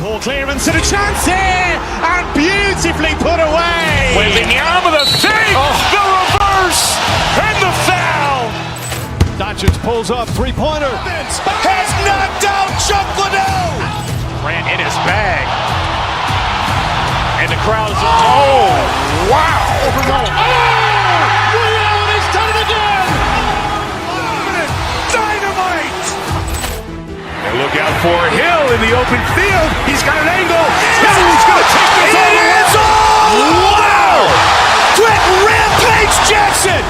Poor clearance and a chance here, and beautifully put away. Waving the arm of the save, the reverse, and the foul. Doncic pulls up, three-pointer. Has knocked out Chuck Liddell. Grant in his bag. And the crowd's, oh, wow. Allen has done it again. Dynamite. And look out for Hill in the open field. He's got an angle. He's going to take this all the way. Wow. Quick Rampage Jackson.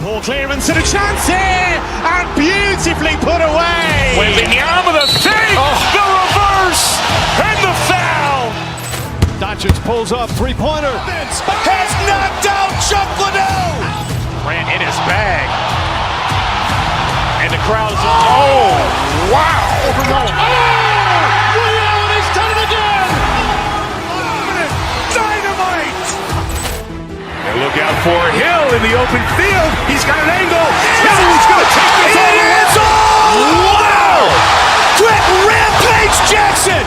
Poor clearance and a chance here, and beautifully put away. Waving the arm of the save, the reverse, and the foul. Doncic pulls up, three-pointer. Has knocked out Chuck Liddell. Grant in his bag. And the crowd's, oh, wow. Allen has done it again. Dynamite. And look out for Hill in the open field. He's got an angle. He's going to take this all the way. Wow. Quick Rampage Jackson.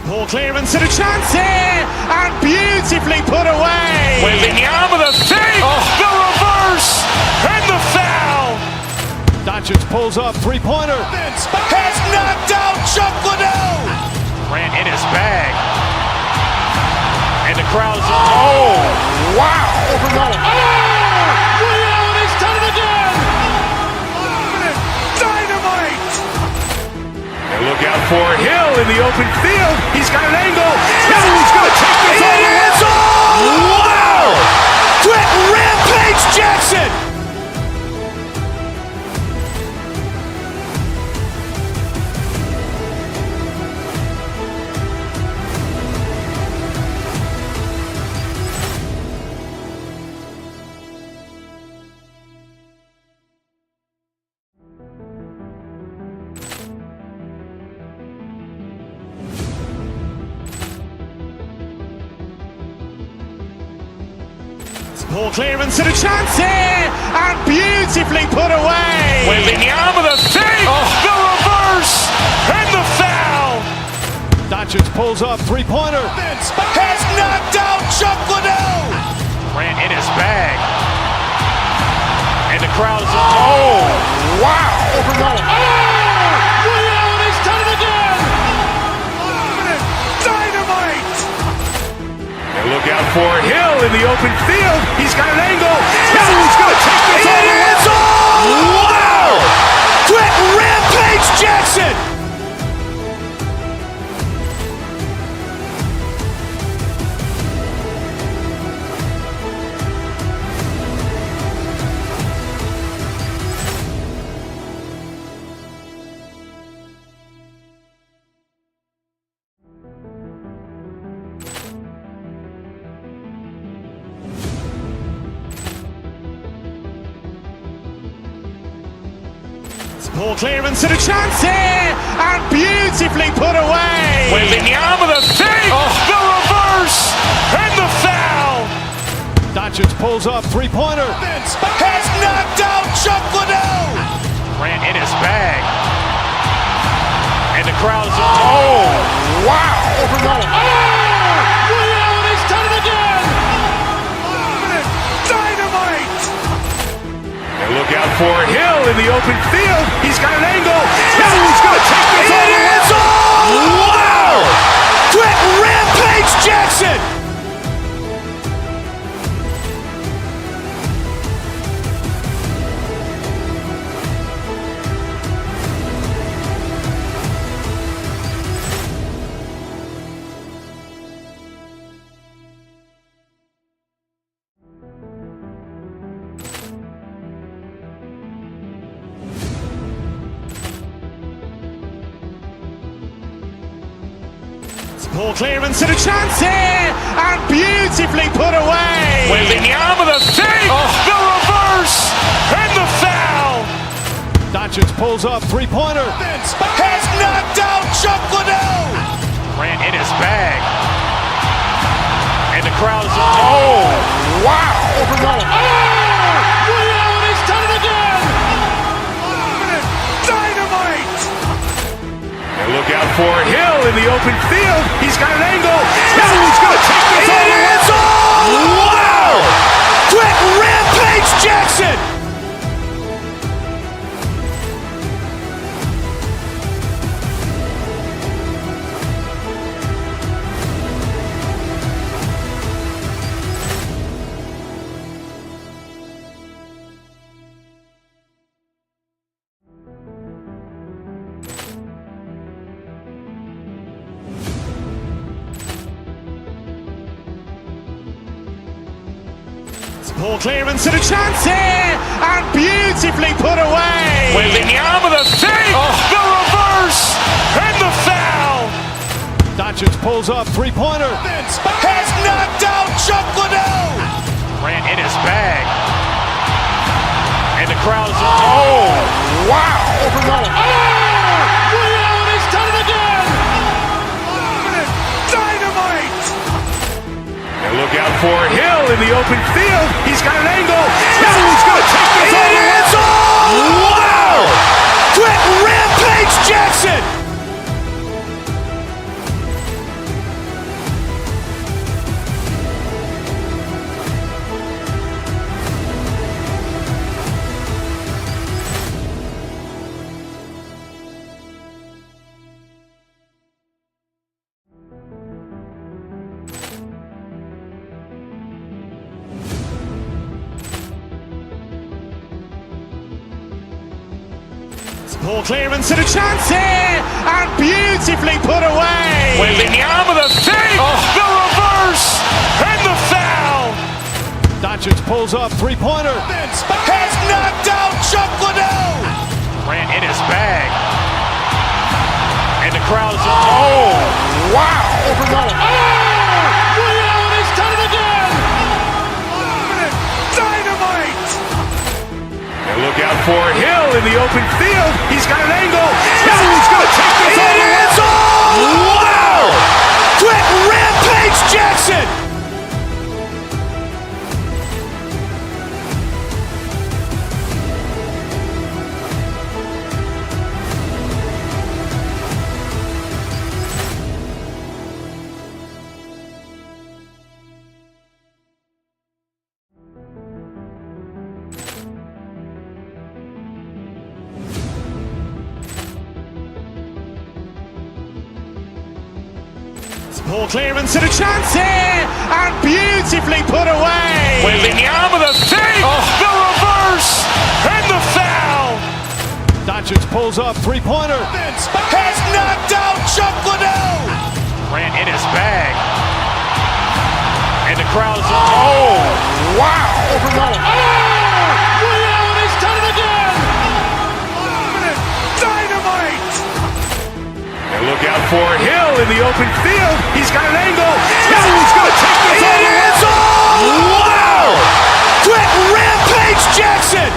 Poor clearance and a chance here, and beautifully put away. Waving the arm of the save, the reverse, and the foul. Doncic pulls up, three-pointer. Has knocked out Chuck Liddell. Grant in his bag. And the crowd's, oh, wow. Allen has done it again. Dynamite. And look out for Hill in the open field. He's got an angle. He's going to take this all the way. Wow. Quick Rampage Jackson. Poor clearance and a chance here, and beautifully put away. Waving the arm of the save, the reverse, and the foul. Doncic pulls up, three-pointer. Has knocked out Chuck Liddell. Grant in his bag. And the crowd's, oh, wow. Allen has done it again. Dynamite. And look out for Hill in the open field. He's got an angle. He's going to take this all the way. Wow. Quick Rampage Jackson. Poor clearance and a chance here, and beautifully put away. Waving the arm of the save, the reverse, and the foul. Doncic pulls up, three-pointer. Has knocked out Chuck Liddell. Grant in his bag. And the crowd's, oh, wow. Allen has done it again. Dynamite. And look out for Hill in the open field. He's got an angle. He's going to take this all the way. Wow. Quick Rampage Jackson. Poor clearance and a chance here, and beautifully put away. Wembanyama with a fake, the reverse, and the foul. Doncic pulls up, three-pointer. Has knocked out Chuck Liddell. Ran in his bag. And the crowd is, oh, wow. Reality's done it again. Dynamite. And look out for Hill in the open field. He's got an angle. He's going to take this all the way. Wow. Quick rampage Jackson. Poor clearance and a chance here, and beautifully put away. Wembanyama with a fake, the reverse, and the foul. Doncic pulls up, three-pointer. Has knocked out Chuck Liddell. Ran in his bag. And the crowd is, oh, wow. Reality's done it again. Dynamite. And look out for Hill in the open field. He's got an angle. He's going to take this all the way. Wow. Quick rampage Jackson. Poor clearance and a chance here, and beautifully put away. Wembanyama with a fake, the reverse, and the foul. Doncic pulls up, three-pointer. Has knocked out Chuck Liddell. Ran in his bag. And the crowd is, oh, wow. Reality's done it again. Dynamite. And look out for Hill in the open field. He's got an angle. He's going to take this all the way. Wow. Quick rampage Jackson. Poor clearance and a chance here, and beautifully put away. Wembanyama with a fake, the reverse, and the foul. Doncic pulls up, three-pointer. Has knocked out Chuck Liddell. Ran in his bag. And the crowd is, oh, wow. Reality's done it again. Dynamite. And look out for Hill in the open field. He's got an angle. He's going to take this all the way. Wow. Quick rampage Jackson.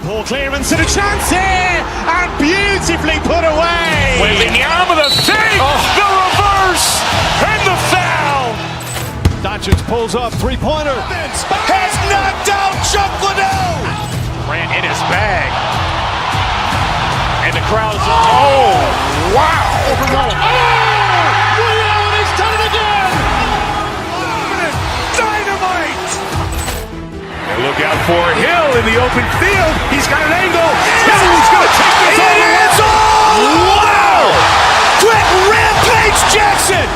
Poor clearance and a chance here, and beautifully put away. Wembanyama with a fake, the reverse, and the foul. Doncic pulls up, three-pointer. Has knocked out Chuck Liddell. Ran in his bag. And the crowd is, oh, wow. Reality's done it again. Dynamite. And look out for Hill in the open field. He's got an angle. He's going to take this all the way. Wow. Quick rampage Jackson.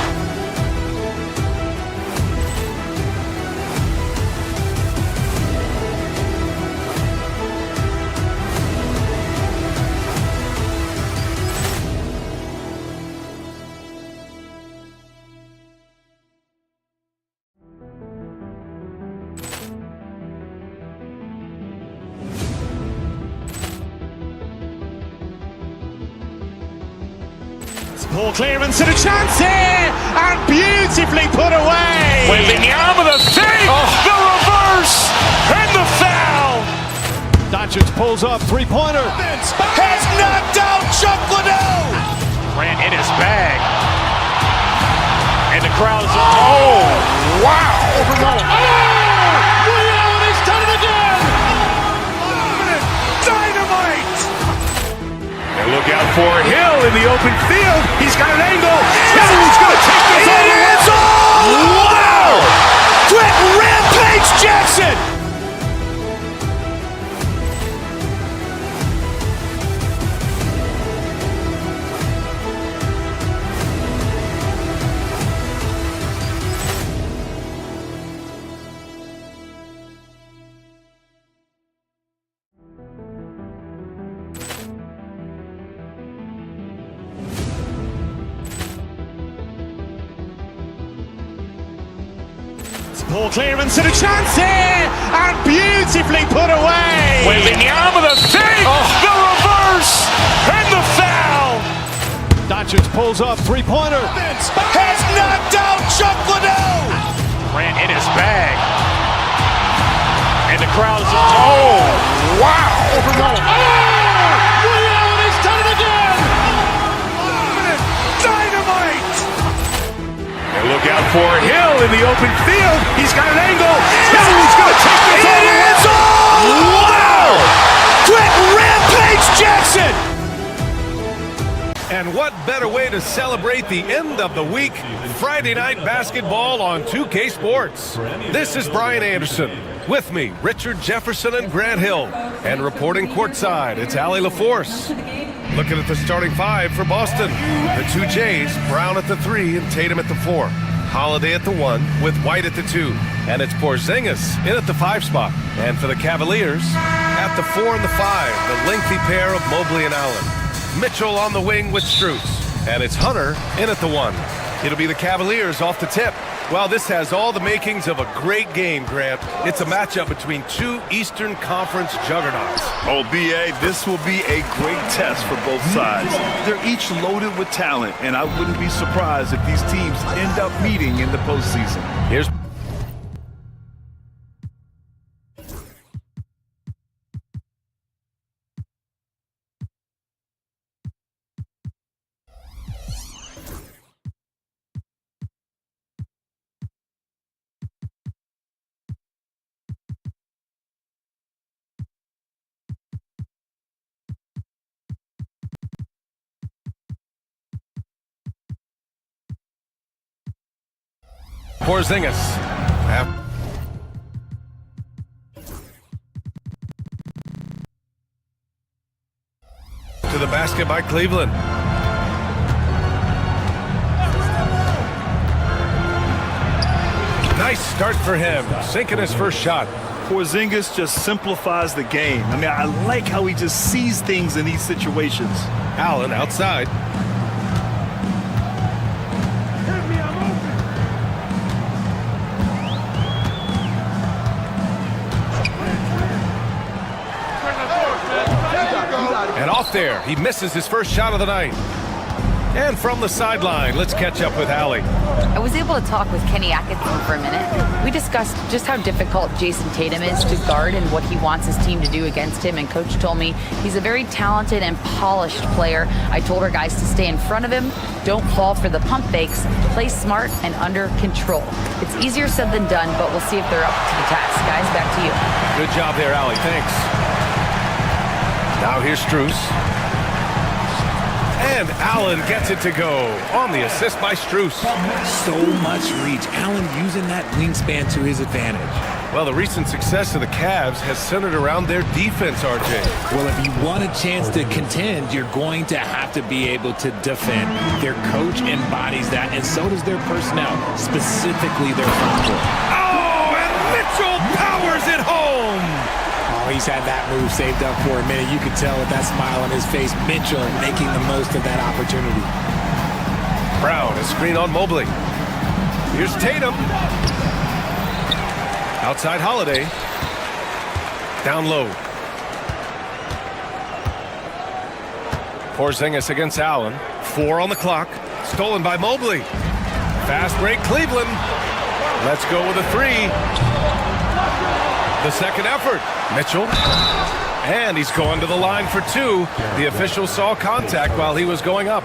Poor clearance and a chance here, and beautifully put away. Wembanyama the fake, the reverse, and the foul. Doncic pulls up, three-pointer. Has knocked out Chuck Liddell. Grant in his bag. And the crowd is, oh, wow. Ray Allen has done it again. Dynamite. And look out for Hill in the open field. He's got an angle. He's going to take this all the way. Wow. Quick Rampage Jackson. Poor clearance and a chance here, and beautifully put away. Wembanyama the fake, the reverse, and the foul. Doncic pulls up, three-pointer. Has knocked out Chuck Liddell. Grant in his bag. And the crowd is, oh, wow. Ray Allen has done it again. Dynamite. And look out for Hill in the open field. He's got an angle. He's going to take this all the way. Wow. Quick Rampage Jackson. And what better way to celebrate the end of the week? Friday night basketball on 2K Sports. This is Brian Anderson. With me, Richard Jefferson and Grant Hill. And reporting courtside, it's Allie LaForce. Looking at the starting five for Boston. The two Jays, Brown at the 3 and Tatum at the 4. Holiday at the 1 with White at the 2. And it's Porzingis in at the 5 spot. And for the Cavaliers, at the 4 and the 5, the lengthy pair of Mobley and Allen. Mitchell on the wing with Strus. And it's Hunter in at the 1. It'll be the Cavaliers off the tip. Well, this has all the makings of a great game, Grant. It's a matchup between two Eastern Conference juggernauts. Oh, B.A., this will be a great test for both sides. They're each loaded with talent, and I wouldn't be surprised if these teams end up meeting in the postseason. Here's Porzingis. To the basket by Cleveland. Nice start for him, sinking his first shot. Porzingis just simplifies the game. I mean, I like how he just sees things in these situations. Allen outside. And off there, he misses his first shot of the night. And from the sideline, let's catch up with Allie. I was able to talk with Kenny Atkinson for a minute. We discussed just how difficult Jason Tatum is to guard and what he wants his team to do against him. And Coach told me he's a very talented and polished player. I told our guys to stay in front of him, don't fall for the pump fakes, play smart and under control. It's easier said than done, but we'll see if they're up to the task. Guys, back to you. Good job there, Allie. Thanks. Now here's Strus. And Allen gets it to go on the assist by Strus. So much reach. Allen using that wingspan to his advantage. Well, the recent success of the Cavs has centered around their defense, RJ. Well, if you want a chance to contend, you're going to have to be able to defend. Their coach embodies that, and so does their personnel, specifically their front court. Oh, and Mitchell powers it home. Oh, he's had that move saved up for a minute. You could tell with that smile on his face, Mitchell making the most of that opportunity. Brown, a screen on Mobley. Here's Tatum. Outside Holiday. Down low. Porzingis against Allen. 4 on the clock. Stolen by Mobley. Fast break, Cleveland. Let's go with a three. The second effort. Mitchell. And he's going to the line for two. The official saw contact while he was going up.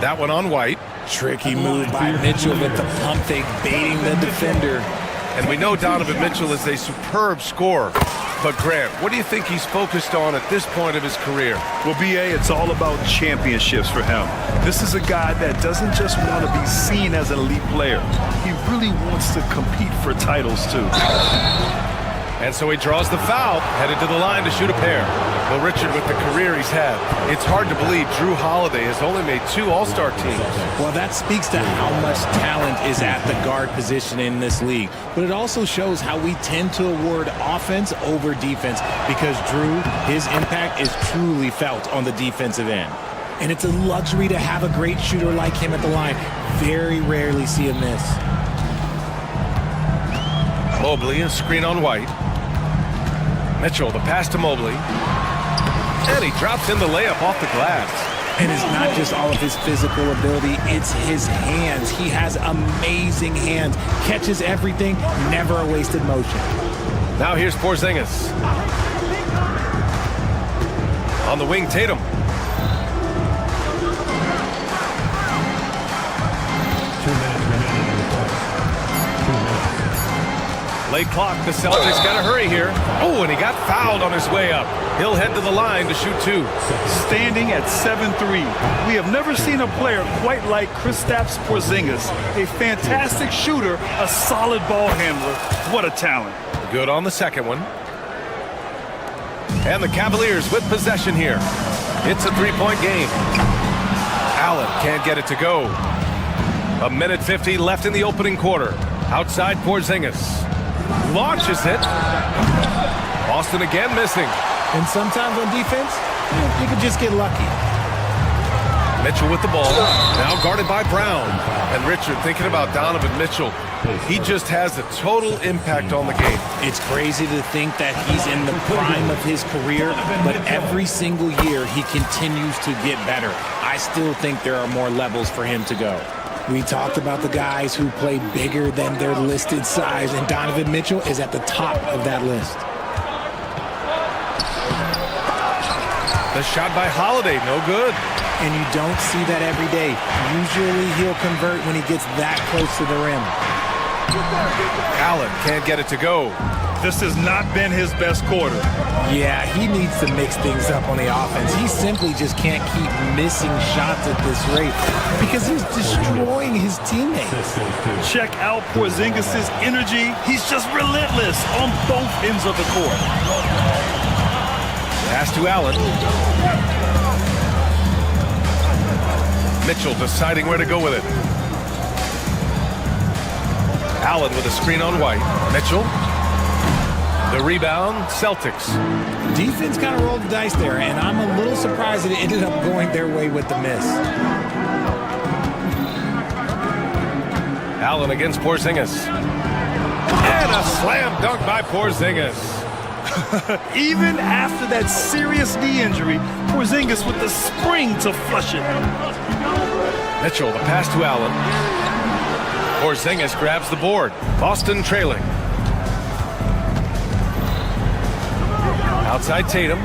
That one on White. Tricky move by Mitchell with the pump fake, baiting the defender. And we know Donovan Mitchell is a superb scorer. But Grant, what do you think he's focused on at this point of his career? Well, B.A., it's all about championships for him. This is a guy that doesn't just want to be seen as an elite player. He really wants to compete for titles, too. And so he draws the foul, headed to the line to shoot a pair. Well, Richard, with the career he's had, it's hard to believe Drew Holiday has only made 2 All-Star teams. Well, that speaks to how much talent is at the guard position in this league. But it also shows how we tend to award offense over defense because Drew, his impact is truly felt on the defensive end. And it's a luxury to have a great shooter like him at the line. Very rarely see a miss. Mobley, a screen on White. Mitchell, the pass to Mobley. And he drops in the layup off the glass. And it's not just all of his physical ability, it's his hands. He has amazing hands. Catches everything, never a wasted motion. Now here's Porzingis. On the wing, Tatum. Late clock, the Celtics got to hurry here. Oh, and he got fouled on his way up. He'll head to the line to shoot 2. Standing at 7'3", we have never seen a player quite like Kristaps Porzingis. A fantastic shooter, a solid ball handler. What a talent. Good on the second one. And the Cavaliers with possession here. It's a 3-point game. Allen can't get it to go. 1:50 left in the opening quarter. Outside Porzingis. Launches it. Boston again missing. And sometimes on defense, you can just get lucky. Mitchell with the ball. Now guarded by Brown. And Richard, thinking about Donovan Mitchell, he just has a total impact on the game. It's crazy to think that he's in the prime of his career, but every single year he continues to get better. I still think there are more levels for him to go. We talked about the guys who play bigger than their listed size, and Donovan Mitchell is at the top of that list. The shot by Holiday, no good. And you don't see that every day. Usually he'll convert when he gets that close to the rim. Allen can't get it to go. This has not been his best quarter. Yeah, he needs to mix things up on the offense. He simply just can't keep missing shots at this rate because he's destroying his teammates. Check out Porzingis' energy. He's just relentless on both ends of the court. Pass to Allen. Mitchell deciding where to go with it. Allen with a screen on White. Mitchell. The rebound, Celtics. Defense kind of rolled the dice there, and I'm a little surprised that it ended up going their way with the miss. Allen against Porzingis. And a slam dunk by Porzingis. Even after that serious knee injury, Porzingis with the spring to flush it. Mitchell, the pass to Allen. Porzingis grabs the board. Boston trailing. Outside Tatum.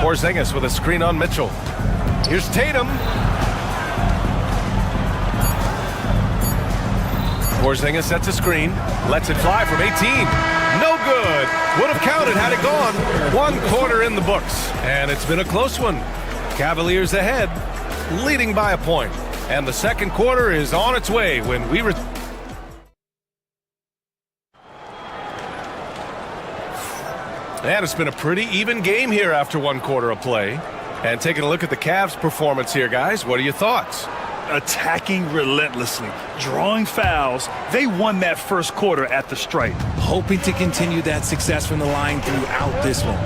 Porzingis with a screen on Mitchell. Here's Tatum. Porzingis sets a screen. Lets it fly from 18. No good. Would have counted had it gone. 1 quarter in the books. And it's been a close one. Cavaliers ahead, leading by a point. And the second quarter is on its way when we return. And it's been a pretty even game here after 1 quarter of play. And taking a look at the Cavs' performance here, guys, what are your thoughts? Attacking relentlessly, drawing fouls. They won that first quarter at the stripe. Hoping to continue that success from the line throughout this one.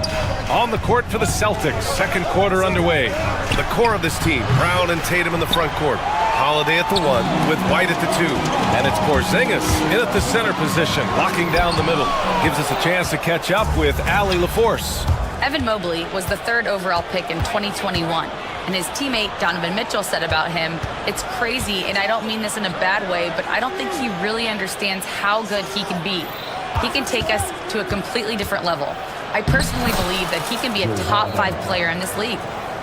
On the court for the Celtics, second quarter underway. The core of this team, Brown and Tatum in the front court. Holiday at the 1 with White at the 2. And it's Porzingis in at the center position, locking down the middle. Gives us a chance to catch up with Allie LaForce. Evan Mobley was the 3rd overall pick in 2021. And his teammate, Donovan Mitchell, said about him, "It's crazy, and I don't mean this in a bad way, but I don't think he really understands how good he can be. He can take us to a completely different level. I personally believe that he can be a top 5 player in this league."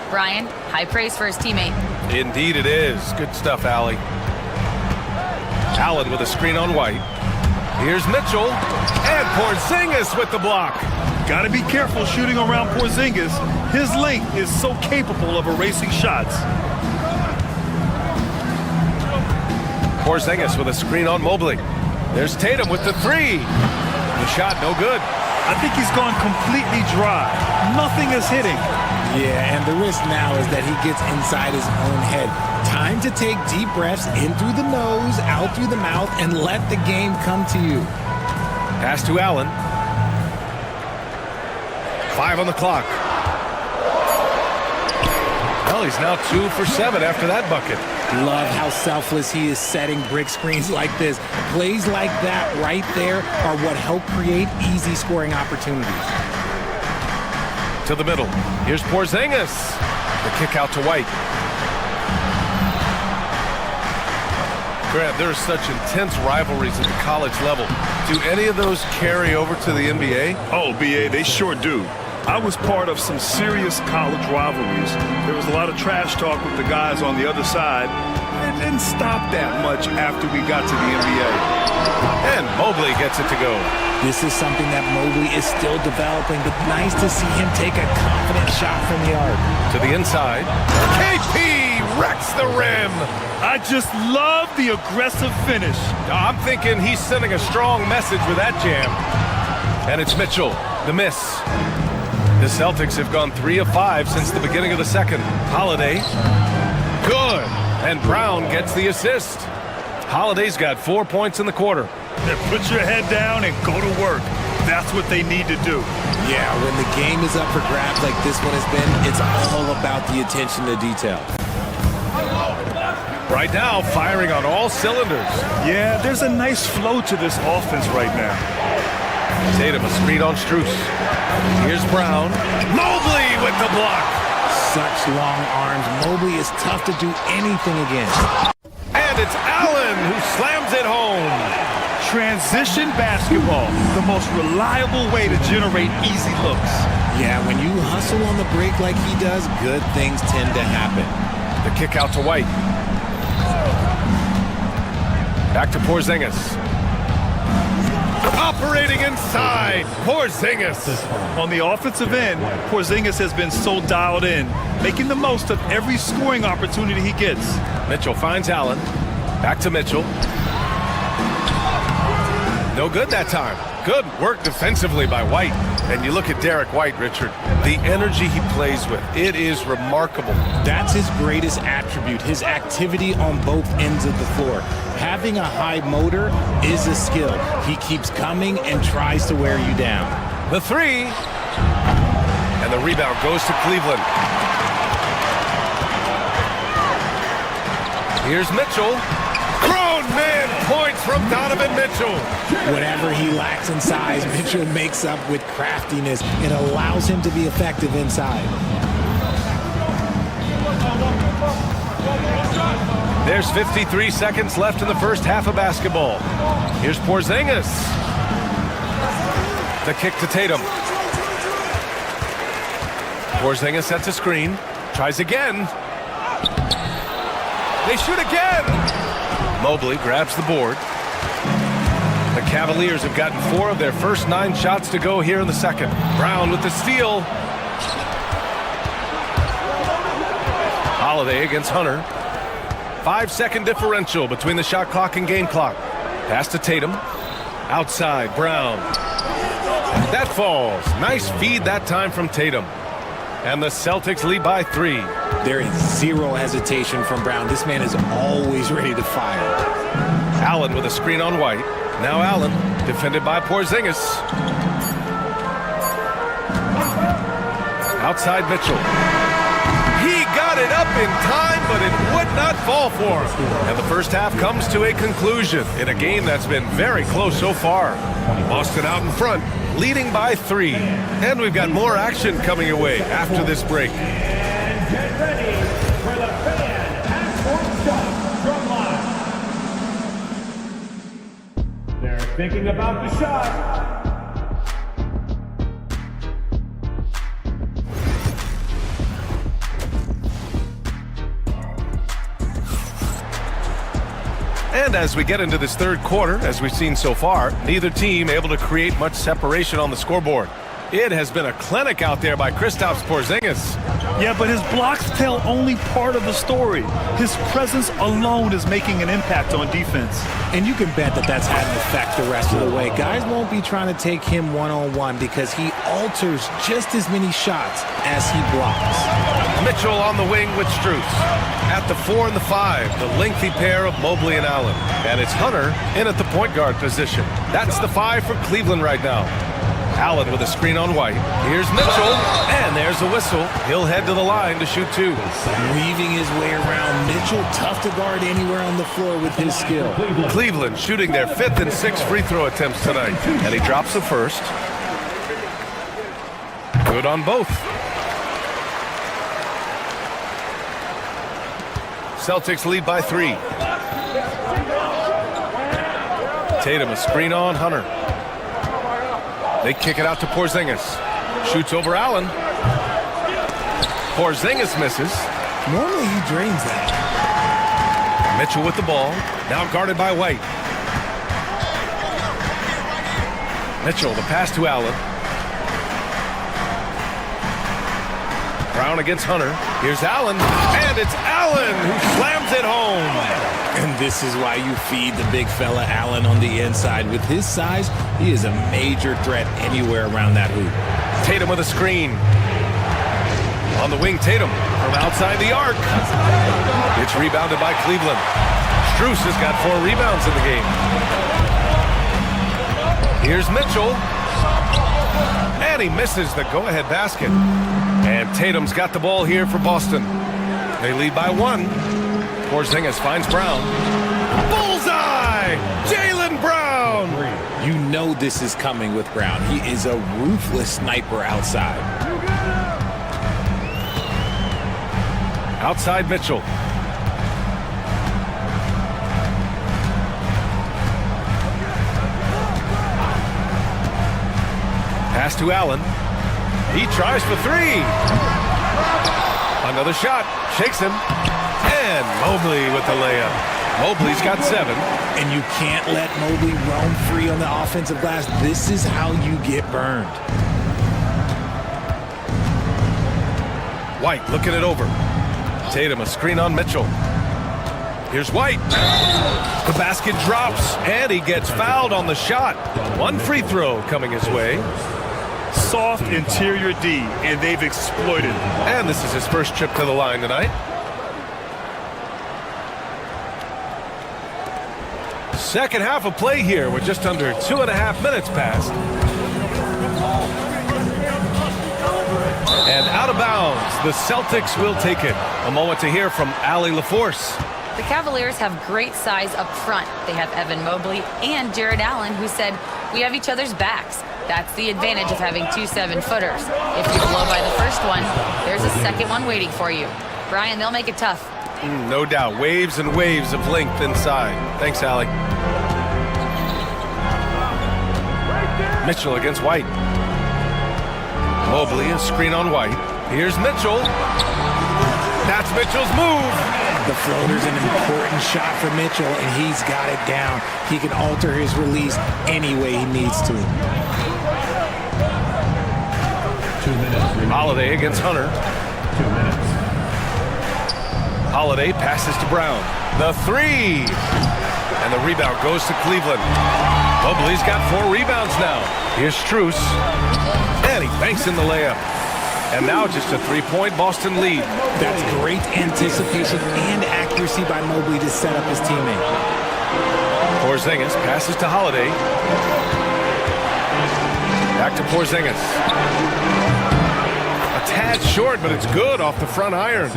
Brian, high praise for his teammate. Indeed it is. Good stuff, Allie. Allen with a screen on White. Here's Mitchell. And Porzingis with the block. Got to be careful shooting around Porzingis. His length is so capable of erasing shots. Porzingis with a screen on Mobley. There's Tatum with the 3. The shot no good. I think he's gone completely dry. Nothing is hitting. Yeah, and the risk now is that he gets inside his own head. Time to take deep breaths in through the nose, out through the mouth, and let the game come to you. Pass to Allen. 5 on the clock. Well, he's now 2 for 7 after that bucket. Love how selfless he is setting brick screens like this. Plays like that right there are what help create easy scoring opportunities. To the middle. Here's Porzingis. The kick out to White. Grant, there are such intense rivalries at the college level. Do any of those carry over to the NBA? Oh, BA, they sure do. I was part of some serious college rivalries. There was a lot of trash talk with the guys on the other side. It didn't stop that much after we got to the NBA. And Mobley gets it to go. This is something that Mobley is still developing, but nice to see him take a confident shot from the arc. To the inside. KP wrecks the rim. I just love the aggressive finish. I'm thinking he's sending a strong message with that jam. And it's Mitchell, the miss. The Celtics have gone 3 of 5 since the beginning of the second. Holiday, good. And Brown gets the assist. Holiday's got 4 points in the quarter. Then put your head down and go to work. That's what they need to do. Yeah, when the game is up for grabs like this one has been, it's all about the attention to detail. Right now, firing on all cylinders. Yeah, there's a nice flow to this offense right now. Tatum a screen on Strus. Here's Brown. Mobley with the block. Such long arms. Mobley is tough to do anything against. And it's Allen who slams it home. Transition basketball, the most reliable way to generate easy looks. Yeah, when you hustle on the break like he does, good things tend to happen. The kick out to White. Back to Porzingis. Operating inside, Porzingis. On the offensive end, Porzingis has been so dialed in, making the most of every scoring opportunity he gets. Mitchell finds Allen. Back to Mitchell. No good that time. Good work defensively by White. And you look at Derek White, Richard, the energy he plays with, it is remarkable. That's his greatest attribute, his activity on both ends of the floor. Having a high motor is a skill. He keeps coming and tries to wear you down. The 3. And the rebound goes to Cleveland. Here's Mitchell. Grown man points from Donovan Mitchell. Whatever he lacks in size, Mitchell makes up with craftiness. It allows him to be effective inside. There's 53 seconds left in the first half of basketball. Here's Porzingis. The kick to Tatum. Porzingis sets a screen. Tries again. They shoot again. Mobley grabs the board. The Cavaliers have gotten 4 of their first 9 shots to go here in the second. Brown with the steal. Holiday against Hunter. 5-second differential between the shot clock and game clock. Pass to Tatum. Outside, Brown. That falls. Nice feed that time from Tatum. And the Celtics lead by 3. There is zero hesitation from Brown. This man is always ready to fire. Allen with a screen on White. Now Allen, defended by Porzingis. Outside Mitchell. He got it up in time, but it would not fall for him. And the first half comes to a conclusion in a game that's been very close so far. Boston out in front, leading by 3. And we've got more action coming your way after this break. Thinking about the shot. And as we get into this third quarter, as we've seen so far, neither team able to create much separation on the scoreboard. It has been a clinic out there by Kristaps Porzingis. Yeah, but his blocks tell only part of the story. His presence alone is making an impact on defense. And you can bet that that's had an effect the rest of the way. Guys won't be trying to take him one-on-one because he alters just as many shots as he blocks. Mitchell on the wing with Strus. At the 4 and the 5, the lengthy pair of Mobley and Allen. And it's Hunter in at the point guard position. That's the 5 for Cleveland right now. Allen with a screen on White. Here's Mitchell, and there's a whistle. He'll head to the line to shoot 2. Weaving his way around. Mitchell, tough to guard anywhere on the floor with his skill. Cleveland shooting their 5th and 6th free throw attempts tonight. And he drops the first. Good on both. Celtics lead by 3. Tatum a screen on Hunter. They kick it out to Porzingis. Shoots over Allen. Porzingis misses. Normally he drains that. Mitchell with the ball. Now guarded by White. Mitchell, the pass to Allen. Brown against Hunter. Here's Allen. And it's Allen who slams it home. And this is why you feed the big fella Allen on the inside. With his size, he is a major threat anywhere around that hoop. Tatum with a screen. On the wing, Tatum from outside the arc. It's rebounded by Cleveland. Strus has got 4 rebounds in the game. Here's Mitchell. And he misses the go-ahead basket. And Tatum's got the ball here for Boston. They lead by 1. Porzingis finds Brown. Bullseye! Jaylen Brown! You know this is coming with Brown. He is a ruthless sniper outside. Outside Mitchell. Pass to Allen. He tries for 3. Another shot. Shakes him. And Mobley with the layup. Mobley's got 7. And you can't let Mobley roam free on the offensive glass. This is how you get burned. White looking it over. Tatum a screen on Mitchell. Here's White. The basket drops, and he gets fouled on the shot. 1 free throw coming his way. Soft interior D, and they've exploited. And this is his first trip to the line tonight. Second half of play here with just under 2.5 minutes passed. And out of bounds, the Celtics will take it. A moment to hear from Allie LaForce. The Cavaliers have great size up front. They have Evan Mobley and Jared Allen, who said, "We have each other's backs." That's the advantage of having 2 7-footers. If you blow by the first one, there's a second one waiting for you. Brian, they'll make it tough. No doubt. Waves and waves of length inside. Thanks, Allie. Mitchell against White. Mobley, a screen on White. Here's Mitchell. That's Mitchell's move. The floater's an important shot for Mitchell, and he's got it down. He can alter his release any way he needs to. 2 minutes. Holiday against Hunter. 2 minutes. Holiday passes to Brown. The 3. And the rebound goes to Cleveland. Mobley's got 4 rebounds now. Here's Strus. And he banks in the layup. And now just a 3-point Boston lead. That's great anticipation and accuracy by Mobley to set up his teammate. Porzingis passes to Holiday. Back to Porzingis. A tad short, but it's good off the front iron.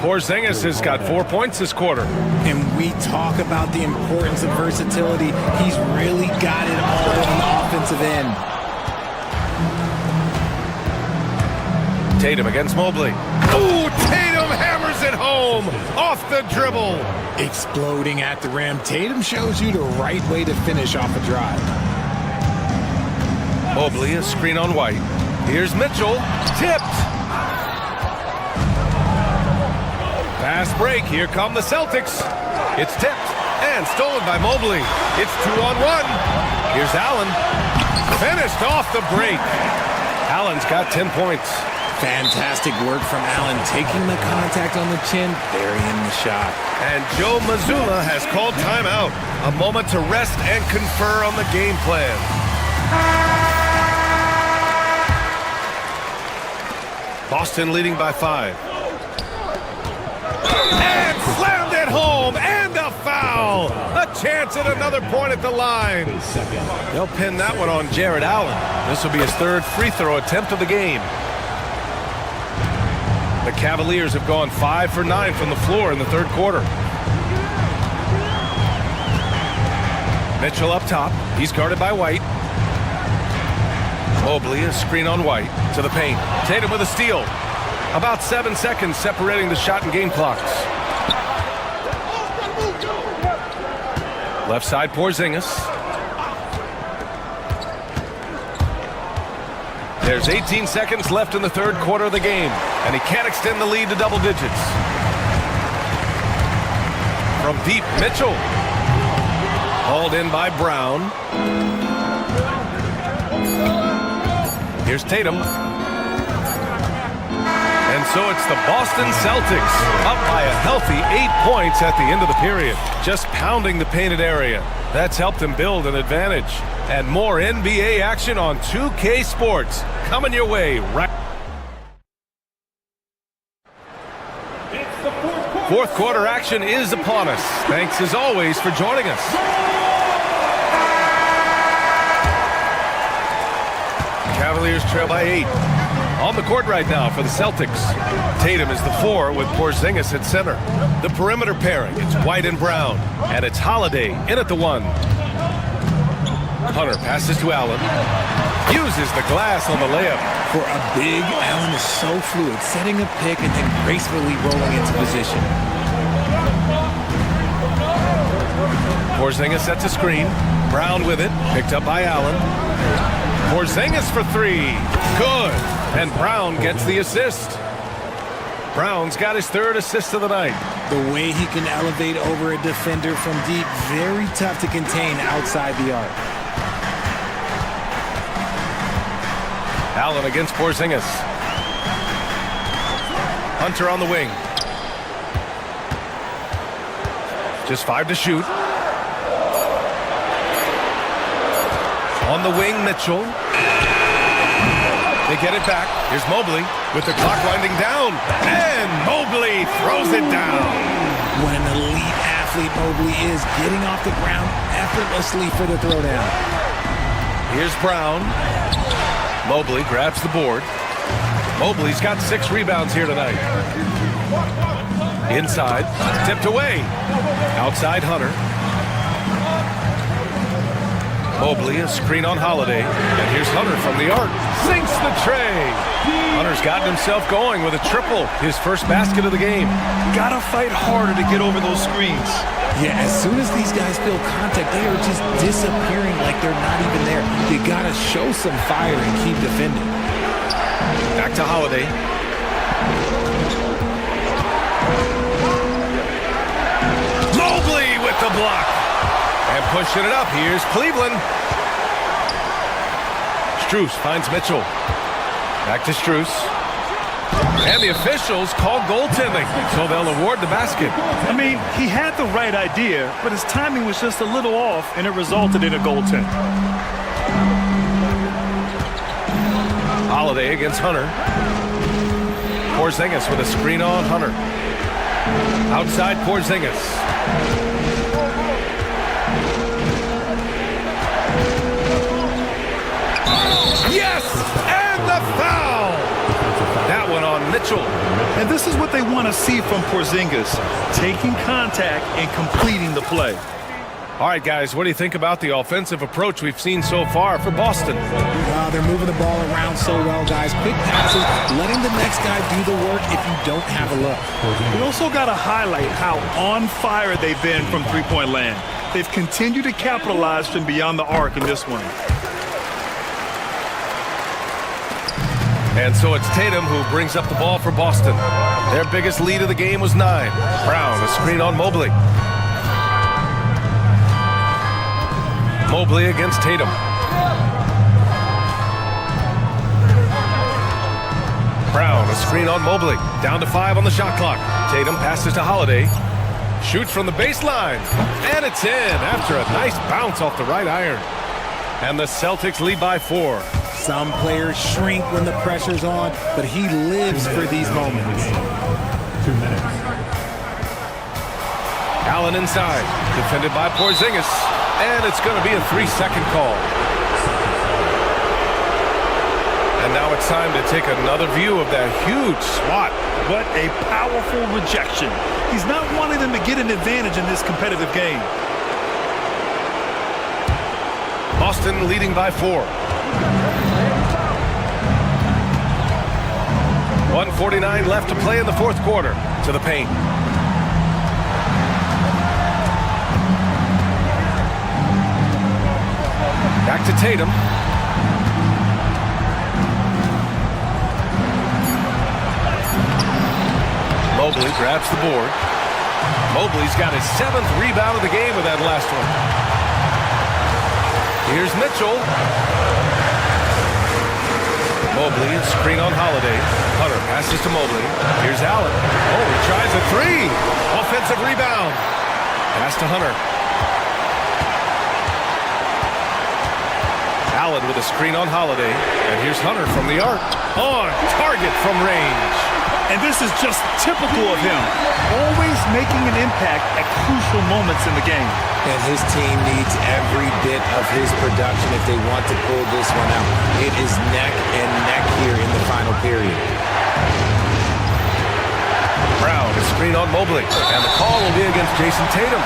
Porzingis has got 4 points this quarter. And we talk about the importance of versatility. He's really got it all on the offensive end. Tatum against Mobley. Ooh, Tatum hammers it home. home off the dribble. Exploding at the rim. Tatum shows you the right way to finish off a drive. Mobley, a screen on White. Here's Mitchell, tipped. Fast break, here come the Celtics. It's tipped and stolen by Mobley. It's 2-on-1. Here's Allen, finished off the break. Allen's got 10 points. Fantastic work from Allen, taking the contact on the chin, burying the shot. And Joe Mazzulla has called timeout. A moment to rest and confer on the game plan. Boston leading by 5. And slammed it home, and a foul. A chance at another point at the line. They'll pin that one on Jared Allen. This will be his third free throw attempt of the game. The Cavaliers have gone 5 for 9 from the floor in the third quarter. Mitchell up top. He's guarded by White. Mobley, a screen on White to the paint. Tatum with a steal. About 7 seconds separating the shot and game clocks. Left side, Porzingis. There's 18 seconds left in the third quarter of the game, and he can't extend the lead to double digits. From deep, Mitchell. Hauled in by Brown. Here's Tatum. And so it's the Boston Celtics up by a healthy 8 points at the end of the period. Just pounding the painted area. That's helped them build an advantage. And more NBA action on 2K Sports coming your way right. Fourth quarter action is upon us. Thanks as always for joining us. Cavaliers trail by 8. On the court right now for the Celtics. Tatum is the 4 with Porzingis at center. The perimeter pairing, it's White and Brown. And it's Holiday in at the 1. Hunter passes to Allen. Uses the glass on the layup. For a big, Allen is so fluid, setting a pick and then gracefully rolling into position. Porzingis sets a screen. Brown with it, picked up by Allen. Porzingis for 3. Good. And Brown gets the assist. Brown's got his third assist of the night. The way he can elevate over a defender from deep, very tough to contain outside the arc. Allen against Porzingis. Hunter on the wing. Just 5 to shoot. On the wing, Mitchell. They get it back. Here's Mobley with the clock winding down. And Mobley throws it down. What an elite athlete Mobley is, getting off the ground effortlessly for the throwdown. Here's Brown. Mobley grabs the board. Mobley's got 6 rebounds here tonight. Inside, tipped away. Outside Hunter. Mobley, a screen on Holiday. And here's Hunter from the arc. Sinks the tray. Hunter's gotten himself going with a triple. His first basket of the game. Gotta fight harder to get over those screens. Yeah, as soon as these guys feel contact, they are just disappearing like they're not even there. You gotta show some fire and keep defending. Back to Holiday. Mobley with the block. And pushing it up, here's Cleveland. Strus finds Mitchell. Back to Strus. And the officials call goaltending, so they'll award the basket. I mean, he had the right idea, but his timing was just a little off, and it resulted in a goaltend. Holiday against Hunter. Porzingis with a screen on Hunter. Outside Porzingis. Yes! And the foul! That one on Mitchell. And this is what they want to see from Porzingis, taking contact and completing the play. All right, guys, what do you think about the offensive approach we've seen so far for Boston? They're moving the ball around so well, guys. Quick passes, letting the next guy do the work if you don't have a look. We also got to highlight how on fire they've been from three-point land. They've continued to capitalize from beyond the arc in this one. And so it's Tatum who brings up the ball for Boston. Their biggest lead of the game was 9. Brown, a screen on Mobley. Mobley against Tatum. Brown, a screen on Mobley. Down to 5 on the shot clock. Tatum passes to Holiday. Shoots from the baseline. And it's in after a nice bounce off the right iron. And the Celtics lead by 4. Some players shrink when the pressure's on, but he lives for these moments. 2 minutes. Allen inside. Defended by Porzingis. And it's going to be a 3-second call. And now it's time to take another view of that huge swat. What a powerful rejection. He's not wanting them to get an advantage in this competitive game. Boston leading by 4. 1:49 left to play in the fourth quarter. To the paint. Back to Tatum. Mobley grabs the board. Mobley's got his 7th rebound of the game with that last one. Here's Mitchell. Mobley, screen on Holiday. Hunter passes to Mobley. Here's Allen. Oh, he tries a 3. Offensive rebound. Pass to Hunter. Allen with a screen on Holiday. And here's Hunter from the arc. On target from range. And this is just typical of him. Always making an impact at crucial moments in the game. And his team needs every bit of his production if they want to pull this one out. It is neck and neck here in the final period. Brown, a screen on Mobley. And the call will be against Jason Tatum.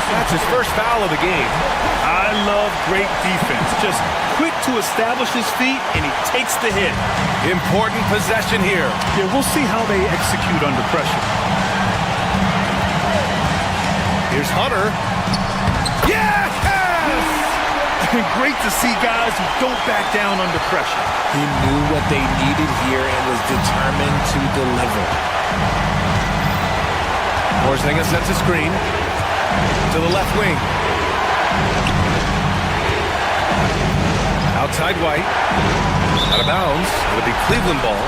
That's his first foul of the game. I love great defense. Just quick to establish his feet, and he takes the hit. Important possession here. Yeah, we'll see how they execute under pressure. Here's Hunter. Yes! Great to see guys who don't back down under pressure. He knew what they needed here and was determined to deliver. Porzingis sets a screen to the left wing. Outside White. Out of bounds. It'll be Cleveland ball.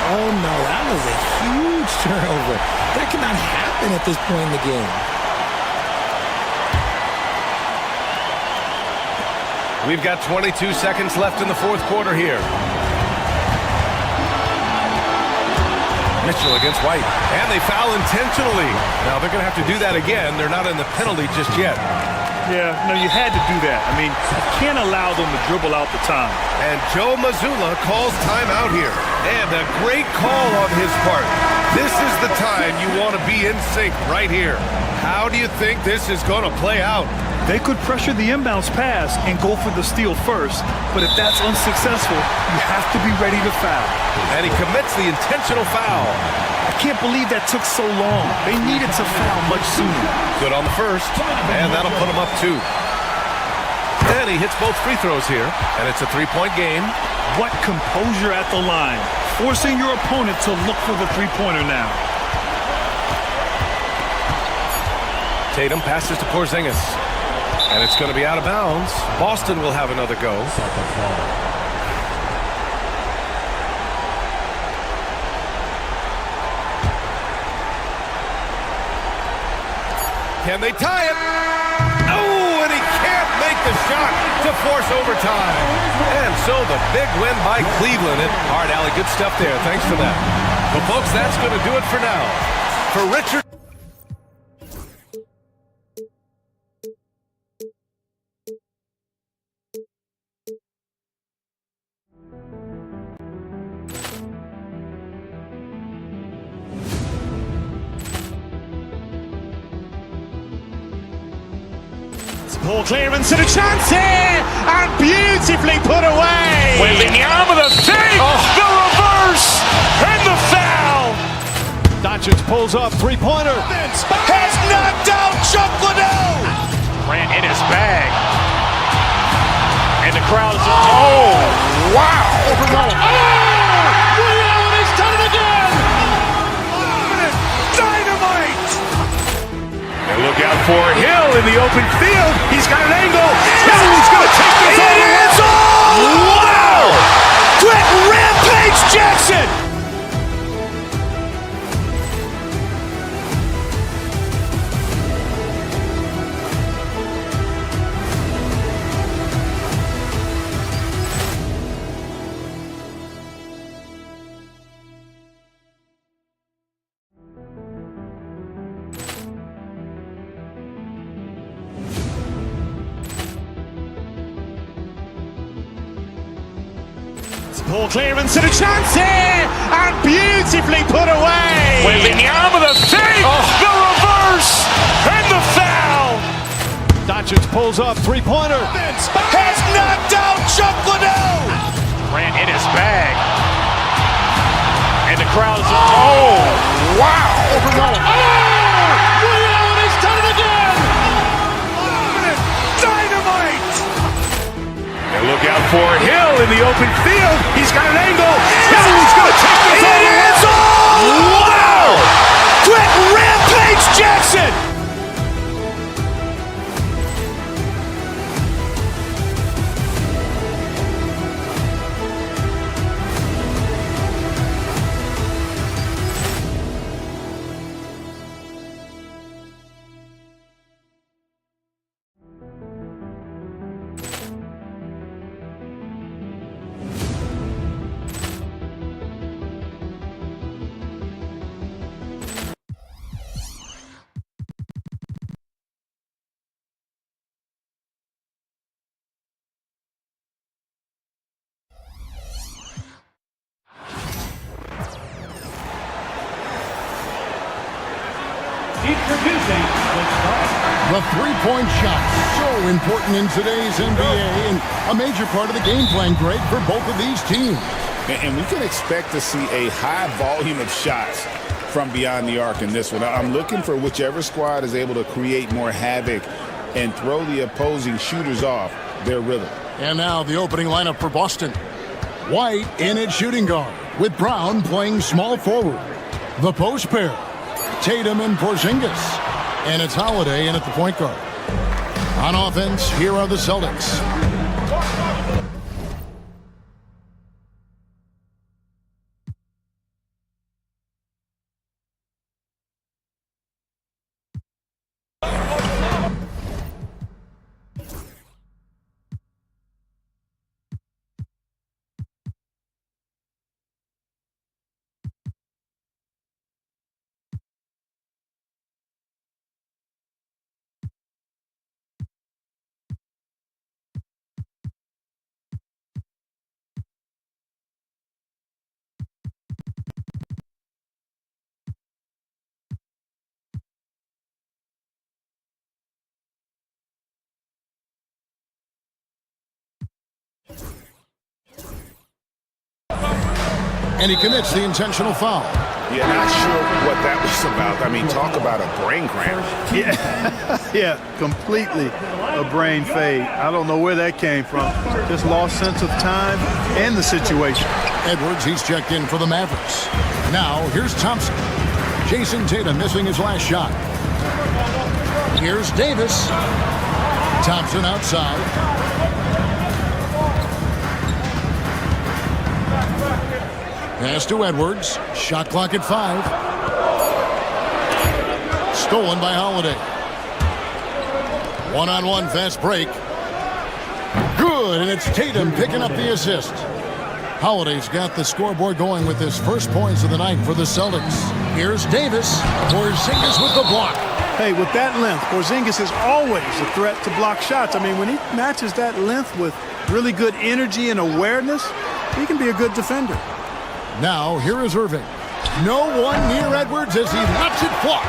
Oh no, that was a huge turnover. That cannot happen at this point in the game. We've got 22 seconds left in the fourth quarter here. Mitchell against White. And they foul intentionally. Now they're going to have to do that again. They're not in the penalty just yet. Yeah, no, you had to do that. I mean, you can't allow them to dribble out the time. And Joe Mazzulla calls timeout here. And a great call on his part. This is the time you want to be in sync right here. How do you think this is going to play out? They could pressure the inbounds pass and go for the steal first, but if that's unsuccessful, you have to be ready to foul. And he commits the intentional foul. I can't believe that took so long. They needed to foul much sooner. Good on the first, and that'll put him up 2. And he hits both free throws here, and it's a 3-point game. What composure at the line, forcing your opponent to look for the three-pointer now. Tatum passes to Porzingis. And it's going to be out of bounds. Boston will have another go. Can they tie it? Oh, and he can't make the shot to force overtime. And so the big win by Cleveland. And all right, Allie, good stuff there. Thanks for that. Well, folks, that's going to do it for now. For Richard. Ball clearance and a chance here, and beautifully put away. Wembanyama, the save, the reverse, and the foul. Doncic pulls up, three-pointer. Has knocked out Chuck Liddell. Ran in his bag. And the crowd is, oh, wow. Ray Allen has done it again. Dynamite. And look out for Hill in the open field. He's got an angle. Hill's going to take this all the way. Wow. Quick Rampage Jackson. Ball clearance and a chance here, and beautifully put away. Wembanyama, the save, the reverse, and the foul. Doncic pulls up, three-pointer. Has knocked out Chuck Liddell. Ran in his bag. And the crowd is, oh, wow. Ray Allen has done it again. Dynamite. And look out for Hill in the open field. He's got an angle. Hill's going to take this all the way. Wow. Quick Rampage Jackson. The three-point shot, so important in today's NBA and a major part of the game plan, Greg, for both of these teams. And we can expect to see a high volume of shots from beyond the arc in this one. I'm looking for whichever squad is able to create more havoc and throw the opposing shooters off their rhythm. And now the opening lineup for Boston. White in at shooting guard, with Brown playing small forward. The post pair, Tatum and Porzingis. And it's Holiday in at the point guard. On offense, here are the Celtics. And he commits the intentional foul. Yeah, not sure what that was about. I mean, talk about a brain cramp. Yeah, completely a brain fade. I don't know where that came from. Just lost sense of time and the situation. Edwards, he's checked in for the Mavericks. Now, here's Thompson. Jason Tatum missing his last shot. Here's Davis. Thompson outside. Pass to Edwards. Shot clock at 5. Stolen by Holiday. One-on-one fast break. Good, and it's Tatum picking up the assist. Holiday's got the scoreboard going with his first points of the night for the Celtics. Here's Davis. Porzingis with the block. Hey, with that length, Porzingis is always a threat to block shots. I mean, when he matches that length with really good energy and awareness, he can be a good defender. Now, here is Irving. No one near Edwards as he lets it fly.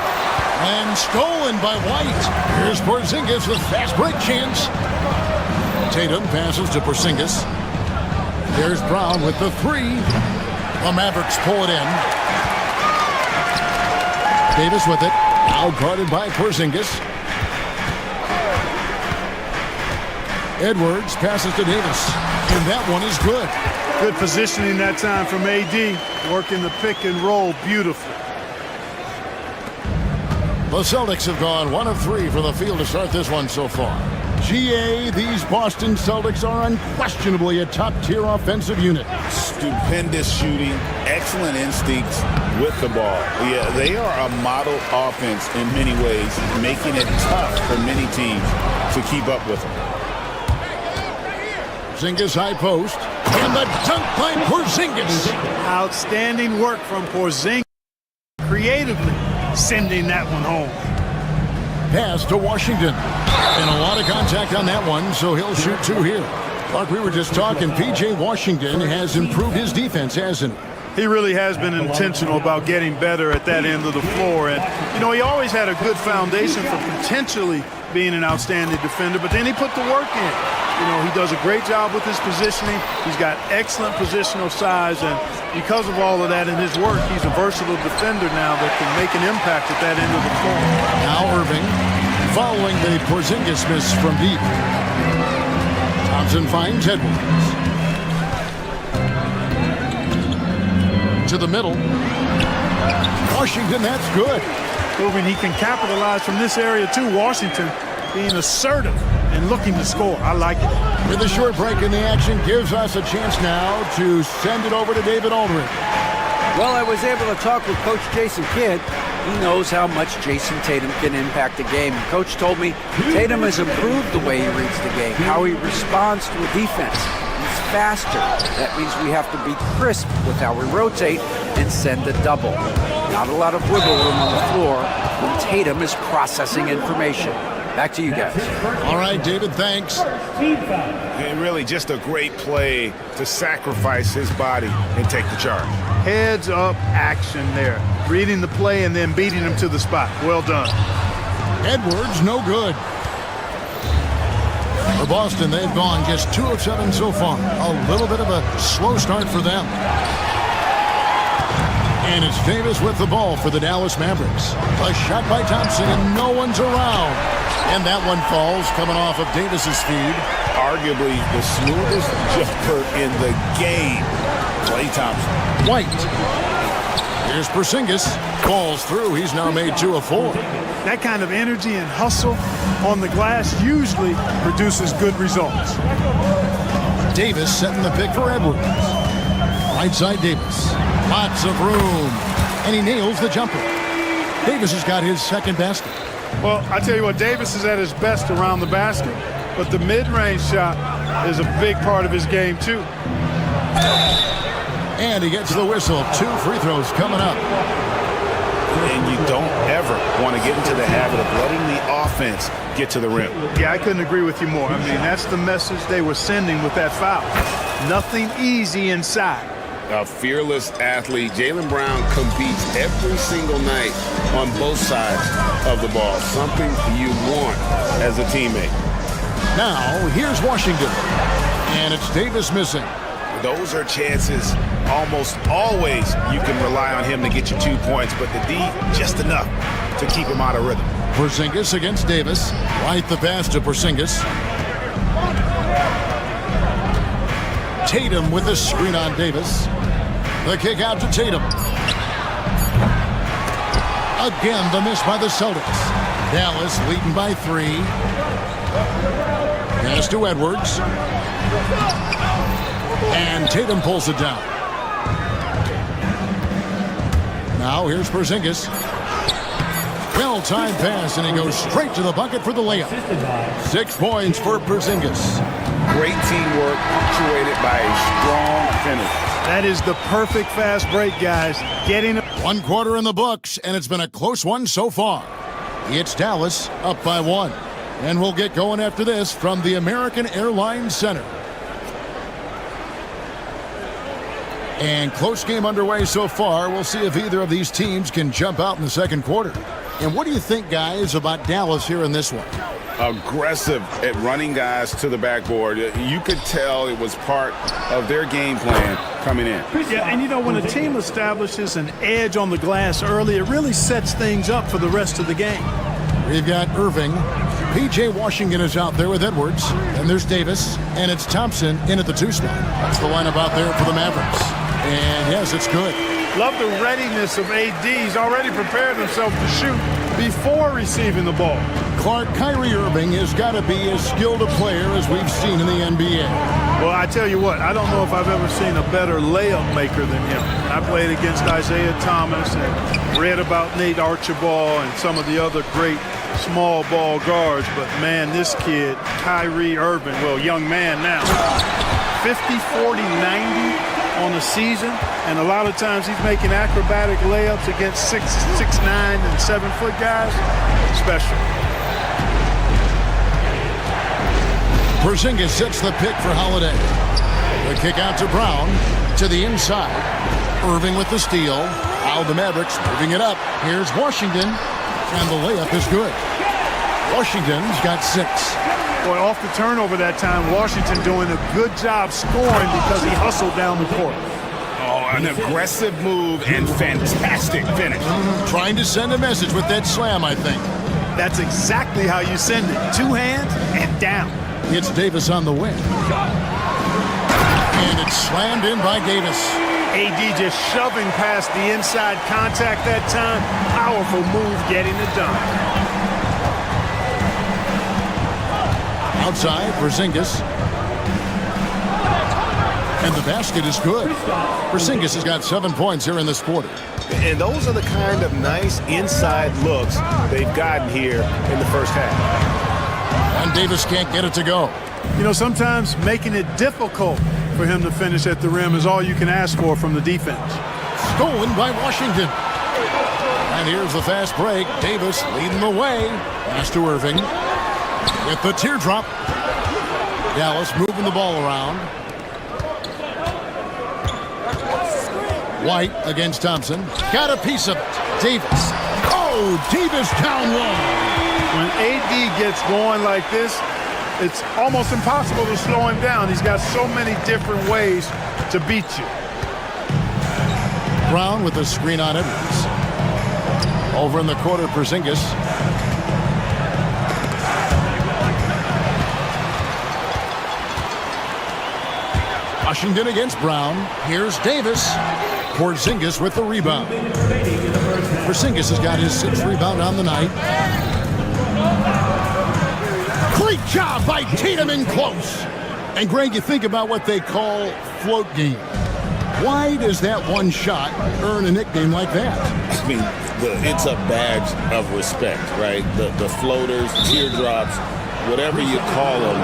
And stolen by White. Here's Porzingis with fast break chance. Tatum passes to Porzingis. There's Brown with the three. The Mavericks pull it in. Davis with it. Now guarded by Porzingis. Edwards passes to Davis. And that one is good. Good positioning that time from AD. Working the pick and roll beautifully. The Celtics have gone 1 of 3 from the field to start this one so far. GA, these Boston Celtics are unquestionably a top-tier offensive unit. Stupendous shooting, excellent instincts with the ball. Yeah, they are a model offense in many ways, making it tough for many teams to keep up with them. Porzingis high post, and the dunk by Porzingis. Outstanding work from Porzingis. Creatively sending that one home. Pass to Washington. And a lot of contact on that one, so he'll shoot 2 here. Like we were just talking, P.J. Washington has improved his defense, hasn't he? He really has been intentional about getting better at that end of the floor. And, you know, he always had a good foundation for potentially being an outstanding defender, but then he put the work in. You know, he does a great job with his positioning. He's got excellent positional size, and because of all of that in his work, he's a versatile defender now that can make an impact at that end of the floor. Now Irving, following the Porzingis miss from deep. Thompson finds Edwards. To the middle. Washington, that's good. Proving he can capitalize from this area too. Washington being assertive and looking to score. I like it. With a short break in the action, gives us a chance now to send it over to David Aldridge. Well, I was able to talk with Coach Jason Kidd. He knows how much Jason Tatum can impact the game. Coach told me Tatum has improved the way he reads the game, how he responds to a defense. He's faster. That means we have to be crisp with how we rotate and send a double. Not a lot of wiggle room on the floor when Tatum is processing information. Back to you guys. All right, David, thanks. And really just a great play to sacrifice his body and take the charge. Heads up action there. Reading the play and then beating him to the spot. Well done. Edwards, no good. For Boston, they've gone just 2 of 7 so far. A little bit of a slow start for them. And it's Davis with the ball for the Dallas Mavericks. A shot by Thompson, and no one's around. And that one falls, coming off of Davis's feed. Arguably the smoothest jumper in the game. Klay Thompson. White. Here's Porzingis. Falls through. He's now made 2 of 4. That kind of energy and hustle on the glass usually produces good results. Davis setting the pick for Edwards. Right side Davis. Lots of room. And he nails the jumper. Davis has got his second basket. Well, I tell you what, Davis is at his best around the basket, but the mid-range shot is a big part of his game, too. And he gets the whistle. 2 free throws coming up. And you don't ever want to get into the habit of letting the offense get to the rim. Yeah, I couldn't agree with you more. I mean, that's the message they were sending with that foul. Nothing easy inside. A fearless athlete. Jaylen Brown competes every single night on both sides of the ball. Something you want as a teammate. Now, here's Washington. And it's Davis missing. Those are chances almost always you can rely on him to get you 2 points, but the D, just enough to keep him out of rhythm. Porzingis against Davis. Right the pass to Porzingis. Tatum with the screen on Davis. The kick out to Tatum. Again, the miss by the Celtics. Dallas leading by 3. Pass to Edwards. And Tatum pulls it down. Now here's Porzingis. Well-timed pass, and he goes straight to the bucket for the layup. 6 points for Porzingis. Great teamwork, punctuated by a strong finish. That is the perfect fast break, guys. Getting 1 quarter in the books, and it's been a close one so far. It's Dallas up by 1. And we'll get going after this from the American Airlines Center. And close game underway so far. We'll see if either of these teams can jump out in the second quarter. And what do you think, guys, about Dallas here in this one? Aggressive at running guys to the backboard. You could tell it was part of their game plan coming in. Yeah, and you know, when a team establishes an edge on the glass early, it really sets things up for the rest of the game. We've got Irving. P.J. Washington is out there with Edwards. And there's Davis. And it's Thompson in at the 2 spot. That's the lineup out there for the Mavericks. And yes, it's good. Love the readiness of AD. He's already prepared himself to shoot before receiving the ball. Clark, Kyrie Irving has got to be as skilled a player as we've seen in the NBA. Well, I tell you what, I don't know if I've ever seen a better layup maker than him. I played against Isaiah Thomas and read about Nate Archibald and some of the other great small ball guards. But, man, this kid, Kyrie Irving, well, young man now, 50, 40, 90 on the season, and a lot of times he's making acrobatic layups against 6'9" and 7-foot guys. Special. Porzingis sets the pick for Holiday. The kick out to Brown to the inside. Irving with the steal. Now the Mavericks moving it up. Here's Washington, and the layup is good. Washington's got 6. Boy, off the turnover that time, Washington doing a good job scoring because he hustled down the court. Oh, an aggressive move and fantastic finish. Trying to send a message with that slam, I think. That's exactly how you send it. 2 hands and down. It's Davis on the wing. And it's slammed in by Davis. AD just shoving past the inside contact that time. Powerful move getting it done. Outside, Porzingis. And the basket is good. Porzingis has got 7 points here in this quarter. And those are the kind of nice inside looks they've gotten here in the first half. And Davis can't get it to go. You know, sometimes making it difficult for him to finish at the rim is all you can ask for from the defense. Stolen by Washington. And here's the fast break. Davis leading the way. Pass to Irving. With the teardrop. Dallas moving the ball around. White against Thompson. Got a piece of it. Davis. Oh, Davis down low. When AD gets going like this, it's almost impossible to slow him down. He's got so many different ways to beat you. Brown with the screen on Edwards. Over in the corner, Porzingis. Washington against Brown. Here's Davis. Porzingis with the rebound. Porzingis has got his 6th rebound on the night. Great job by Tatum in close. And Greg, you think about what they call float game. Why does that one shot earn a nickname like that? I mean, it's a badge of respect, right? The floaters, teardrops, whatever you call them,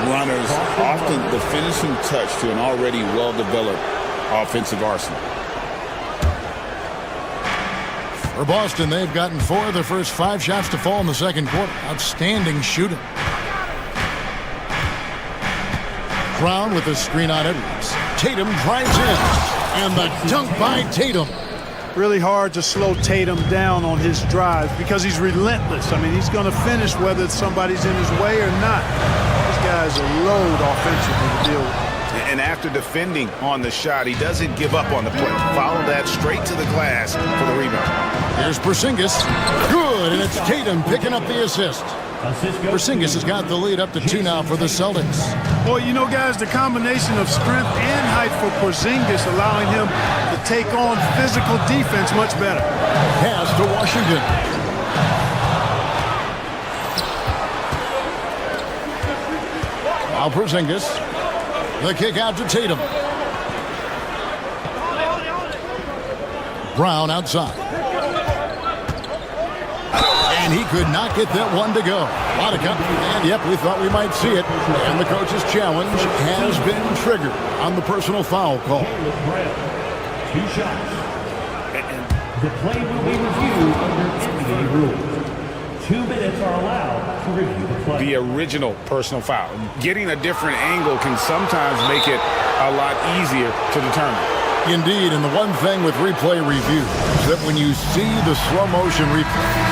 runners, often the finishing touch to an already well-developed offensive arsenal. For Boston, they've gotten 4 of their first 5 shots to fall in the second quarter. Outstanding shooting. Brown with the screen on Edwards. Tatum drives in. And the dunk by Tatum. Really hard to slow Tatum down on his drive because he's relentless. I mean, he's going to finish whether somebody's in his way or not. This guy's a load offensively to deal with. And after defending on the shot, he doesn't give up on the play. Follow that straight to the glass for the rebound. Here's Porzingis. Good, and it's Tatum picking up the assist. Porzingis has got the lead up to 2 now for the Celtics. Well, you know, guys, the combination of strength and height for Porzingis allowing him to take on physical defense much better. Pass to Washington. Now Porzingis. The kick out to Tatum. Brown outside. And he could not get that one to go. A lot of company. And yep, we thought we might see it. And the coach's challenge has been triggered on the personal foul call. 2 shots. The play will be reviewed under NBA rules. 2 minutes are allowed to review the play. The original personal foul. Getting a different angle can sometimes make it a lot easier to determine. Indeed, and the one thing with replay review is that when you see the slow motion replay,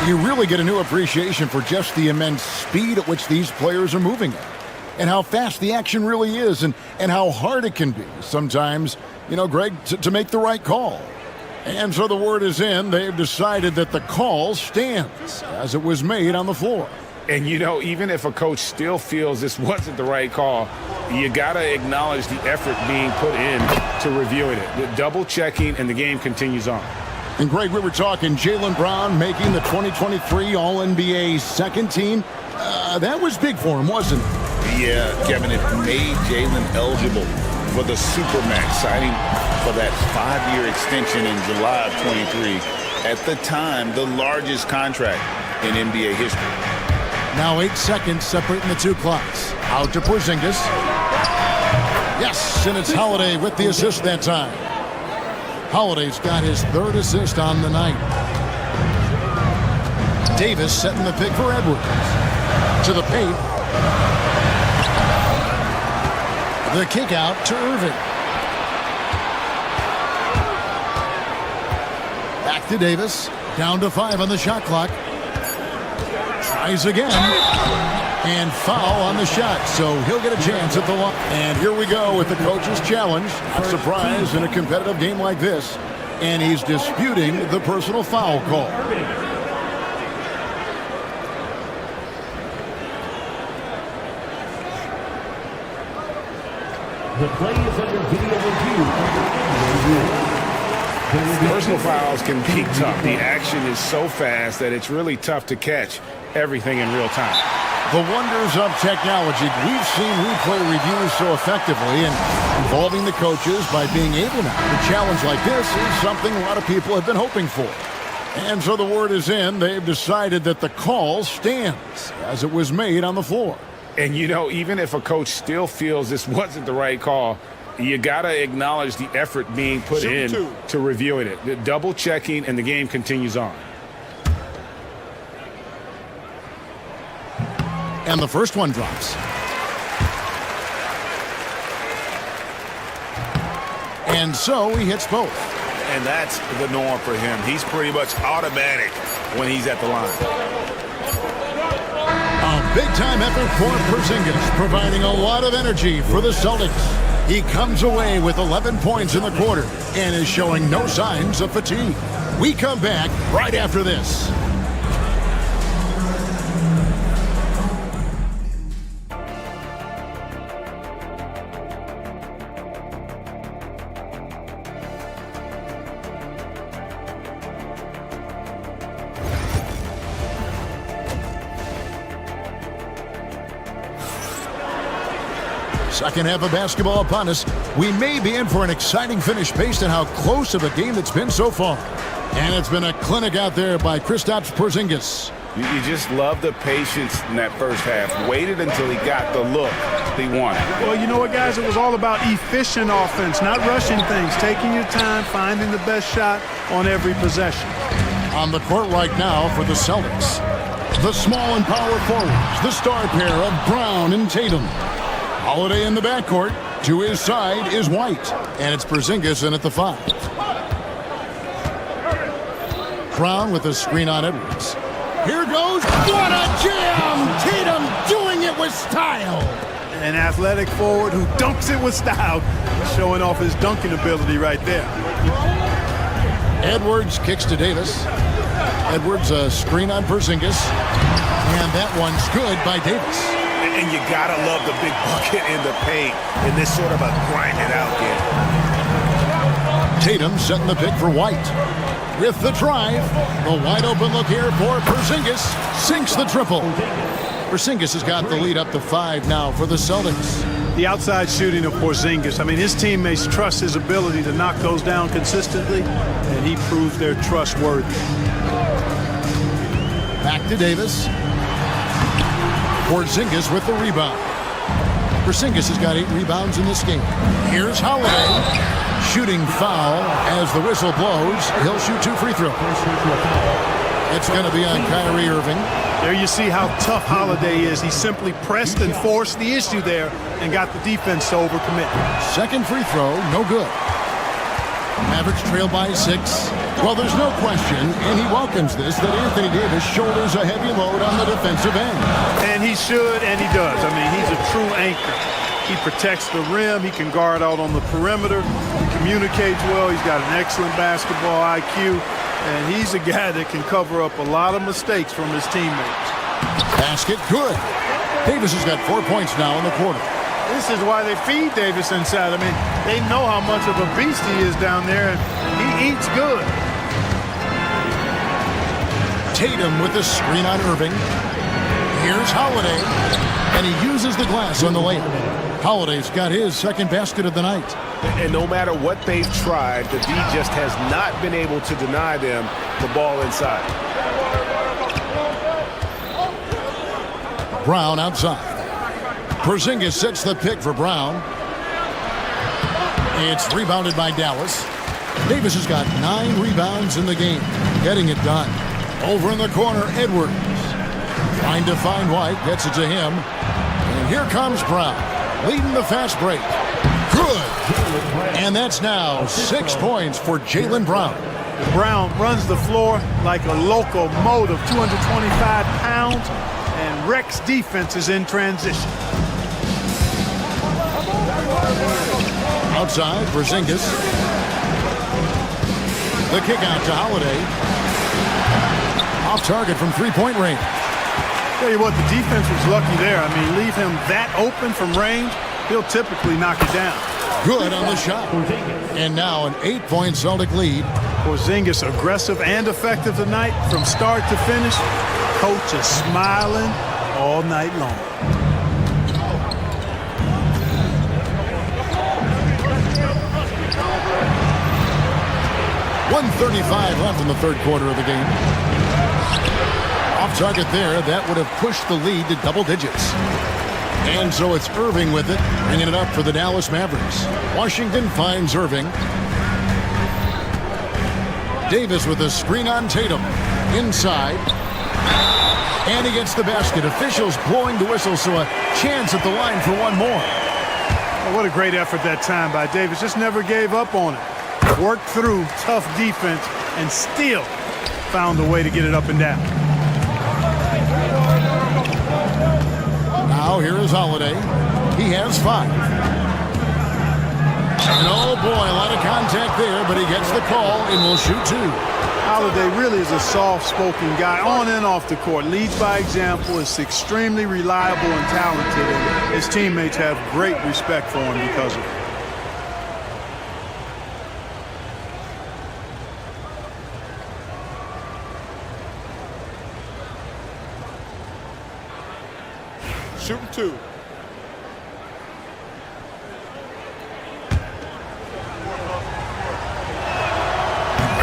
You really get a new appreciation for just the immense speed at which these players are moving at, and how fast the action really is, and how hard it can be sometimes, Greg, to make the right call. And so the word is in. They've decided that the call stands as it was made on the floor. And, even if a coach still feels this wasn't the right call, you got to acknowledge the effort being put in to reviewing it. The double checking, and the game continues on. And, Greg, we were talking Jaylen Brown making the 2023 All-NBA second team. That was big for him, wasn't it? Yeah, Kevin, it made Jaylen eligible for the Supermax, signing for that 5-year extension in July of 23. At the time, the largest contract in NBA history. Now 8 seconds separating the two clocks. Out to Porzingis. Yes, and it's Holiday with the assist that time. Holiday's got his third assist on the night. Davis setting the pick for Edwards. To the paint. The kick out to Irving. Back to Davis. Down to 5 on the shot clock. Tries again. And foul on the shot, so he'll get a chance at the line. And here we go with the coach's challenge. Not surprised in a competitive game like this. And he's disputing the personal foul call. The play is under video review. Personal fouls can be tough. The action is so fast that it's really tough to catch everything in real time. The wonders of technology. We've seen replay reviews so effectively, and involving the coaches by being able now to challenge like this is something a lot of people have been hoping for. And so the word is in. They've decided that the call stands as it was made on the floor. And, even if a coach still feels this wasn't the right call, you got to acknowledge the effort being put in to reviewing it. The double checking, and the game continues on. And the first one drops. And so he hits both. And that's the norm for him. He's pretty much automatic when he's at the line. A big-time effort for Porzingis, providing a lot of energy for the Celtics. He comes away with 11 points in the quarter and is showing no signs of fatigue. We come back right after this. Second half of basketball upon us. We may be in for an exciting finish based on how close of a game it's been so far. And it's been a clinic out there by Kristaps Porzingis. You just love the patience in that first half. Waited until he got the look he wanted. Well, you know what, guys? It was all about efficient offense, not rushing things, taking your time, finding the best shot on every possession. On the court right now for the Celtics, the small and power forwards, the star pair of Brown and Tatum. Holiday in the backcourt. To his side is White. And it's Porzingis in at the 5. Brown with a screen on Edwards. Here goes. What a jam! Tatum doing it with style. An athletic forward who dunks it with style. Showing off his dunking ability right there. Edwards kicks to Davis. Edwards a screen on Porzingis. And that one's good by Davis. And you gotta love the big bucket in the paint in this sort of a grind it out game. Tatum setting the pick for White. With the drive, the wide open look here for Porzingis. Sinks the triple. Porzingis has got the lead up to 5 now for the Celtics. The outside shooting of Porzingis. I mean, his teammates trust his ability to knock those down consistently, and he proves they're trustworthy. Back to Davis. Porzingis with the rebound. Porzingis has got 8 rebounds in this game. Here's Holiday. Shooting foul as the whistle blows. He'll shoot 2 free throws. It's going to be on Kyrie Irving. There you see how tough Holiday is. He simply pressed and forced the issue there and got the defense to overcommit. Second free throw, no good. Mavericks trail by 6. Well, there's no question, and he welcomes this, that Anthony Davis shoulders a heavy load on the defensive end. And he should, and he does. I mean, he's a true anchor. He protects the rim. He can guard out on the perimeter. He communicates well. He's got an excellent basketball IQ. And he's a guy that can cover up a lot of mistakes from his teammates. Basket, good. Davis has got 4 points now in the quarter. This is why they feed Davis inside. I mean, they know how much of a beast he is down there, and he eats good. Tatum with the screen on Irving. Here's Holiday, and he uses the glass on the layup. Holiday's got his second basket of the night. And no matter what they've tried, the D just has not been able to deny them the ball inside. Brown outside. Porzingis sets the pick for Brown. It's rebounded by Dallas. Davis has got 9 rebounds in the game, getting it done. Over in the corner, Edwards. Trying to find White, gets it to him. And here comes Brown, leading the fast break. Good. And that's now 6 points for Jaylen Brown. Brown runs the floor like a locomotive, 225 pounds, and wrecks defenses in transition. Outside, Porzingis. The kick out to Holiday. Off target from three-point range. Tell you what, the defense was lucky there. I mean, leave him that open from range, he'll typically knock it down. Good on the shot. And now an 8-point Celtic lead. Porzingis aggressive and effective tonight from start to finish. Coach is smiling all night long. .135 left in the third quarter of the game. Off target there, that would have pushed the lead to double digits. And so it's Irving with it, bringing it up for the Dallas Mavericks. Washington finds Irving. Davis with a screen on Tatum. Inside. And he gets the basket. Officials blowing the whistle, so a chance at the line for one more. Well, what a great effort that time by Davis. Just never gave up on it. Worked through tough defense and still found a way to get it up and down. Now here is Holiday. He has 5. And oh boy, a lot of contact there, but he gets the call and will shoot 2. Holiday really is a soft-spoken guy on and off the court. Leads by example, is extremely reliable and talented, and his teammates have great respect for him because of it. Shooting 2.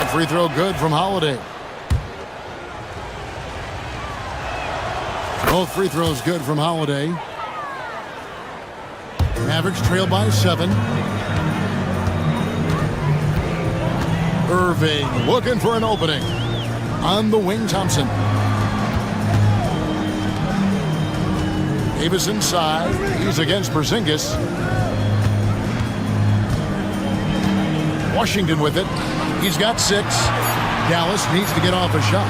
Free throw good from Holiday. Both free throws good from Holiday. Mavericks trail by 7. Irving looking for an opening. On the wing, Thompson. Davis inside. He's against Porzingis. Washington with it. He's got 6. Dallas needs to get off a shot.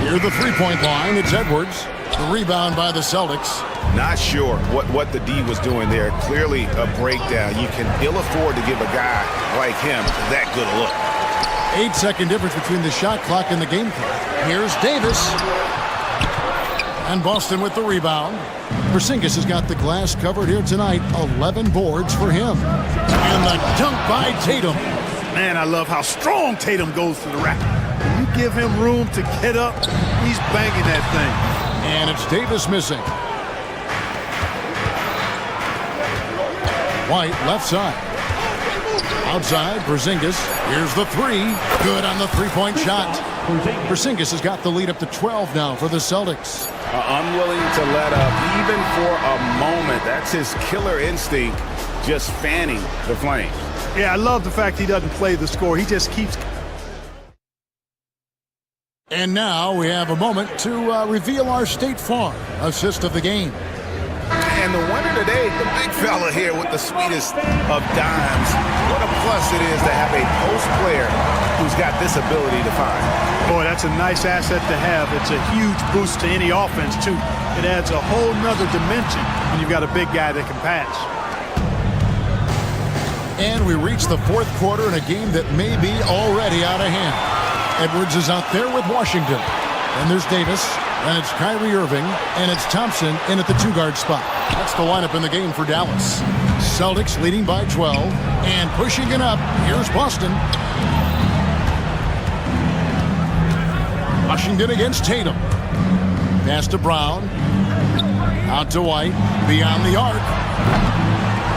Near the three-point line, it's Edwards. The rebound by the Celtics. Not sure what the D was doing there. Clearly a breakdown. You can ill afford to give a guy like him that good a look. 8-second difference between the shot clock and the game clock. Here's Davis. And Boston with the rebound. Porzingis has got the glass covered here tonight. 11 boards for him. And the dunk by Tatum. Man, I love how strong Tatum goes to the rack. When you give him room to get up, he's banging that thing. And it's Davis missing. White left side. Outside, Porzingis. Here's the 3. Good on the three-point shot. Porzingis has got the lead up to 12 now for the Celtics. Unwilling to let up, even for a moment. That's his killer instinct, just fanning the flames. Yeah, I love the fact he doesn't play the score. He just keeps. And now we have a moment to reveal our State Farm assist of the game. And the winner today, the big fella here with the sweetest of dimes. What a plus it is to have a post player who's got this ability to find. Boy, that's a nice asset to have. It's a huge boost to any offense, too. It adds a whole nother dimension when you've got a big guy that can pass. And we reach the fourth quarter in a game that may be already out of hand. Edwards is out there with Washington. And there's Davis, and it's Kyrie Irving, and it's Thompson in at the two-guard spot. That's the lineup in the game for Dallas. Celtics leading by 12, and pushing it up, here's Boston. Washington against Tatum. Pass to Brown. Out to White, beyond the arc.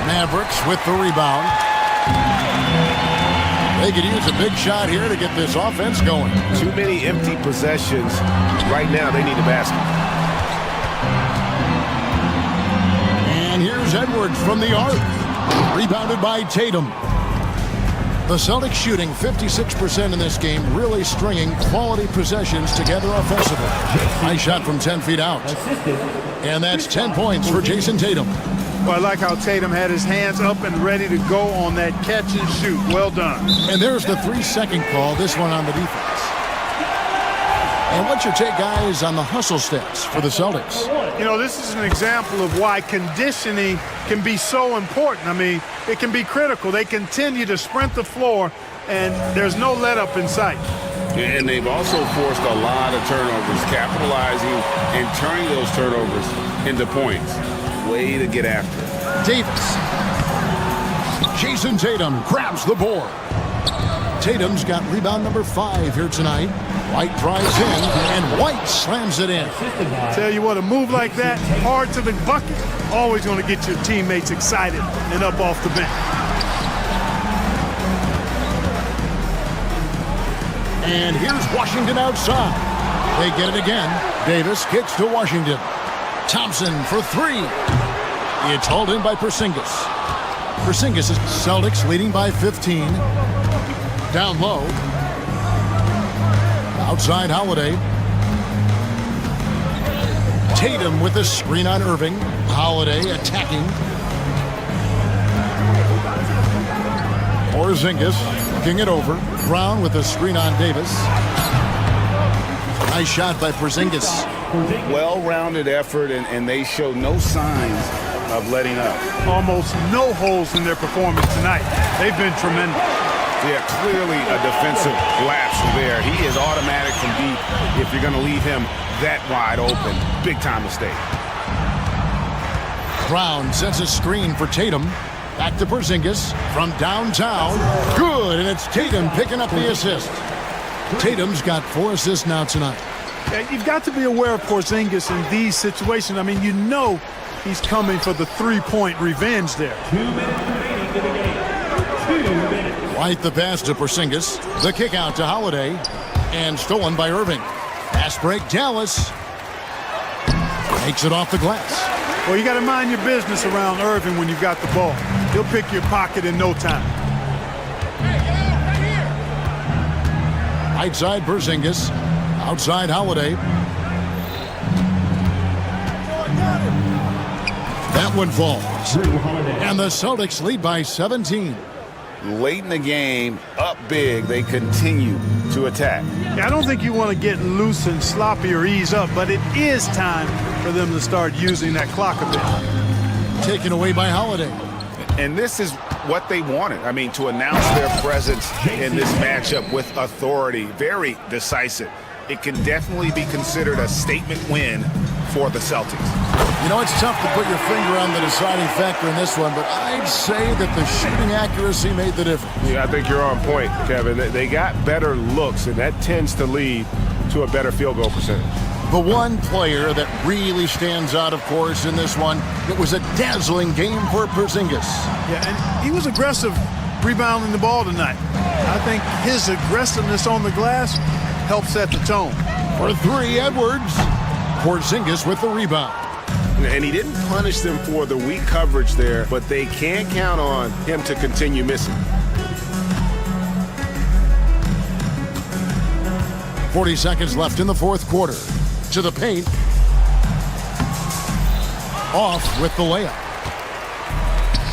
Mavericks with the rebound. They could use a big shot here to get this offense going. Too many empty possessions. Right now, they need a basket. And here's Edwards from the arc. Rebounded by Tatum. The Celtics shooting 56% in this game, really stringing quality possessions together offensively. Nice shot from 10 feet out. And that's 10 points for Jason Tatum. Well, I like how Tatum had his hands up and ready to go on that catch and shoot. Well done. And there's the 3-second call, this one on the defense. And what's your take, guys, on the hustle stats for the Celtics? You know, this is an example of why conditioning can be so important. I mean, it can be critical. They continue to sprint the floor, and there's no let-up in sight. And they've also forced a lot of turnovers, capitalizing and turning those turnovers into points. Way to get after it. Davis. Jason Tatum grabs the board. Tatum's got rebound number 5 here tonight. White drives in, and White slams it in. Tell you what, a move like that, hard to the bucket, always going to get your teammates excited and up off the bench. And here's Washington outside. They get it again. Davis kicks to Washington. Thompson for 3. It's hauled in by Porzingis. Porzingis is Celtics leading by 15. Down low. Outside Holiday. Tatum with a screen on Irving. Holiday attacking. Porzingis looking it over. Brown with a screen on Davis. Nice shot by Porzingis. Well-rounded effort, and they show no signs of letting up. Almost no holes in their performance tonight. They've been tremendous. Yeah, clearly a defensive lapse there. He is automatic from deep if you're going to leave him that wide open. Big time mistake. Brown sets a screen for Tatum. Back to Porzingis from downtown. Good, and it's Tatum picking up the assist. Tatum's got 4 assists now tonight. Yeah, you've got to be aware of Porzingis in these situations. I mean, you know he's coming for the three-point revenge there. 2 minutes remaining in the game. 2 minutes. White the pass to Porzingis. The kick out to Holiday. And stolen by Irving. Pass break, Dallas. Makes it off the glass. Well, you got to mind your business around Irving when you've got the ball. He'll pick your pocket in no time. Right side Porzingis. Outside Holiday. That one falls. And the Celtics lead by 17. Late in the game, up big, they continue to attack. I don't think you want to get loose and sloppy or ease up, but it is time for them to start using that clock a bit. Taken away by Holiday. And this is what they wanted. I mean, to announce their presence in this matchup with authority. Very decisive. It can definitely be considered a statement win for the Celtics. You know, it's tough to put your finger on the deciding factor in this one, but I'd say that the shooting accuracy made the difference. Yeah, I think you're on point, Kevin. They got better looks, and that tends to lead to a better field goal percentage. The one player that really stands out, of course, in this one, it was a dazzling game for Porzingis. Yeah, and he was aggressive rebounding the ball tonight. I think his aggressiveness on the glass helped set the tone. For 3, Edwards. Porzingis with the rebound. And he didn't punish them for the weak coverage there, but they can't count on him to continue missing. 40 seconds left in the fourth quarter. To the paint. off with the layup.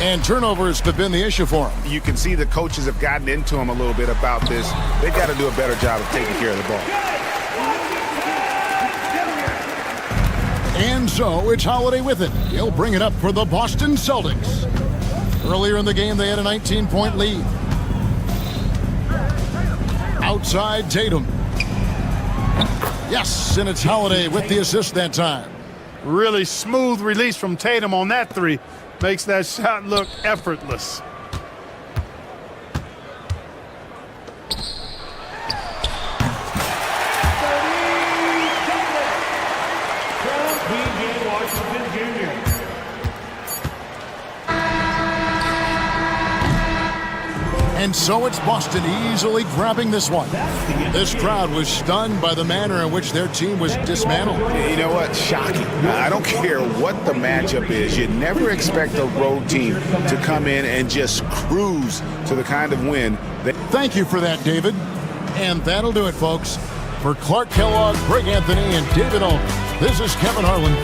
And turnovers have been the issue for him. You can see the coaches have gotten into him a little bit about this. They've got to do a better job of taking care of the ball. And so it's Holiday with it. He'll bring it up for the Boston Celtics. Earlier in the game, they had a 19-point lead. Outside Tatum. Yes, and it's Holiday with the assist that time. Really smooth release from Tatum on that three. Makes that shot look effortless. And so it's Boston easily grabbing this one. This crowd was stunned by the manner in which their team was dismantled. You know what? Shocking. I don't care what the matchup is. You never expect a road team to come in and just cruise to the kind of win. Thank you for that, David. And that'll do it, folks. For Clark Kellogg, Greg Anthony, and David Alden, this is Kevin Harlan.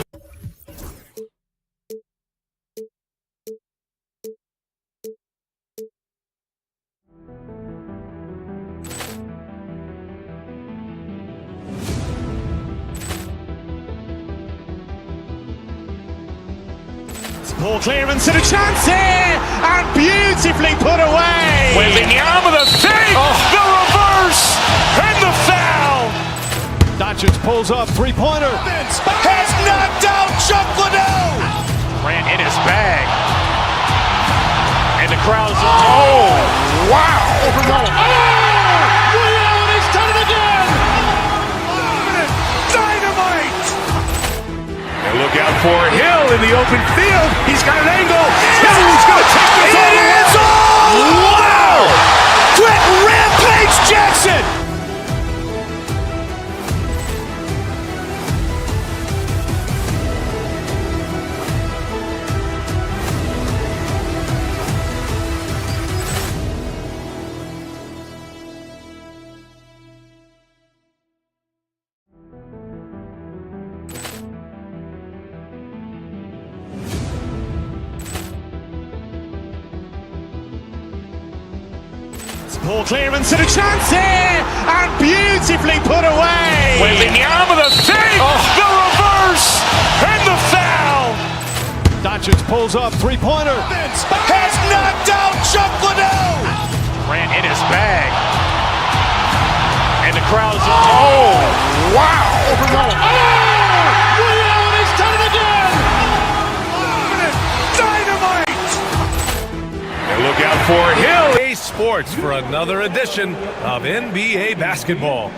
Ball clearance and a chance here, and beautifully put away. Wembanyama the fake, the reverse, and the foul. Doncic pulls up, three-pointer. Has knocked out Chuck Liddell. Ran in his bag. And the crowd is, oh, wow. He's done it again. Dynamite. And look out for Hill in the open field. He's got an angle. Hill's going to take this all the way. Wow! Quick Rampage Jackson. Ball clearance and a chance here, and beautifully put away. Wembanyama the fake, the reverse, and the foul. Doncic pulls up, three-pointer. Has knocked out Chuck Liddell. Ran in his bag. And the crowd is, oh, wow. He's done it again. Dynamite. And look out for Hill. Sports for another edition of NBA basketball.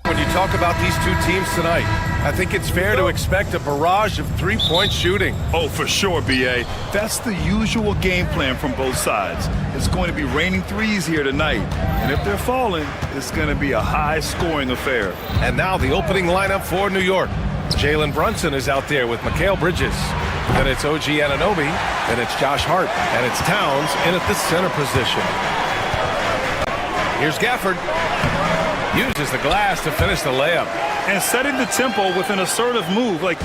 When you talk about these two teams tonight, I think it's fair to expect a barrage of three-point shooting. Oh, for sure, B.A. That's the usual game plan from both sides. It's going to be raining threes here tonight. And if they're falling, it's going to be a high-scoring affair. And now the opening lineup for New York. Jalen Brunson is out there with Mikal Bridges. Then it's OG Anunoby. Then it's Josh Hart. And it's Towns in at the center position. Here's Gafford. Uses the glass to finish the layup. And setting the tempo with an assertive move. Like,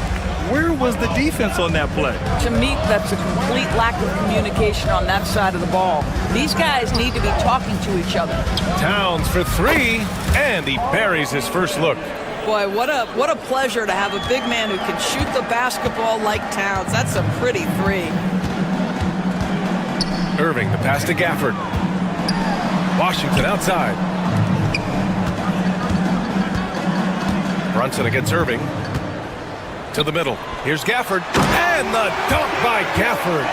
where was the defense on that play? To me, that's a complete lack of communication on that side of the ball. These guys need to be talking to each other. Towns for three, and he buries his first look. Boy, what a pleasure to have a big man who can shoot the basketball like Towns. That's a pretty three. Irving, the pass to Gafford. Washington outside. Brunson against Irving. To the middle. Here's Gafford. And the dunk by Gafford.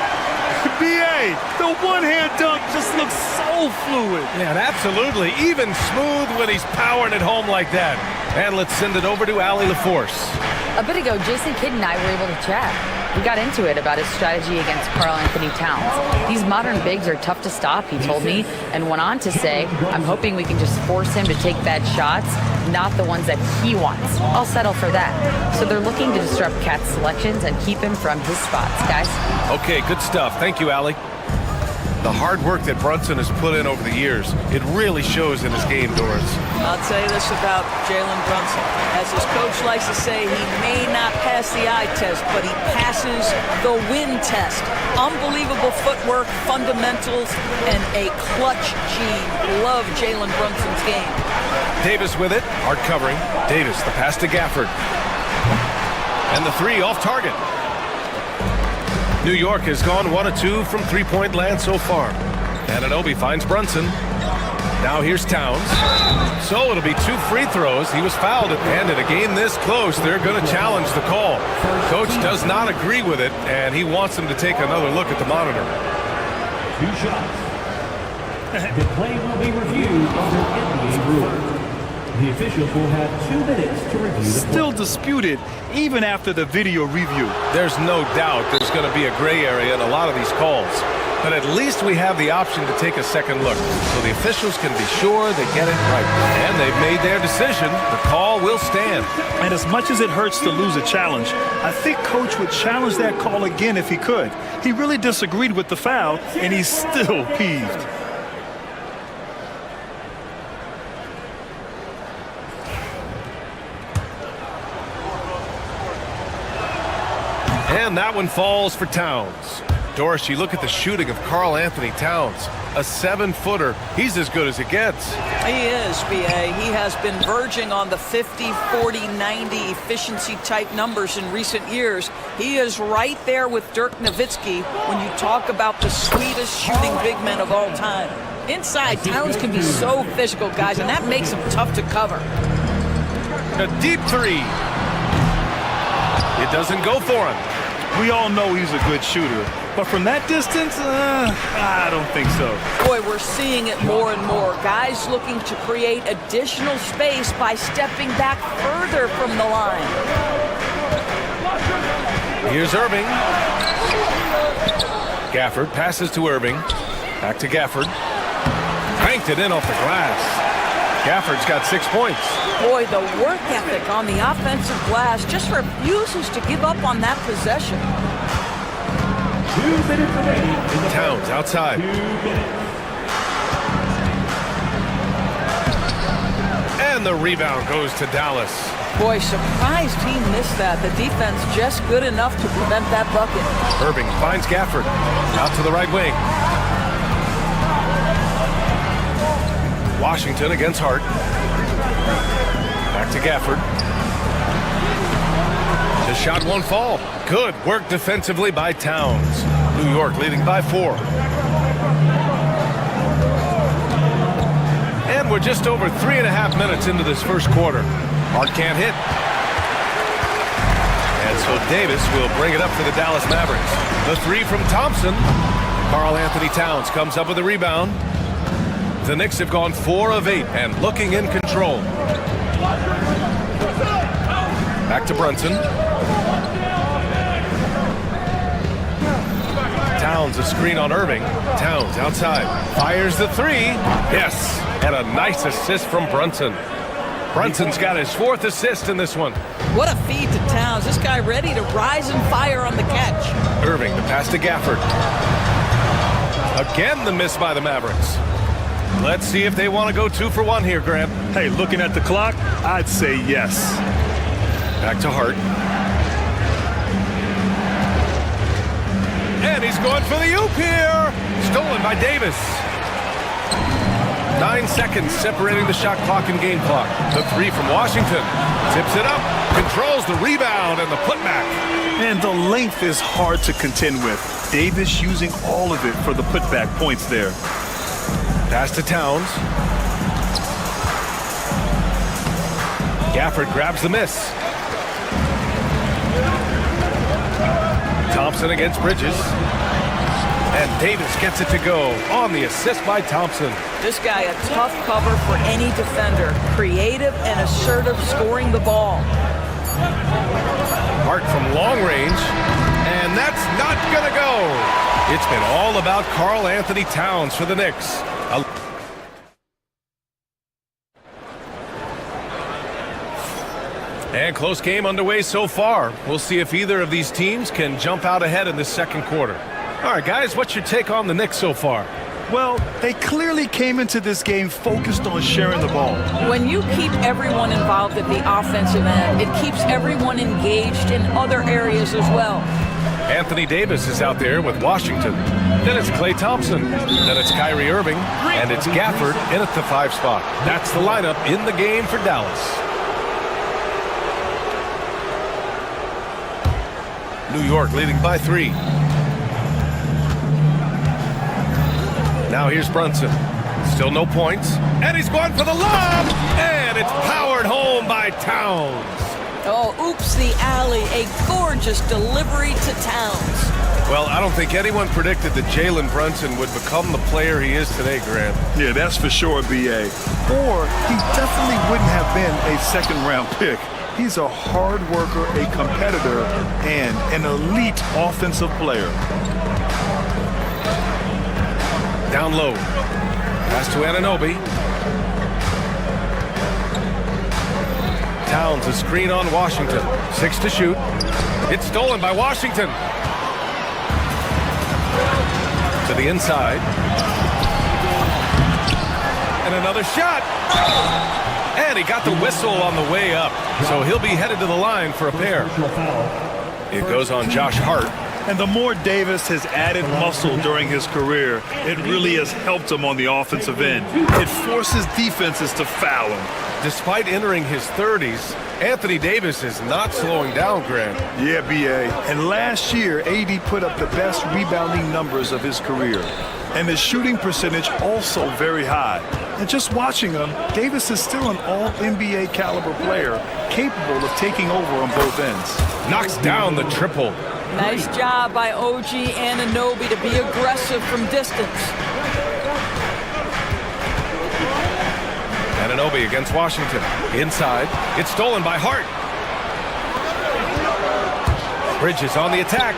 B.A., the one-hand dunk just looks so fluid. Yeah, absolutely. Even smooth when he's powering it home like that. And let's send it over to Allie LaForce. A bit ago, Jason Kidd and I were able to chat. We got into it about his strategy against Karl Anthony Towns. These modern bigs are tough to stop, he told me, and went on to say, I'm hoping we can just force him to take bad shots, not the ones that he wants. I'll settle for that. So they're looking to disrupt Cat's selections and keep him from his spots, guys. Okay, good stuff. Thank you, Allie. The hard work that Brunson has put in over the years, it really shows in his game, Doris. I'll tell you this about Jalen Brunson. As his coach likes to say, he may not pass the eye test, but he passes the win test. Unbelievable footwork, fundamentals, and a clutch gene. Love Jalen Brunson's game. Davis with it, hard covering. Davis, the pass to Gafford. And the three off target. New York has gone 1 of 2 from three-point land so far. Anunoby finds Brunson. Now here's Towns. So it'll be 2 free throws. He was fouled, and in a game this close, they're going to challenge the call. Coach does not agree with it, and he wants him to take another look at the monitor. 2 shots. The play will be reviewed under NBA rules. The officials will have 2 minutes to review the play. Still disputed even after the video review. There's no doubt there's going to be a gray area in a lot of these calls. But at least we have the option to take a second look, so the officials can be sure they get it right. And they've made their decision. The call will stand. And as much as it hurts to lose a challenge, I think Coach would challenge that call again if he could. He really disagreed with the foul, and he's still peeved. And that one falls for Towns. Doris, you look at the shooting of Karl Anthony Towns. A 7-footer. He's as good as it gets. He is, B.A. He has been verging on the 50, 40, 90 efficiency type numbers in recent years. He is right there with Dirk Nowitzki when you talk about the sweetest shooting big men of all time. Inside, Towns can be so physical, guys, and that makes him tough to cover. A deep three. It doesn't go for him. We all know he's a good shooter, but from that distance, I don't think so. Boy, we're seeing it more and more. Guys looking to create additional space by stepping back further from the line. Here's Irving. Gafford passes to Irving. Back to Gafford. Cranked it in off the glass. Gafford's got 6 points. Boy, the work ethic on the offensive glass just refuses to give up on that possession. 2 minutes remaining. Towns outside. 2 minutes. And the rebound goes to Dallas. Boy, surprised he missed that. The defense just good enough to prevent that bucket. Irving finds Gafford. Out to the right wing. Washington against Hart. Back to Gafford. The shot won't fall. Good work defensively by Towns. New York leading by 4. And we're just over 3.5 minutes into this first quarter. Hart can't hit. And so Davis will bring it up for the Dallas Mavericks. The three from Thompson. Karl Anthony Towns comes up with a rebound. The Knicks have gone 4 of 8 and looking in control. Back to Brunson. Towns a screen on Irving. Towns outside. Fires the 3. Yes. And a nice assist from Brunson. Brunson's got his 4th assist in this one. What a feed to Towns. This guy ready to rise and fire on the catch. Irving, the pass to Gafford. Again, the miss by the Mavericks. Let's see if they want to go 2 for 1 here, Grant. Hey, looking at the clock, I'd say yes. Back to Hart. And he's going for the oop here. Stolen by Davis. 9 seconds separating the shot clock and game clock. The 3 from Washington. Tips it up. Controls the rebound and the putback. And the length is hard to contend with. Davis using all of it for the putback points there. Pass to Towns. Gafford grabs the miss. Thompson against Bridges. And Davis gets it to go on the assist by Thompson. This guy a tough cover for any defender. Creative and assertive scoring the ball. Hart from long range. And that's not going to go. It's been all about Karl Anthony Towns for the Knicks. And close game underway so far. We'll see if either of these teams can jump out ahead in this second quarter. All right, guys, what's your take on the Knicks so far? Well, they clearly came into this game focused on sharing the ball. When you keep everyone involved at the offensive end, it keeps everyone engaged in other areas as well. Anthony Davis is out there with Washington. Then it's Klay Thompson. Then it's Kyrie Irving. And it's Gafford in at the 5 spot. That's the lineup in the game for Dallas. New York leading by 3. Now here's Brunson. Still no points. And he's going for the lob. And it's powered home by Towns. Oh, oops, the alley. A gorgeous delivery to Towns. Well, I don't think anyone predicted that Jalen Brunson would become the player he is today, Grant. Yeah, that's for sure, B.A. Or he definitely wouldn't have been a second-round pick. He's a hard worker, a competitor, and an elite offensive player. Down low. Pass to Anunoby. Towns a screen on Washington. 6 to shoot. It's stolen by Washington. To the inside. And another shot. And he got the whistle on the way up. So he'll be headed to the line for a pair. It goes on Josh Hart. And the more Davis has added muscle during his career, it really has helped him on the offensive end. It forces defenses to foul him. Despite entering his 30s, Anthony Davis is not slowing down, Grant. Yeah, B.A. And last year, AD put up the best rebounding numbers of his career. And his shooting percentage also very high. And just watching him, Davis is still an all-NBA caliber player, capable of taking over on both ends. Knocks down the triple. Nice job by OG Anunoby to be aggressive from distance. Anunoby against Washington. Inside. It's stolen by Hart. Bridges on the attack.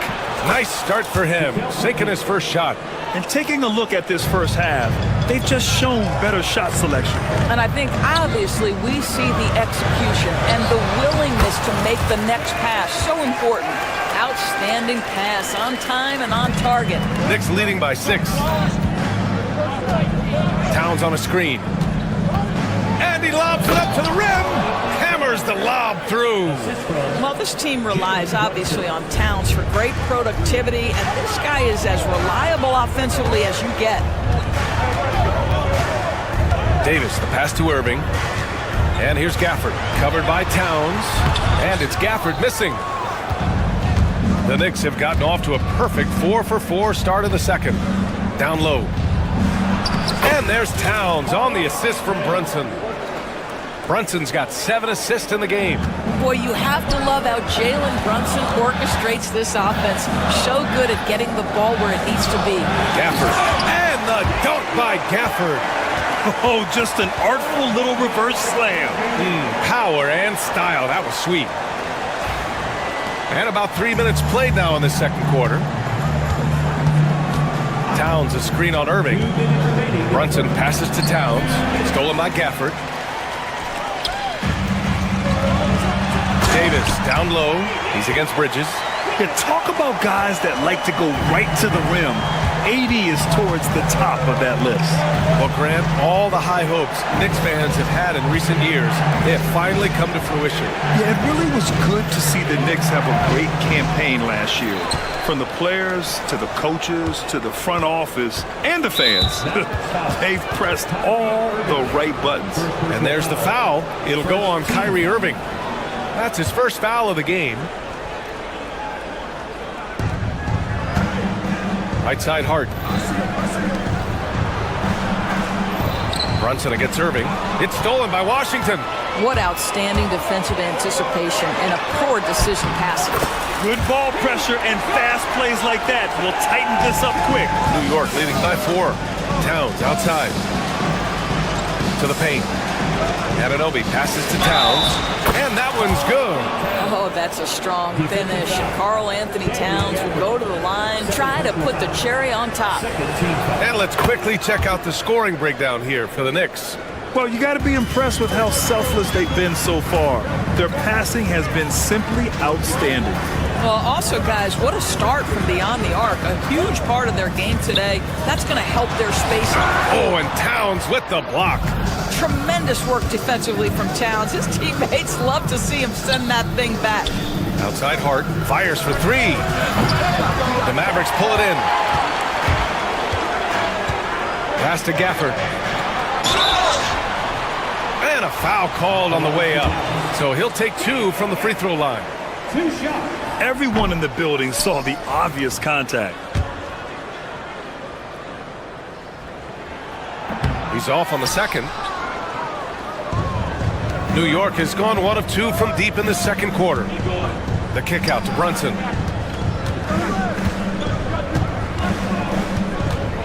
Nice start for him. Sinking his first shot. And taking a look at this first half, they've just shown better shot selection. And I think obviously we see the execution and the willingness to make the next pass so important. Outstanding pass on time and on target. Knicks leading by 6. Towns on a screen. And he lobs it up to the rim. Hammers the lob through. Well, this team relies obviously on Towns for great productivity, and this guy is as reliable offensively as you get. Davis, the pass to Irving. And here's Gafford, covered by Towns. And it's Gafford missing. The Knicks have gotten off to a perfect 4-for-4 start of the second. Down low. And there's Towns on the assist from Brunson. Brunson's got 7 assists in the game. Boy, you have to love how Jalen Brunson orchestrates this offense. So good at getting the ball where it needs to be. Gafford. And the dunk by Gafford. Oh, just an artful little reverse slam. Power and style. That was sweet. And about 3 minutes played now in the second quarter. Towns a screen on Irving. Brunson passes to Towns. Stolen by Gafford. Davis down low. He's against Bridges. Yeah, talk about guys that like to go right to the rim. AD is towards the top of that list. Well, Grant, all the high hopes Knicks fans have had in recent years, they have finally come to fruition. Yeah, it really was good to see the Knicks have a great campaign last year. From the players to the coaches to the front office and the fans. They've pressed all the right buttons. And there's the foul. It'll go on Kyrie Irving. That's his first foul of the game. Right side Hart. Brunson against Irving. It's stolen by Washington. What outstanding defensive anticipation and a poor decision passing. Good ball pressure and fast plays like that will tighten this up quick. New York leading by 4. Towns outside. To the paint. Anunoby passes to Towns. And that one's good. Oh, that's a strong finish. Karl Anthony Towns will go to the line, try to put the cherry on top. And let's quickly check out the scoring breakdown here for the Knicks. Well, you got to be impressed with how selfless they've been so far. Their passing has been simply outstanding. Well, also, guys, what a start from beyond the arc. A huge part of their game today. That's going to help their spacing. Oh, and Towns with the block. Tremendous work defensively from Towns. His teammates love to see him send that thing back. Outside Hart, fires for three. The Mavericks pull it in. Pass to Gafford. And a foul called on the way up. So he'll take two from the free throw line. 2 shots. Everyone in the building saw the obvious contact. He's off on the second. New York has gone 1 of 2 from deep in the second quarter. The kick out to Brunson.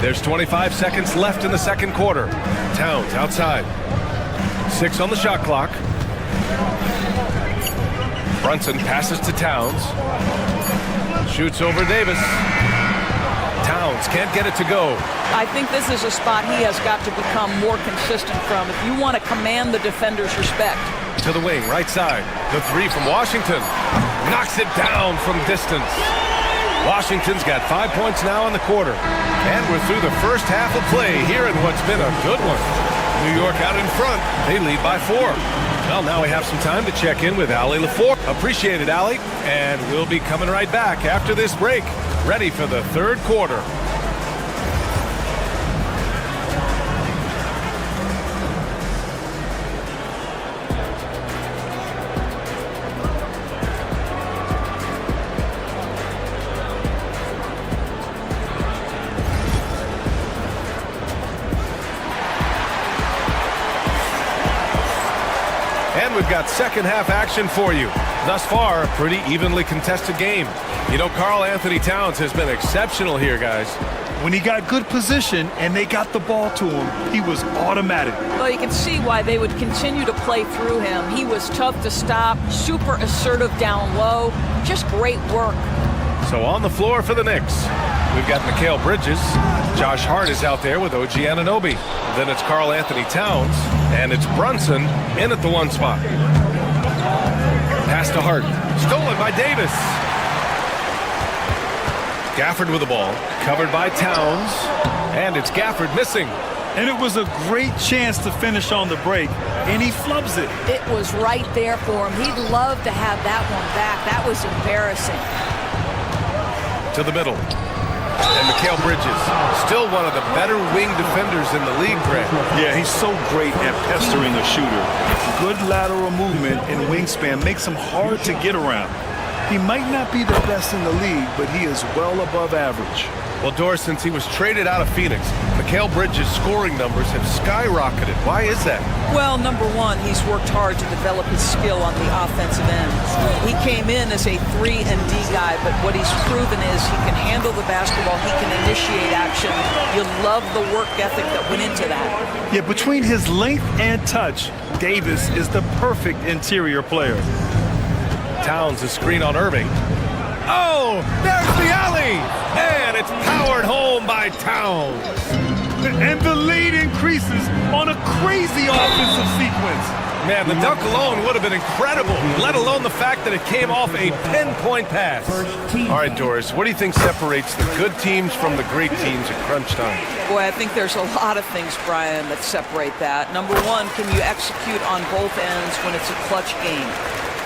There's 25 seconds left in the second quarter. Towns outside. 6 on the shot clock. Brunson passes to Towns. Shoots over Davis. Towns can't get it to go. I think this is a spot he has got to become more consistent from if you want to command the defender's respect. To the wing, right side. The three from Washington. Knocks it down from distance. Washington's got 5 points now in the quarter. And we're through the first half of play here in what's been a good one. New York out in front. They lead by 4. Well, now we have some time to check in with Allie LaFour. Appreciate it, Allie. And we'll be coming right back after this break. Ready for the third quarter. And we've got second half action for you. Thus far, a pretty evenly contested game. You know, Karl Anthony Towns has been exceptional here, guys. When he got good position and they got the ball to him, he was automatic. Well, you can see why they would continue to play through him. He was tough to stop, super assertive down low, just great work. So on the floor for the Knicks, we've got Mikal Bridges. Josh Hart is out there with OG Anunoby. Then it's Karl Anthony Towns, and it's Brunson in at the 1 spot. Pass to Hart, stolen by Davis. Gafford with the ball, covered by Towns, and it's Gafford missing. And it was a great chance to finish on the break, and he flubs it. It was right there for him. He'd love to have that one back. That was embarrassing. To the middle. And Mikal Bridges, still one of the better wing defenders in the league, Grant. Yeah, he's so great at pestering a shooter. Good lateral movement and wingspan makes him hard to get around. He might not be the best in the league, but he is well above average. Well, Doris, since he was traded out of Phoenix, Mikal Bridges' scoring numbers have skyrocketed. Why is that? Well, number one, he's worked hard to develop his skill on the offensive end. He came in as a 3 and D guy, but what he's proven is he can handle the basketball, he can initiate action. You love the work ethic that went into that. Yeah, between his length and touch, Davis is the perfect interior player. Towns is screen on Irving. Oh, there's the alley! And it's powered home by Towns. And the lead increases on a crazy offensive sequence. Man, the dunk alone would have been incredible, let alone the fact that it came off a pinpoint pass. All right, Doris, what do you think separates the good teams from the great teams at crunch time? Boy, I think there's a lot of things, Brian, that separate that. Number one, can you execute on both ends when it's a clutch game?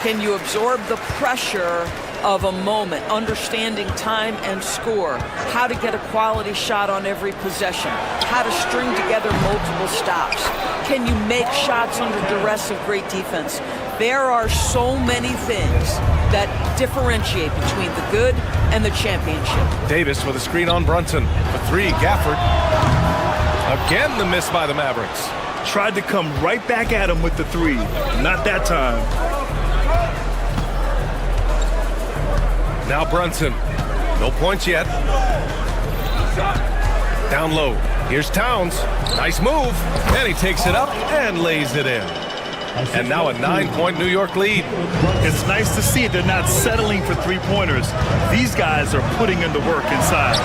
Can you absorb the pressure of a moment, understanding time and score, how to get a quality shot on every possession, how to string together multiple stops? Can you make shots under duress of great defense? There are so many things that differentiate between the good and the championship. Davis with a screen on Brunson. For 3, Gafford. Again, the miss by the Mavericks. Tried to come right back at him with the 3. Not that time. Now Brunson. No points yet. Down low. Here's Towns. Nice move. And he takes it up and lays it in. And now a 9-point New York lead. It's nice to see they're not settling for 3-pointers. These guys are putting in the work inside.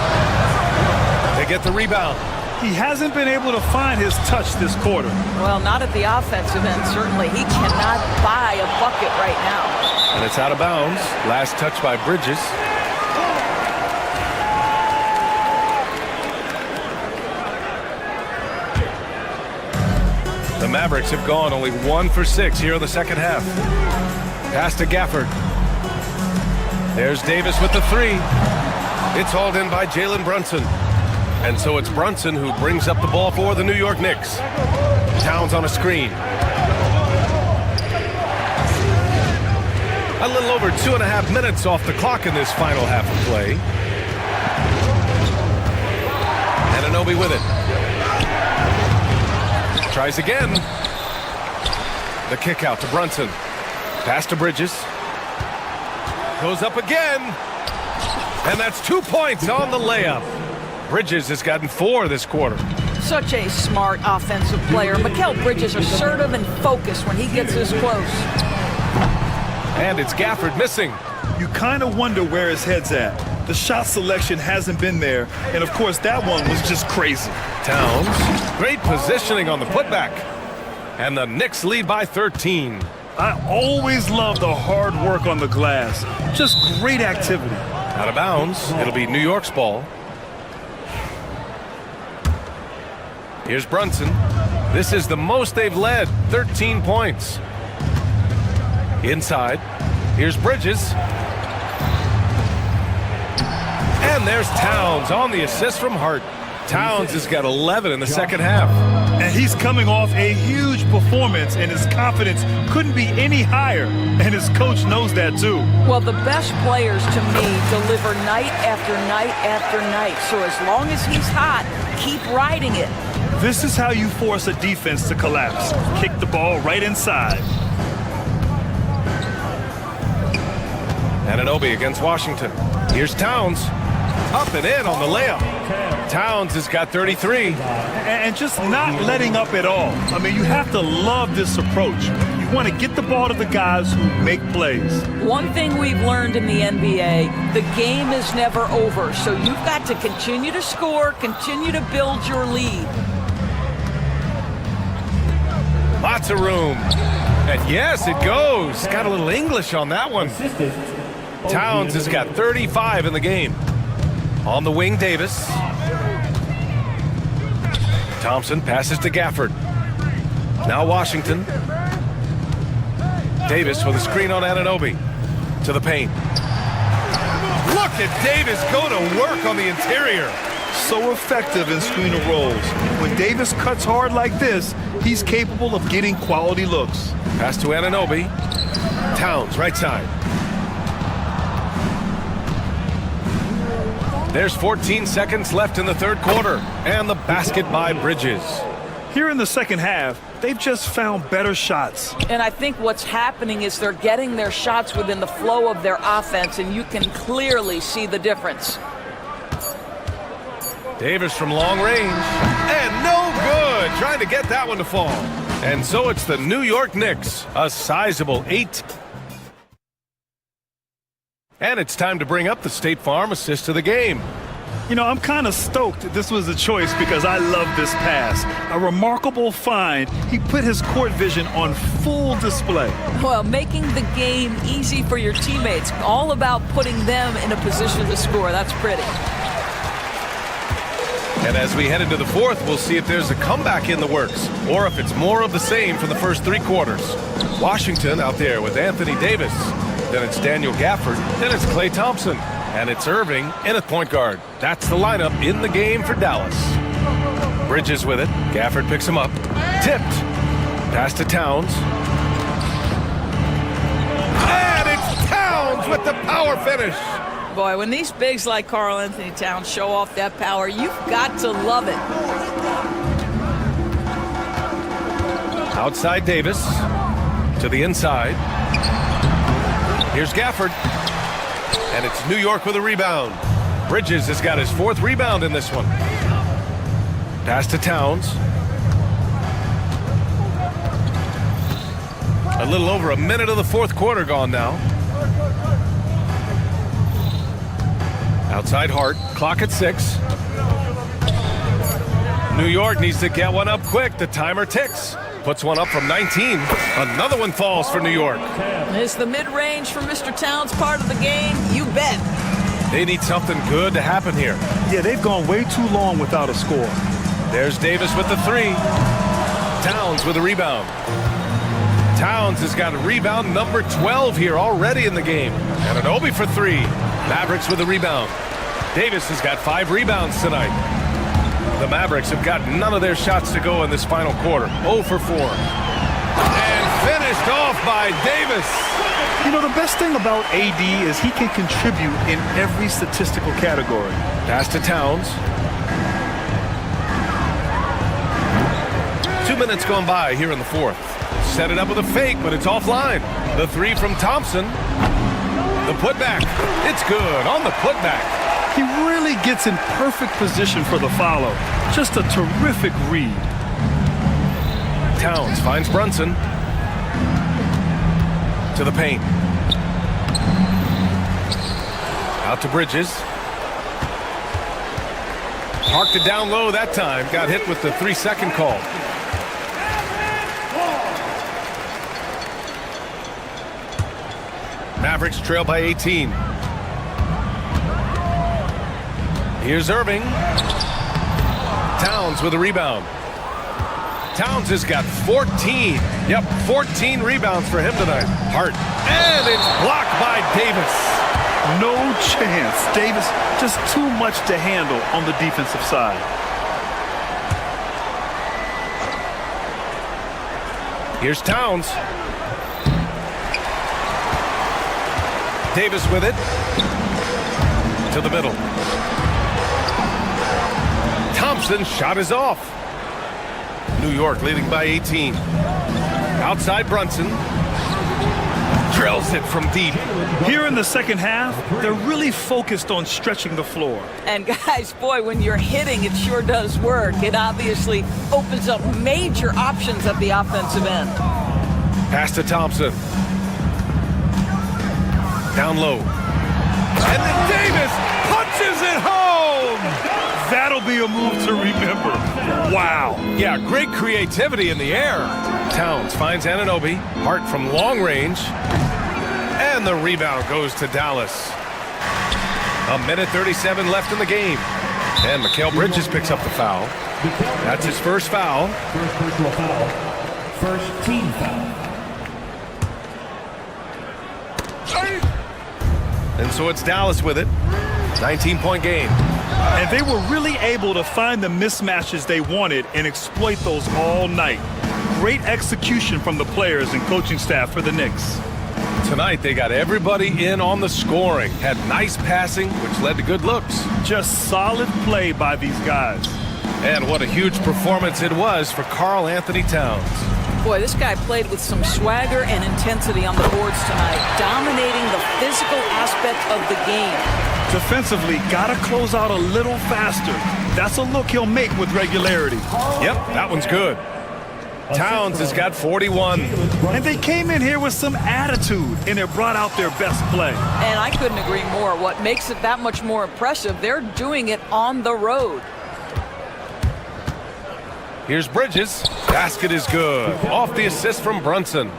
They get the rebound. He hasn't been able to find his touch this quarter. Well, not at the offensive end, certainly. He cannot buy a bucket right now. And it's out of bounds. Last touch by Bridges. The Mavericks have gone only 1 for 6 here in the second half. Pass to Gafford. There's Davis with the 3. It's hauled in by Jalen Brunson. And so it's Brunson who brings up the ball for the New York Knicks. Towns on a screen. A little over 2.5 minutes off the clock in this final half of play. Anunoby with it. Tries again. The kick out to Brunson. Pass to Bridges. Goes up again. And that's 2 points on the layup. Bridges has gotten 4 this quarter. Such a smart offensive player. Mikal Bridges assertive and focused when he gets this close. And it's Gafford missing. You kind of wonder where his head's at. The shot selection hasn't been there, and of course that one was just crazy. Towns, great positioning on the putback. And the Knicks lead by 13. I always love the hard work on the glass. Just great activity. Out of bounds, it'll be New York's ball. Here's Brunson. This is the most they've led, 13 points. Inside, here's Bridges. And there's Towns on the assist from Hart. Towns has got 11 in the second half. And he's coming off a huge performance, and his confidence couldn't be any higher. And his coach knows that too. Well, the best players to me deliver night after night after night. So as long as he's hot, keep riding it. This is how you force a defense to collapse. Kick the ball right inside. Anunoby against Washington. Here's Towns. Up and in on the layup. Towns has got 33. And just not letting up at all. I mean, you have to love this approach. You want to get the ball to the guys who make plays. One thing we've learned in the NBA, the game is never over. So you've got to continue to score, continue to build your lead. Lots of room. And yes, it goes. Got a little English on that one. Towns has got 35 in the game. On the wing, Davis. Thompson passes to Gafford. Now Washington. Davis with a screen on Anunoby. To the paint. Look at Davis go to work on the interior. So effective in screen and rolls. When Davis cuts hard like this, he's capable of getting quality looks. Pass to Anunoby. Towns, right side. There's 14 seconds left in the third quarter, and the basket by Bridges. Here in the second half, they've just found better shots. And I think what's happening is they're getting their shots within the flow of their offense, and you can clearly see the difference. Davis from long range, and no good, trying to get that one to fall. And so it's the New York Knicks, a sizable 8. And it's time to bring up the State Farm assist of the game. You know, I'm kind of stoked this was a choice because I love this pass. A remarkable find. He put his court vision on full display. Well, making the game easy for your teammates. All about putting them in a position to score. That's pretty. And as we head into the fourth, we'll see if there's a comeback in the works or if it's more of the same for the first 3 quarters. Washington out there with Anthony Davis. Then it's Daniel Gafford. Then it's Klay Thompson. And it's Irving in at point guard. That's the lineup in the game for Dallas. Bridges with it. Gafford picks him up. Tipped. Pass to Towns. And it's Towns with the power finish. Boy, when these bigs like Karl Anthony Towns show off that power, you've got to love it. Outside Davis. To the inside. Here's Gafford. And it's New York with a rebound. Bridges has got his 4th rebound in this one. Pass to Towns. A little over a minute of the fourth quarter gone now. Outside Hart. Clock at 6. New York needs to get one up quick. The timer ticks. Puts one up from 19. Another one falls for New York. Is the mid-range for Mr. Towns part of the game? You bet. They need something good to happen here. Yeah, they've gone way too long without a score. There's Davis with the 3. Towns with a rebound. Towns has got rebound number 12 here already in the game. And an Obi for 3. Mavericks with a rebound. Davis has got 5 rebounds tonight. The Mavericks have got none of their shots to go in this final quarter. 0 for 4. And finished off by Davis. You know, the best thing about AD is he can contribute in every statistical category. Pass to Towns. 2 minutes gone by here in the fourth. Set it up with a fake, but it's offline. The 3 from Thompson. The putback. It's good on the putback. He really gets in perfect position for the follow. Just a terrific read. Towns finds Brunson. To the paint. Out to Bridges. Parked it down low that time. Got hit with the 3-second call. Mavericks trail by 18. Here's Irving. Towns with a rebound. Towns has got 14. Yep, 14 rebounds for him tonight. Hart. And it's blocked by Davis. No chance. Davis just too much to handle on the defensive side. Here's Towns. Davis with it. To the middle. Thompson's shot is off. New York leading by 18. Outside Brunson. Drills it from deep. Here in the second half, they're really focused on stretching the floor. And guys, boy, when you're hitting, it sure does work. It obviously opens up major options at the offensive end. Pass to Thompson. Down low. And then Davis punches it home! That'll be a move to remember. Wow. Yeah, great creativity in the air. Towns finds Anunoby. Hart from long range. And the rebound goes to Dallas. 1:37 left in the game. And Mikal Bridges picks up the foul. That's his first foul. First personal foul. First team foul. And so it's Dallas with it. 19-point game. And they were really able to find the mismatches they wanted and exploit those all night. Great execution from the players and coaching staff for the Knicks. Tonight, they got everybody in on the scoring. Had nice passing, which led to good looks. Just solid play by these guys. And what a huge performance it was for Karl Anthony Towns. Boy, this guy played with some swagger and intensity on the boards tonight, dominating the physical aspect of the game. Defensively, gotta close out a little faster. That's a look he'll make with regularity. Yep, that one's good. Towns has got 41. And they came in here with some attitude, and it brought out their best play. And I couldn't agree more. What makes it that much more impressive, they're doing it on the road. Here's Bridges. Basket is good. Off the assist from Brunson.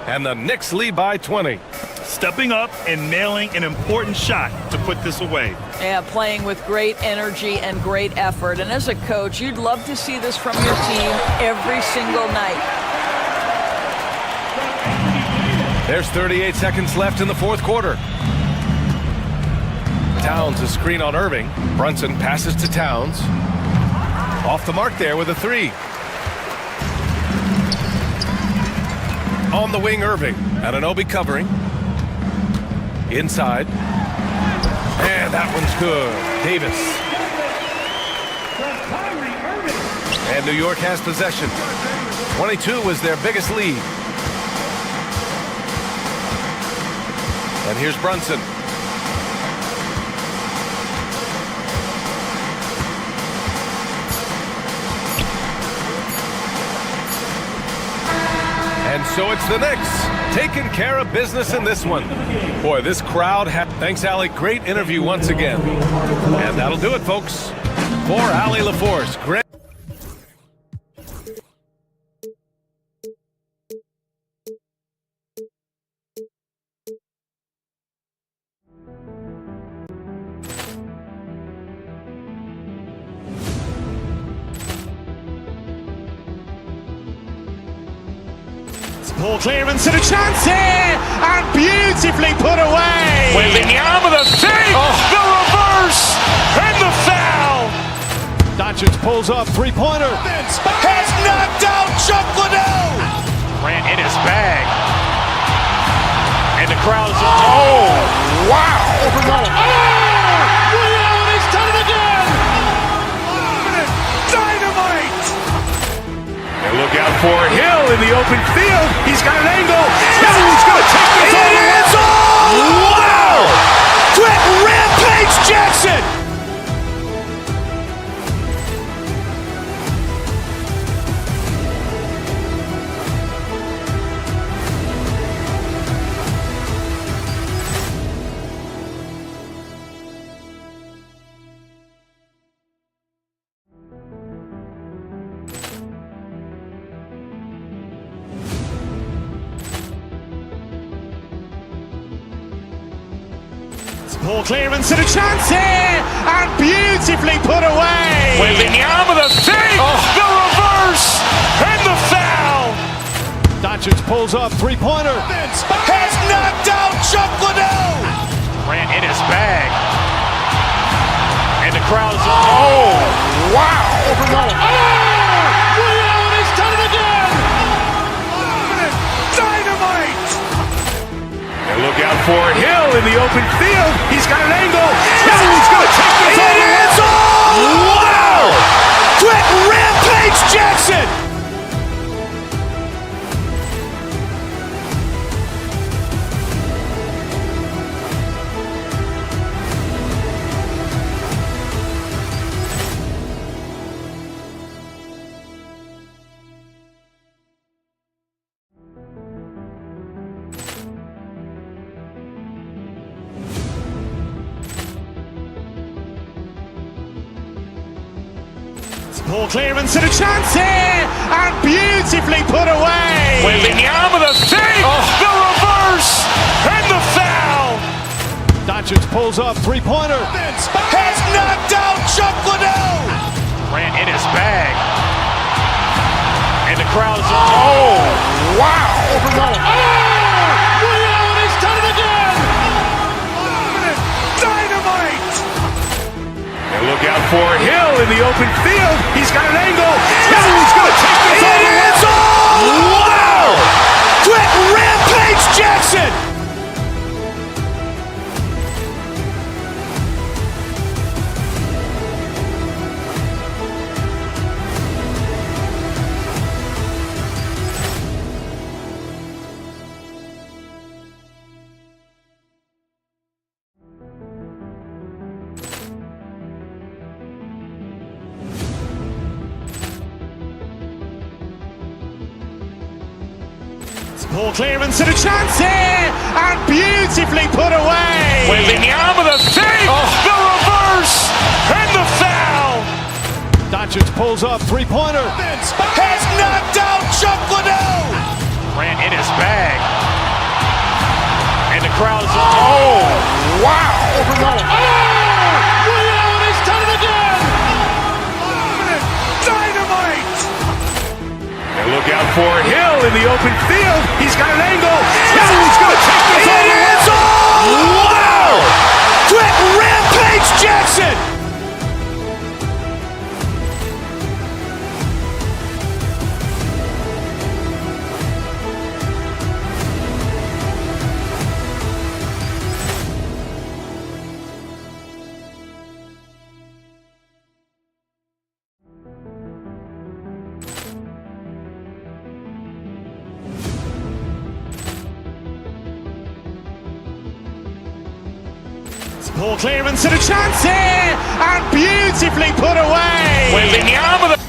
And the Knicks lead by 20. Stepping up and nailing an important shot to put this away. Yeah, playing with great energy and great effort. And as a coach, you'd love to see this from your team every single night. There's 38 seconds left in the fourth quarter. Towns a screen on Irving. Brunson passes to Towns. Off the mark there with a 3. On the wing, Irving. Anunoby covering. Inside. And that one's good. Davis. And New York has possession. 22 was their biggest lead. And here's Brunson. And so it's the Knicks taking care of business in this one. Boy, this crowd thanks, Allie. Great interview once again. And that'll do it, folks. For Allie LaForce. Poor clearance and a chance here, and beautifully put away. Wembanyama the save, the reverse, and the foul. Doncic pulls up, three-pointer. Has knocked out Chuck Liddell. Grant in his bag. And the crowd is, oh, wow. He's done it again. Dynamite. And look out for Hill in the open field. He's got an angle. Hill's going to take this all the way. Wow. Quick Rampage Jackson. Poor clearance and a chance here, and beautifully put away. Wembanyama the save, the reverse, and the foul. Doncic pulls up, three-pointer. Has knocked out Chuck Liddell. Grant in his bag. And the crowd is, oh, wow. He's done it again. Dynamite. And look out for Hill in the open field. He's got an angle. Hill's going to take this all the way. Wow. Quick Rampage Jackson. Poor clearance and a chance here, and beautifully put away. Wembanyama the save, the reverse, and the foul. Doncic pulls up, three-pointer. Has knocked out Chuck Liddell. Grant in his bag. And the crowd is, oh, wow. He's done it again. Dynamite. And look out for Hill in the open field. He's got an angle. Hill's going to take this all the way. Wow. Quick Rampage Jackson. Poor clearance and a chance here, and beautifully put away. Wembanyama the save, the reverse, and the foul. Doncic pulls up, three-pointer. Has knocked out Chuck Liddell. Grant in his bag. And the crowd is, oh, wow. He's done it again. Dynamite. And look out for Hill in the open field. He's got an angle. Hill's going to take this all the way. Wow. Quick Rampage Jackson. Poor clearance and a chance here, and beautifully put away. Wembanyama the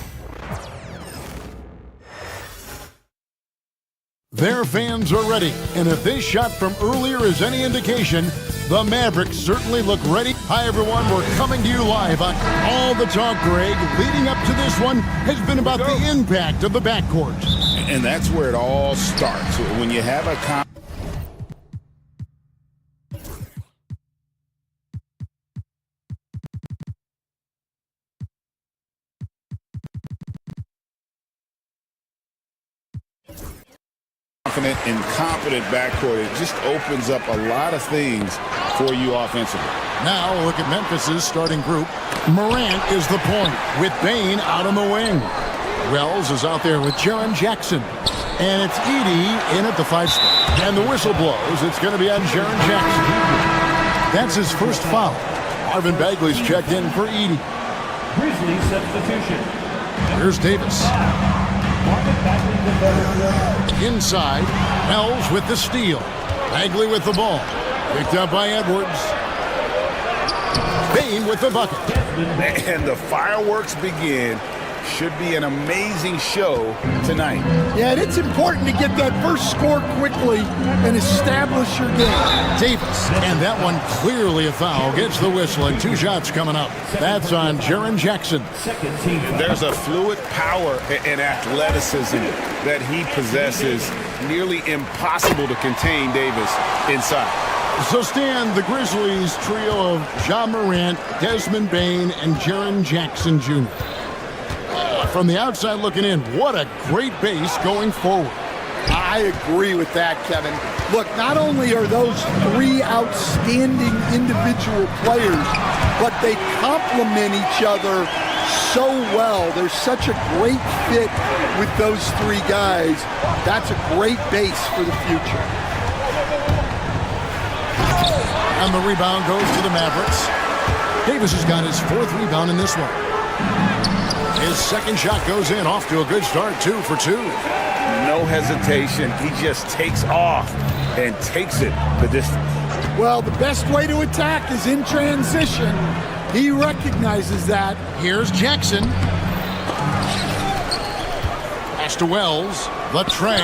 Their fans are ready, and if this shot from earlier is any indication, the Mavericks certainly look ready. Hi, everyone. We're coming to you live on All the Talk, Greg. Leading up to this one has been about the impact of the backcourt. And that's where it all starts. When you have a confident and competent backcourt, it just opens up a lot of things for you offensively. Now look at Memphis's starting group. Morant is the point with Bane out on the wing. Wells is out there with Jaren Jackson. And it's Edey in at the 5 spot. And the whistle blows. It's going to be on Jaren Jackson. That's his first foul. Marvin Bagley's checked in for Edey. Grizzlies substitution. Here's Davis. Marvin Bagley the third. Inside, Wells with the steal. Bagley with the ball. Picked up by Edwards. Bane with the bucket. And the fireworks begin. Should be an amazing show tonight. Yeah, and it's important to get that first score quickly and establish your game. Davis, and that one clearly a foul, gets the whistle, and 2 shots coming up. That's on Jaren Jackson. There's a fluid power and athleticism that he possesses. Nearly impossible to contain Davis inside. So Stan, the Grizzlies trio of Ja Morant, Desmond Bane, and Jaren Jackson Jr. From the outside looking in, what a great base going forward. I agree with that, Kevin. Look, not only are those 3 outstanding individual players, but they complement each other so well. There's such a great fit with those 3 guys. That's a great base for the future. And the rebound goes to the Mavericks. Davis has got his 4th rebound in this one. His second shot goes in, off to a good start, 2 for 2. No hesitation. He just takes off and takes it the distance. Well, the best way to attack is in transition. He recognizes that. Here's Jackson. Pass to Wells. The tray.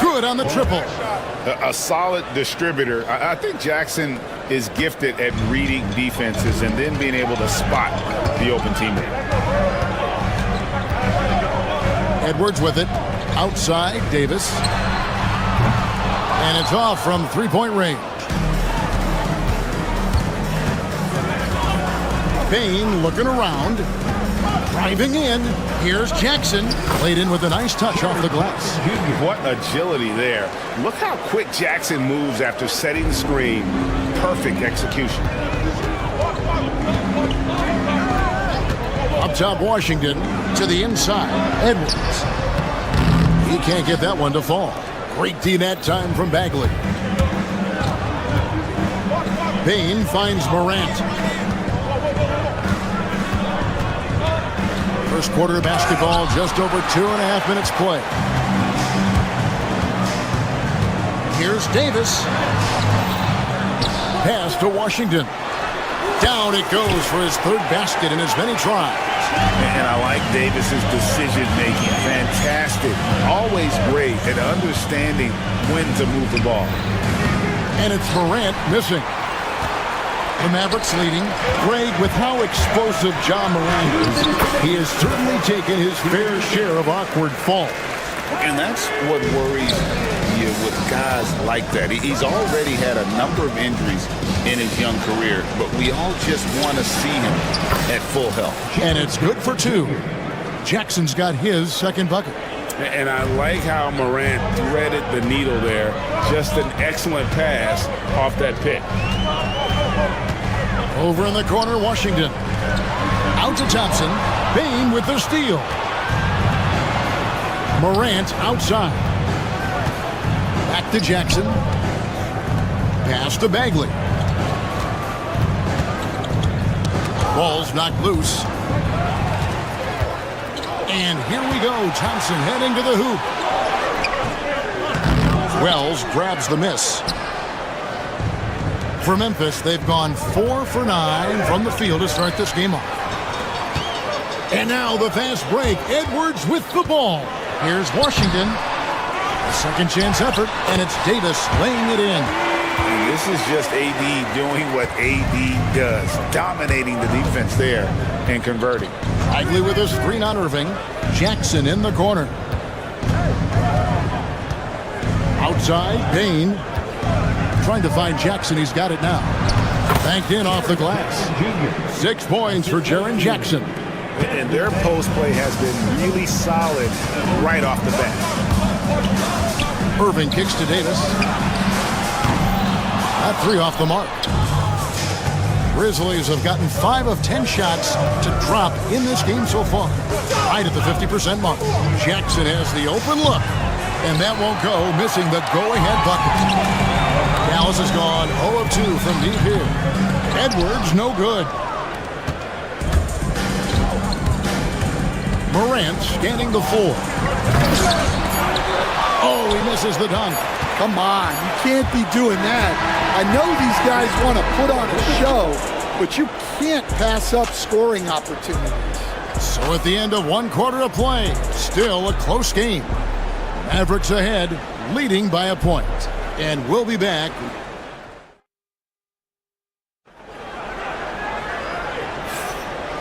Good on the triple. A solid distributor. I think Jackson is gifted at reading defenses and then being able to spot the open teammate. Edwards with it. Outside, Davis. And it's off from 3-point range. Bane looking around. Driving in. Here's Jackson. Played in with a nice touch off the glass. What agility there. Look how quick Jackson moves after setting the screen. Perfect execution. Up top, Washington to the inside. Edwards. He can't get that one to fall. Great D that time from Bagley. Bane finds Morant. First quarter of basketball, just over 2.5 minutes play. Here's Davis. Pass to Washington. Down it goes for his 3rd basket in as many tries. And I like Davis's decision-making. Fantastic. Always great at understanding when to move the ball. And it's Morant missing. The Mavericks leading. Greg, with how explosive Ja Morant is, he has certainly taken his fair share of awkward falls. And that's what worries you with guys like that. He's already had a number of injuries in his young career, but we all just want to see him at full health. And it's good for 2. Jackson's got his 2nd bucket. And I like how Morant threaded the needle there. Just an excellent pass off that pick. Over in the corner, Washington. Out to Thompson. Bane with the steal. Morant outside. Back to Jackson. Pass to Bagley. Ball's knocked loose. And here we go. Thompson heading to the hoop. Wells grabs the miss. For Memphis, they've gone 4 for 9 from the field to start this game off. And now the fast break. Edwards with the ball. Here's Washington. A second chance effort, and it's Davis laying it in. And this is just AD doing what AD does, dominating the defense there and converting. Bagley with his screen on Irving. Jackson in the corner. Outside, Bane. Trying to find Jackson. He's got it now. Banked in off the glass. 6 points for Jaren Jackson. And their post play has been really solid right off the bat. Irving kicks to Davis. That 3 off the mark. Grizzlies have gotten 5 of 10 shots to drop in this game so far. Right at the 50% mark. Jackson has the open look. And that won't go, missing the go-ahead bucket. Dallas has gone 0 of 2 from deep here. Edwards, no good. Morant scanning the floor. Oh, he misses the dunk. Come on, you can't be doing that. I know these guys want to put on a show, but you can't pass up scoring opportunities. So at the end of 1 quarter of play, still a close game. Mavericks ahead, leading by a point. And we'll be back.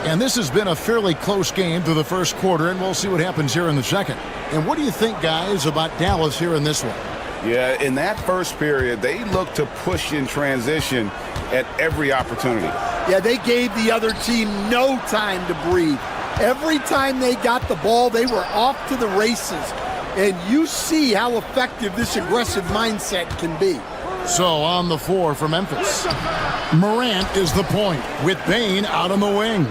And this has been a fairly close game through the first quarter, and we'll see what happens here in the second. And what do you think, guys, about Dallas here in this one? Yeah, in that first period, they looked to push in transition at every opportunity. Yeah, they gave the other team no time to breathe. Every time they got the ball, they were off to the races. And you see how effective this aggressive mindset can be. So on the floor for Memphis, Morant is the point with Bane out on the wing.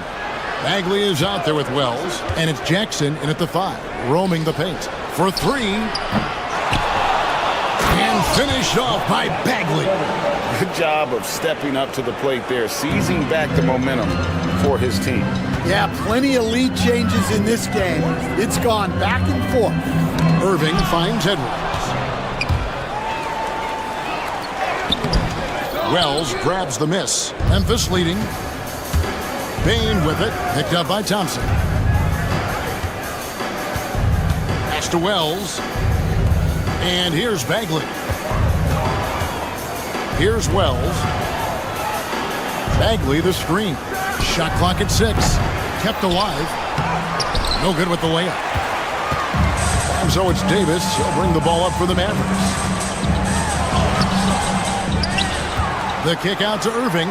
Bagley is out there with Wells, and it's Jackson in at the 5, roaming the paint for 3. And finished off by Bagley. Good job of stepping up to the plate there, seizing back the momentum for his team. Yeah, plenty of lead changes in this game. It's gone back and forth. Irving finds Edwards. Wells grabs the miss. Memphis leading. Bane with it, picked up by Thompson. Pass to Wells. And here's Bagley. Here's Wells. Bagley the screen. Shot clock at 6. Kept alive. No good with the layup. And so it's Davis. He'll bring the ball up for the Mavericks. The kick out to Irving.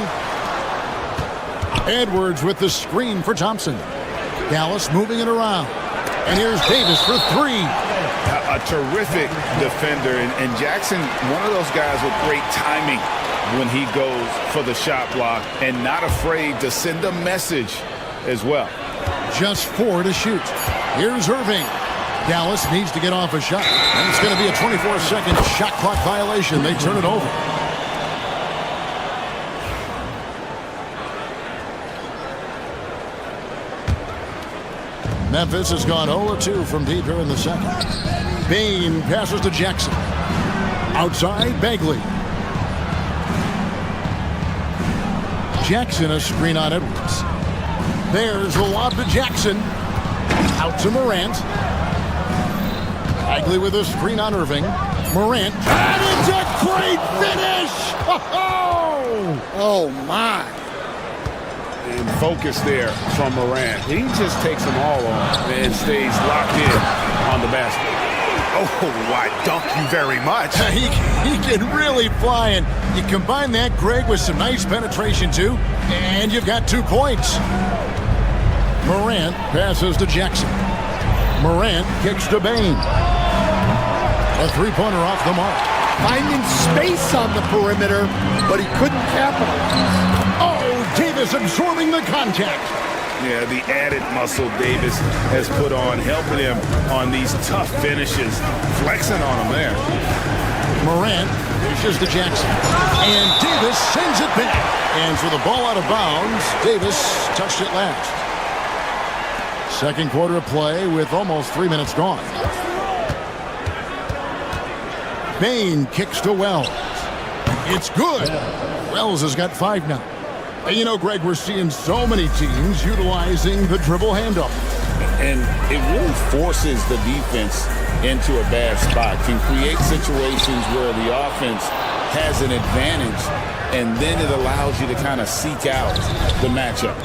Edwards with the screen for Thompson. Dallas moving it around. And here's Davis for 3. A terrific defender. And Jackson, one of those guys with great timing when he goes for the shot block and not afraid to send a message as well. Just 4 to shoot. Here's Irving. Dallas needs to get off a shot. And it's going to be a 24-second shot clock violation. They turn it over. Memphis has gone 0-2 from deep here in the second. Bane passes to Jackson. Outside, Bagley. Jackson a screen on Edwards. There's the lob to Jackson. Out to Morant. Bagley with a screen on Irving. Morant. And it's a great finish! Oh, my. And focus there from Morant. He just takes them all on and stays locked in on the basket. Oh, why, dunk you very much. He can really fly, and you combine that, Greg, with some nice penetration, too, and you've got 2 points. Morant passes to Jackson. Morant kicks to Bane. A 3-pointer off the mark. Finding space on the perimeter, but he couldn't capitalize. Davis absorbing the contact. Yeah, the added muscle Davis has put on, helping him on these tough finishes, flexing on him there. Morant dishes to Jackson. And Davis sends it back. And for the ball out of bounds, Davis touched it last. Second quarter of play with almost 3 minutes gone. Bane kicks to Wells. It's good. Wells has got 5 now. And you know, Greg, we're seeing so many teams utilizing the dribble handoff. And it really forces the defense into a bad spot. Can create situations where the offense has an advantage, and then it allows you to kind of seek out the matchup.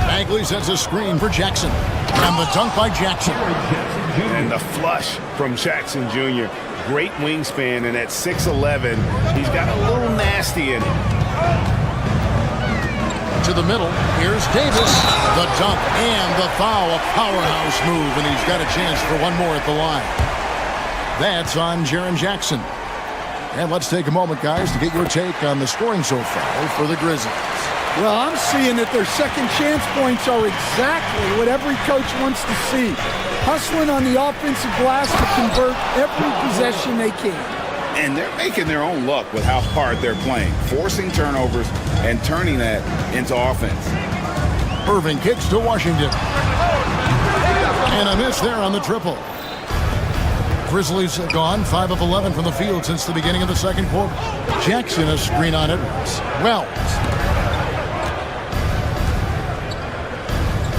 Bagley sets a screen for Jackson. And the dunk by Jackson. And the flush from Jackson Jr. Great wingspan, and at 6'11", he's got a little nasty in it. To the middle. Here's Davis. The dunk and the foul. A powerhouse move, and he's got a chance for one more at the line. That's on Jaren Jackson. And let's take a moment, guys, to get your take on the scoring so far for the Grizzlies. Well, I'm seeing that their second chance points are exactly what every coach wants to see. Hustling on the offensive glass to convert every possession they can. And they're making their own luck with how hard they're playing, forcing turnovers and turning that into offense. Irving kicks to Washington. And a miss there on the triple. Grizzlies have gone 5 of 11 from the field since the beginning of the second quarter. Jackson a screen on Edwards. Wells.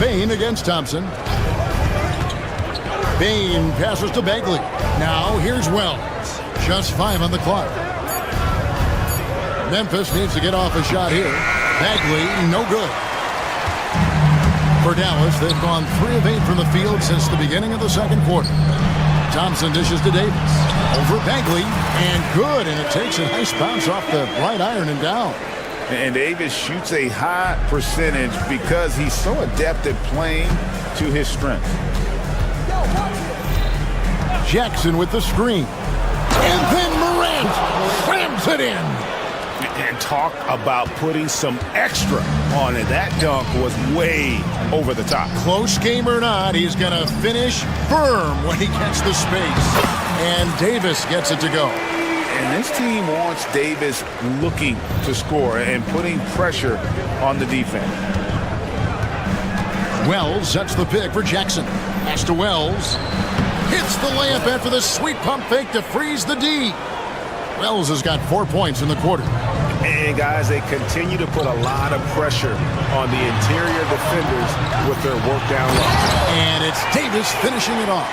Bain against Thompson. Bain passes to Bagley. Now here's Wells. Just 5 on the clock. Memphis needs to get off a shot here. Bagley, no good. For Dallas, they've gone 3 of 8 from the field since the beginning of the second quarter. Thompson dishes to Davis. Over Bagley, and good, and it takes a nice bounce off the right iron and down. And Davis shoots a high percentage because he's so adept at playing to his strengths. Jackson with the screen. And then Morant slams it in. And talk about putting some extra on it. That dunk was way over the top. Close game or not, he's going to finish firm when he gets the space. And Davis gets it to go. And this team wants Davis looking to score and putting pressure on the defense. Wells sets the pick for Jackson. Pass to Wells. Hits the layup after the sweet pump fake to freeze the D. Wells has got 4 points in the quarter. And guys, they continue to put a lot of pressure on the interior defenders with their work down low. And it's Davis finishing it off.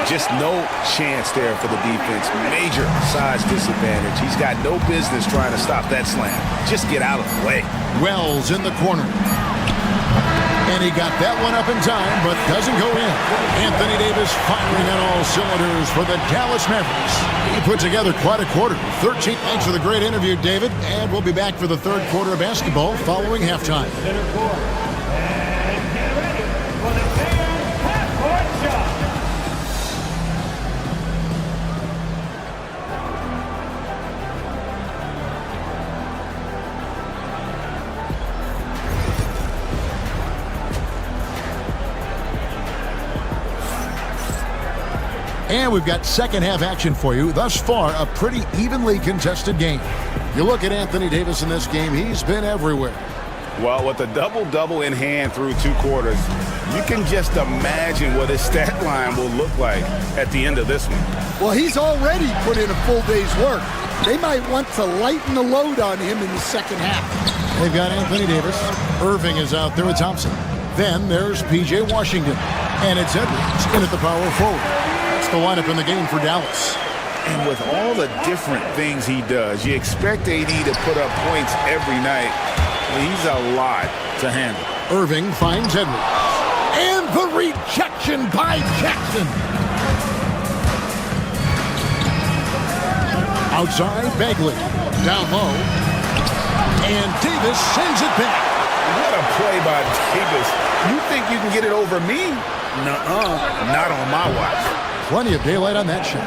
Just no chance there for the defense. Major size disadvantage. He's got no business trying to stop that slam. Just get out of the way. Wells in the corner. And he got that one up in time, but doesn't go in. Anthony Davis firing on all cylinders for the Dallas Mavericks. He put together quite a quarter. 13. Thanks for the great interview, David. And we'll be back for the third quarter of basketball following halftime. And we've got second half action for you. Thus far, a pretty evenly contested game. You look at Anthony Davis in this game, he's been everywhere. Well, with a double-double in hand through 2 quarters, you can just imagine what his stat line will look like at the end of this one. Well, he's already put in a full day's work. They might want to lighten the load on him in the second half. They've got Anthony Davis. Irving is out there with Thompson. Then there's P.J. Washington. And it's Edwards in at the power forward. That's the lineup in the game for Dallas. And with all the different things he does, you expect AD to put up points every night. He's a lot to handle. Irving finds Edwards. And the rejection by Jackson. Outside, Bagley. Down low. And Davis sends it back. What a play by Davis. You think you can get it over me? Nuh-uh. Not on my watch. Plenty of daylight on that shot.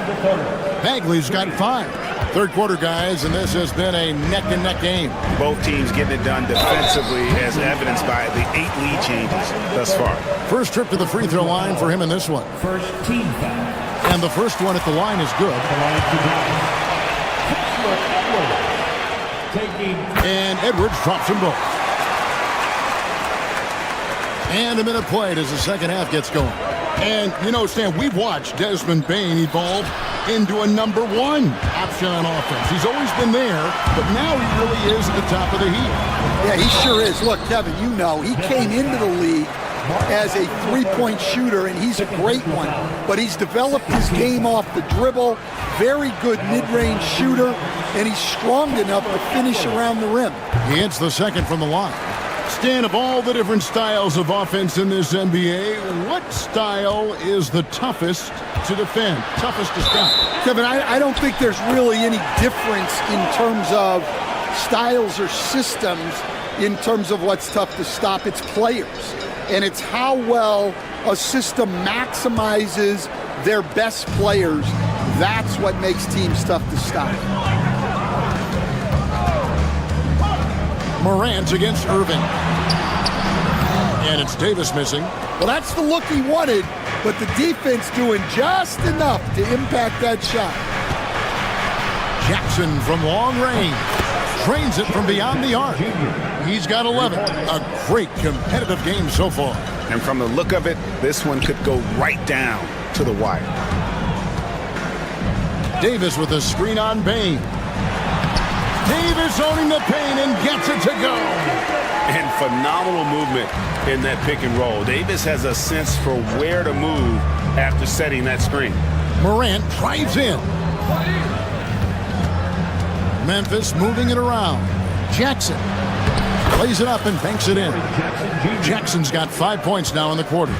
Bagley's got 5. Third quarter, guys, and this has been a neck-and-neck game. Both teams getting it done defensively, as evidenced by the 8 lead changes thus far. First trip to the free throw line for him in this one. First team foul. And the first one at the line is good. And Edwards drops them both. And a minute played as the second half gets going. And, you know, Stan, we've watched Desmond Bane evolve into a number 1 option on offense. He's always been there, but now he really is at the top of the heap. Yeah, he sure is. Look, Kevin, you know, he came into the league as a three-point shooter, and he's a great one. But he's developed his game off the dribble, very good mid-range shooter, and he's strong enough to finish around the rim. He hits the second from the line. Stan, of all the different styles of offense in this NBA, what style is the toughest to defend, toughest to stop? Kevin, I don't think there's really any difference in terms of styles or systems. in terms of what's tough to stop. It's players. And it's how well a system maximizes their best players. That's what makes teams tough to stop. Morant against Irving. And it's Davis missing. Well, that's the look he wanted, but the defense doing just enough to impact that shot. Jackson from long range. Drains it from beyond the arc. He's got 11. A great competitive game so far. And from the look of it, this one could go right down to the wire. Davis with a screen on Bain. Davis owning the paint and gets it to go. And phenomenal movement in that pick and roll. Davis has a sense for where to move after setting that screen. Morant drives in. Memphis moving it around. Jackson plays it up and banks it in. Jackson's got 5 points now in the quarter.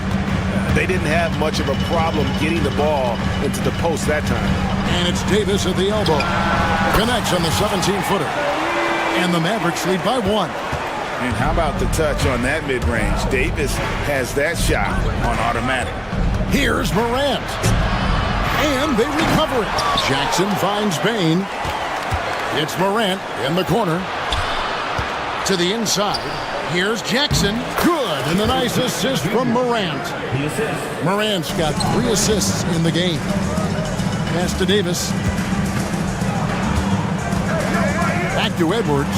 They didn't have much of a problem getting the ball into the post that time. And it's Davis at the elbow. Connects on the 17-footer. And the Mavericks lead by 1. And how about the touch on that mid-range? Davis has that shot on automatic. Here's Morant. And they recover it. Jackson finds Bain. It's Morant in the corner. To the inside. Here's Jackson. Good. And a nice assist from Morant. Morant's got 3 assists in the game. Pass to Davis. Back to Edwards.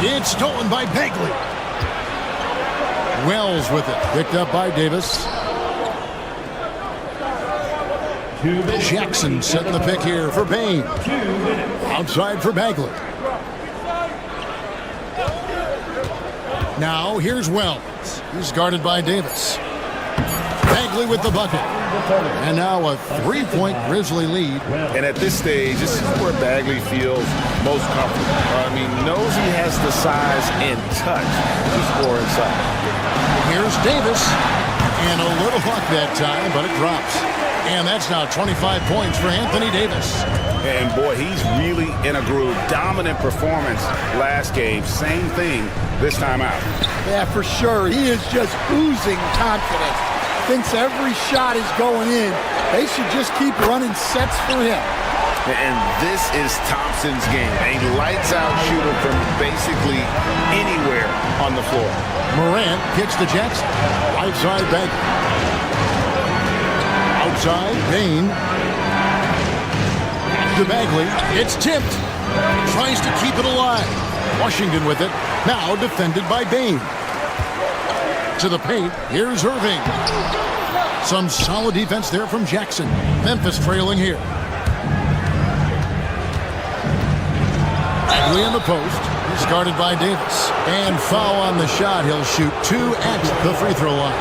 It's stolen by Bagley. Wells with it. Picked up by Davis. Jackson setting the pick here for Bain. Outside for Bagley. Now here's Wells. He's guarded by Davis. Bagley with the bucket. And now a 3-point Grizzly lead. And at this stage, this is where Bagley feels most comfortable. I mean, knows he has the size and touch to score inside. Here's Davis. And a little luck that time, but it drops. And that's now 25 points for Anthony Davis. And boy, he's really in a groove. Dominant performance last game. Same thing this time out. Yeah, for sure. He is just oozing confidence. Thinks every shot is going in. They should just keep running sets for him. And this is Thompson's game. A lights-out shooter from basically anywhere on the floor. Morant kicks to Jackson. Right side Bagley. Outside, Bain. To Bagley. It's tipped. Tries to keep it alive. Washington with it. Now defended by Bain. To the paint. Here's Irving. Some solid defense there from Jackson. Memphis trailing here. Bagley in the post. He's guarded by Davis. And foul on the shot. He'll shoot 2 at the free throw line.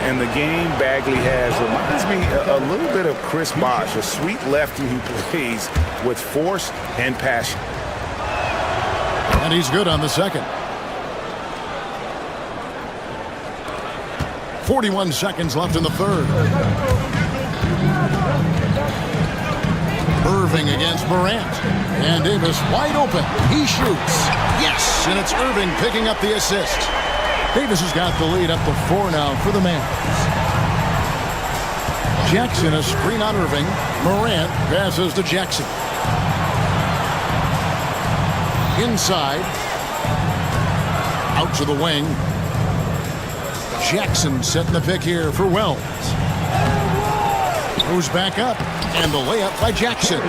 And the game Bagley has reminds me a little bit of Chris Bosh, a sweet lefty who plays with force and passion. And he's good on the second. 41 seconds left in the third. Irving against Morant. And Davis wide open. He shoots. Yes, and it's Irving picking up the assist. Davis has got the lead up to 4 now for the Mavs. Jackson a screen on Irving. Morant passes to Jackson. Inside. Out to the wing. Jackson setting the pick here for Wells. Goes back up. And the layup by Jackson.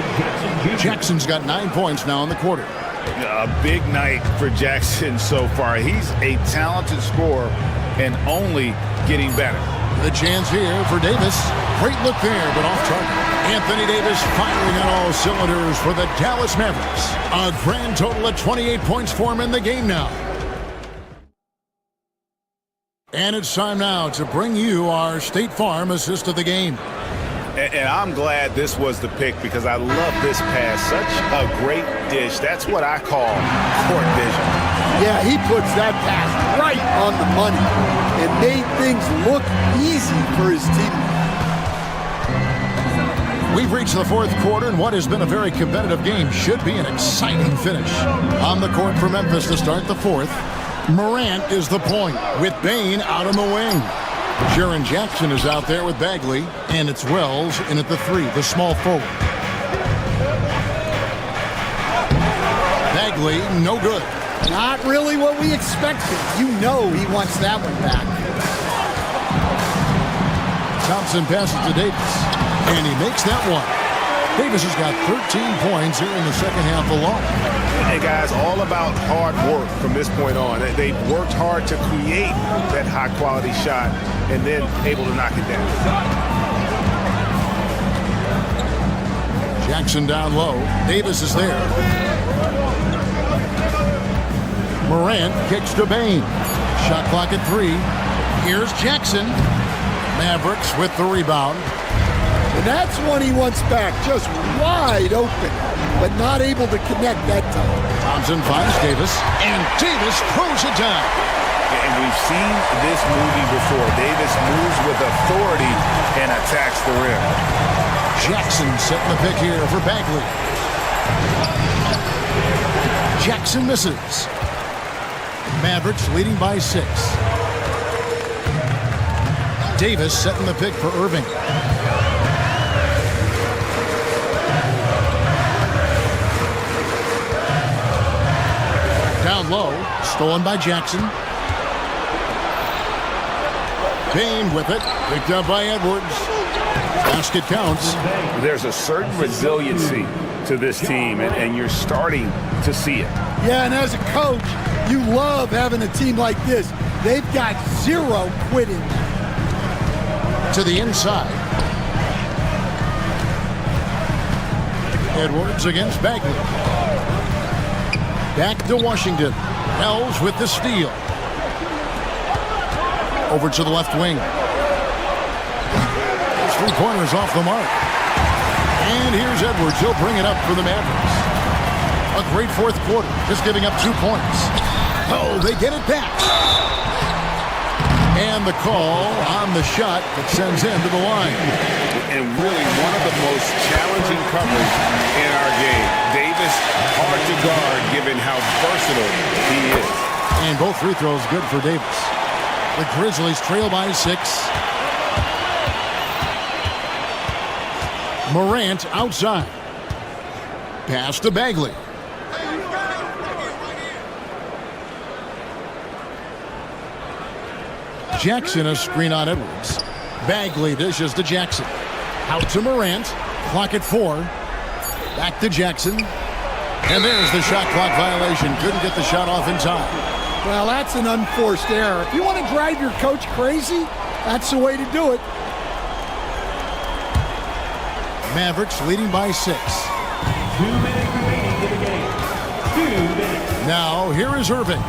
Jackson's got 9 points now in the quarter. A big night for Jackson so far. He's a talented scorer and only getting better. The chance here for Davis. Great look there, but off target. Anthony Davis firing on all cylinders for the Dallas Mavericks. A grand total of 28 points for him in the game now. And it's time now to bring you our State Farm assist of the game. And I'm glad this was the pick because I love this pass. Such a great dish. That's what I call court vision. Yeah, he puts that pass right on the money and made things look easy for his team. We've reached the fourth quarter, and what has been a very competitive game should be an exciting finish. On the court for Memphis to start the fourth, Morant is the point, with Bain out on the wing. Jaren Jackson is out there with Bagley, and it's Wells in at the 3, the small forward. Bagley, no good. Not really what we expected. You know he wants that one back. Thompson passes to Davis, and he makes that one. Davis has got 13 points here in the second half alone. And guys, all about hard work from this point on. They've worked hard to create that high-quality shot and then able to knock it down. Jackson down low. Davis is there. Morant kicks to Bain. Shot clock at 3. Here's Jackson. Mavericks with the rebound. And that's one he wants back, just wide open, but not able to connect that time. Thompson finds Davis, and Davis throws it down. And we've seen this movie before. Davis moves with authority and attacks the rim. Jackson setting the pick here for Bagley. Jackson misses. Mavericks leading by 6. Davis setting the pick for Irving. Down low, stolen by Jackson. Bain with it, picked up by Edwards. Basket counts. There's a certain resiliency to this team, and you're starting to see it. Yeah, and as a coach, you love having a team like this. They've got 0 quitting. To the inside. Edwards against Bagley. Back to Washington. Wells with the steal. Over to the left wing. His 3-pointers off the mark. And here's Edwards. He'll bring it up for the Mavericks. A great fourth quarter, just giving up 2 points. Oh, they get it back. And the call on the shot that sends him to the line. And really one of the most challenging covers in our game. Davis, hard to guard given how versatile he is. And both free throws good for Davis. The Grizzlies trail by 6. Morant outside. Pass to Bagley. Jackson a screen on Edwards. Bagley dishes to Jackson. Out to Morant. Clock at 4. Back to Jackson. And there's the shot clock violation. Couldn't get the shot off in time. Well, that's an unforced error. If you want to drive your coach crazy, that's the way to do it. Mavericks leading by 6. 2 minutes remaining in the game. 2 minutes. Now, here is Irving.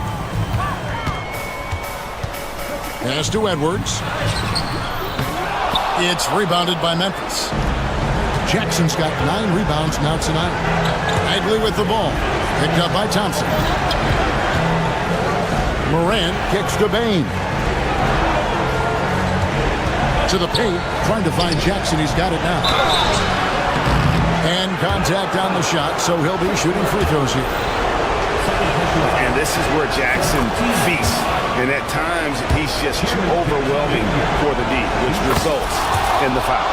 Pass to Edwards. It's rebounded by Memphis. Jackson's got 9 rebounds now tonight. Bagley with the ball. Picked up by Thompson. Morant kicks to Bain. To the paint, trying to find Jackson. He's got it now. And contact on the shot, so he'll be shooting free throws here. And this is where Jackson feasts. And at times, he's just too overwhelming for the D, which results in the foul.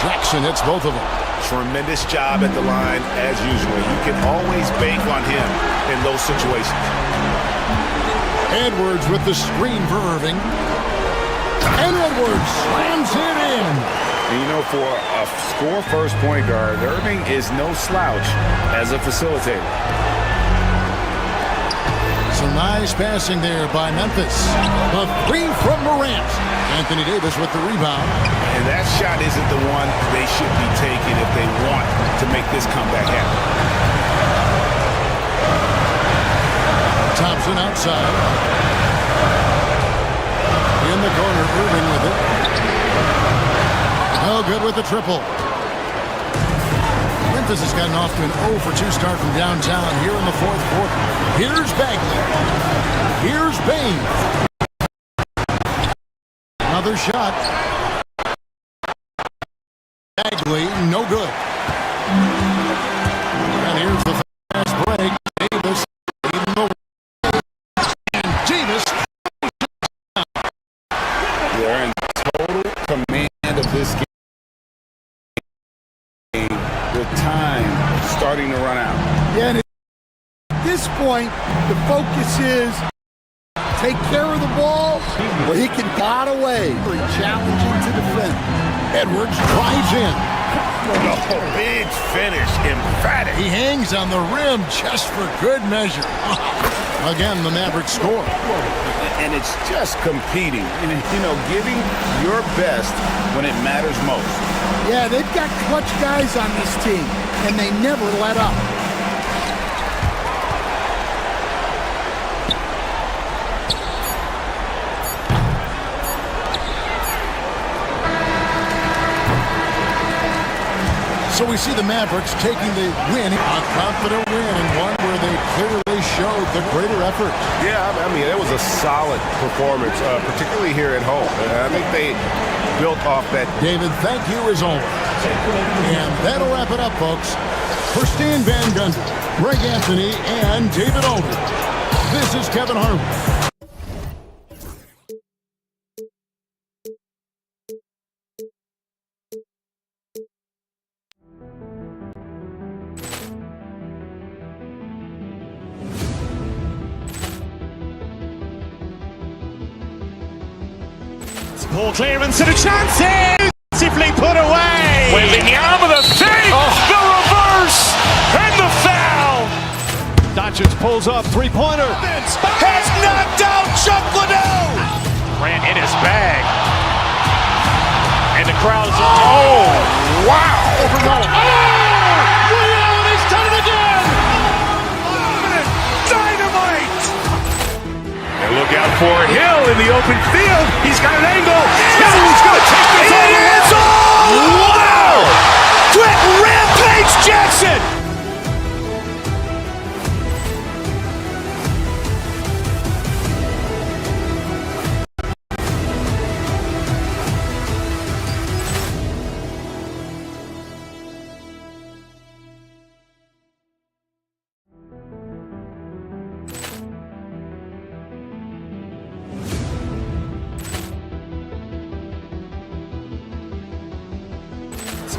Jackson hits both of them. Tremendous job at the line, as usual. You can always bank on him in those situations. Edwards with the screen for Irving. And Edwards slams it in. And you know, for a score-first point guard, Irving is no slouch as a facilitator. Some nice passing there by Memphis. A 3 from Morant. Anthony Davis with the rebound. And that shot isn't the one they should be taking if they want to make this comeback happen. Thompson outside. In the corner, Irving with it. No good with the triple. Memphis has gotten off to an 0 for 2 start from downtown here in the fourth quarter. Here's Bagley. Here's Bain. Another shot. Bagley, no good. And here's the fast break. Davis leading the way. And Davis. They're in total command of this game with time starting to run out. Yeah, and at this point, the focus is take care of the ball where he can dot away. Very challenging to defend. Edwards drives in. Oh, big finish, emphatic. He hangs on the rim just for good measure. Again, the Mavericks score. And it's just competing and, giving your best when it matters most. Yeah, they've got clutch guys on this team, and they never let up. So we see the Mavericks taking the win, a confident win, and one where they clearly showed the greater effort. Yeah, I mean, it was a solid performance, particularly here at home. I think they built off that. David, thank you as always. And that'll wrap it up, folks. For Stan Van Gundy, Greg Anthony, and David Aldridge, this is Kevin Harlan. Ball clearance and a chance here! Beautifully put away! Wembanyama the fake! The reverse! And the foul! Doncic pulls up, three-pointer. Has knocked out Chuck Liddell! Ran in his bag. And the crowd is... Oh! Wow! He's done it again! Dynamite! And look out for Hill in the open field. He's got an angle. Hill's going to take this all the way. Wow! Quick Rampage Jackson!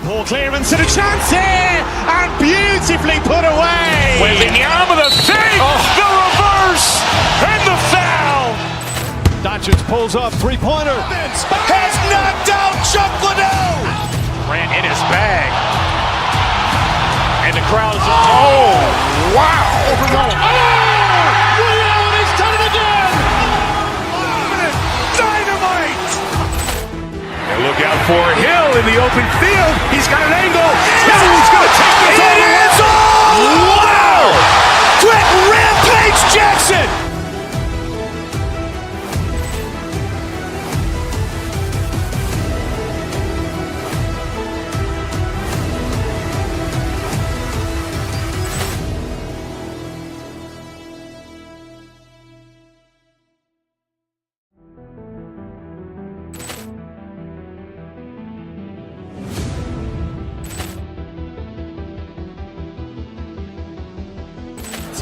Ball clearance and a chance here! And beautifully put away! Wembanyama the fake! The reverse! And the foul! Doncic pulls up, three-pointer. Has knocked out Chuck Liddell! Ran in his bag. And the crowd is... Oh! Wow! He's done it again! Dynamite! And look out for Hill in the open field. He's got an angle. Hill's going to take this all the way. Wow! Quick Rampage Jackson!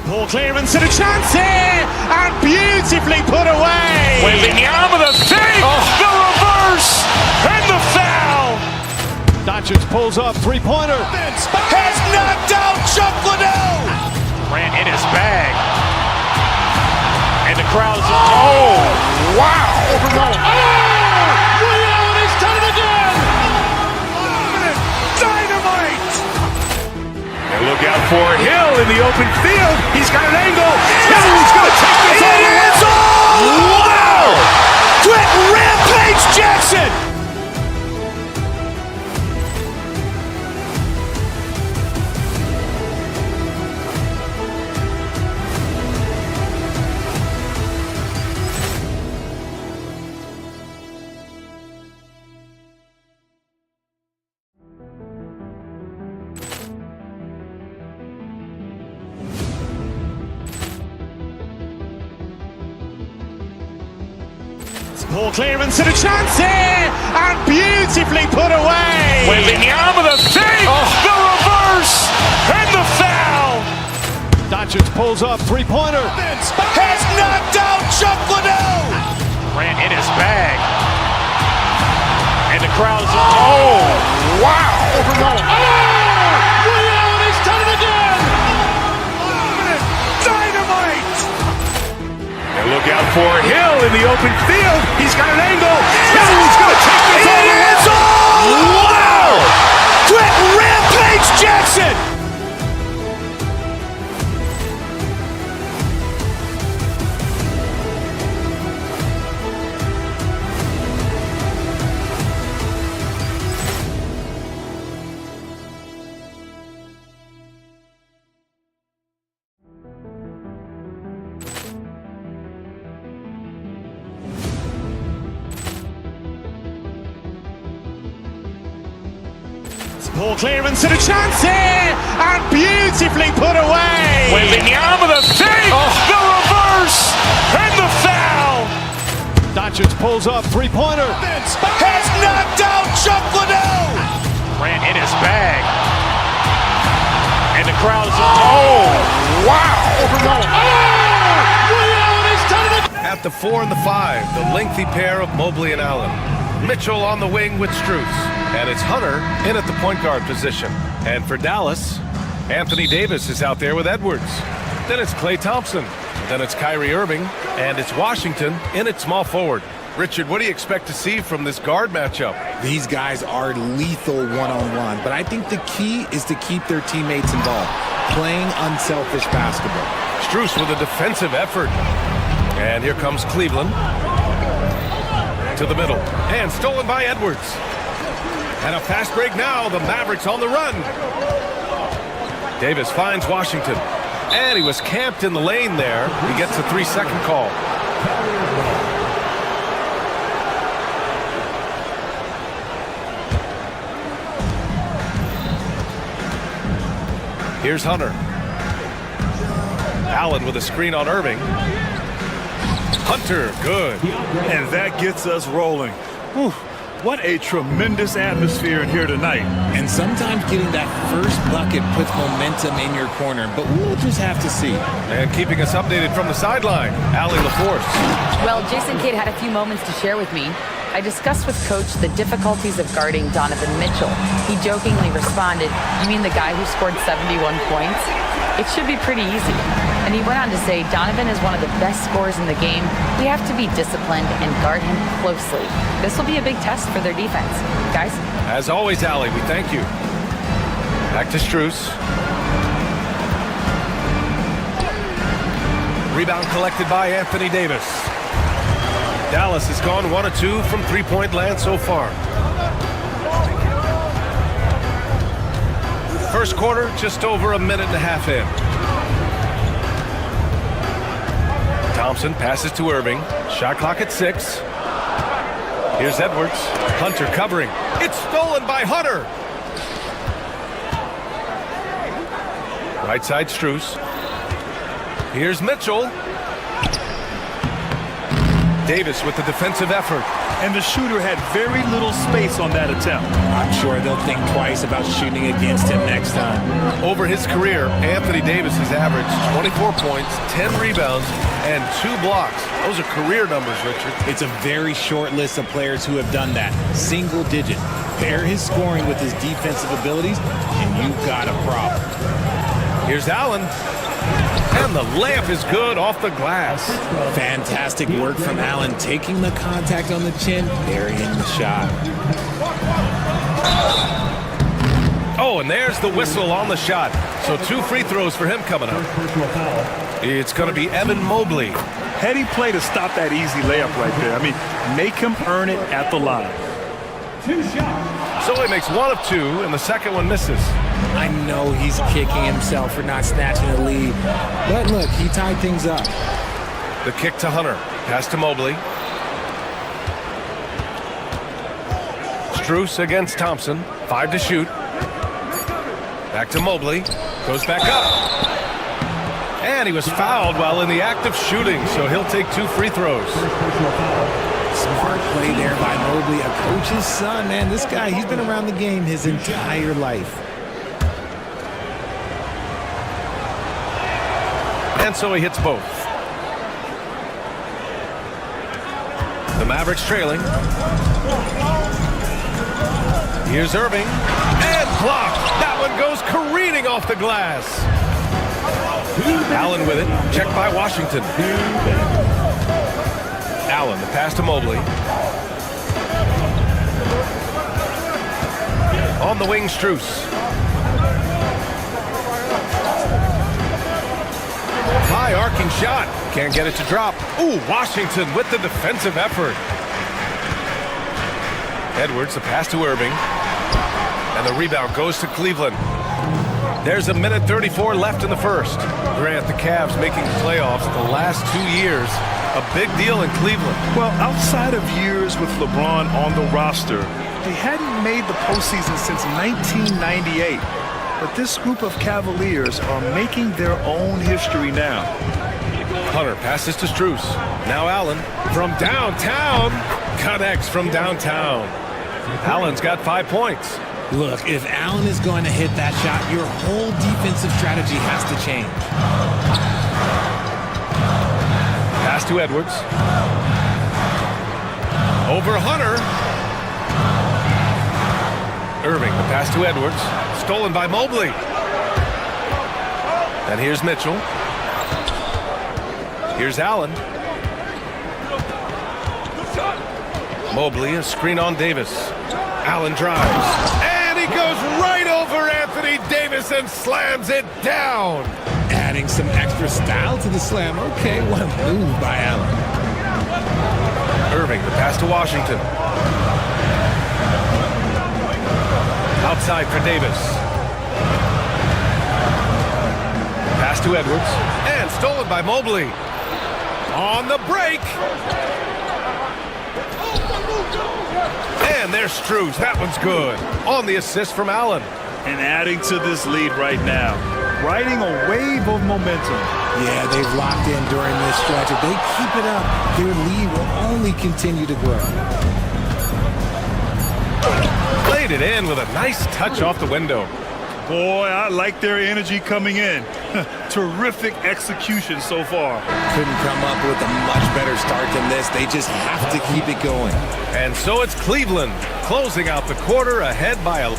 Ball clearance and a chance here! And beautifully put away! Wembanyama the fake! The reverse! And the foul! Doncic pulls up, three-pointer. Has knocked out Chuck Liddell! Ran in his bag. And the crowd is... Oh! Wow! He's done it again! Dynamite! And look out for Hill in the open field. He's got an angle. Hill's going to take this all the way. Wow! Quick Rampage Jackson! Poor clearance and a chance here, and beautifully put away. Wembanyama the save, the reverse, and the foul. Doncic pulls up, three-pointer. Has knocked out Chuck Liddell. Ran in his bag. And the crowd's, oh, wow. Ray Allen has done it again. Dynamite. And look out for Hill in the open field. He's got an angle. Hill's going to take this all the way. Wow! Brett Rampage Jackson. Poor clearance and a chance here, and beautifully put away. Wembanyama the save, the reverse, and the foul. Doncic pulls up, three-pointer. Has knocked out Chuck Liddell. Ran in his bag. And the crowd's, oh, wow. Ray Allen has done it again. At the 4 and the 5, the lengthy pair of Mobley and Allen. Mitchell on the wing with Strus. And it's Hunter in at the point guard position. And for Dallas, Anthony Davis is out there with Edwards. Then it's Klay Thompson. Then it's Kyrie Irving. And it's Washington in at small forward. Richard, what do you expect to see from this guard matchup? These guys are lethal one-on-one, but I think the key is to keep their teammates involved, playing unselfish basketball. Strus with a defensive effort. And here comes Cleveland. To the middle. And stolen by Edwards. And a fast break now. The Mavericks on the run. Davis finds Washington. And he was camped in the lane there. He gets a 3-second call. Here's Hunter. Allen with a screen on Irving. Hunter, good. And that gets us rolling. Whew. What a tremendous atmosphere in here tonight. And sometimes getting that first bucket puts momentum in your corner, but we'll just have to see. And keeping us updated from the sideline, Allie LaForce. Well, Jason Kidd had a few moments to share with me. I discussed with Coach the difficulties of guarding Donovan Mitchell. He jokingly responded, "You mean the guy who scored 71 points? It should be pretty easy." And he went on to say, "Donovan is one of the best scorers in the game. We have to be disciplined and guard him closely. This will be a big test for their defense." Guys? As always, Allie, we thank you. Back to Strus. Rebound collected by Anthony Davis. Dallas has gone 1 of 2 from three-point land so far. First quarter, just over a minute and a half in. Thompson passes to Irving. Shot clock at 6. Here's Edwards. Hunter covering. It's stolen by Hunter. Right side Strus. Here's Mitchell. Davis with the defensive effort. And the shooter had very little space on that attempt. I'm sure they'll think twice about shooting against him next time. Over his career, Anthony Davis has averaged 24 points, 10 rebounds, and 2 blocks. Those are career numbers, Richard. It's a very short list of players who have done that. Single digit. Pair his scoring with his defensive abilities, and you've got a problem. Here's Allen. And the layup is good off the glass. Fantastic work from Allen, taking the contact on the chin, burying the shot. Oh, and there's the whistle on the shot. So 2 free throws for him coming up. It's going to be Evan Mobley. Heady play to stop that easy layup right there. I mean, make him earn it at the line. 2 shots. So he makes 1 of 2, and the second one misses. I know he's kicking himself for not snatching the lead, but look, he tied things up. The kick to Hunter. Pass to Mobley. Strus against Thompson. 5 to shoot. Back to Mobley. Goes back up. And he was fouled while in the act of shooting, so he'll take 2 free throws. Smart play there by Mobley, a coach's son. Man, this guy, he's been around the game his entire life. And so he hits both. The Mavericks trailing. Here's Irving. And blocked. That one goes careening off the glass. Allen with it. Checked by Washington. Allen, the pass to Mobley. On the wing, Strus. High arcing shot. Can't get it to drop. Ooh, Washington with the defensive effort. Edwards, the pass to Irving. And the rebound goes to Cleveland. There's 1:34 left in the first. Grant, the Cavs making the playoffs the last 2 years. A big deal in Cleveland. Well, outside of years with LeBron on the roster, they hadn't made the postseason since 1998. But this group of Cavaliers are making their own history now. Hunter passes to Strus. Now Allen from downtown. Connects from downtown. Allen's got 5 points. Look, if Allen is going to hit that shot, your whole defensive strategy has to change. Pass to Edwards. Over Hunter. Irving, the pass to Edwards. Stolen by Mobley. And here's Mitchell. Here's Allen. Mobley, a screen on Davis. Allen drives. And he goes right over Anthony Davis and slams it down. Adding some extra style to the slam. Okay, what a move by Allen. Irving, the pass to Washington. Outside for Davis. Pass to Edwards. And stolen by Mobley. On the break. And there's Strus. That one's good. On the assist from Allen. And adding to this lead right now. Riding a wave of momentum. Yeah, they've locked in during this stretch. If they keep it up, their lead will only continue to grow. Played it in with a nice touch off the window. Boy, I like their energy coming in. Terrific execution so far. Couldn't come up with a much better start than this. They just have to keep it going. And so it's Cleveland closing out the quarter ahead by a...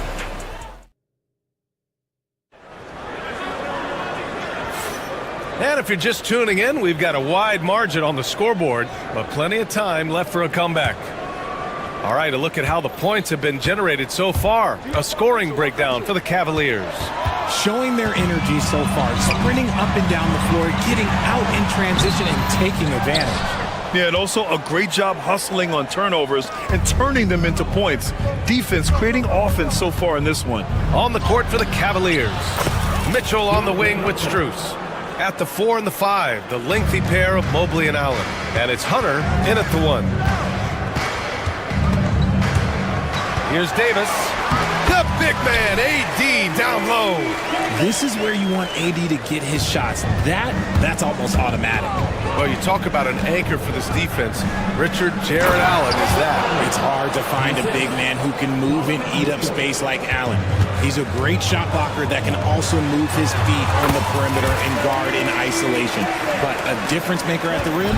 And if you're just tuning in, we've got a wide margin on the scoreboard, but plenty of time left for a comeback. All right, a look at how the points have been generated so far. A scoring breakdown for the Cavaliers. Showing their energy so far, sprinting up and down the floor, getting out in transition and taking advantage. Yeah, and also a great job hustling on turnovers and turning them into points. Defense creating offense so far in this one. On the court for the Cavaliers. Mitchell on the wing with Strus. At the 4 and the 5, the lengthy pair of Mobley and Allen. And it's Hunter in at the 1. Here's Davis. The big man, AD, down low. This is where you want AD to get his shots. That's almost automatic. Well, you talk about an anchor for this defense. Richard Jared Allen is that. It's hard to find a big man who can move and eat up space like Allen. He's a great shot blocker that can also move his feet on the perimeter and guard in isolation. But a difference maker at the rim,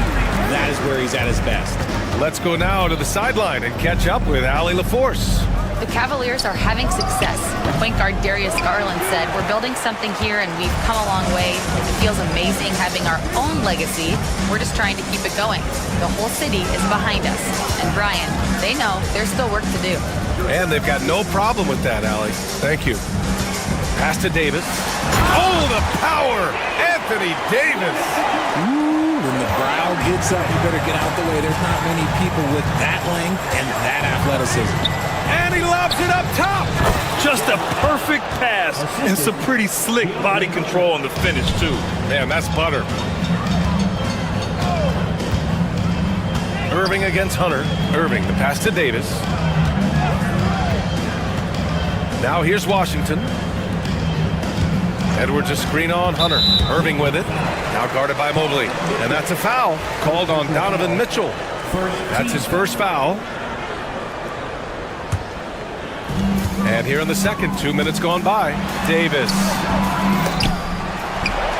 that is where he's at his best. Let's go now to the sideline and catch up with Allie LaForce. The Cavaliers are having success. Point guard Darius Garland said, "We're building something here and we've come a long way. It feels amazing having our own legacy. We're just trying to keep it going. The whole city is behind us." And Brian, they know there's still work to do. And they've got no problem with that, Allie. Thank you. Pass to Davis. Oh, the power! Anthony Davis! Ooh, when the brow gets up, you better get out the way. There's not many people with that length and that athleticism. And he lobs it up top. Just a perfect pass and some pretty slick body control on the finish, too. Man, that's butter. Irving against Hunter. Irving, the pass to Davis. Now here's Washington. Edwards a screen on Hunter. Irving with it. Now guarded by Mobley. And that's a foul called on Donovan Mitchell. That's his first foul. And here in the second, 2 minutes gone by. Davis.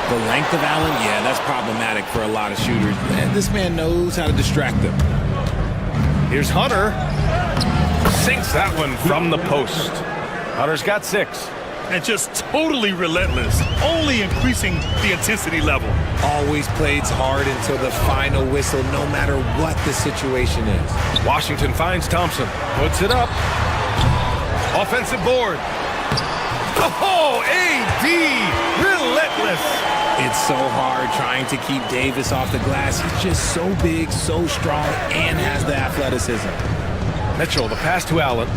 The length of Allen, yeah, that's problematic for a lot of shooters. And this man knows how to distract them. Here's Hunter. Sinks that one from the post. Hunter's got 6. And just totally relentless, only increasing the intensity level. Always plays hard until the final whistle, no matter what the situation is. Washington finds Thompson. Puts it up. Offensive board. Oh, AD! Relentless! It's so hard trying to keep Davis off the glass. He's just so big, so strong, and has the athleticism. Mitchell, the pass to Allen.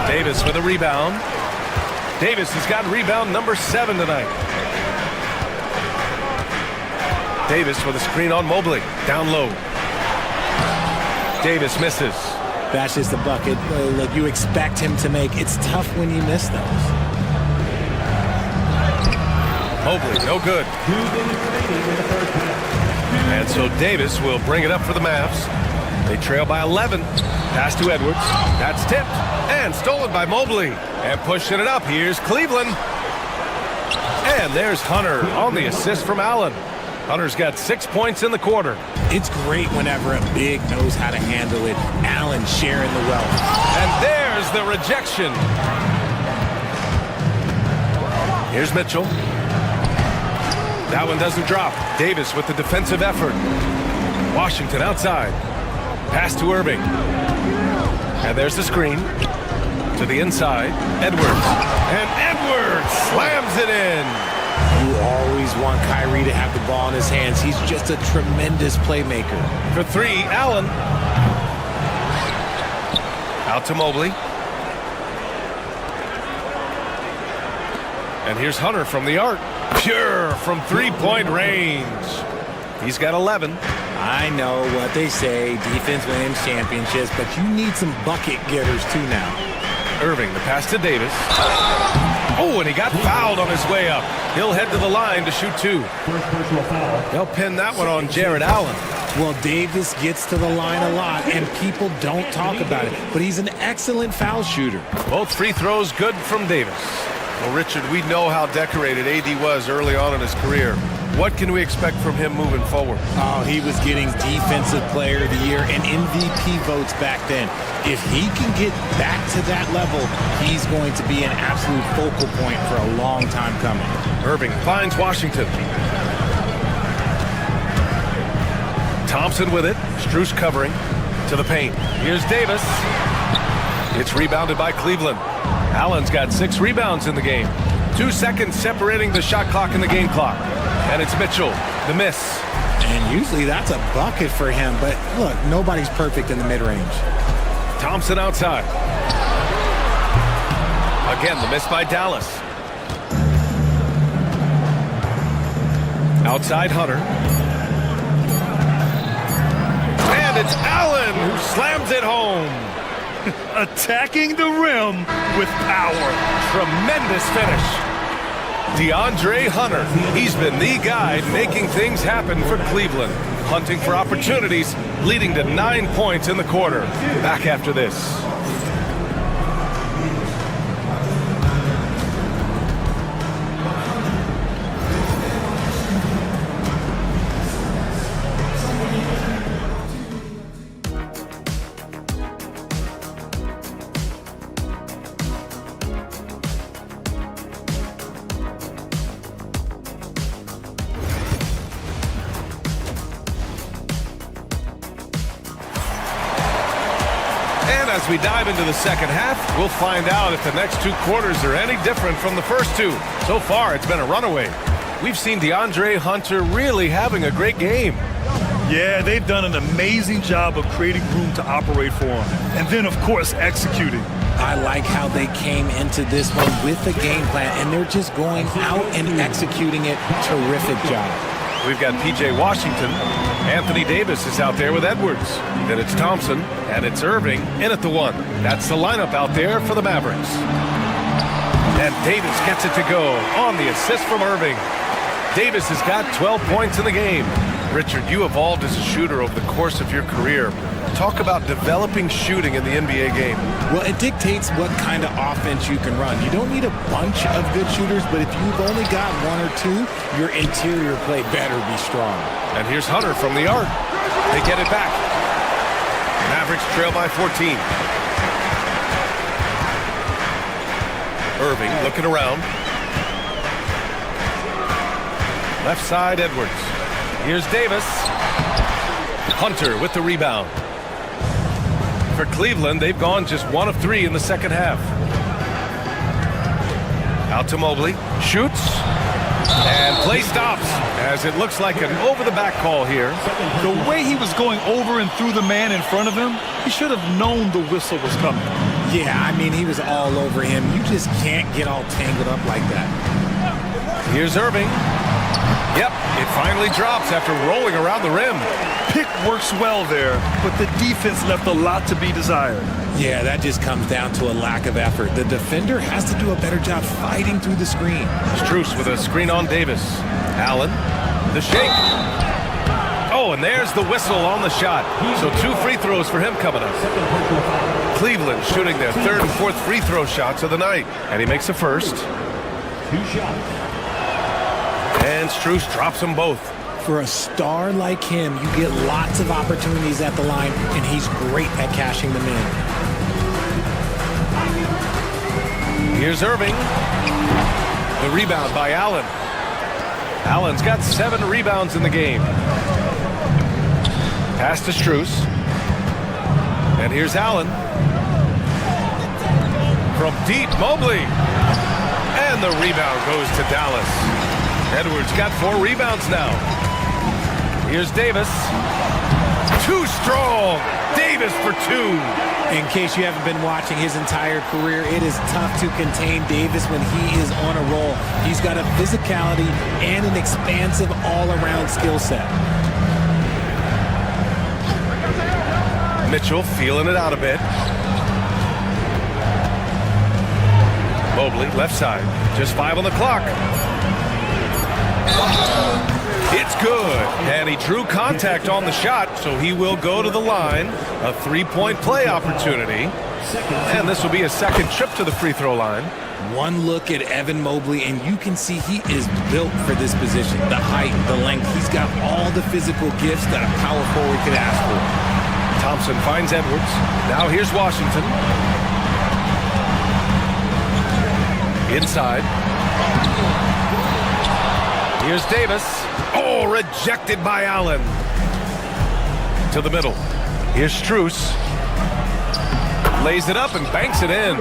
Davis with a rebound. Davis has got rebound number 7 tonight. Davis with a screen on Mobley. Down low. Davis misses. That's just a bucket. Look, you expect him to make. It's tough when you miss those. Mobley, no good. And so Davis will bring it up for the Mavs. They trail by 11. Pass to Edwards. That's tipped and stolen by Mobley. And pushing it up, here's Cleveland. And there's Hunter on the assist from Allen. Hunter's got 6 points in the quarter. It's great whenever a big knows how to handle it. Allen sharing the wealth. And there's the rejection. Here's Mitchell. That one doesn't drop. Davis with the defensive effort. Washington outside. Pass to Irving. And there's the screen. To the inside. Edwards. And Edwards slams it in. You always want Kyrie to have the ball in his hands. He's just a tremendous playmaker. For 3, Allen. Out to Mobley. And here's Hunter from the arc. Pure from 3-point range. He's got 11. I know what they say, defense wins championships, but you need some bucket getters too now. Irving, the pass to Davis. Oh, and he got fouled on his way up. He'll head to the line to shoot 2. They'll pin that one on Jared Allen. Well, Davis gets to the line a lot, and people don't talk about it, but he's an excellent foul shooter. Both free throws good from Davis. Well, Richard, we know how decorated AD was early on in his career. What can we expect from him moving forward? Oh, he was getting Defensive Player of the Year and MVP votes back then. If he can get back to that level, he's going to be an absolute focal point for a long time coming. Irving finds Washington. Thompson with it. Strus covering to the paint. Here's Davis. It's rebounded by Cleveland. Allen's got 6 rebounds in the game. 2 seconds separating the shot clock and the game clock. And it's Mitchell, the miss. And usually that's a bucket for him, but look, nobody's perfect in the mid-range. Thompson outside. Again, the miss by Dallas. Outside Hunter. And it's Allen who slams it home. Attacking the rim with power. Tremendous finish. DeAndre Hunter, he's been the guy making things happen for Cleveland. Hunting for opportunities, leading to 9 points in the quarter. Back after this. As we dive into the second half, we'll find out if the next 2 quarters are any different from the first 2. So far, it's been a runaway. We've seen DeAndre Hunter really having a great game. Yeah, they've done an amazing job of creating room to operate for him. And then, of course, executing. I like how they came into this one with a game plan, and they're just going out and executing it. Terrific job. We've got P.J. Washington. Anthony Davis is out there with Edwards. Then it's Thompson, and it's Irving in at the 1. That's the lineup out there for the Mavericks. And Davis gets it to go on the assist from Irving. Davis has got 12 points in the game. Richard, you evolved as a shooter over the course of your career. Talk about developing shooting in the NBA game. Well, it dictates what kind of offense you can run. You don't need a bunch of good shooters, but if you've only got one or two, your interior play better be strong. And here's Hunter from the arc. They get it back. Mavericks trail by 14. Irving looking around. Left side, Edwards. Here's Davis. Hunter with the rebound. For Cleveland, they've gone just 1 of 3 in the second half. Out to Mobley. Shoots. And play stops as it looks like an over-the-back call here. The way he was going over and through the man in front of him, he should have known the whistle was coming. Yeah, I mean, he was all over him. You just can't get all tangled up like that. Here's Irving. Yep, it finally drops after rolling around the rim. Pick works well there, but the defense left a lot to be desired. Yeah, that just comes down to a lack of effort. The defender has to do a better job fighting through the screen. Strus with a screen on Davis. Allen, the shake. Oh, and there's the whistle on the shot. So 2 free throws for him coming up. Cleveland shooting their 3rd and 4th free throw shots of the night. And he makes a first. 2 shots. And Strus drops them both. For a star like him, you get lots of opportunities at the line, and he's great at cashing them in. Here's Irving. The rebound by Allen. Allen's got 7 rebounds in the game. Pass to Strus. And here's Allen. From deep, Mobley. And the rebound goes to Dallas. Edwards got 4 rebounds now. Here's Davis. Too strong. Davis for 2. In case you haven't been watching his entire career, it is tough to contain Davis when he is on a roll. He's got a physicality and an expansive all-around skill set. Mitchell feeling it out a bit. Mobley, left side. Just 5 on the clock. It's good. And he drew contact on the shot, so he will go to the line. A 3-point play opportunity. And this will be a second trip to the free throw line. One look at Evan Mobley, and you can see he is built for this position. The height, the length. He's got all the physical gifts that a power forward could ask for. Thompson finds Edwards. Now here's Washington. Inside. Here's Davis. Oh, rejected by Allen. To the middle. Here's Strus. Lays it up and banks it in.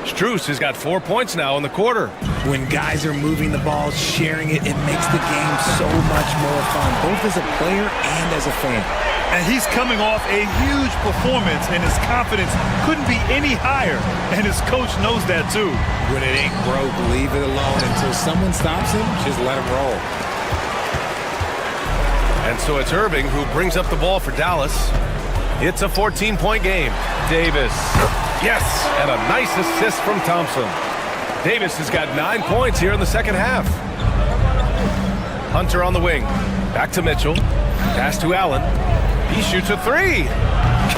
Strus has got 4 points now in the quarter. When guys are moving the ball, sharing it, it makes the game so much more fun, both as a player and as a fan. And he's coming off a huge performance, and his confidence couldn't be any higher. And his coach knows that, too. When it ain't broke, leave it alone. Until someone stops him, just let him roll. And so it's Irving who brings up the ball for Dallas. It's a 14-point game. Davis. Yes, and a nice assist from Thompson. Davis has got 9 points here in the second half. Hunter on the wing. Back to Mitchell. Pass to Allen. He shoots a 3.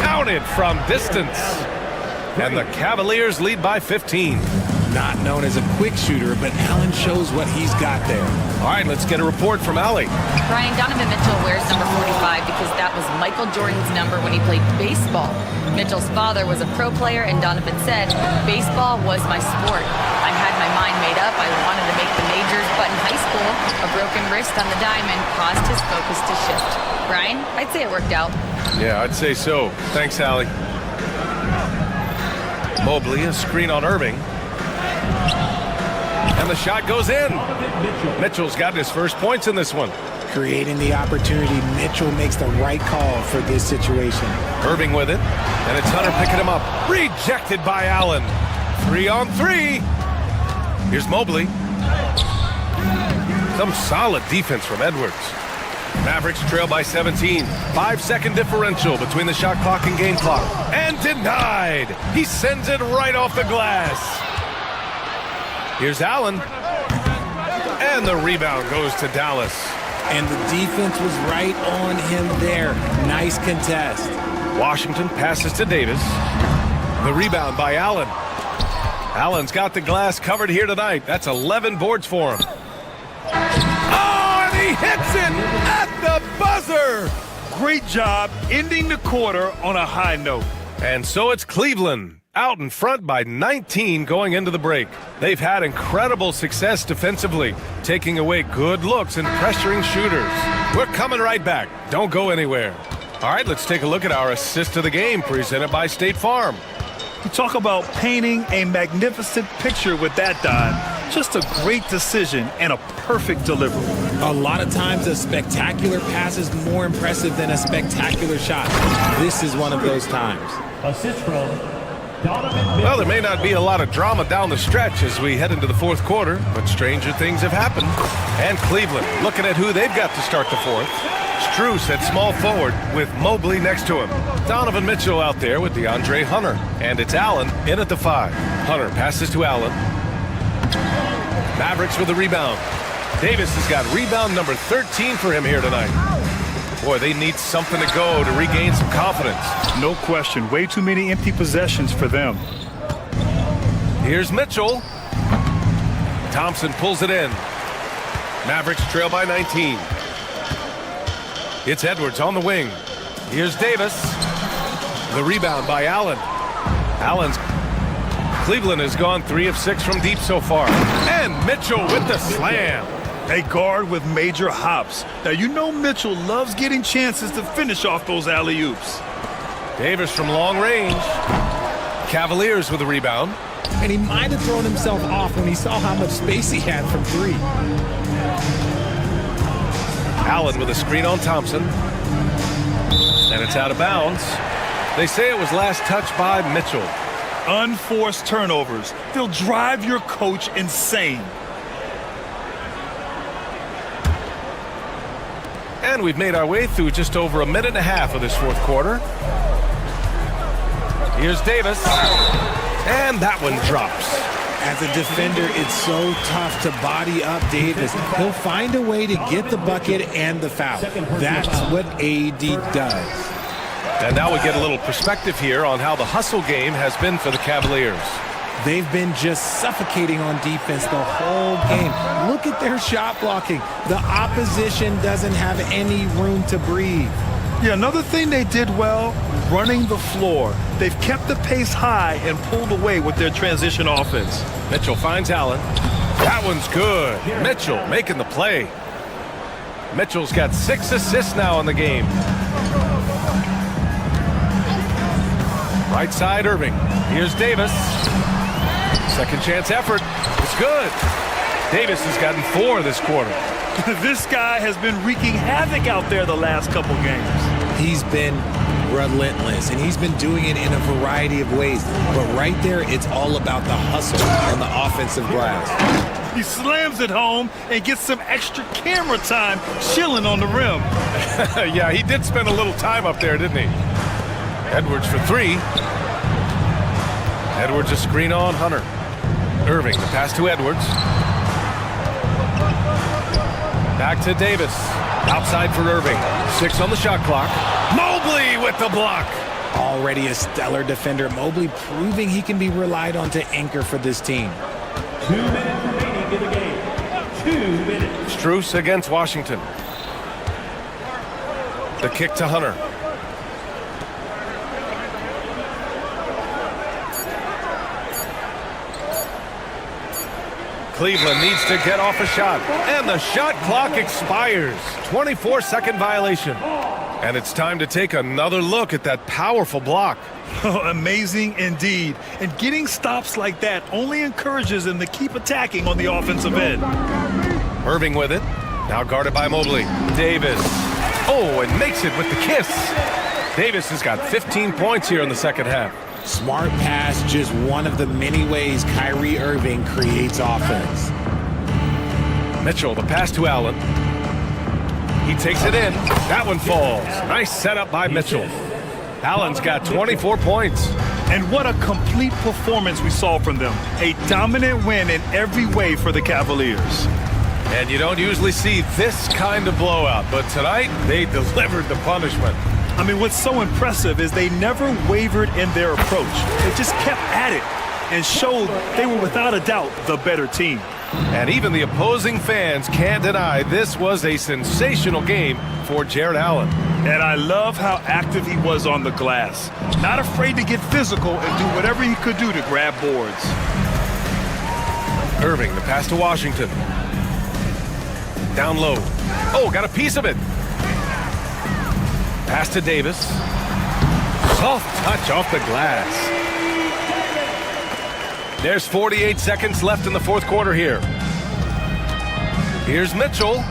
Counted from distance. And the Cavaliers lead by 15. Not known as a quick shooter, but Allen shows what he's got there. All right, let's get a report from Allie. Brian, Donovan Mitchell wears number 45 because that was Michael Jordan's number when he played baseball. Mitchell's father was a pro player, and Donovan said, baseball was my sport. I had my mind made up. I wanted to make the majors, but in high school, a broken wrist on the diamond caused his focus to shift. Brian, I'd say it worked out. Yeah, I'd say so. Thanks, Allie. Mobley, a screen on Irving. And the shot goes in. Mitchell's got his first points in this one. Creating the opportunity, Mitchell makes the right call for this situation. Irving with it, and it's Hunter picking him up. Rejected by Allen. 3 on 3. Here's Mobley. Some solid defense from Edwards. Mavericks trail by 17. 5-second differential between the shot clock and game clock. And denied. He sends it right off the glass. Here's Allen. And the rebound goes to Dallas. And the defense was right on him there. Nice contest. Washington passes to Davis. The rebound by Allen. Allen's got the glass covered here tonight. That's 11 boards for him. Oh, and he hits it at the buzzer. Great job ending the quarter on a high note. And so it's Cleveland out in front by 19 going into the break. They've had incredible success defensively, taking away good looks and pressuring shooters. We're coming right back. Don't go anywhere. All right, let's take a look at our assist of the game presented by State Farm. You talk about painting a magnificent picture with that, Don. Just a great decision and a perfect delivery. A lot of times a spectacular pass is more impressive than a spectacular shot. This is one of those times. Assist from Well, there may not be a lot of drama down the stretch as we head into the fourth quarter, but stranger things have happened. And Cleveland looking at who they've got to start the fourth. Strus at small forward with Mobley next to him. Donovan Mitchell out there with DeAndre Hunter. And it's Allen in at the 5. Hunter passes to Allen. Mavericks with the rebound. Davis has got rebound number 13 for him here tonight. Boy, they need something to go to regain some confidence. No question. Way too many empty possessions for them. Here's Mitchell. Thompson pulls it in. Mavericks trail by 19. It's Edwards on the wing. Here's Davis. The rebound by Allen. Allen's. Cleveland has gone 3 of 6 from deep so far. And Mitchell with the slam. A guard with major hops. Now, you know Mitchell loves getting chances to finish off those alley-oops. Davis from long range. Cavaliers with the rebound. And he might have thrown himself off when he saw how much space he had from 3. Allen with a screen on Thompson. And it's out of bounds. They say it was last touched by Mitchell. Unforced turnovers. They'll drive your coach insane. And we've made our way through just over a minute and a half of this fourth quarter. Here's Davis. And that one drops. As a defender, it's so tough to body up Davis. He'll find a way to get the bucket and the foul. That's what AD does. And now we get a little perspective here on how the hustle game has been for the Cavaliers. They've been just suffocating on defense the whole game. Look at their shot blocking. The opposition doesn't have any room to breathe. Yeah, another thing they did well, running the floor. They've kept the pace high and pulled away with their transition offense. Mitchell finds Allen. That one's good. Mitchell making the play. Mitchell's got 6 assists now in the game. Right side, Irving. Here's Davis. Second chance effort. It's good. Davis has gotten 4 this quarter. This guy has been wreaking havoc out there the last couple games. He's been relentless, and he's been doing it in a variety of ways. But right there, it's all about the hustle on the offensive glass. He slams it home and gets some extra camera time chilling on the rim. Yeah, he did spend a little time up there, didn't he? Edwards for 3. Edwards a screen on Hunter. Irving, the pass to Edwards. Back to Davis. Outside for Irving. 6 on the shot clock. Mobley with the block. Already a stellar defender. Mobley proving he can be relied on to anchor for this team. 2 minutes remaining in the game. 2 minutes. Strus against Washington. The kick to Hunter. Cleveland needs to get off a shot, and the shot clock expires. 24-second violation. And it's time to take another look at that powerful block. Amazing indeed. And getting stops like that only encourages them to keep attacking on the offensive end. Irving with it. Now guarded by Mobley. Davis. Oh, and makes it with the kiss. Davis has got 15 points here in the second half. Smart pass, just one of the many ways Kyrie Irving creates offense. Mitchell, the pass to Allen. He takes it in. That one falls. Nice setup by Mitchell. Allen's got 24 points. And what a complete performance we saw from them. A dominant win in every way for the Cavaliers. And you don't usually see this kind of blowout, but tonight they delivered the punishment. I mean, what's so impressive is they never wavered in their approach. They just kept at it and showed they were without a doubt the better team. And even the opposing fans can't deny this was a sensational game for Jared Allen. And I love how active he was on the glass. Not afraid to get physical and do whatever he could do to grab boards. Irving, the pass to Washington. Down low. Oh, got a piece of it. Pass to Davis. Soft touch off the glass. There's 48 seconds left in the fourth quarter here. Here's Mitchell.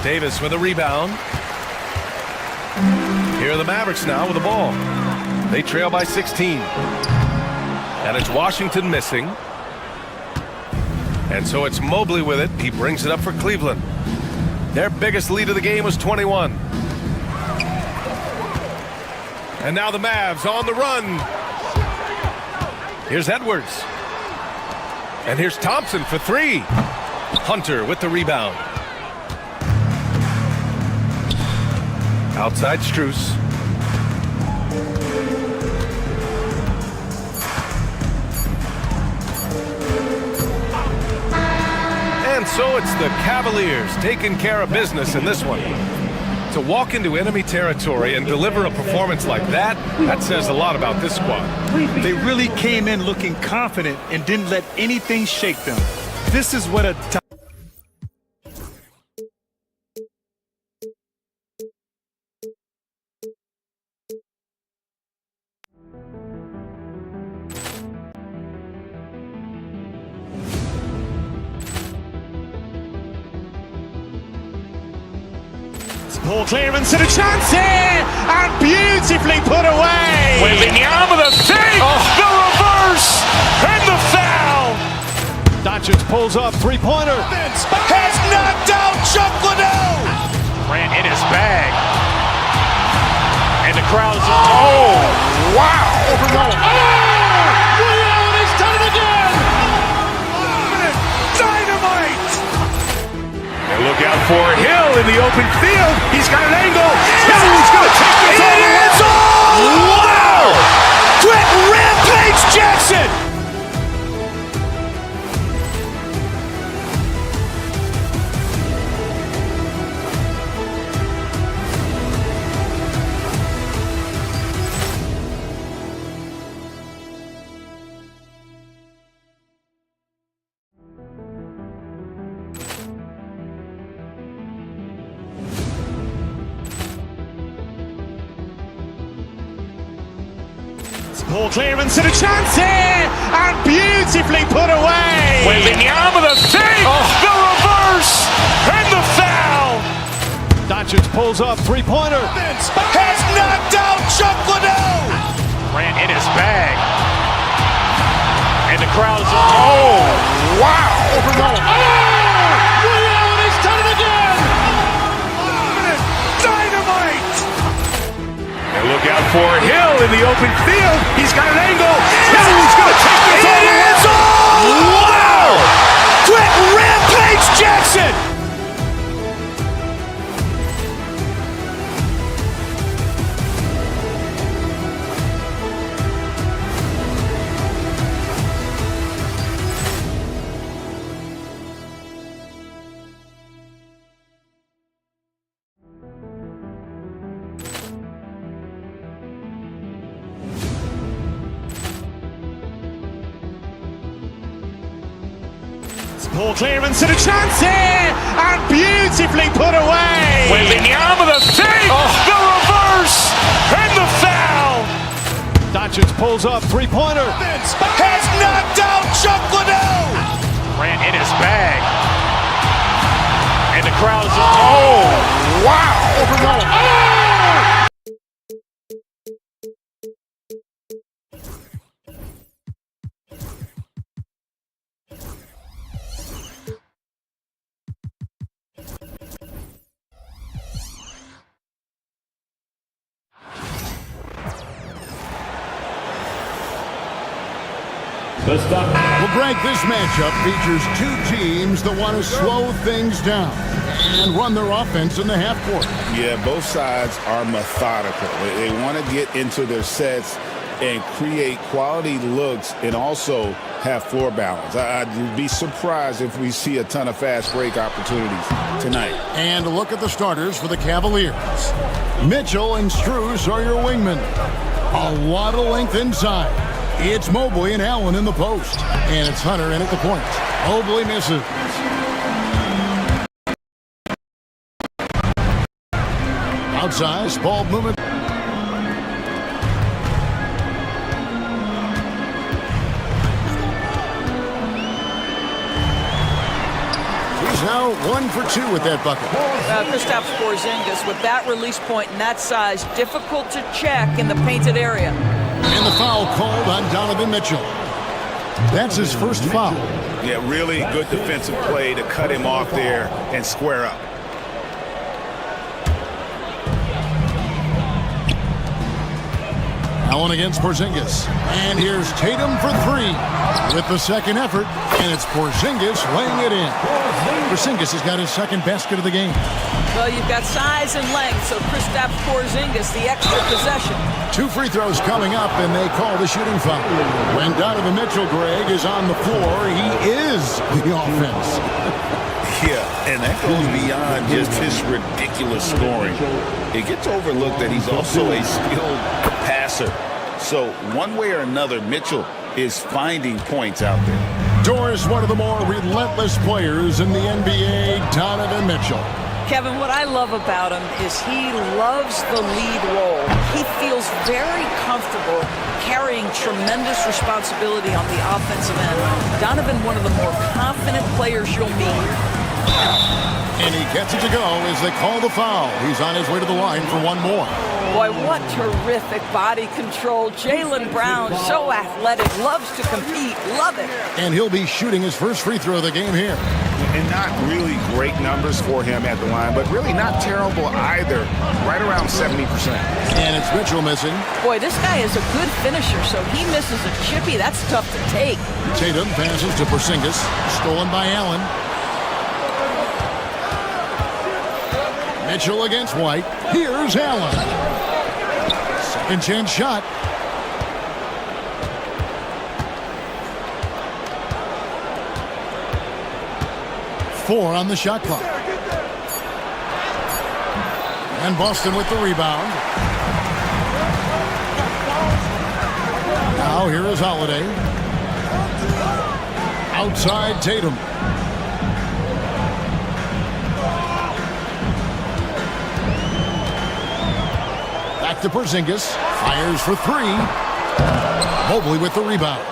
Davis with a rebound. Here are the Mavericks now with the ball. They trail by 16. And it's Washington missing. And so it's Mobley with it. He brings it up for Cleveland. Their biggest lead of the game was 21. And now the Mavs on the run. Here's Edwards. And here's Thompson for three. Hunter with the rebound. Outside Strus. And so it's the Cavaliers taking care of business in this one. To walk into enemy territory and deliver a performance like that, that says a lot about this squad. They really came in looking confident and didn't let anything shake them. This is what a Poor clearance and a chance here, and beautifully put away. Wembanyama the save, the reverse, and the foul. Doncic pulls up, three-pointer. Has knocked out Chuck Liddell. Ran in his bag. And the crowd is, oh, wow. Ray Allen has done it again. Dynamite. And look out for Hill in the open field. He's got an angle. Hill's going to take this all the way. Wow! Quick Rampage Jackson. Poor clearance and a chance here, and beautifully put away. Wembanyama the save, the reverse, and the foul. Doncic pulls up, three-pointer. Has knocked out Chuck Liddell. Ran in his bag. And the crowd is, oh, wow. Ray Allen has done it again. Dynamite. And look out for Hill in the open field. He's got an angle. Hill's going to take this all the way. Wow! Quick Rampage Jackson. Poor clearance and a chance here, and beautifully put away. Wembanyama the save, the reverse, and the foul. Doncic pulls up, three-pointer. Has knocked out Chuck Liddell. Ran in his bag. And the crowd is, oh, wow. Well, Greg, this matchup features two teams that want to slow things down and run their offense in the half court. Yeah, both sides are methodical. They want to get into their sets and create quality looks and also have floor balance. I'd be surprised if we see a ton of fast break opportunities tonight. And a look at the starters for the Cavaliers. Mitchell and Strus are your wingmen. A lot of length inside. It's Mobley and Allen in the post. And it's Hunter in at the point. Mobley misses. Outside, ball movement. He's now 1 for 2 with that bucket. Kristaps Porzingis with that release point and that size, difficult to check in the painted area. And the foul called on Donovan Mitchell. That's his first foul. Yeah, really good defensive play to cut him off there and square up. Allen against Porzingis. And here's Tatum for 3 with the second effort. And it's Porzingis laying it in. Porzingis has got his second basket of the game. Well, you've got size and length, so Kristaps Porzingis, the extra possession. 2 free throws coming up, and they call the shooting foul. When Donovan Mitchell, Greg, is on the floor, he is the offense. Yeah, and that goes beyond just his ridiculous scoring. It gets overlooked that he's also a skilled passer. So one way or another, Mitchell is finding points out there. Doors, one of the more relentless players in the NBA, Donovan Mitchell. Kevin, what I love about him is he loves the lead role. He feels very comfortable carrying tremendous responsibility on the offensive end. Donovan, one of the more confident players you'll meet. And he gets it to go as they call the foul. He's on his way to the line for one more. Boy, what terrific body control. Jaylen Brown, so athletic, loves to compete, love it. And he'll be shooting his first free throw of the game here. And not really great numbers for him at the line, but really not terrible either. Right around 70%. And it's Mitchell missing. Boy, this guy is a good finisher, so he misses a chippy. That's tough to take. Tatum passes to Porzingis, stolen by Allen. Mitchell against White. Here's Allen. Second chance shot. Four on the shot clock. And Boston with the rebound. Now here is Holiday. Outside Tatum. Back to Porzingis. Fires for 3. Mobley with the rebound.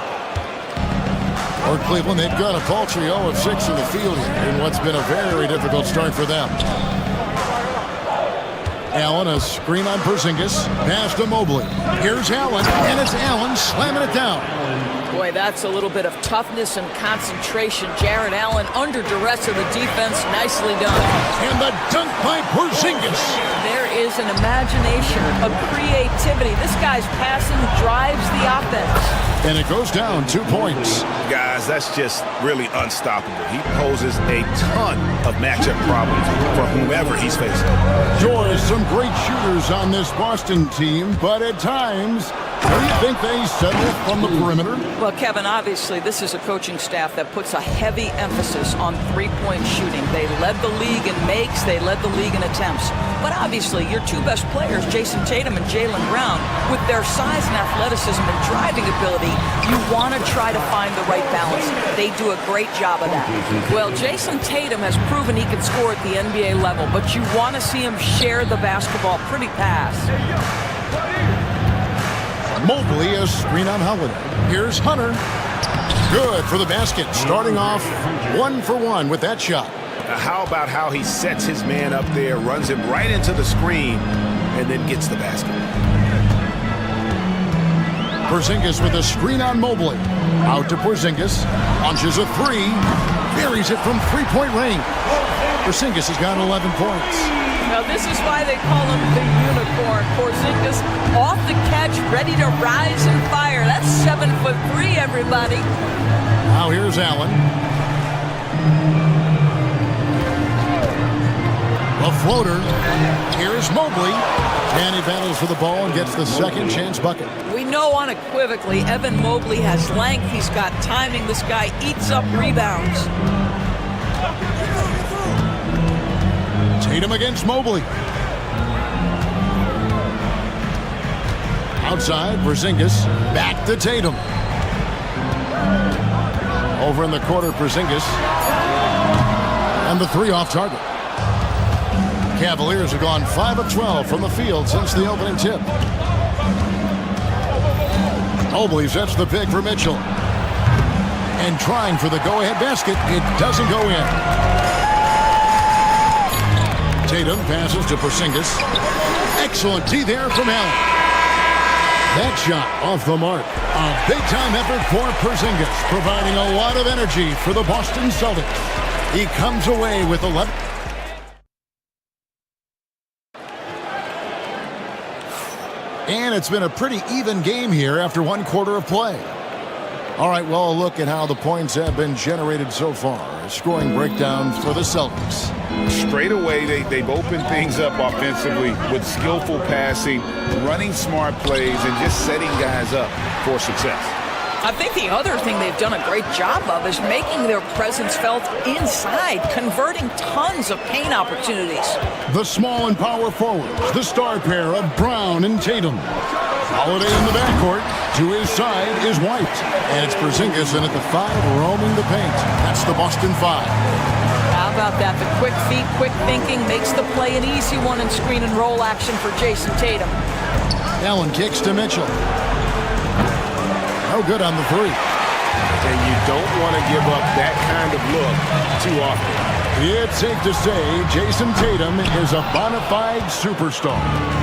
For Cleveland, they've got a paltry 0 of 6 in the field here in what's been a very difficult start for them. Allen, a screen on Porzingis. Pass to Mobley. Here's Allen, and it's Allen slamming it down. Boy, that's a little bit of toughness and concentration. Jared Allen under duress of the defense. Nicely done. And the dunk by Porzingis. There is an imagination, a creativity. This guy's passing drives the offense. And it goes down 2 points. Guys, that's just really unstoppable. He poses a ton of matchup problems for whomever he's facing. George, some great shooters on this Boston team, but at times, do you think they settle from the perimeter? Well, Kevin, obviously, this is a coaching staff that puts a heavy emphasis on three-point shooting. They led the league in makes, they led the league in attempts. But obviously, your two best players, Jason Tatum and Jaylen Brown, with their size and athleticism and driving ability, you want to try to find the right balance. They do a great job of that. Well, Jason Tatum has proven he can score at the NBA level, but you want to see him share the basketball pretty fast. Mobley, a screen on Holiday. Here's Hunter. Good for the basket. Starting off 1 for 1 with that shot. How about how he sets his man up there, runs him right into the screen, and then gets the basket. Porzingis with a screen on Mobley. Out to Porzingis. Launches a 3. Buries it from three-point range. Porzingis has got 11 points. Now, this is why they call him the unicorn. Porzingis off the catch ready to rise and fire. That's 7'3", everybody. Now here's Allen. A floater. Here's Mobley. And he battles for the ball and gets the second chance bucket. We know unequivocally Evan Mobley has length. He's got timing. This guy eats up rebounds. Tatum against Mobley. Outside, Porzingis. Back to Tatum. Over in the corner, Porzingis. And the three off target. Cavaliers have gone 5 of 12 from the field since the opening tip. Mobley sets the pick for Mitchell. And trying for the go-ahead basket. It doesn't go in. Tatum passes to Porzingis. Excellent D there from Allen. That shot off the mark. A big-time effort for Porzingis, providing a lot of energy for the Boston Celtics. He comes away with 11. And it's been a pretty even game here after one quarter of play. All right, well, a look at how the points have been generated so far. A scoring breakdown for the Celtics. Straight away, they've opened things up offensively with skillful passing, running smart plays, and just setting guys up for success. I think the other thing they've done a great job of is making their presence felt inside, converting tons of paint opportunities. The small and power forwards, the star pair of Brown and Tatum. Holiday in the backcourt. To his side is White. And it's Porzingis in at the 5, roaming the paint. That's the Boston 5. How about that? The quick feet, quick thinking makes the play an easy one in screen and roll action for Jason Tatum. Allen kicks to Mitchell. No good on the three. And you don't want to give up that kind of look too often. It's safe to say Jason Tatum is a bona fide superstar.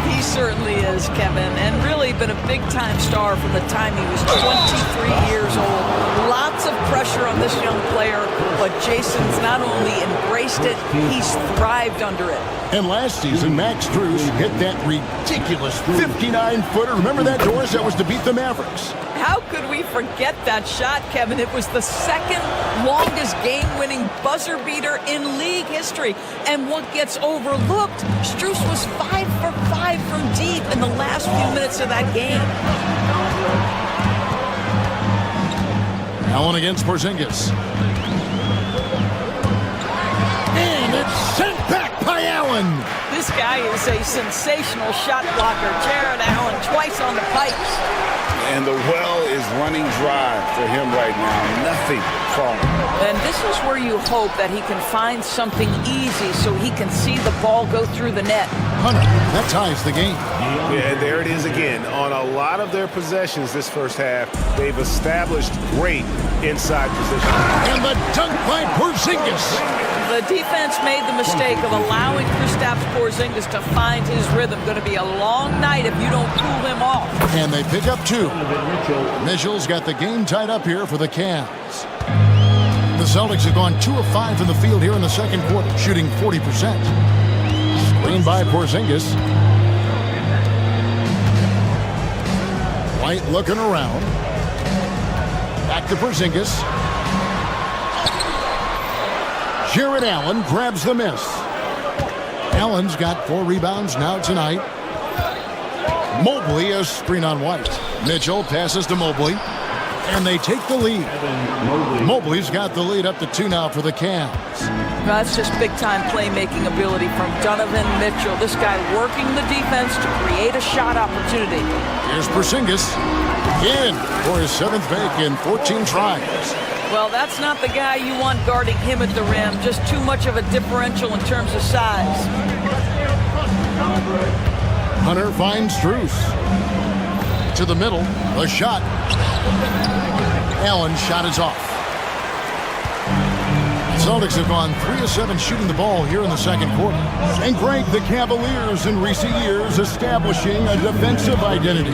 He certainly is, Kevin, and really been a big-time star from the time he was 23 years old. Lots of pressure on this young player, but Jason's not only embraced it, he's thrived under it. And last season, Max Strus hit that ridiculous 59-footer. Remember that, Doris? That was to beat the Mavericks. How could we forget that shot, Kevin? It was the second longest game-winning buzzer beater in league history. And what gets overlooked, Strus was 5 for 5 from deep in the last few minutes of that game. Allen against Porzingis. And it's sent back by Allen. This guy is a sensational shot blocker. Jared Allen twice on the pipes. And the well is running dry for him right now. Nothing falling. And this is where you hope that he can find something easy so he can see the ball go through the net. Hunter, that ties the game. Yeah, there it is again. On a lot of their possessions this first half, they've established great inside position. And the dunk by Porzingis. The defense made the mistake of allowing Kristaps Porzingis to find his rhythm. Going to be a long night if you don't cool him off. And they pick up 2. Mitchell's got the game tied up here for the Cavs. The Celtics have gone 2 of 5 from the field here in the second quarter, shooting 40%. Screened by Porzingis. White looking around. Back to Porzingis. Jared Allen grabs the miss. Allen's got 4 rebounds now tonight. Mobley a screen on White. Mitchell passes to Mobley. And they take the lead. Mobley's got the lead up to 2 now for the Cavs. That's just big-time playmaking ability from Donovan Mitchell. This guy working the defense to create a shot opportunity. Here's Porzingis. In for his 7th make in 14 tries. Well, that's not the guy you want guarding him at the rim. Just too much of a differential in terms of size. Hunter finds Strus. To the middle. A shot. Allen's shot is off. Celtics have gone 3 of 7 shooting the ball here in the second quarter. And Greg, the Cavaliers in recent years establishing a defensive identity.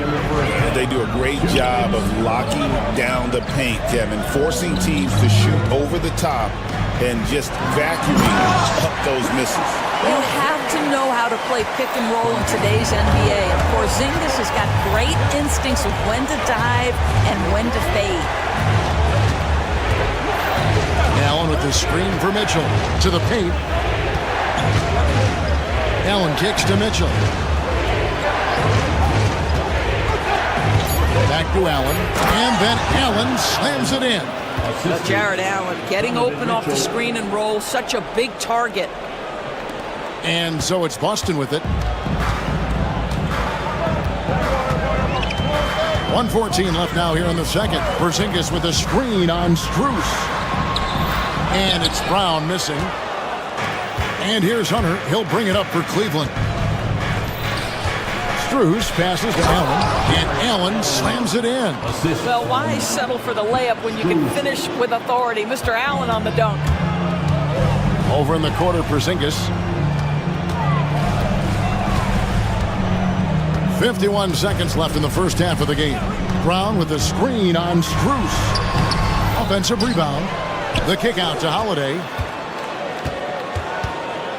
They do a great job of locking down the paint, Kevin, forcing teams to shoot over the top and just vacuuming up those misses. You have to know how to play pick and roll in today's NBA. And Porzingis has got great instincts of when to dive and when to fade. Allen with the screen for Mitchell. To the paint. Allen kicks to Mitchell. Back to Allen. And then Allen slams it in. Jared Allen getting open off the screen and roll. Such a big target. And so it's Boston with it. 1:14 left now here in the second. Porzingis with a screen on Strus. And it's Brown missing. And here's Hunter. He'll bring it up for Cleveland. Strus passes to Allen. And Allen slams it in. Well, why settle for the layup when you can finish with authority? Mr. Allen on the dunk. Over in the corner, Porzingis. 51 seconds left in the first half of the game. Brown with a screen on Strus. Offensive rebound. The kick out to Holiday.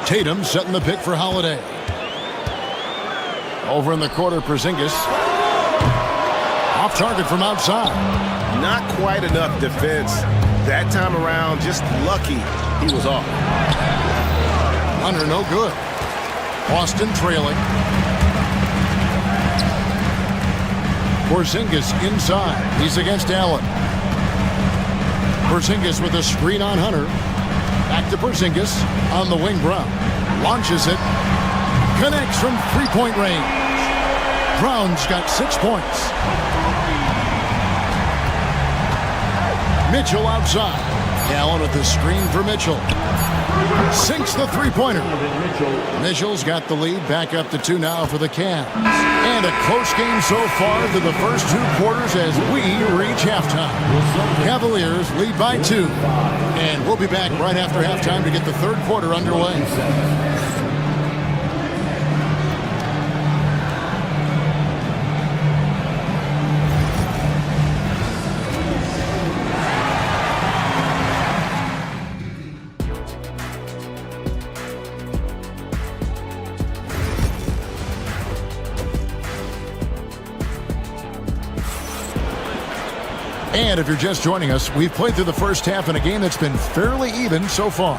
Tatum setting the pick for Holiday. Over in the corner, Porzingis. Off target from outside. Not quite enough defense that time around. Just lucky he was off. Hunter no good. Boston trailing. Porzingis inside. He's against Allen. Porzingis with a screen on Hunter. Back to Porzingis on the wing. Brown launches it. Connects from three-point range. Brown's got 6 points. Mitchell outside. Allen with the screen for Mitchell. Sinks the three-pointer. Mitchell's got the lead. Back up to 2 now for the Cavs. And a close game so far through the first 2 quarters as we reach halftime. Cavaliers lead by 2. And we'll be back right after halftime to get the third quarter underway. And if you're just joining us, we've played through the first half in a game that's been fairly even so far.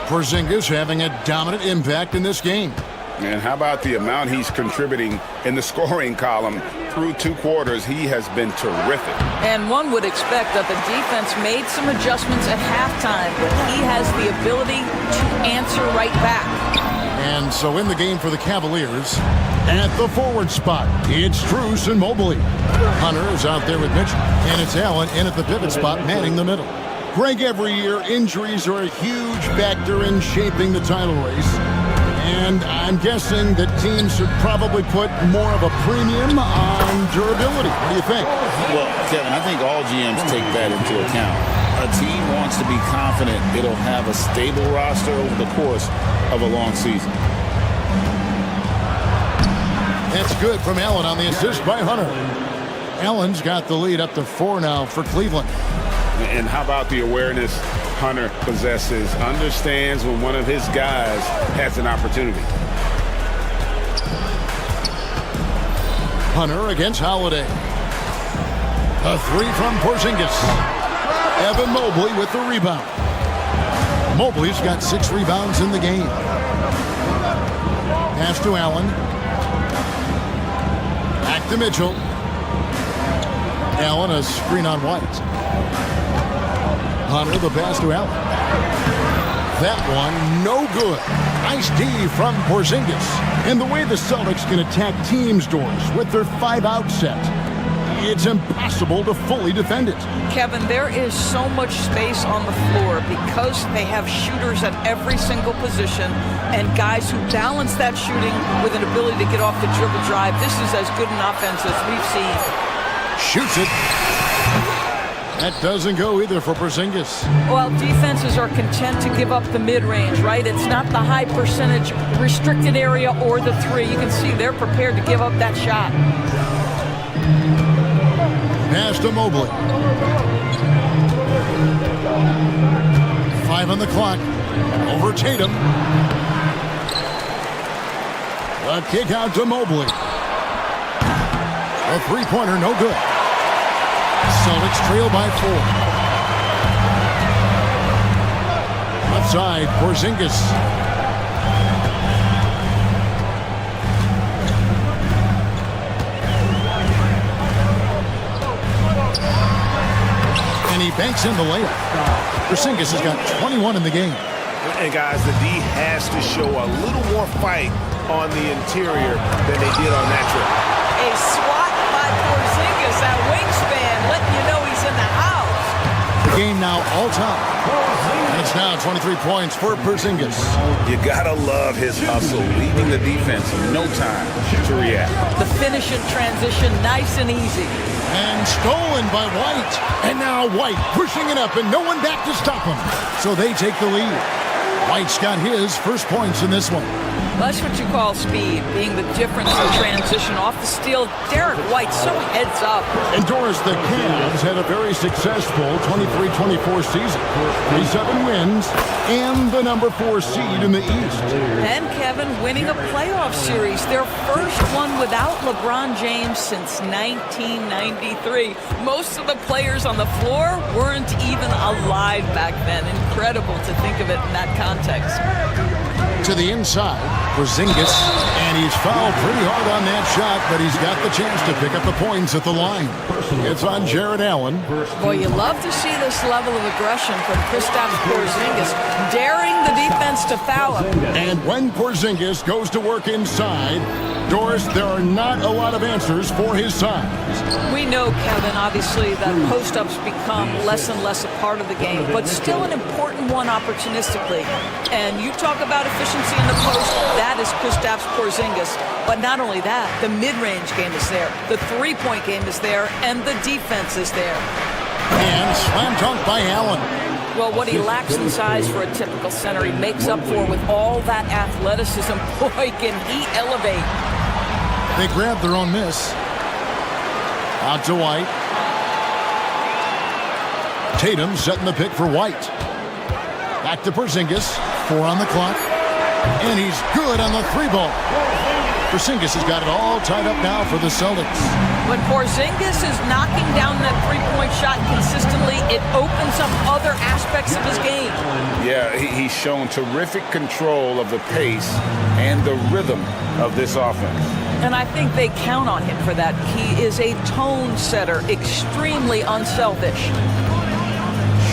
Porzingis having a dominant impact in this game. And how about the amount he's contributing in the scoring column through 2 quarters? He has been terrific. And one would expect that the defense made some adjustments at halftime, but he has the ability to answer right back. And so in the game for the Cavaliers, at the forward spot, it's Strus and Mobley. Hunter is out there with Mitchell, and it's Allen in at the pivot spot, manning the middle. Greg, every year, injuries are a huge factor in shaping the title race. And I'm guessing that teams should probably put more of a premium on durability. What do you think? Well, Kevin, I think all GMs take that into account. A team wants to be confident it'll have a stable roster over the course of a long season. That's good from Allen on the assist by Hunter. Allen's got the lead up to 4 now for Cleveland. And how about the awareness Hunter possesses? Understands when one of his guys has an opportunity. Hunter against Holiday. A 3 from Porzingis. Evan Mobley with the rebound. Mobley's got 6 rebounds in the game. Pass to Allen. Back to Mitchell. Allen, a screen on White. Hunter, the pass to Allen. That one, no good. Nice D from Porzingis. And the way the Celtics can attack teams' doors with their 5-out set, it's impossible to fully defend it. Kevin, there is so much space on the floor because they have shooters at every single position and guys who balance that shooting with an ability to get off the dribble drive. This is as good an offense as we've seen. Shoots it. That doesn't go either for Porzingis. Well, defenses are content to give up the mid-range, right? It's not the high percentage restricted area or the 3. You can see they're prepared to give up that shot. Pass to Mobley. 5 on the clock. Over Tatum. A kick out to Mobley. A three-pointer, no good. Celtics trail by 4. Left side, Porzingis. And he banks in the layup. Porzingis has got 21 in the game. And guys, the D has to show a little more fight on the interior than they did on that trip. A swat by Porzingis, that wingspan, letting you know he's in the house. The game now all time. And it's now 23 points for Porzingis. You gotta love his hustle, leaving the defense no time to react. The finish in transition, nice and easy. And stolen by White. And now White pushing it up and no one back to stop him. So they take the lead. White's got his first points in this one. That's what you call speed, being the difference in transition. Off the steal, Derek White so heads up. And Doris, the Cavs had a very successful 23-24 season. 37 wins and the number 4 seed in the East. And Kevin winning a playoff series, their first one without LeBron James since 1993. Most of the players on the floor weren't even alive back then. Incredible to think of it in that context. To the inside, Porzingis, and he's fouled pretty hard on that shot, but he's got the chance to pick up the points at the line. It's on Jared Allen. Boy, you love to see this level of aggression from Kristaps Porzingis, daring the defense to foul him. And when Porzingis goes to work inside, Doris, there are not a lot of answers for his size. We know, Kevin, obviously, that post-ups become less and less a part of the game, but still an important one opportunistically. And you talk about efficiency in the post, that is Kristaps Porzingis. But not only that, the mid-range game is there, the three-point game is there, and the defense is there. And slam dunk by Allen. Well, what he lacks in size for a typical center, he makes up for with all that athleticism. Boy, can he elevate. They grab their own miss. Out to White. Tatum setting the pick for White. Back to Porzingis. 4 on the clock. And he's good on the 3-ball. Porzingis has got it all tied up now for the Celtics. When Porzingis is knocking down that three-point shot consistently, it opens up other aspects of his game. Yeah, he's shown terrific control of the pace and the rhythm of this offense. And I think they count on him for that. He is a tone setter, extremely unselfish.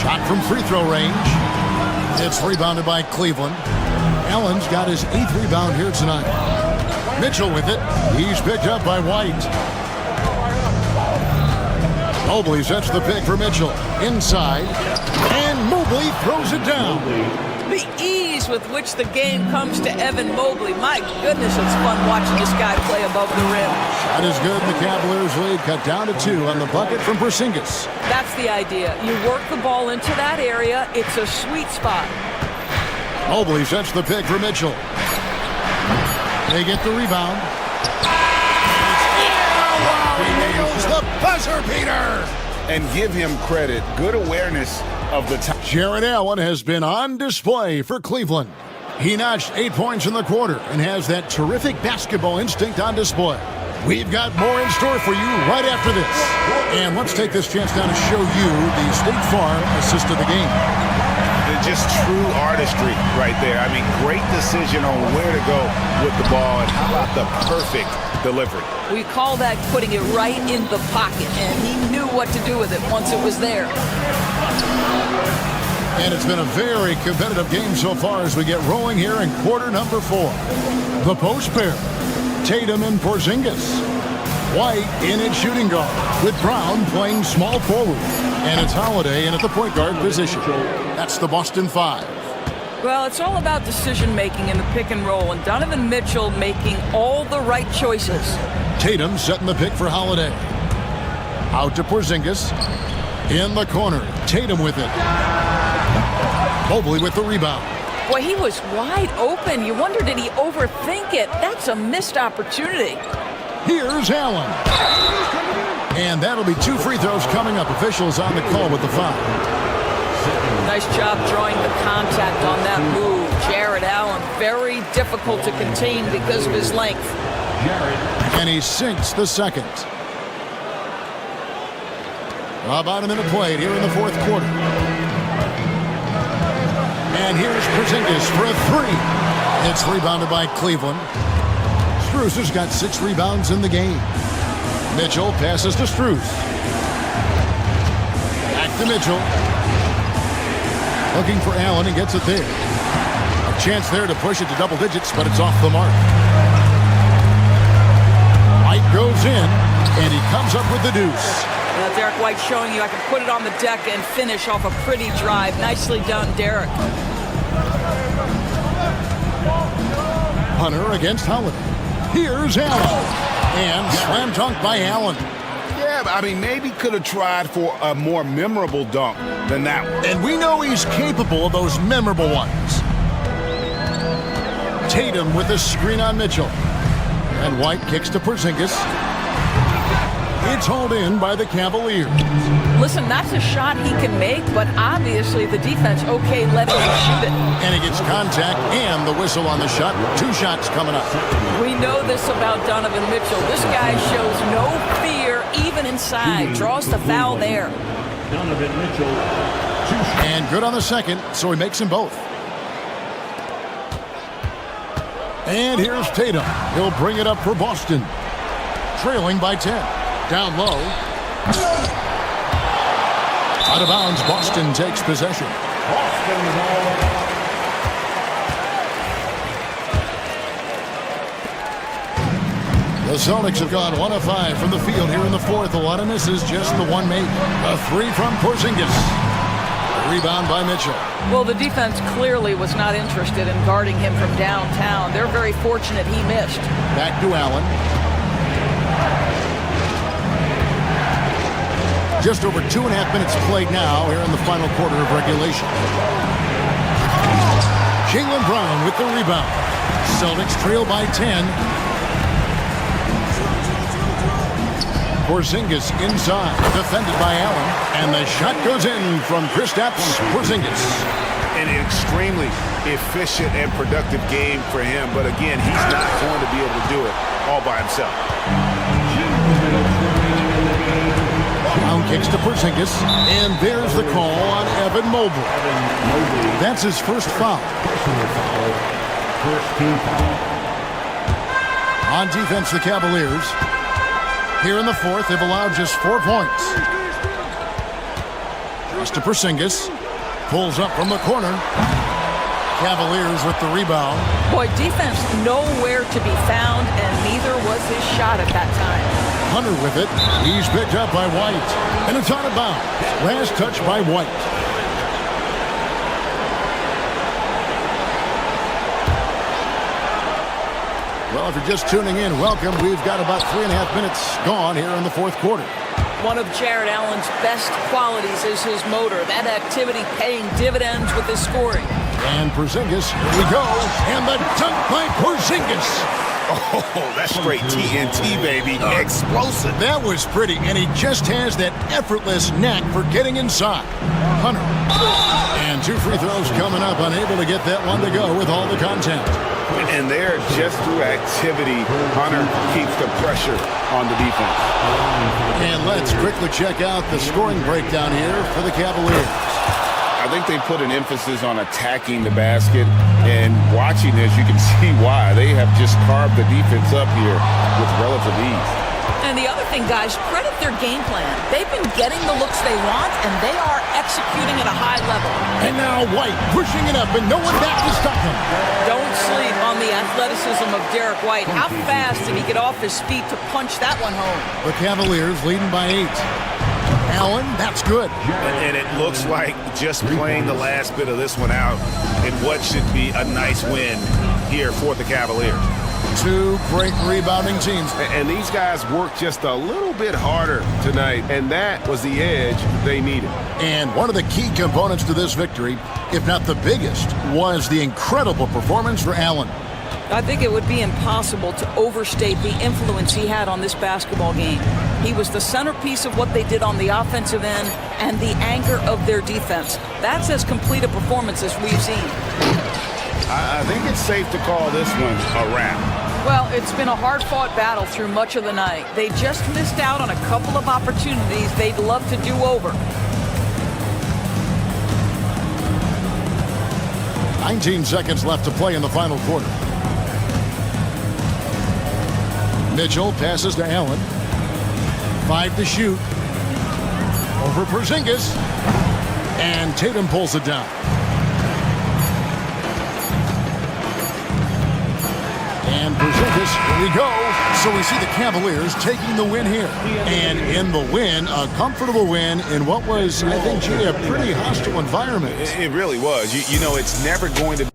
Shot from free throw range. It's rebounded by Cleveland. Allen's got his 8th rebound here tonight. Mitchell with it. He's picked up by White. Mobley sets the pick for Mitchell. Inside. And Mobley throws it down. The ease with which the game comes to Evan Mobley. My goodness, it's fun watching this guy play above the rim. Shot is good. The Cavaliers lead cut down to 2 on the bucket from Porzingis. That's the idea. You work the ball into that area. It's a sweet spot. Mobley sets the pick for Mitchell. They get the rebound. He nails the buzzer beater. And give him credit. Good awareness of the time. Jared Allen has been on display for Cleveland. He notched 8 points in the quarter and has that terrific basketball instinct on display. We've got more in store for you right after this. And let's take this chance now to show you the State Farm assist of the game. Just true artistry right there. I mean, great decision on where to go with the ball, and how about the perfect delivery. We call that putting it right in the pocket, and he knew what to do with it once it was there. And it's been a very competitive game so far as we get rolling here in quarter number 4. The post pair, Tatum and Porzingis. White in at shooting guard, with Brown playing small forward. And it's Holiday in at the point guard position. That's the Boston 5. Well, it's all about decision-making in the pick and roll, and Donovan Mitchell making all the right choices. Tatum setting the pick for Holiday. Out to Porzingis. In the corner, Tatum with it. Mobley with the rebound. Boy, he was wide open. You wonder, did he overthink it? That's a missed opportunity. Here's Allen. And that'll be 2 free throws coming up. Officials on the call with the foul. Nice job drawing the contact on that move. Jared Allen, very difficult to contain because of his length. And he sinks the second. About a minute played here in the fourth quarter. And here's Porzingis for a three. It's rebounded by Cleveland. Strus has got 6 rebounds in the game. Mitchell passes to Strus. Back to Mitchell. Looking for Allen and gets it there. A chance there to push it to double digits, but it's off the mark. White goes in, and he comes up with the deuce. Derek White showing you I can put it on the deck and finish off a pretty drive. Nicely done, Derek. Hunter against Holiday. Here's Allen. And slam dunk by Allen. Yeah, I mean, maybe could have tried for a more memorable dunk than that one. And we know he's capable of those memorable ones. Tatum with the screen on Mitchell. And White kicks to Porzingis. It's hauled in by the Cavaliers. Listen, that's a shot he can make, but obviously the defense okay letting him shoot it. And he gets contact and the whistle on the shot. 2 shots coming up. We know this about Donovan Mitchell. This guy shows no fear even inside. Draws the foul there. Donovan Mitchell. And good on the second, so he makes them both. And here's Tatum. He'll bring it up for Boston. Trailing by 10. Down low. Out of bounds, Boston takes possession. The Celtics have gone 1 of 5 from the field here in the fourth. A lot of misses, just the one made. A 3 from Porzingis. A rebound by Mitchell. Well, the defense clearly was not interested in guarding him from downtown. They're very fortunate he missed. Back to Allen. Just over 2.5 minutes played now here in the final quarter of regulation. Jaylen Brown with the rebound. Celtics trail by 10. Porzingis inside, defended by Allen. And the shot goes in from Kristaps Porzingis. An extremely efficient and productive game for him, but again, he's not going to be able to do it all by himself. Brown kicks to Porzingis, and there's the call on Evan Mobley. That's his first foul. First team foul. On defense, the Cavaliers. Here in the fourth, they've allowed just 4 points. Just to Porzingis. Pulls up from the corner. Cavaliers with the rebound. Boy, defense nowhere to be found, and neither was his shot at that time. Hunter with it. He's picked up by White. And it's out of bounds. Last touch by White. Well, if you're just tuning in, welcome. We've got about 3.5 minutes gone here in the fourth quarter. One of Jared Allen's best qualities is his motor. That activity paying dividends with his scoring. And Porzingis, here we go. And the dunk by Porzingis. Oh, that's straight TNT, baby. Explosive. That was pretty, and he just has that effortless knack for getting inside. Hunter. And 2 free throws coming up, unable to get that one to go with all the contact. And there, just through activity, Hunter keeps the pressure on the defense. And let's quickly check out the scoring breakdown here for the Cavaliers. I think they put an emphasis on attacking the basket, and watching this, you can see why. They have just carved the defense up here with relative ease. And the other thing, guys, credit their game plan. They've been getting the looks they want, and they are executing at a high level. And now White pushing it up, and no one back to stop him. Don't sleep on the athleticism of Derek White. How fast did he get off his feet to punch that one home? The Cavaliers leading by 8. Allen, that's good. And it looks like just playing the last bit of this one out in what should be a nice win here for the Cavaliers. 2 great rebounding teams. And these guys worked just a little bit harder tonight, and that was the edge they needed. And one of the key components to this victory, if not the biggest, was the incredible performance for Allen. I think it would be impossible to overstate the influence he had on this basketball game. He was the centerpiece of what they did on the offensive end and the anchor of their defense. That's as complete a performance as we've seen. I think it's safe to call this one a wrap. Well, it's been a hard-fought battle through much of the night. They just missed out on a couple of opportunities they'd love to do over. 19 seconds left to play in the final quarter. Mitchell passes to Allen. 5 to shoot. Over Porzingis. And Tatum pulls it down. And Porzingis, here we go. So we see the Cavaliers taking the win here. And in the win, a comfortable win in what was, I think, Jay, a pretty hostile environment. It really was. You know, it's never going to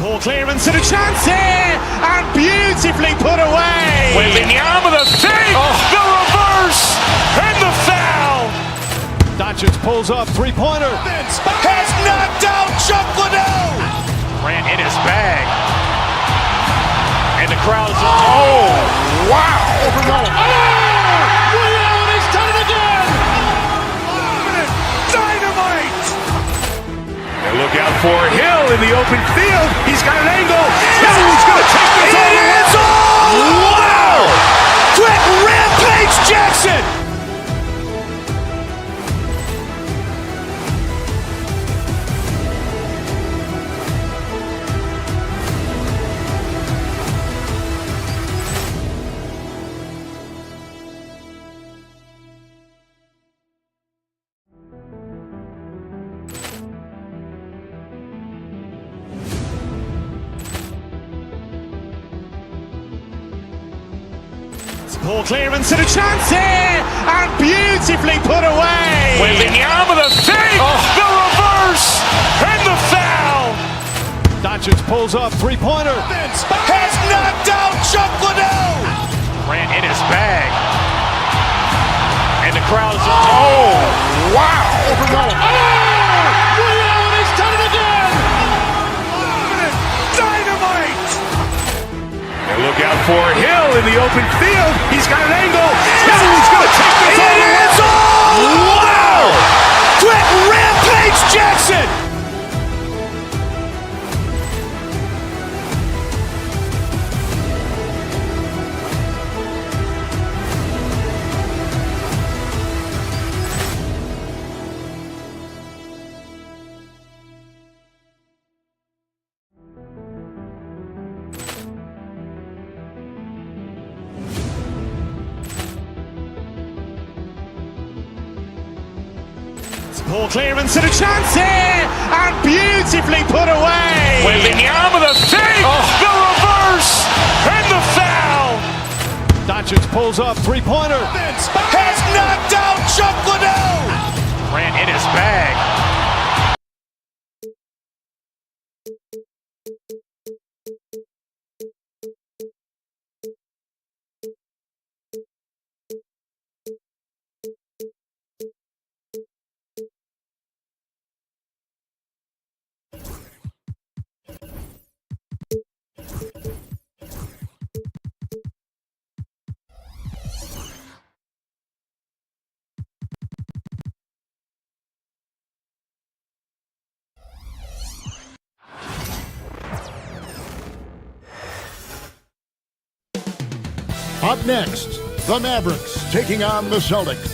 Poor clearance and a chance here, and beautifully put away. Wembanyama the fake, the reverse, and the foul. Doncic pulls up, three-pointer. Has knocked out Chuck Liddell. Grant in his bag. And the crowd is, oh, wow. He's done it again. Dynamite. And look out for Hill in the open field. He's got an angle. Hill's going to take this all the way. Wow! Quick Rampage Jackson. Poor clearance and a chance here, and beautifully put away. Wembanyama the fake, the reverse, and the foul. Doncic pulls up, three-pointer. Has knocked out Chuck Liddell. Grant in his bag. And the crowd is, oh, wow. He's done it again. Dynamite. And look out for Hill in the open field. He's got an angle. Hill's going to take this all the way. Wow! Quick Rampage Jackson. Poor clearance and a chance here, and beautifully put away. Wembanyama the fake, the reverse, and the foul. Doncic pulls up, three-pointer. Has knocked out Chuck Liddell. Grant in his bag. Up next, the Mavericks taking on the Celtics.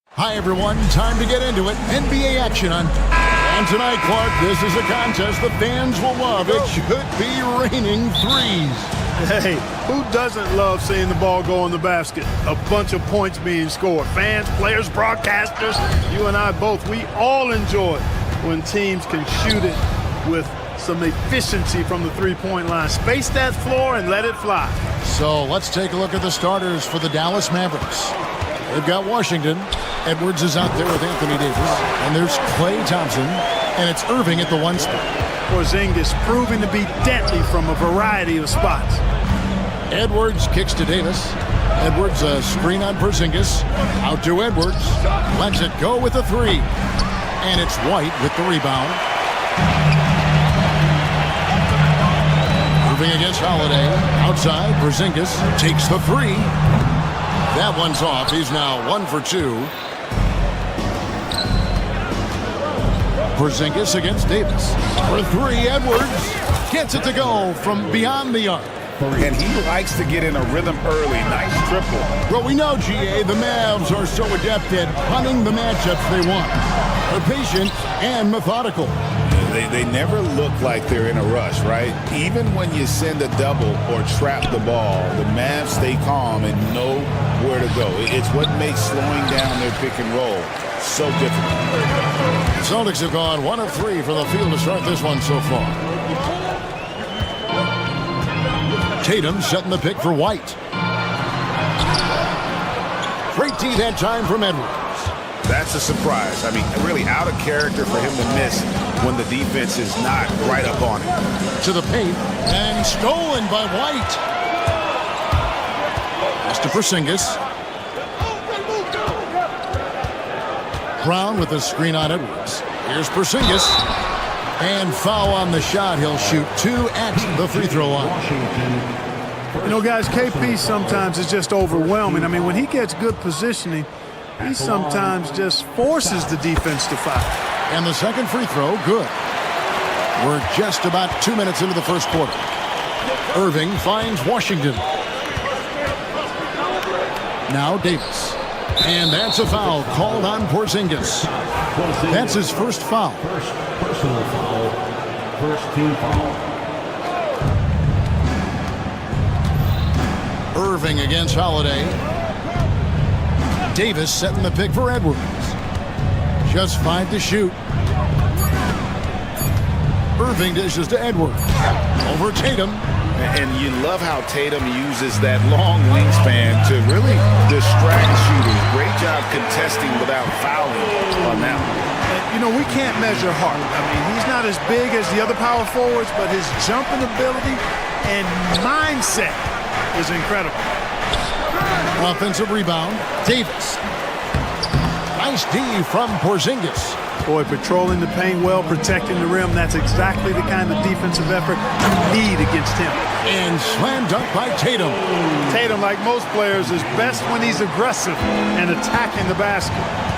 Hi, everyone. Time to get into it. NBA action on. And tonight, Clark, this is a contest the fans will love. It should be raining threes. Hey, who doesn't love seeing the ball go in the basket? A bunch of points being scored. Fans, players, broadcasters, you and I both, we all enjoy when teams can shoot it with some efficiency from the three-point line. Space that floor and let it fly. So let's take a look at the starters for the Dallas Mavericks. They've got Washington. Edwards is out there with Anthony Davis. And there's Klay Thompson. And it's Irving at the one spot. Porzingis proving to be deadly from a variety of spots. Edwards kicks to Davis. Edwards a screen on Porzingis. Out to Edwards. Lets it go with a three. And it's White with the rebound. Irving against Holiday. Outside, Porzingis takes the three. That one's off. He's now 1 for 2. Porzingis against Davis. For three, Edwards gets it to go from beyond the arc. And he likes to get in a rhythm early. Nice triple. Well, we know, GA, the Mavs are so adept at hunting the matchups they want. They're patient and methodical. They never look like they're in a rush, right? Even when you send a double or trap the ball, the Mavs stay calm and know where to go. It's what makes slowing down their pick and roll so difficult. The Celtics have gone 1 of 3 for the field to start this one so far. Tatum setting the pick for White. Great D that time from Edwards. That's a surprise. I mean, really out of character for him to miss when the defense is not right up on him. To the paint and stolen by White. Pass to Porzingis. Brown with a screen on Edwards. Here's Porzingis. And foul on the shot. He'll shoot 2 at the free throw line. You know, guys, KP sometimes is just overwhelming. I mean, when he gets good positioning, he sometimes just forces the defense to foul. And the second free throw, good. We're just about 2 minutes into the first quarter. Irving finds Washington. Now Davis. And that's a foul called on Porzingis. That's his first foul. First personal foul. First team foul. Irving against Holiday. Davis setting the pick for Edwards. Just 5 to shoot. Irving dishes to Edwards. Over Tatum. And you love how Tatum uses that long wingspan to really distract shooters. Great job contesting without fouling on that one. And, you know, we can't measure heart. I mean, he's not as big as the other power forwards, but his jumping ability and mindset is incredible. Offensive rebound. Davis. Nice D from Porzingis. Boy, patrolling the paint well, protecting the rim. That's exactly the kind of defensive effort you need against him. And slam dunk by Tatum. Tatum, like most players, is best when he's aggressive and attacking the basket.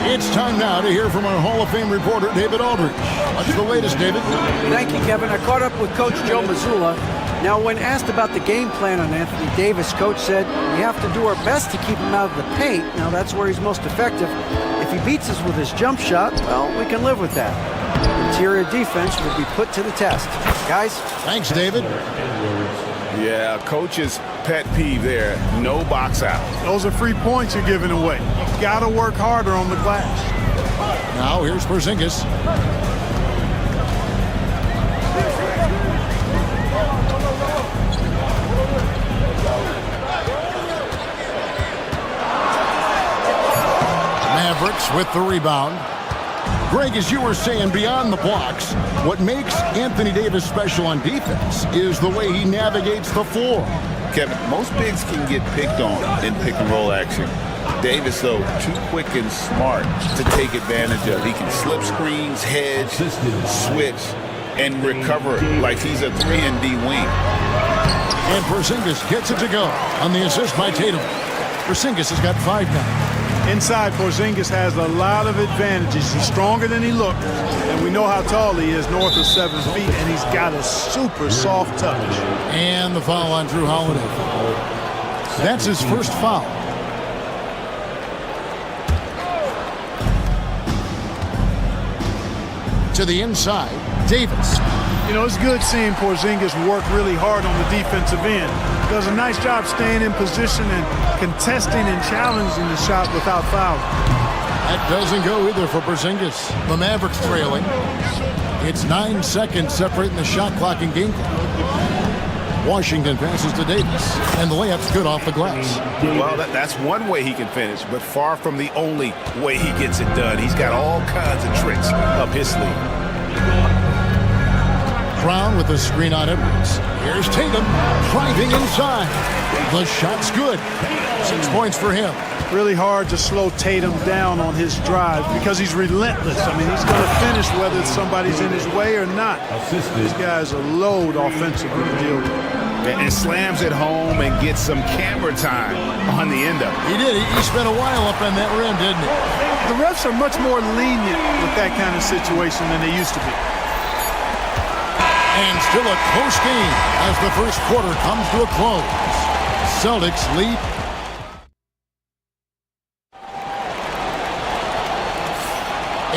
It's time now to hear from our Hall of Fame reporter, David Aldridge. What's the latest, David? Thank you, Kevin. I caught up with Coach Joe Mazzulla. Now, when asked about the game plan on Anthony Davis, Coach said, we have to do our best to keep him out of the paint. Now, that's where he's most effective. If he beats us with his jump shot, well, we can live with that. Interior defense will be put to the test. Guys? Thanks, David. Yeah, coach's pet peeve there. No box out. Those are free points you're giving away. You got to work harder on the glass. Now, here's Porzingis. Mavericks with the rebound. Greg, as you were saying, beyond the blocks, what makes Anthony Davis special on defense is the way he navigates the floor. Kevin, most bigs can get picked on in pick and roll action. Davis, though, too quick and smart to take advantage of. He can slip screens, hedge, switch, and recover like he's a 3-and-D wing. And Porzingis gets it to go on the assist by Tatum. Porzingis has got 5 now. Inside, Porzingis has a lot of advantages. He's stronger than he looks, and we know how tall he is, north of 7 feet, and he's got a super soft touch. And the foul on Drew Holiday. That's his first foul. To the inside, Davis. You know, it's good seeing Porzingis work really hard on the defensive end. Does a nice job staying in position and contesting and challenging the shot without fouling. That doesn't go either for Porzingis. The Mavericks trailing. It's 9 seconds separating the shot clock and game clock. Washington passes to Davis, and the layup's good off the glass. Well, that's one way he can finish, but far from the only way he gets it done. He's got all kinds of tricks up his sleeve. Brown with the screen on Edwards. Here's Tatum driving inside. The shot's good. 6 points for him. Really hard to slow Tatum down on his drive because he's relentless. I mean, he's going to finish whether somebody's in his way or not. These guys are load offensively to deal with. And slams it home and gets some camera time on the end of it. He did. He spent a while up on that rim, didn't he? The refs are much more lenient with that kind of situation than they used to be. And still a close game as the first quarter comes to a close. Celtics lead.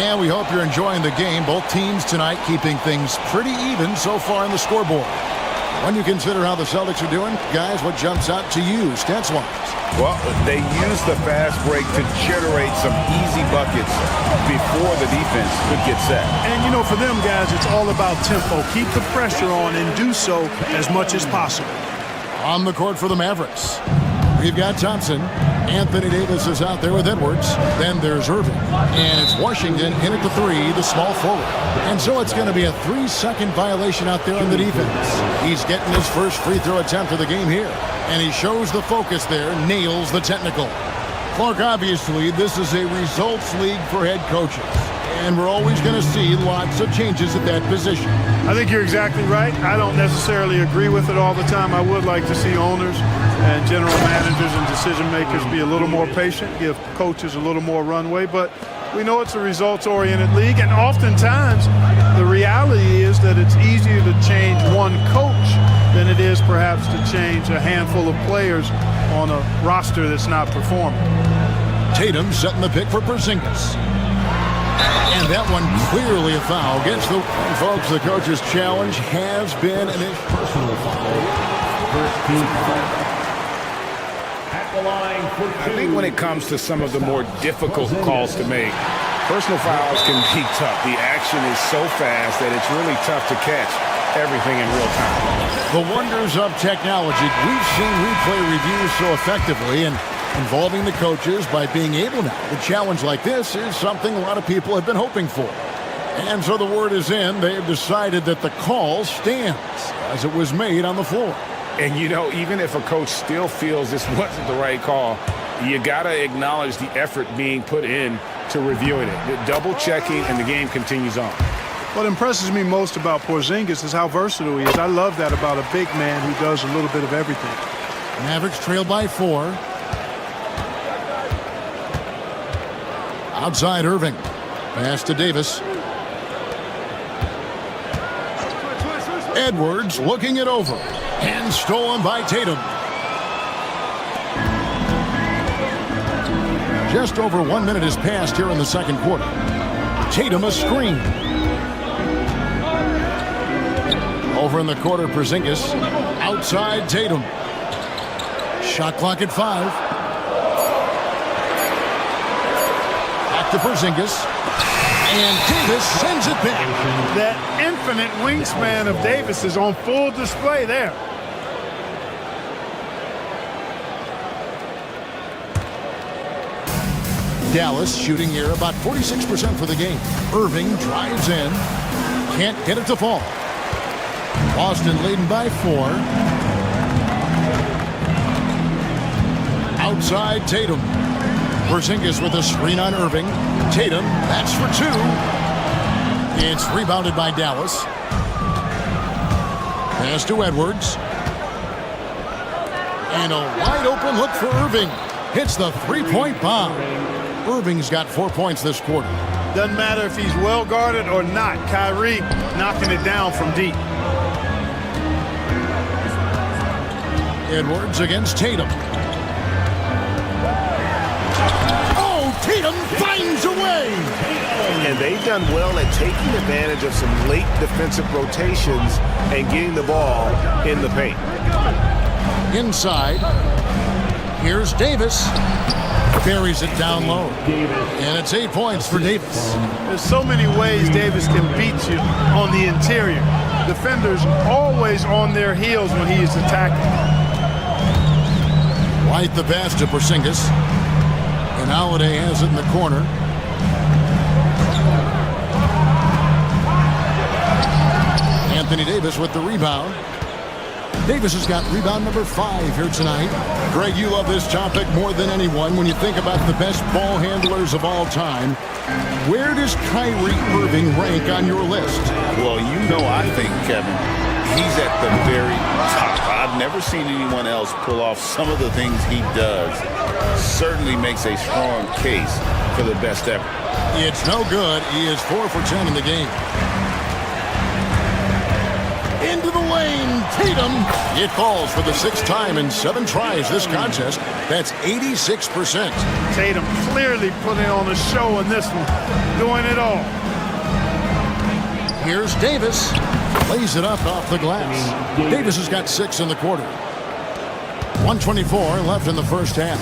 And we hope you're enjoying the game. Both teams tonight keeping things pretty even so far in the scoreboard. When you consider how the Celtics are doing, guys, what jumps out to you, stats-wise? Well, they use the fast break to generate some easy buckets before the defense could get set. And, you know, for them, guys, it's all about tempo. Keep the pressure on and do so as much as possible. On the court for the Mavericks, we've got Thompson. Anthony Davis is out there with Edwards. Then there's Irving. And it's Washington in at the 3, the small forward. And so it's going to be a 3-second violation out there on the defense. He's getting his first free throw attempt of the game here. And he shows the focus there, nails the technical. Clark, obviously, this is a results league for head coaches. And we're always going to see lots of changes at that position. I think you're exactly right. I don't necessarily agree with it all the time. I would like to see owners and general managers and decision makers be a little more patient, give coaches a little more runway. But we know it's a results-oriented league, and oftentimes the reality is that it's easier to change one coach than it is perhaps to change a handful of players on a roster that's not performing. Tatum setting the pick for Porzingis. And that one clearly a foul against the folks. The coach's challenge has been an personal foul. I think when it comes to some of the more difficult calls to make, personal fouls can be tough. The action is so fast that it's really tough to catch everything in real time. The wonders of technology. We've seen replay reviews so effectively and involving the coaches by being able now. The challenge like this is something a lot of people have been hoping for. And so the word is in. They have decided that the call stands as it was made on the floor. And, you know, even if a coach still feels this wasn't the right call, you got to acknowledge the effort being put in to reviewing it. Double-checking, and the game continues on. What impresses me most about Porzingis is how versatile he is. I love that about a big man who does a little bit of everything. Mavericks trail by 4. Outside Irving. Pass to Davis. Edwards looking it over. And stolen by Tatum. Just over 1 minute has passed here in the second quarter. Tatum a screen. Over in the quarter, Porzingis. Outside Tatum. Shot clock at 5. Back to Porzingis. And Davis sends it back. That infinite wingspan of Davis is on full display there. Dallas shooting here about 46% for the game. Irving drives in. Can't get it to fall. Boston leading by 4. Outside Tatum. Porzingis with a screen on Irving. Tatum, that's for 2. It's rebounded by Dallas. Pass to Edwards. And a wide open look for Irving. Hits the three-point bomb. Irving's got 4 points this quarter. Doesn't matter if he's well guarded or not. Kyrie knocking it down from deep. Edwards against Tatum. Oh, Tatum finds a way. And they've done well at taking advantage of some late defensive rotations and getting the ball in the paint. Inside. Here's Davis. Buries it down low. And it's 8 points for Davis. There's so many ways Davis can beat you on the interior. Defenders always on their heels when he is attacking. White the pass to Porzingis. And Holiday has it in the corner. Anthony Davis with the rebound. Davis has got rebound number 5 here tonight. Greg, you love this topic more than anyone. When you think about the best ball handlers of all time, where does Kyrie Irving rank on your list? Well, you know, I think, Kevin, he's at the very top. I've never seen anyone else pull off some of the things he does. Certainly makes a strong case for the best ever. It's no good. He is 4 for 10 in the game. Into the lane, Tatum. It falls for the 6th time in 7 tries this contest. That's 86%. Tatum clearly putting on a show in this one, doing it all. Here's Davis. Lays it up off the glass. Davis has got 6 in the quarter. 1:24 left in the first half.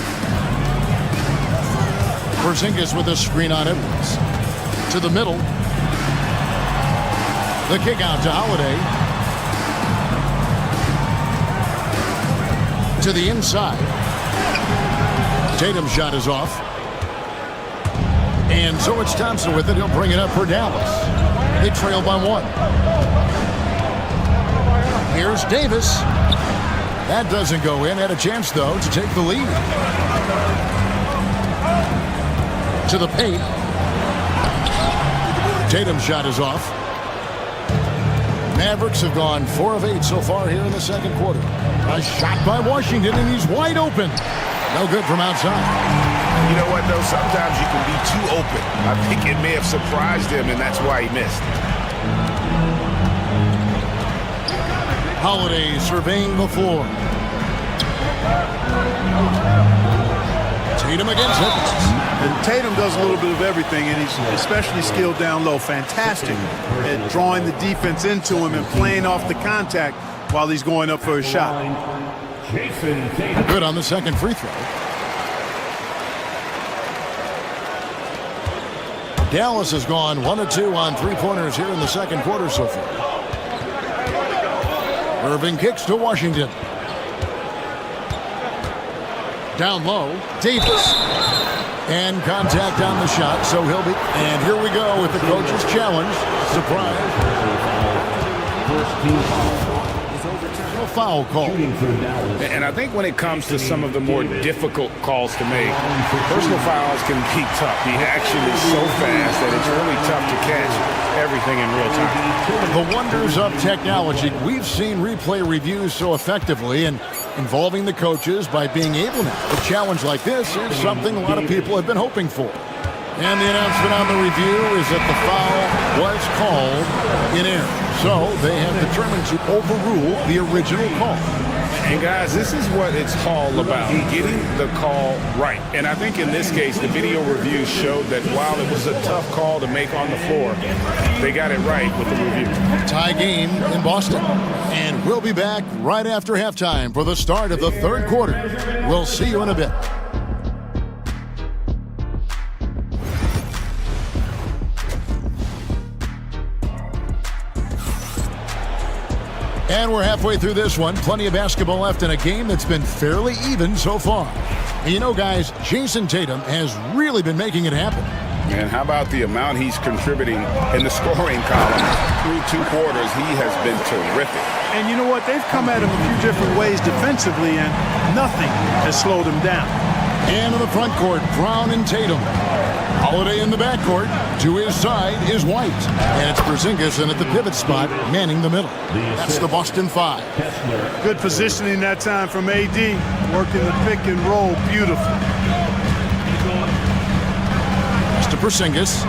Porzingis with a screen on Edwards. To the middle. The kick out to Holiday. To the inside. Tatum's shot is off. And so it's Thompson with it. He'll bring it up for Dallas. They trail by 1. Here's Davis. That doesn't go in. Had a chance, though, to take the lead. To the paint. Tatum's shot is off. Mavericks have gone 4 of 8 so far here in the second quarter. A shot by Washington, and he's wide open. No good from outside. You know what, though? Sometimes you can be too open. I think it may have surprised him, and that's why he missed. Holiday surveying the floor. Tatum against Edwards. And Tatum does a little bit of everything, and he's especially skilled down low. Fantastic at drawing the defense into him and playing off the contact while he's going up for a shot. Good on the second free throw. Dallas has gone 1 of 2 on 3-pointers here in the second quarter so far. Irving kicks to Washington. Down low, Davis. And contact on the shot, so he'll be... And here we go with the coach's challenge. Surprise. First team foul. No foul call. And I think when it comes to some of the more difficult calls to make, personal fouls can be tough. The action is so fast that it's really tough to catch everything in real time. The wonders of technology. We've seen replay reviews so effectively and involving the coaches by being able now. A challenge like this is something a lot of people have been hoping for. And the announcement on the review is that the foul was called in error. So they have determined to overrule the original call. And guys, this is what it's all about, getting the call right. And I think in this case, the video review showed that while it was a tough call to make on the floor, they got it right with the review. Tie game in Boston. And we'll be back right after halftime for the start of the third quarter. We'll see you in a bit. And we're halfway through this one. Plenty of basketball left in a game that's been fairly even so far. And you know, guys, Jason Tatum has really been making it happen. And how about the amount he's contributing in the scoring column? Through 2 quarters, he has been terrific. And you know what? They've come at him a few different ways defensively, and nothing has slowed him down. And in the front court, Brown and Tatum. Holiday in the backcourt. To his side is White. And it's Porzingis in at the pivot spot, manning the middle. That's the Boston 5. Good positioning that time from AD. Working the pick and roll. Beautiful. That's to Porzingis.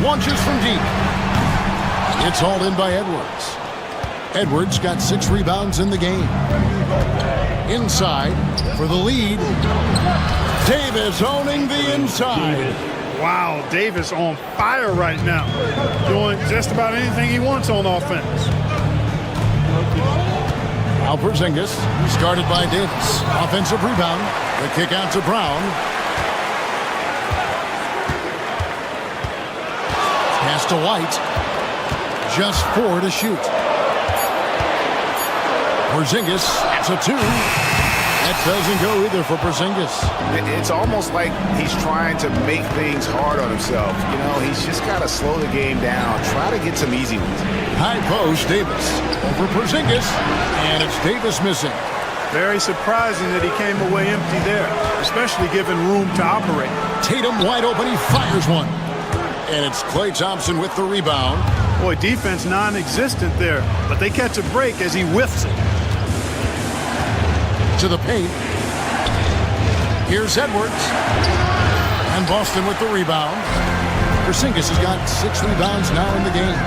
Launches from deep. It's hauled in by Edwards. Edwards got 6 rebounds in the game. Inside for the lead. Davis owning the inside. Wow, Davis on fire right now. Doing just about anything he wants on offense. Now Porzingis, started by Davis. Offensive rebound. The kick out to Brown. Pass to White. Just 4 to shoot. Porzingis, that's a 2. That doesn't go either for Porzingis. It's almost like he's trying to make things hard on himself. You know, he's just got to slow the game down, try to get some easy ones. High post, Davis. Over Porzingis, and it's Davis missing. Very surprising that he came away empty there, especially given room to operate. Tatum wide open, he fires one. And it's Klay Thompson with the rebound. Boy, defense non-existent there, but they catch a break as he whiffs it. To the paint. Here's Edwards. And Boston with the rebound. Porzingis has got 6 rebounds now in the game.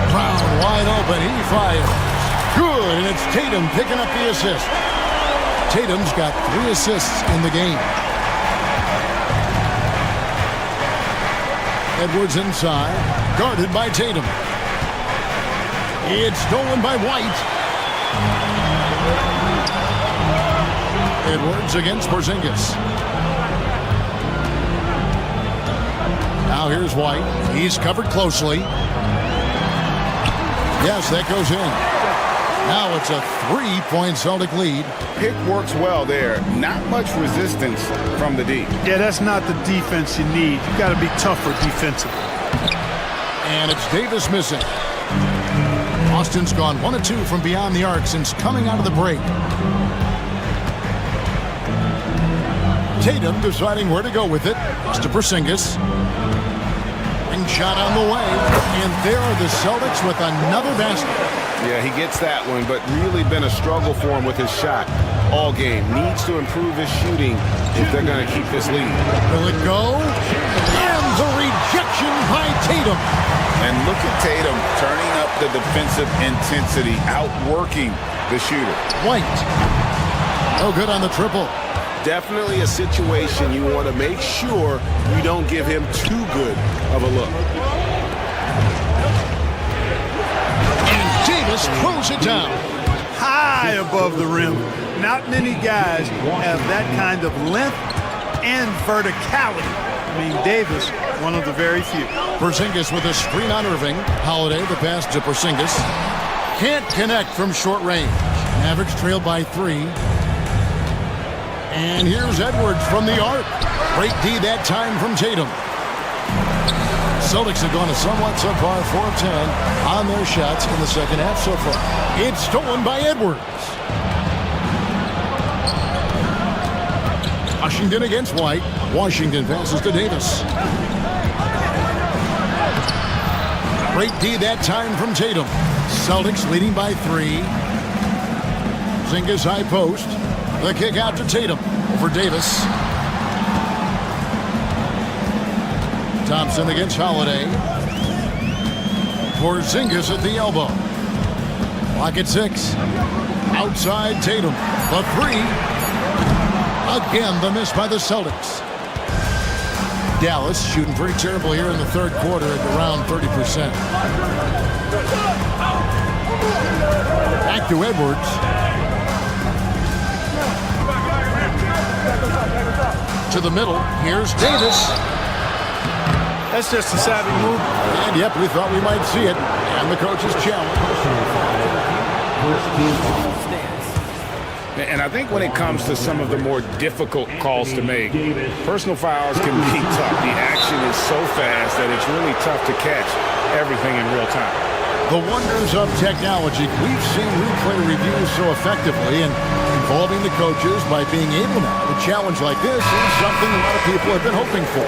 Brown wide open. He fires. Good, and it's Tatum picking up the assist. Tatum's got 3 assists in the game. Edwards inside, guarded by Tatum. It's stolen by White. Edwards against Porzingis. Now here's White. He's covered closely. Yes, that goes in. Now it's a 3-point Celtic lead. Pick works well there. Not much resistance from the D. Yeah, that's not the defense you need. You got to be tougher defensively. And it's Davis missing. Austin's gone 1 of 2 from beyond the arc since coming out of the break. Tatum deciding where to go with it. It's to Porzingis. Ring shot on the way. And there are the Celtics with another basket. Yeah, he gets that one, but really been a struggle for him with his shot all game. Needs to improve his shooting if they're going to keep this lead. Will it go? And the rejection by Tatum. And look at Tatum turning up the defensive intensity, outworking the shooter. White. No good on the triple. Definitely a situation you want to make sure you don't give him too good of a look. And Davis throws it down. High above the rim. Not many guys have that kind of length and verticality. I mean, Davis, one of the very few. Porzingis with a screen on Irving. Holiday, the pass to Porzingis. Can't connect from short range. Mavericks trail by 3. And here's Edwards from the arc. Great D that time from Tatum. Celtics have gone a somewhat subpar 4 of 10 on their shots in the second half so far. It's stolen by Edwards. Washington against White. Washington passes to Davis. Great D that time from Tatum. Celtics leading by 3. Porzingis high post. The kick out to Tatum over Davis. Thompson against Holiday. Porzingis at the elbow. Clock at 6. Outside Tatum. The 3. Again, the miss by the Celtics. Dallas shooting pretty terrible here in the third quarter at around 30%. Back to Edwards. To the middle. Here's Davis. That's just a savvy move. And yep, we thought we might see it. And the coach's challenge. And I think when it comes to some of the more difficult calls to make, personal fouls can be tough. The action is so fast that it's really tough to catch everything in real time. The wonders of technology. We've seen replay reviews so effectively, and involving the coaches by being able now to challenge like this is something a lot of people have been hoping for.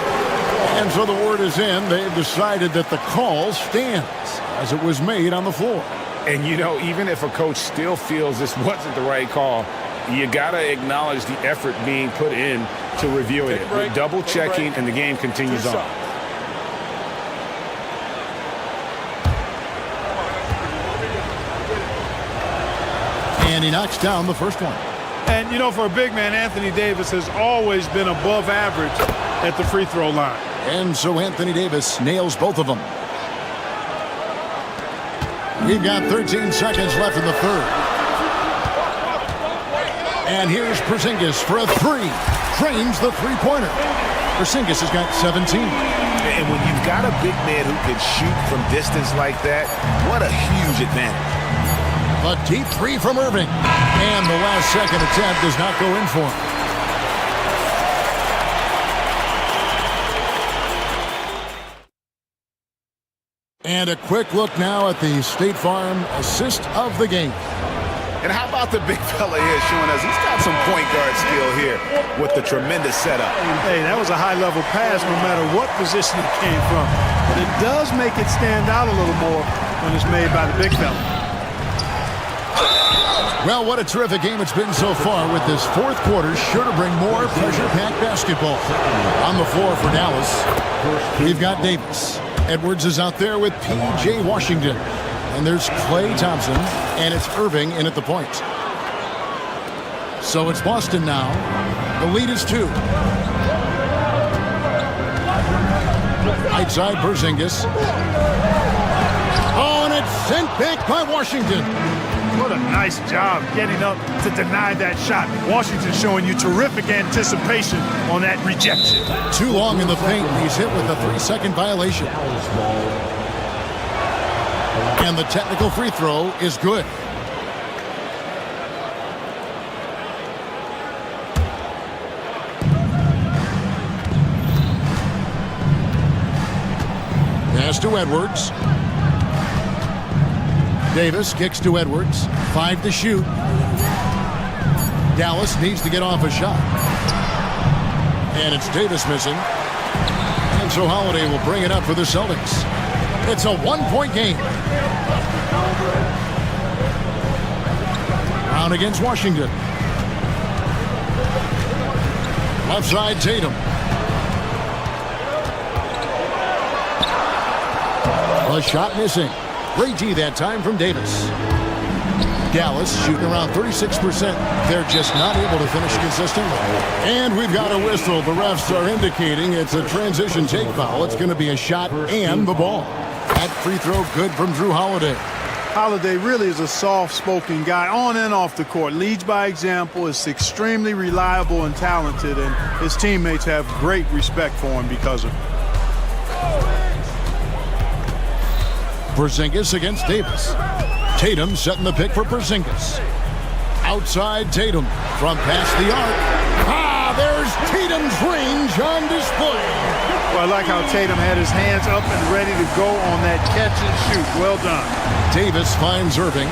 And so the word is in. They've decided that the call stands as it was made on the floor. And, you know, even if a coach still feels this wasn't the right call, you got to acknowledge the effort being put in to reviewing it. We're double-checking, and the game continues on. And he knocks down the first one. And, you know, for a big man, Anthony Davis has always been above average at the free throw line. And so Anthony Davis nails both of them. We've got 13 seconds left in the third. And here's Porzingis for a 3. Trains the three-pointer. Porzingis has got 17. And when you've got a big man who can shoot from distance like that, what a huge advantage. A deep 3 from Irving. And the last second attempt does not go in for him. And a quick look now at the State Farm assist of the game. And how about the big fella here showing us he's got some point guard skill here with the tremendous setup. Hey, that was a high-level pass no matter what position it came from. But it does make it stand out a little more when it's made by the big fella. Well, what a terrific game it's been so far, with this fourth quarter sure to bring more pressure-packed basketball. On the floor for Dallas, we've got Davis. Edwards is out there with P.J. Washington. And there's Klay Thompson, and it's Irving in at the point. So it's Boston now. The lead is 2. Right side, Porzingis. Oh, and it's sent back by Washington. What a nice job getting up to deny that shot. Washington showing you terrific anticipation on that rejection. Too long in the paint, and he's hit with a 3-second violation. And the technical free throw is good. Pass to Edwards. Davis kicks to Edwards. 5 to shoot. Dallas needs to get off a shot. And it's Davis missing. And so Holiday will bring it up for the Celtics. It's a 1-point game. Brown against Washington. Left side, Tatum. A shot missing. Great D that time from Davis. Dallas shooting around 36%. They're just not able to finish consistently. And we've got a whistle. The refs are indicating it's a transition take foul. It's going to be a shot and the ball. That free throw good from Drew Holiday. Holiday really is a soft-spoken guy on and off the court. Leads by example, is extremely reliable and talented, and his teammates have great respect for him because of it. Porzingis against Davis. Tatum setting the pick for Porzingis. Outside Tatum from past the arc. There's Tatum's range on display. Well, I like how Tatum had his hands up and ready to go on that catch and shoot. Well done. Davis finds Irving.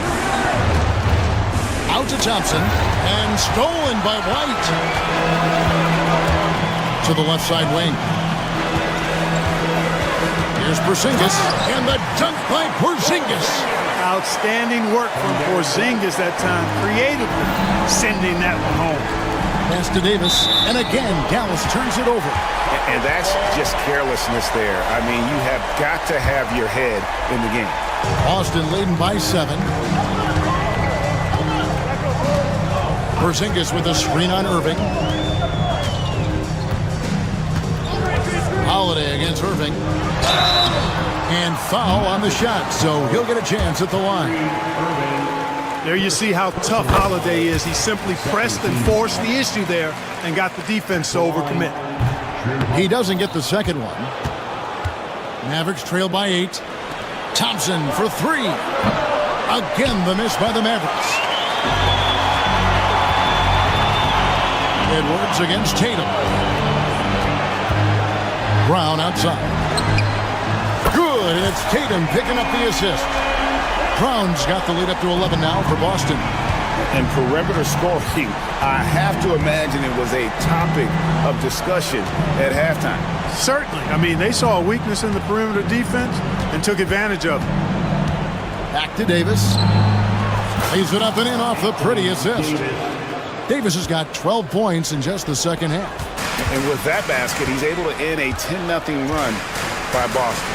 Out to Thompson. And stolen by White. To the left side wing. Here's Porzingis. And the dunk by Porzingis. Outstanding work from Porzingis that time. Creatively sending that one home. Pass to Davis, and again, Dallas turns it over. And that's just carelessness there. I mean, you have got to have your head in the game. Boston leading by 7. Porzingis with a screen on Irving. Holiday against Irving. And foul on the shot, so he'll get a chance at the line. There you see how tough Holiday is. He simply pressed and forced the issue there and got the defense to overcommit. He doesn't get the second one. Mavericks trail by 8. Thompson for 3. Again, the miss by the Mavericks. Edwards against Tatum. Brown outside. Good, and it's Tatum picking up the assist. Brown's got the lead up to 11 now for Boston. And perimeter scoring, I have to imagine it was a topic of discussion at halftime. Certainly. I mean, they saw a weakness in the perimeter defense and took advantage of it. Back to Davis. Lays it up and in off the pretty assist. Davis has got 12 points in just the second half. And with that basket, he's able to end a 10-0 run by Boston.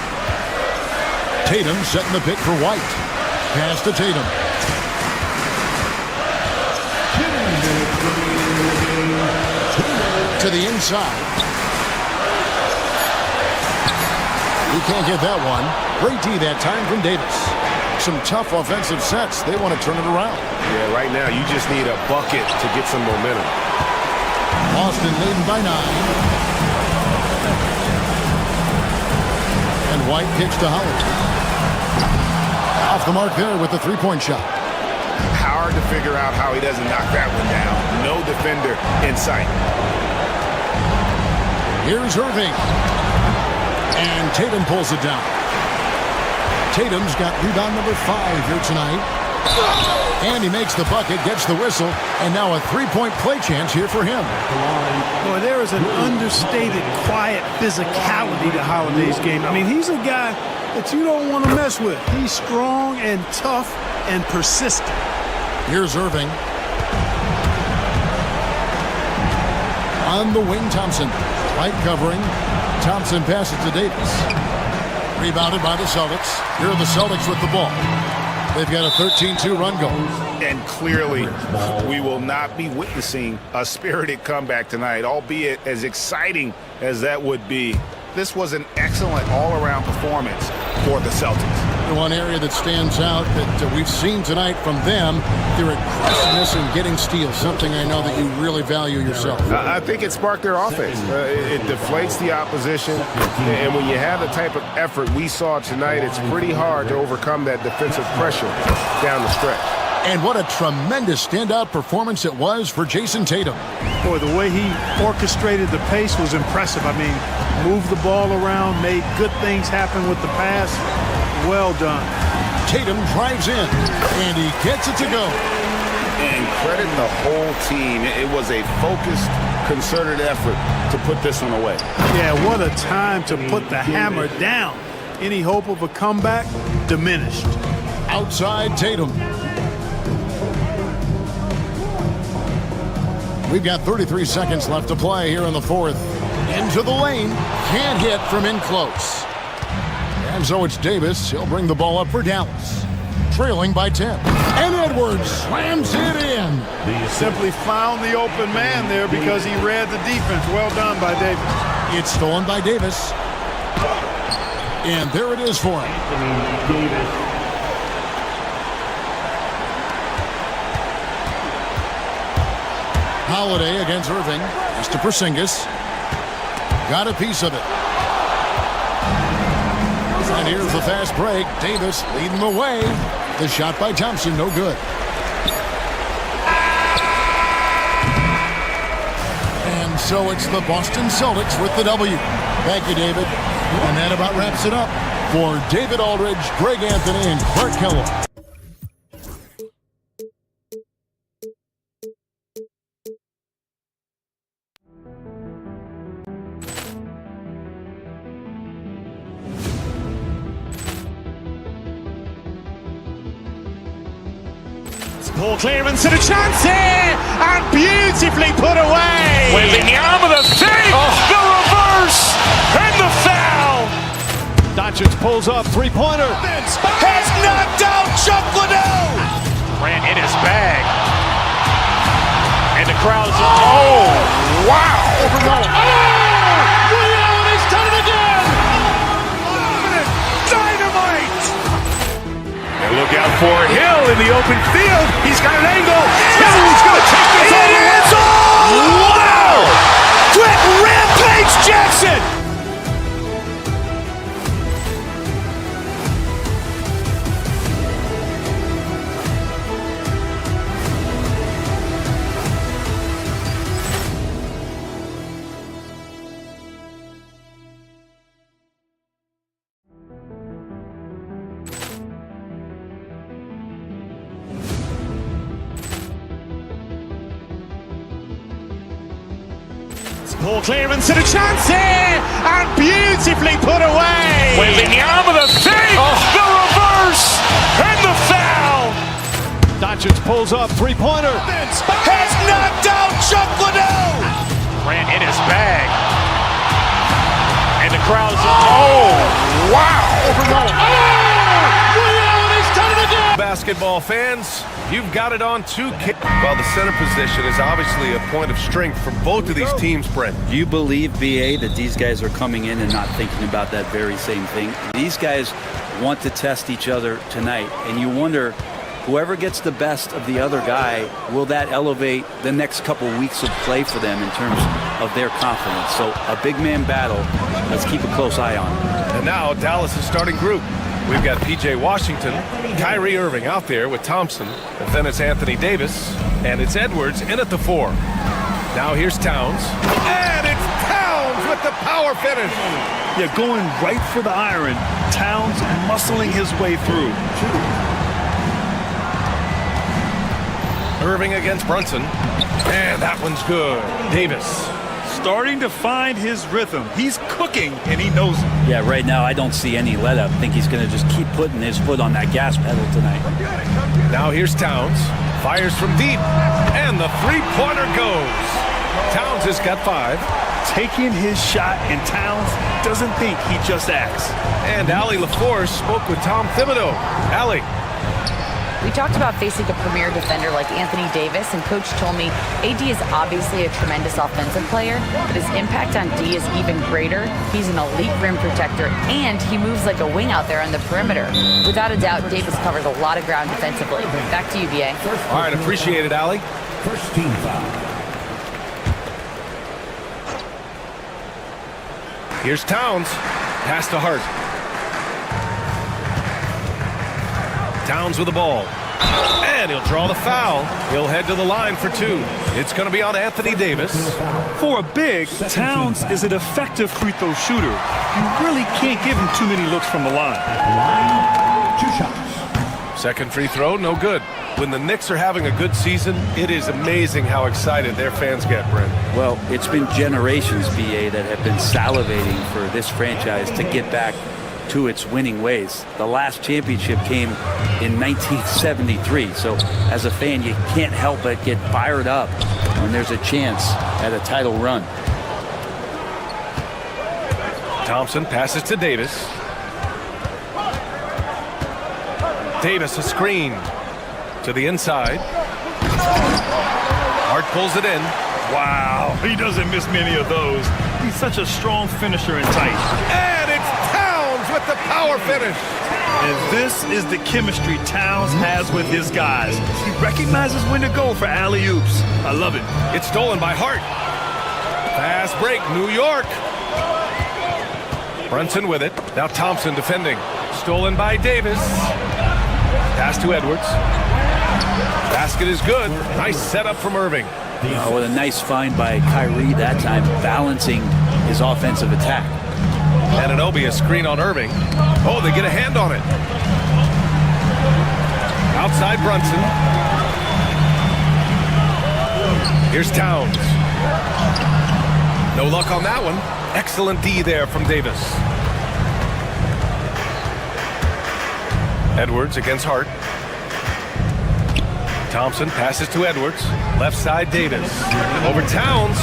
Tatum setting the pick for White. Pass to Tatum. To the inside. He can't get that one. Great D that time from Davis. Some tough offensive sets. They want to turn it around. Yeah, right now you just need a bucket to get some momentum. Boston leading by 9. And White kicks to Holiday. Off the mark there with the three-point shot. Hard to figure out how he doesn't knock that one down. No defender in sight. Here's Irving. And Tatum pulls it down. Tatum's got rebound number 5 here tonight. And he makes the bucket, gets the whistle, and now a three-point play chance here for him. Boy, there is an understated, quiet physicality to Holiday's game. I mean, he's a guy that you don't want to mess with. He's strong and tough and persistent. Here's Irving. On the wing, Thompson. Light covering. Thompson passes to Davis. Rebounded by the Celtics. Here are the Celtics with the ball. They've got a 13-2 run going. And clearly, we will not be witnessing a spirited comeback tonight, albeit as exciting as that would be. This was an excellent all-around performance for the Celtics. The one area that stands out that we've seen tonight from them, their aggressiveness in getting steals, something I know that you really value yourself. I think it sparked their offense. It deflates the opposition, and when you have the type of effort we saw tonight, it's pretty hard to overcome that defensive pressure down the stretch. And what a tremendous standout performance it was for Jason Tatum. Boy, the way he orchestrated the pace was impressive. I mean, moved the ball around, made good things happen with the pass. Well done. Tatum drives in, and he gets it to go. And credit the whole team. It was a focused, concerted effort to put this one away. Yeah, what a time to put the hammer down. Any hope of a comeback diminished. Outside Tatum. We've got 33 seconds left to play here in the fourth. Into the lane. Can't hit from in close. And so it's Davis. He'll bring the ball up for Dallas. Trailing by 10. And Edwards slams it in. He simply found the open man there because he read the defense. Well done by Davis. It's stolen by Davis. And there it is for him. Holiday against Irving. Just to Porzingis. Got a piece of it. And here's the fast break. Davis leading the way. The shot by Thompson, no good. And so it's the Boston Celtics with the W. Thank you, David. And that about wraps it up. For David Aldridge, Greg Anthony, and Clark Kellogg. Poor clearance and a chance here, and beautifully put away. Wembanyama the fake, the reverse, and the foul. Doncic pulls up, three-pointer. Has knocked out Chuck Liddell. Ran in his bag. And the crowd is, oh, wow. Ray Allen has done it again. Dynamite. And look out for Hill in the open field. He's got an angle. He's going to take this all the way. Wow. Quick Rampage Jackson. Poor clearance and a chance here, and beautifully put away. Wembanyama the fake, the reverse, and the foul. Doncic pulls up, three-pointer. Has knocked out Chuck Liddell. Ran in his bag. And the crowd is, oh, wow. Ray Allen has done it again. Basketball fans, you've got it on 2K. Well, the center position is obviously a point of strength for both of these teams, Brent. Do you believe, BA, that these guys are coming in and not thinking about that very same thing? These guys want to test each other tonight, and you wonder, whoever gets the best of the other guy, will that elevate the next couple weeks of play for them in terms of their confidence? So a big man battle. Let's keep a close eye on it. And now Dallas' starting group. We've got P.J. Washington, Kyrie Irving out there with Thompson, and then it's Anthony Davis, and it's Edwards in at the 4. Now here's Towns, and it's Towns with the power finish. Yeah, going right for the iron. Towns muscling his way through. Irving against Brunson. And that one's good. Davis. Starting to find his rhythm. He's cooking, and he knows it. Yeah, right now I don't see any let up. I think he's going to just keep putting his foot on that gas pedal tonight. Now here's Towns. Fires from deep. And the three-pointer goes. Towns has got 5. Taking his shot, and Towns doesn't think, he just acts. And Allie LaForce spoke with Tom Thibodeau. Allie. We talked about facing a premier defender like Anthony Davis, and Coach told me AD is obviously a tremendous offensive player, but his impact on D is even greater. He's an elite rim protector, and he moves like a wing out there on the perimeter. Without a doubt, Davis covers a lot of ground defensively. Back to you, BA. All right, appreciate it, Allie. First team foul. Here's Towns. Pass to Hart. Towns with the ball. And he'll draw the foul. He'll head to the line for 2. It's going to be on Anthony Davis. For a big, Towns is an effective free throw shooter. You really can't give him too many looks from the line. 2 shots. Second free throw, no good. When the Knicks are having a good season, it is amazing how excited their fans get, Brent. Well, it's been generations, BA, that have been salivating for this franchise to get back to its winning ways. The last championship came in 1973, so as a fan, you can't help but get fired up when there's a chance at a title run. Thompson passes to Davis. Davis a screen to the inside. Hart pulls it in. Wow, he doesn't miss many of those. He's such a strong finisher and tight. And it's Towns with the power finish. And this is the chemistry Towns has with his guys. He recognizes when to go for alley-oops. I love it. It's stolen by Hart. Fast break, New York. Brunson with it. Now Thompson defending. Stolen by Davis. Pass to Edwards. Basket is good. Nice setup from Irving. What a nice find by Kyrie that time, balancing his offensive attack. Anunoby a screen on Irving. Oh, they get a hand on it. Outside Brunson. Here's Towns. No luck on that one. Excellent D there from Davis. Edwards against Hart. Thompson passes to Edwards. Left side, Davis. Over Towns.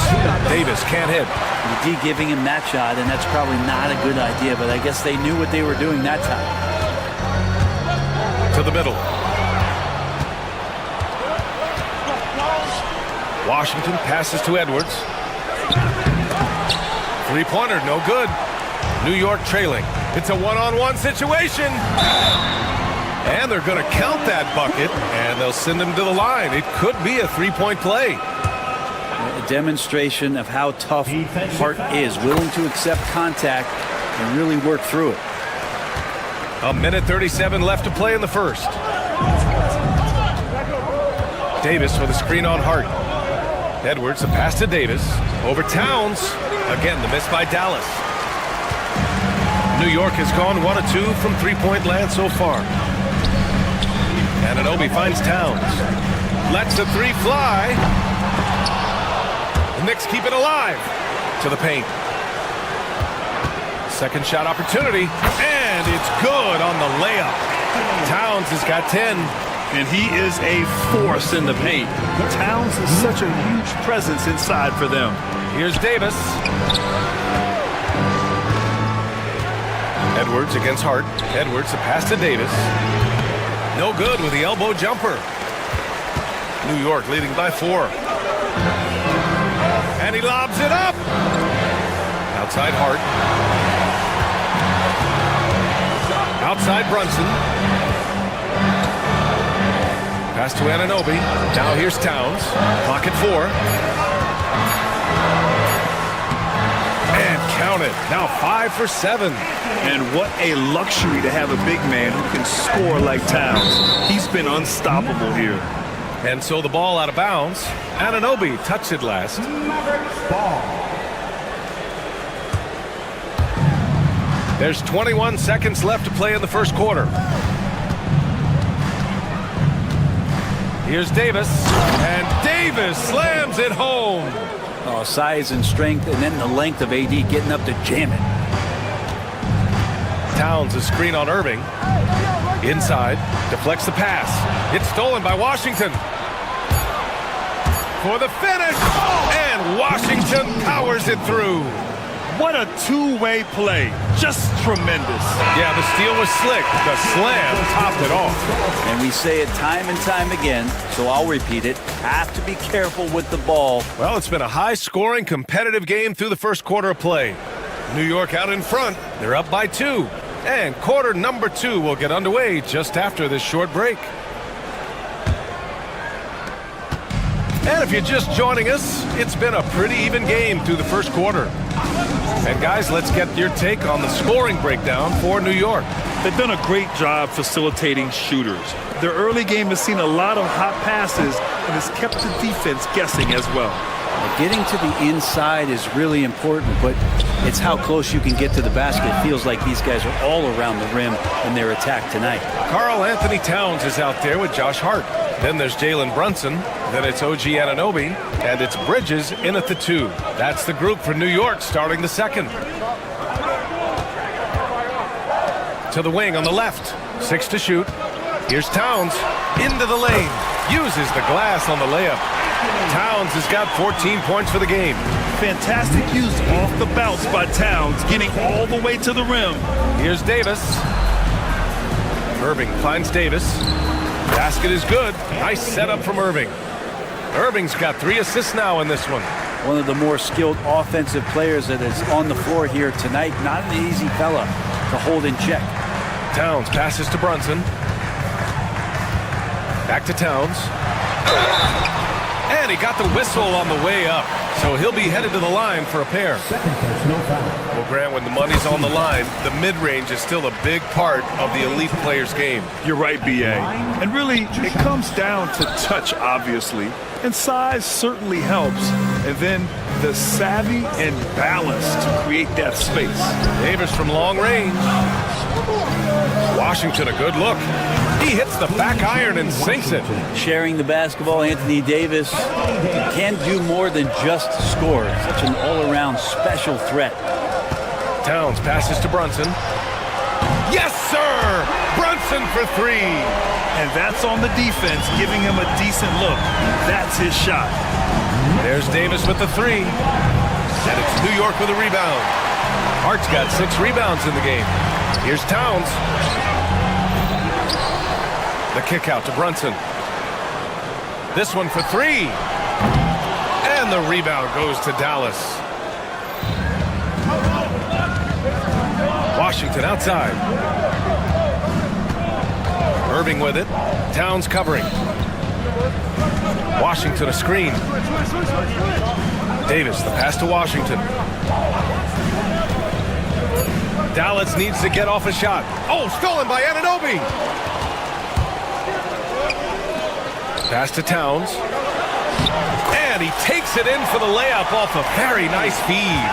Davis can't hit. The D giving him that shot, and that's probably not a good idea, but I guess they knew what they were doing that time. To the middle. Washington passes to Edwards. Three-pointer, no good. New York trailing. It's a one-on-one situation. And they're going to count that bucket, and they'll send him to the line. It could be a three-point play. A demonstration of how tough Hart is, willing to accept contact and really work through it. A minute 37 left to play in the first. Davis with a screen on Hart. Edwards, a pass to Davis. Over Towns. Again, the miss by Dallas. New York has gone 1 of 2 from three-point land so far. Anunoby finds Towns. Lets the three fly. The Knicks keep it alive. To the paint. Second shot opportunity. And it's good on the layup. Towns has got 10. And he is a force in the paint. Towns is such a huge presence inside for them. Here's Davis. Edwards against Hart. Edwards, a pass to Davis. No good with the elbow jumper. New York leading by 4. And he lobs it up. Outside Hart. Outside Brunson. Pass to Anunoby. Now here's Towns. Clock at 4. And count it. Now 5 for 7. And what a luxury to have a big man who can score like Towns. He's been unstoppable here. And so the ball out of bounds. Anunoby touched it last. There's 21 seconds left to play in the first quarter. Here's Davis, and Davis slams it home. Oh, size and strength, and then the length of AD getting up to jam it. Towns a screen on Irving. Inside, deflects the pass. It's stolen by Washington. For the finish, and Washington powers it through. What a two-way play. Just tremendous. Yeah, the steal was slick. The slam topped it off. And we say it time and time again, so I'll repeat it. Have to be careful with the ball. Well, it's been a high-scoring, competitive game through the first quarter of play. New York out in front. They're up by 2. And quarter number 2 will get underway just after this short break. And if you're just joining us, it's been a pretty even game through the first quarter. And guys, let's get your take on the scoring breakdown for New York. They've done a great job facilitating shooters. Their early game has seen a lot of hot passes and has kept the defense guessing as well. Getting to the inside is really important, but it's how close you can get to the basket. It feels like these guys are all around the rim in their attack tonight. Karl Anthony Towns is out there with Josh Hart. Then there's Jalen Brunson. Then it's OG Anunoby. And it's Bridges in at the 2. That's the group for New York starting the second. To the wing on the left. 6 to shoot. Here's Towns into the lane. Uses the glass on the layup. Towns has got 14 points for the game. Fantastic use off the bounce by Towns, getting all the way to the rim. Here's Davis. Irving finds Davis. Basket is good. Nice setup from Irving. Irving's got 3 assists now in this one. One of the more skilled offensive players that is on the floor here tonight. Not an easy fella to hold in check. Towns passes to Brunson. Back to Towns. And he got the whistle on the way up. So he'll be headed to the line for a pair. Well, Grant, when the money's on the line, the mid-range is still a big part of the elite player's game. You're right, B.A. And really, it comes down to touch, obviously. And size certainly helps. And then the savvy and balance to create that space. Davis from long range. Washington, a good look. He hits the back iron and sinks it. Sharing the basketball, Anthony Davis can do more than just score. Such an all-around special threat. Towns passes to Brunson. Yes, sir! Brunson for 3. And that's on the defense, giving him a decent look. That's his shot. There's Davis with the 3. And it's New York with a rebound. Hart's got 6 rebounds in the game. Here's Towns. The kick out to Brunson. This one for 3. And the rebound goes to Dallas. Washington outside. Irving with it. Towns covering. Washington a screen. Davis, the pass to Washington. Dallas needs to get off a shot. Oh, stolen by Anunoby. Pass to Towns. And he takes it in for the layup off a very nice feed.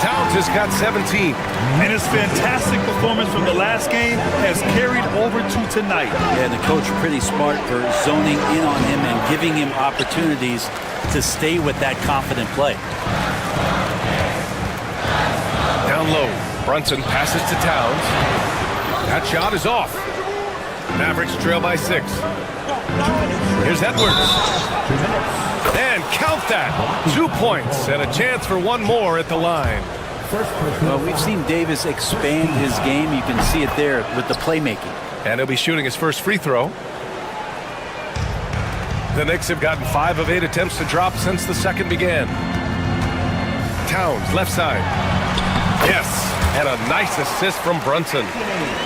Towns has got 17. And his fantastic performance from the last game has carried over to tonight. Yeah, and the coach pretty smart for zoning in on him and giving him opportunities to stay with that confident play. Down low. Brunson passes to Towns. That shot is off. Mavericks trail by 6. Here's Edwards. And count that. 2 points and a chance for one more at the line. Well, we've seen Davis expand his game. You can see it there with the playmaking. And he'll be shooting his first free throw. The Knicks have gotten 5 of 8 attempts to drop since the second began. Towns, left side. Yes, and a nice assist from Brunson.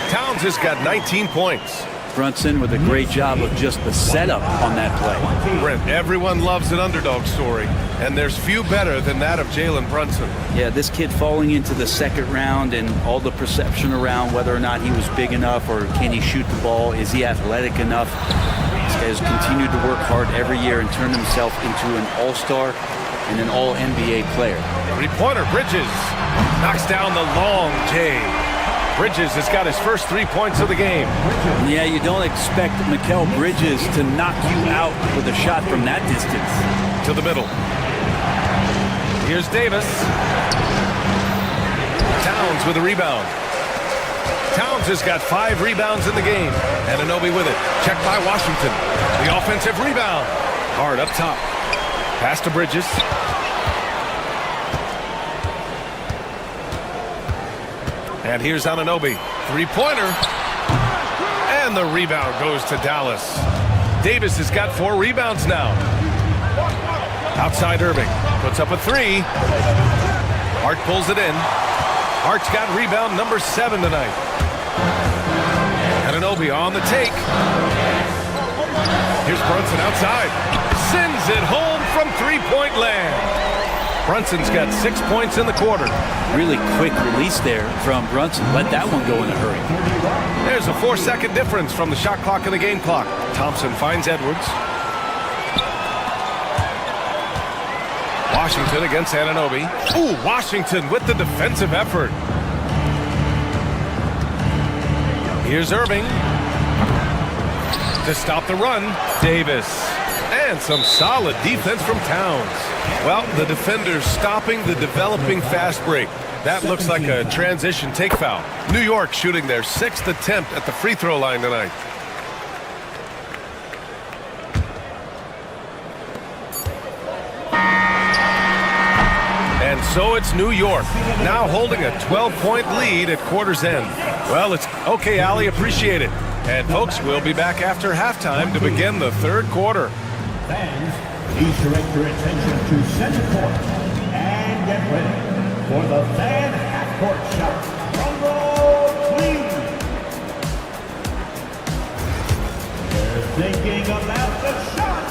Towns has got 19 points. Brunson with a great job of just the setup on that play. Brent, everyone loves an underdog story, and there's few better than that of Jalen Brunson. Yeah, this kid falling into the second round and all the perception around whether or not he was big enough or can he shoot the ball, is he athletic enough? This guy has continued to work hard every year and turned himself into an all-star and an all-NBA player. Three-pointer, Bridges knocks down the long J. Bridges has got his first 3 points of the game. Yeah, you don't expect Mikal Bridges to knock you out with a shot from that distance. To the middle. Here's Davis. Towns with a rebound. Towns has got 5 rebounds in the game. Anunoby with it. Checked by Washington. The offensive rebound. Hard up top. Pass to Bridges. And here's Anunoby. 3-pointer. And the rebound goes to Dallas. Davis has got 4 rebounds now. Outside Irving. Puts up a 3. Hart pulls it in. Hart's got rebound number 7 tonight. Anunoby on the take. Here's Brunson outside. Sends it home from 3-point land. Brunson's got 6 points in the quarter. Really quick release there from Brunson. Let that one go in a hurry. There's a 4-second difference from the shot clock and the game clock. Thompson finds Edwards. Washington against Anunoby. Ooh, Washington with the defensive effort. Here's Irving. To stop the run, Davis. And some solid defense from Towns. Well, the defenders stopping the developing fast break. That looks like a transition take foul. New York shooting their 6th attempt at the free throw line tonight. And so it's New York, now holding a 12-point lead at quarter's end. Well, it's okay, Allie, appreciate it. And folks, we'll be back after halftime to begin the 3rd quarter. Fans, please direct your attention to center court and get ready for the fan half-court shot. Drum roll, please. They're thinking about the shot.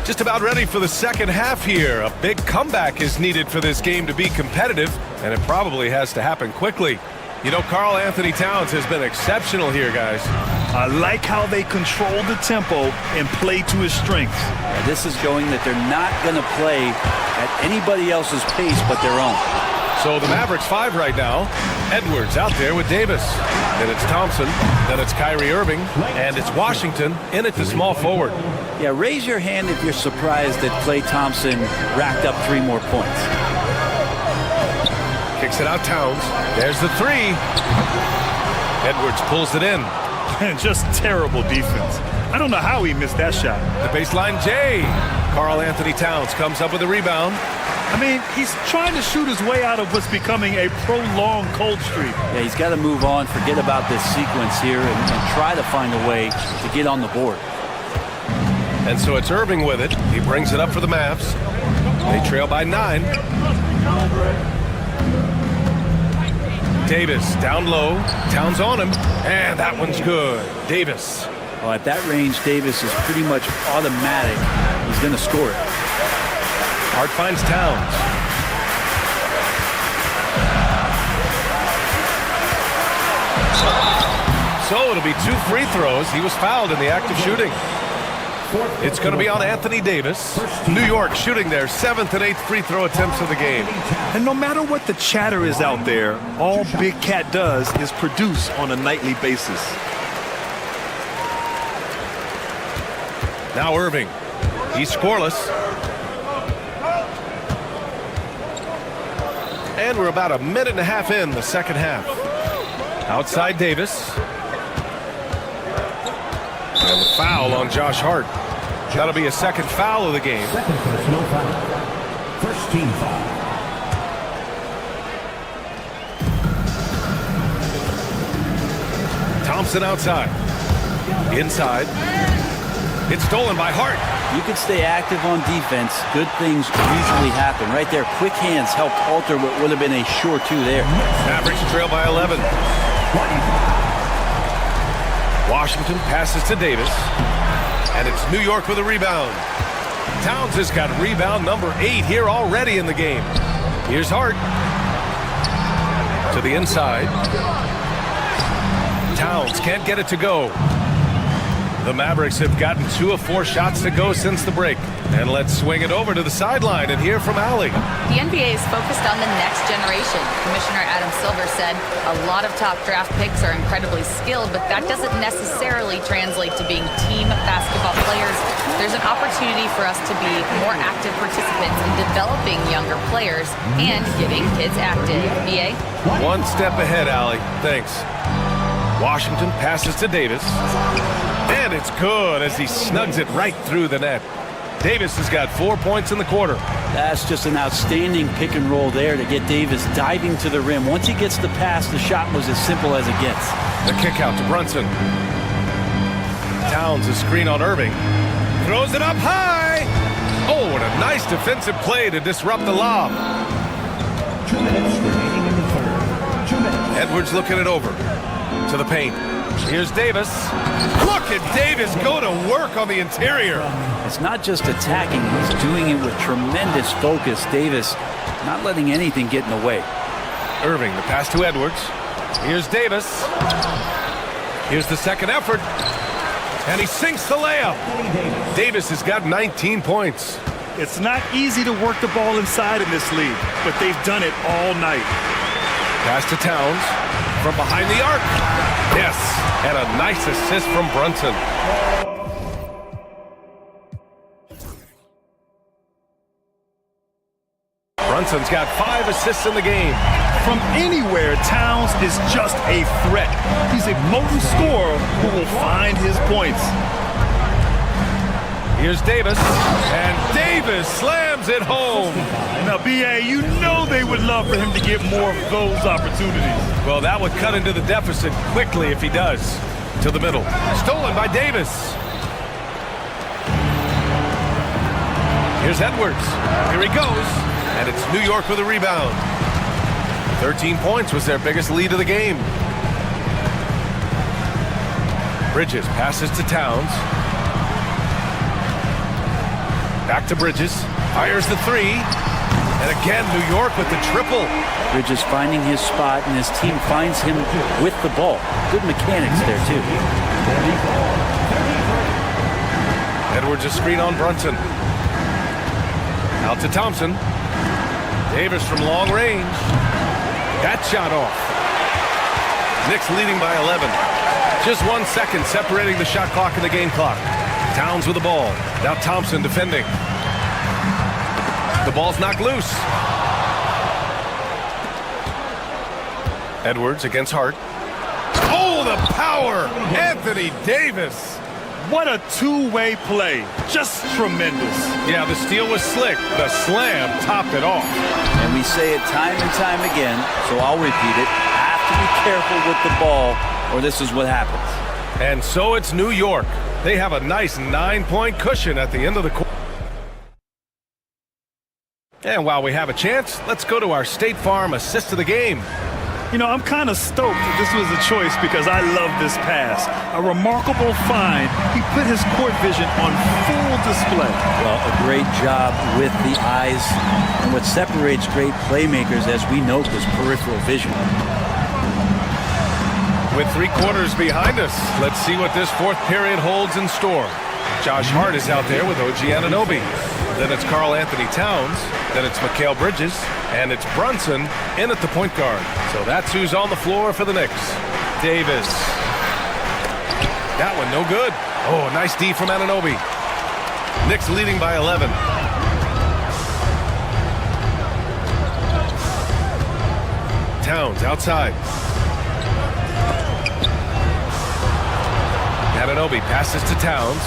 Just about ready for the second half here. A big comeback is needed for this game to be competitive, and it probably has to happen quickly. You know, Karl Anthony Towns has been exceptional here, guys. I like how they control the tempo and play to his strengths. Yeah, this is showing that they're not going to play at anybody else's pace but their own. So the Mavericks 5 right now. Edwards out there with Davis. Then it's Thompson. Then it's Kyrie Irving. And it's Washington in at the small forward. Yeah, raise your hand if you're surprised that Klay Thompson racked up 3 more points. Kicks it out Towns. There's the 3. Edwards pulls it in. Just terrible defense. I don't know how he missed that shot. The baseline J. Karl Anthony Towns comes up with a rebound. I mean, he's trying to shoot his way out of what's becoming a prolonged cold streak. Yeah, he's got to move on, forget about this sequence here, and try to find a way to get on the board. And so it's Irving with it. He brings it up for the Mavs. They trail by 9. Davis down low. Towns on him. And that one's good. Davis. Well, at that range, Davis is pretty much automatic. He's going to score it. Hart finds Towns. So it'll be 2 free throws. He was fouled in the act of shooting. It's going to be on Anthony Davis. New York shooting their 7th and 8th free throw attempts of the game. And no matter what the chatter is out there, all Big Cat does is produce on a nightly basis. Now Irving. He's scoreless. And we're about a minute and a half in the second half. Outside Davis. And the foul on Josh Hart. That'll be a second foul of the game. Second personal foul. First team foul. Thompson outside. Inside. It's stolen by Hart. You can stay active on defense. Good things usually happen. Right there, quick hands helped alter what would have been a sure 2 there. Mavericks trail by 11. Washington passes to Davis. And it's New York with a rebound. Towns has got rebound number 8 here already in the game. Here's Hart. To the inside. Towns can't get it to go. The Mavericks have gotten 2 of 4 shots to go since the break. And let's swing it over to the sideline and hear from Allie. The NBA is focused on the next generation. Commissioner Adam Silver said a lot of top draft picks are incredibly skilled, but that doesn't necessarily translate to being team basketball players. There's an opportunity for us to be more active participants in developing younger players and getting kids active. BA? One step ahead, Allie. Thanks. Washington passes to Davis. And it's good as he snugs it right through the net. Davis has got 4 points in the quarter. That's just an outstanding pick and roll there to get Davis diving to the rim. Once he gets the pass, the shot was as simple as it gets. The kick out to Brunson. Towns a screen on Irving. Throws it up high. Oh, and a nice defensive play to disrupt the lob. 2 minutes remaining in the third. 2 minutes. Edwards looking it over to the paint. Here's Davis. Look at Davis go to work on the interior. It's not just attacking, he's doing it with tremendous focus. Davis not letting anything get in the way. Irving, the pass to Edwards. Here's Davis. Here's the second effort. And he sinks the layup. Davis has got 19 points. It's not easy to work the ball inside in this league, but they've done it all night. Pass to Towns from behind the arc. Yes, and a nice assist from Brunson. Brunson's got 5 assists in the game. From anywhere, Towns is just a threat. He's a potent scorer who will find his points. Here's Davis, and Davis slams it home. Now, B.A., you know they would love for him to get more of those opportunities. Well, that would cut into the deficit quickly if he does. To the middle. Stolen by Davis. Here's Edwards. Here he goes. And it's New York with a rebound. 13 points was their biggest lead of the game. Bridges passes to Towns. Back to Bridges. Fires the 3. And again, New York with the triple. Bridges finding his spot, and his team finds him with the ball. Good mechanics there, too. Edwards a screen on Brunson. Out to Thompson. Davis from long range. That shot off. Knicks leading by 11. Just 1 second separating the shot clock and the game clock. Towns with the ball. Now Thompson defending. The ball's knocked loose. Edwards against Hart. Oh, the power! Anthony Davis. What a two-way play. Just tremendous. Yeah, the steal was slick. The slam topped it off. And we say it time and time again, so I'll repeat it. Have to be careful with the ball, or this is what happens. And so it's New York. They have a nice 9-point cushion at the end of the quarter. And while we have a chance, let's go to our State Farm assist of the game. You know, I'm kind of stoked that this was a choice because I love this pass. A remarkable find. He put his court vision on full display. Well, a great job with the eyes. And what separates great playmakers, as we note, was peripheral vision. With 3 quarters behind us, let's see what this 4th period holds in store. Josh Hart is out there with OG Anunoby. Then it's Karl Anthony Towns. Then it's Mikal Bridges. And it's Brunson in at the point guard. So that's who's on the floor for the Knicks. Davis. That one no good. Oh, nice D from Anunoby. Knicks leading by 11. Towns outside. Anunoby passes to Towns.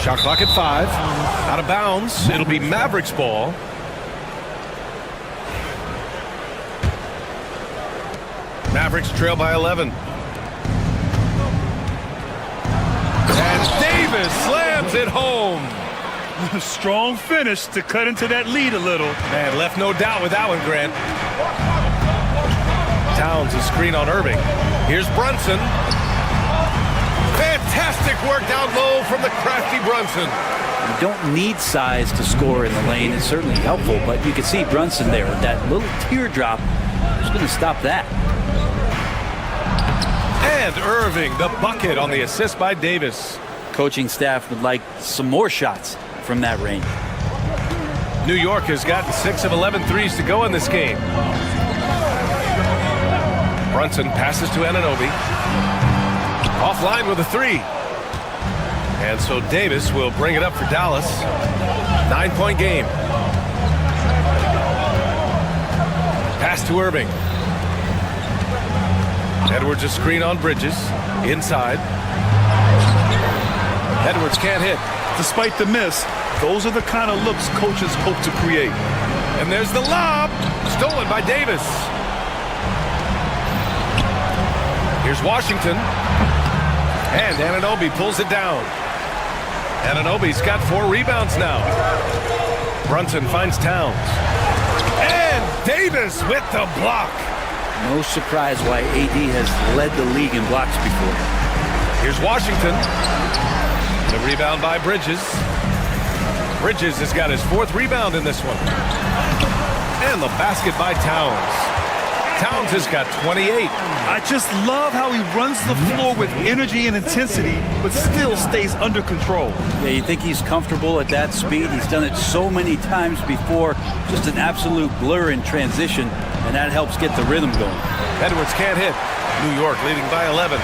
Shot clock at 5. Out of bounds. It'll be Mavericks ball. Mavericks trail by 11. And Davis slams it home. Strong finish to cut into that lead a little. Man, left no doubt with that one, Grant. Towns a screen on Irving. Here's Brunson. Fantastic work down low from the crafty Brunson. You don't need size to score in the lane. It's certainly helpful, but you can see Brunson there with that little teardrop. Who's going to stop that? And Irving, the bucket on the assist by Davis. Coaching staff would like some more shots from that range. New York has gotten 6 of 11 threes to go in this game. Brunson passes to Anunoby. Offline with a 3. And so Davis will bring it up for Dallas. 9-point game. Pass to Irving. Edwards a screen on Bridges. Inside. Edwards can't hit. Despite the miss, those are the kind of looks coaches hope to create. And there's the lob. Stolen by Davis. Here's Washington. And Anunoby pulls it down. Anunoby's got 4 rebounds now. Brunson finds Towns. And Davis with the block. No surprise why AD has led the league in blocks before. Here's Washington. The rebound by Bridges. Bridges has got his 4th rebound in this one. And the basket by Towns. Towns has got 28. I just love how he runs the floor with energy and intensity, but still stays under control. Yeah, you think he's comfortable at that speed? He's done it so many times before. Just an absolute blur in transition, and that helps get the rhythm going. Edwards can't hit. New York leading by 11.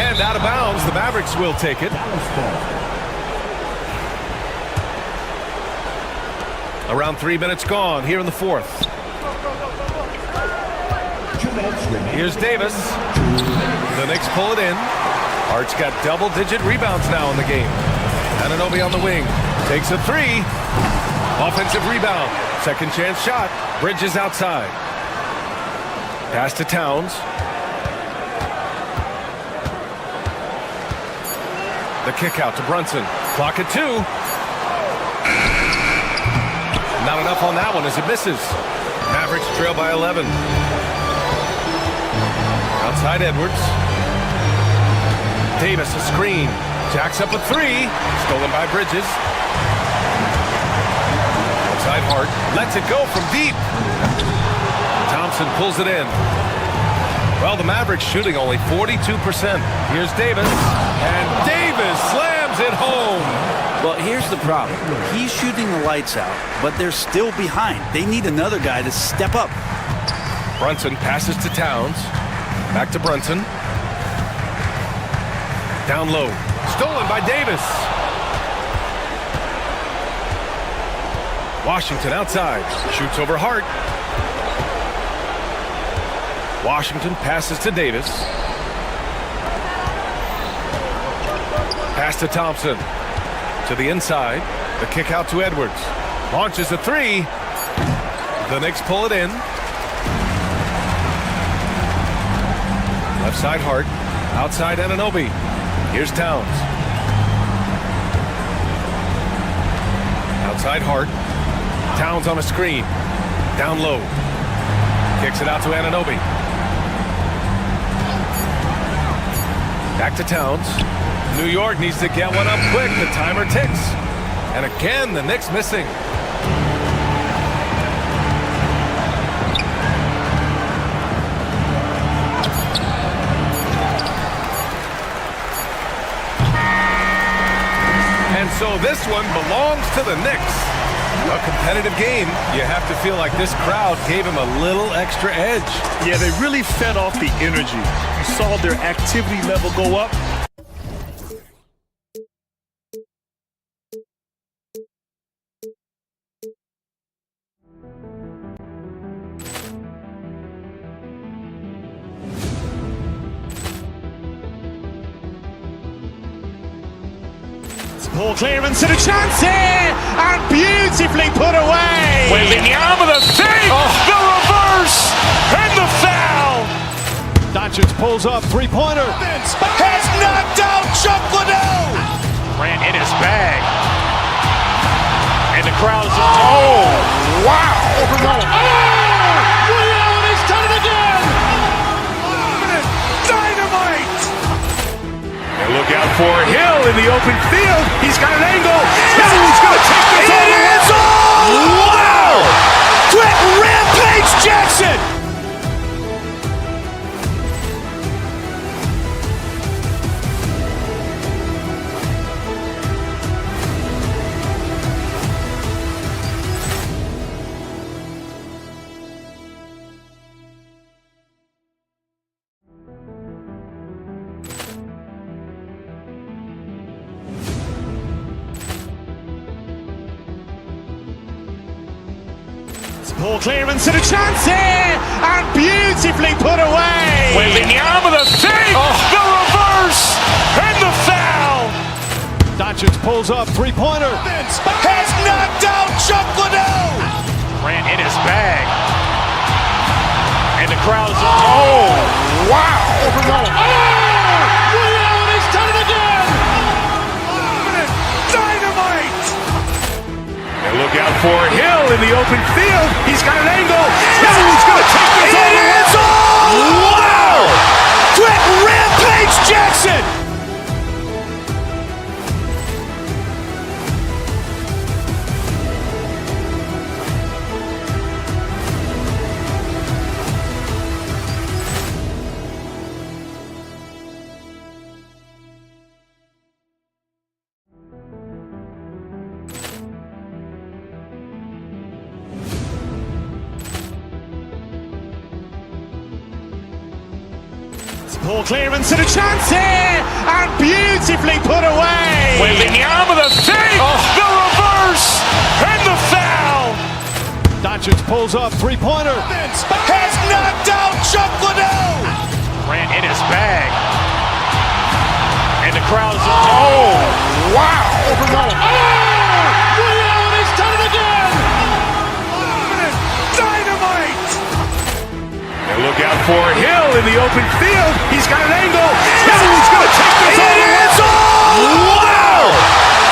And out of bounds, the Mavericks will take it. Around 3 minutes gone here in the 4th. Here's Davis. The Knicks pull it in. Hart's got double-digit rebounds now in the game. Anunoby on the wing. Takes a 3. Offensive rebound. Second chance shot. Bridges outside. Pass to Towns. The kick out to Brunson. Clock at 2. Not enough on that one as it misses. Mavericks trail by 11. Outside Edwards. Davis a screen. Jacks up a 3. Stolen by Bridges. Outside Hart. Lets it go from deep. Thompson pulls it in. Well, the Mavericks shooting only 42%. Here's Davis. And Davis slams it home. Well, here's the problem. He's shooting the lights out, but they're still behind. They need another guy to step up. Brunson passes to Towns. Back to Brunson. Down low. Stolen by Davis. Washington outside. Shoots over Hart. Washington passes to Davis. Pass to Thompson. To the inside. The kick out to Edwards. Launches a 3. The Knicks pull it in. Left side Hart. Outside Anunoby. Here's Towns. Outside Hart. Towns on a screen. Down low. Kicks it out to Anunoby. Back to Towns. New York needs to get one up quick. The timer ticks. And again, the Knicks missing. And so this one belongs to the Knicks. A competitive game. You have to feel like this crowd gave him a little extra edge. Yeah, they really fed off the energy. You saw their activity level go up. Ball clearance and a chance here, and beautifully put away. Wembanyama the fake, the reverse, and the foul. Doncic pulls up, 3-pointer. Has knocked out Chuck Liddell. Ran in his bag. And the crowd is, oh, wow. He's done it again. Dynamite. And look out for Hill in the open field. He's got an angle. He's going to take this all the way. Wow! Quick rampage Jackson. Poor clearance and a chance here, and beautifully put away. Wembanyama the save, the reverse, and the foul. Doncic pulls up, three-pointer. Has knocked out Chuck Liddell. Grant in his bag. And the crowd's, oh, wow. He's done it again. Dynamite. And look out for Hill in the open field. He's got an angle. He's going to take this all the way. Wow! Quick Rampage Jackson. Poor clearance and a chance here, and beautifully put away. Wembanyama the save, the reverse, and the foul. Doncic pulls up, three-pointer. Has knocked out Chuck Liddell. Grant in his bag. And the crowd's, oh, wow. He's done it again. Dynamite. And look out for Hill in the open field. He's got an angle. He's going to take this all the way. Wow!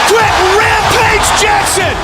Quick Rampage Jackson.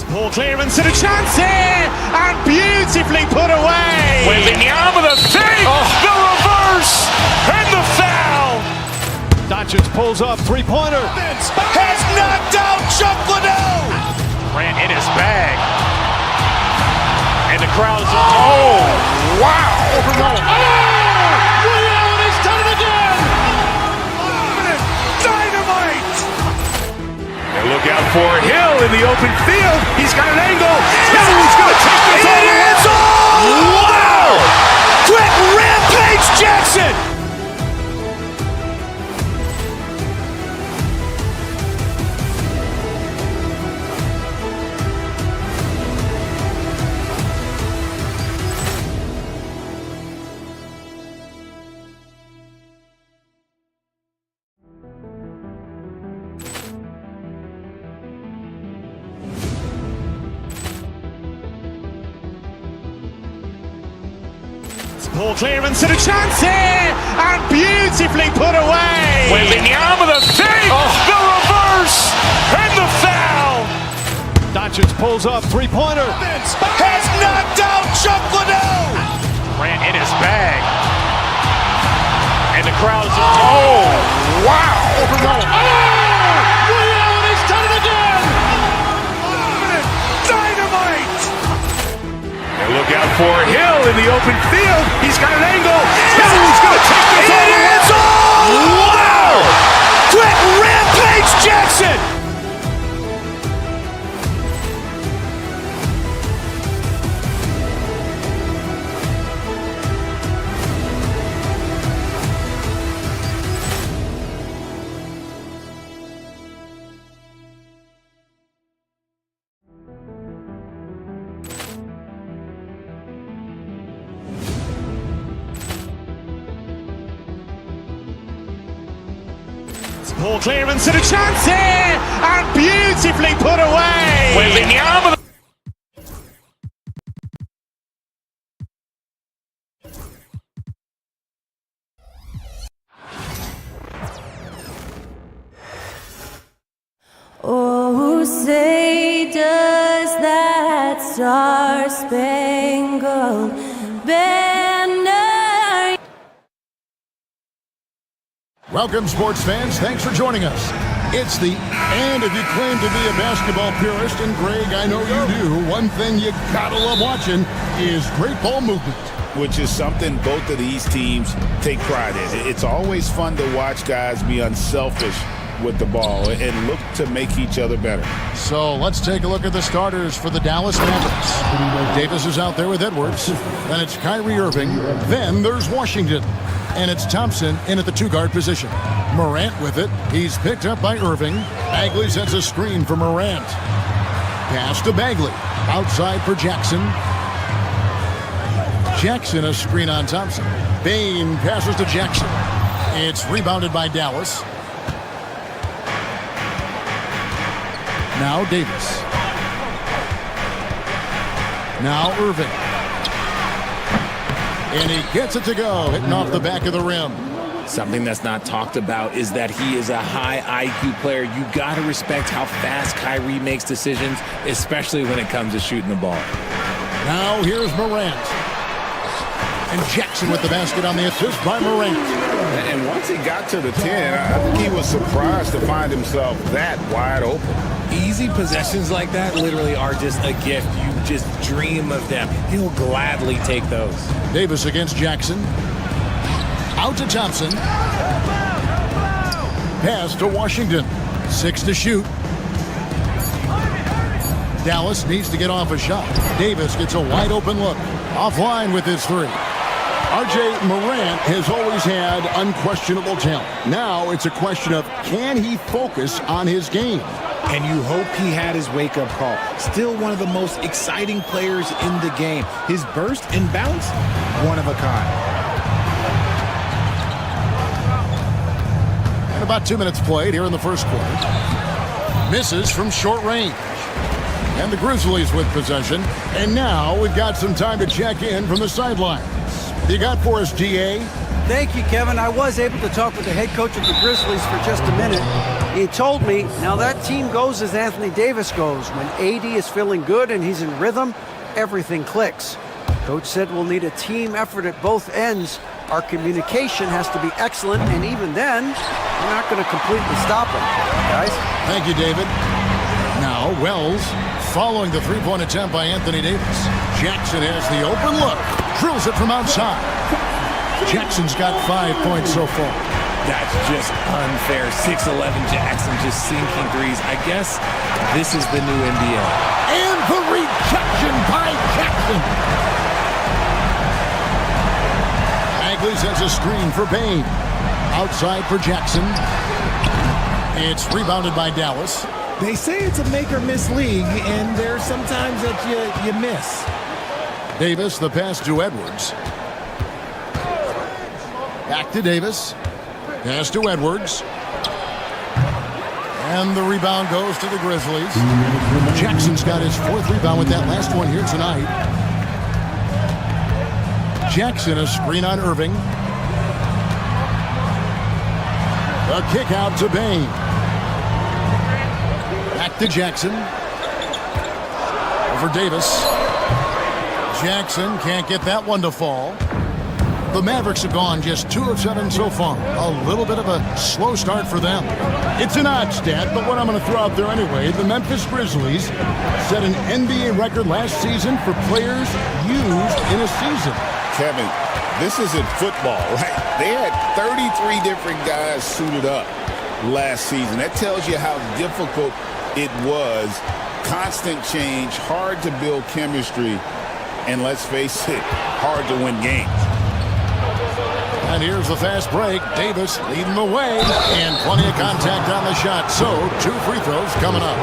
Poor clearance and a chance here, and beautifully put away. Wembanyama the save, the reverse, and the foul. Doncic pulls up, three-pointer. Has knocked out Chuck Liddell. Grant in his bag. And the crowd's, oh, wow. He's done it again. Dynamite. And look out for Hill in the open field. He's got an angle. He's going to take this all the way. Wow! Quick Rampage Jackson. Poor clearance and a chance here, and beautifully put away. Wembanyama the save, the reverse, and the foul. Doncic pulls up, three-pointer. Has knocked out Chuck Liddell. Grant in his bag. And the crowd's, oh, wow. He's done it again. Dynamite. And look out for Hill in the open field. He's got an angle. He's going to take this all the way. Wow! Quick Rampage Jackson. Poor clearance and a chance here, and beautifully put away. Wembanyama. Oh, say does that star-spangled banner. Welcome, sports fans. Thanks for joining us. It's the and if you claim to be a basketball purist, and Greg, I know you do, one thing you gotta love watching is great ball movement. which is something both of these teams take pride in. It's always fun to watch guys be unselfish with the ball and look to make each other better. So let's take a look at the starters for the Dallas Mavericks. Davis is out there with Edwards. Then it's Kyrie Irving. Then there's Washington. And it's Thompson in at the two-guard position. Morant with it. He's picked up by Irving. Bagley sets a screen for Morant. Pass to Bagley. Outside for Jackson. Jackson a screen on Thompson. Bane passes to Jackson. It's rebounded by Dallas. Now Davis. Now Irving. And he gets it to go, hitting off the back of the rim. Something that's not talked about is that he is a high IQ player. You got to respect how fast Kyrie makes decisions, especially when it comes to shooting the ball. Now here's Morant. And Jackson with the basket on the assist by Morant. And once he got to the 10, I think he was surprised to find himself that wide open. Easy possessions like that literally are just a gift. You just dream of them. He'll gladly take those. Davis against Jackson. Out to Thompson. Pass to Washington. 6 to shoot. Dallas needs to get off a shot. Davis gets a wide open look. Offline with his three. R.J. Morant has always had unquestionable talent. Now it's a question of, can he focus on his game? And you hope he had his wake-up call. Still one of the most exciting players in the game. His burst and bounce, one of a kind. And about 2 minutes played here in the first quarter. Misses from short range. And the Grizzlies with possession. And now we've got some time to check in from the sidelines. What do you got for us, G.A.? Thank you, Kevin. I was able to talk with the head coach of the Grizzlies for just a minute. He told me, now that team goes as Anthony Davis goes. When AD is feeling good and he's in rhythm, everything clicks. Coach said we'll need a team effort at both ends. Our communication has to be excellent, and even then, we're not going to completely stop them, guys. Thank you, David. Now, Wells following the three-point attempt by Anthony Davis. Jackson has the open look. Drills it from outside. Jackson's got 5 points so far. That's just unfair. 6'11" Jackson just sinking threes. I guess this is the new NBA. And the rejection by Jackson. Bagley sets a screen for Bane. Outside for Jackson. It's rebounded by Dallas. They say it's a make-or-miss league, and there's sometimes that you miss. Davis, the pass to Edwards. Back to Davis. Pass to Edwards. And the rebound goes to the Grizzlies. Jackson's got his 4th rebound with that last one here tonight. Jackson, a screen on Irving. A kick out to Bane. Back to Jackson. Over Davis. Jackson can't get that one to fall. The Mavericks have gone just 2 of 7 so far. A little bit of a slow start for them. It's an odd stat, but what I'm going to throw out there anyway, the Memphis Grizzlies set an NBA record last season for players used in a season. Kevin, this isn't football, right? They had 33 different guys suited up last season. That tells you how difficult it was. Constant change, hard to build chemistry, and let's face it, hard to win games. And here's the fast break. Davis leading the way, and plenty of contact on the shot. So 2 free throws coming up.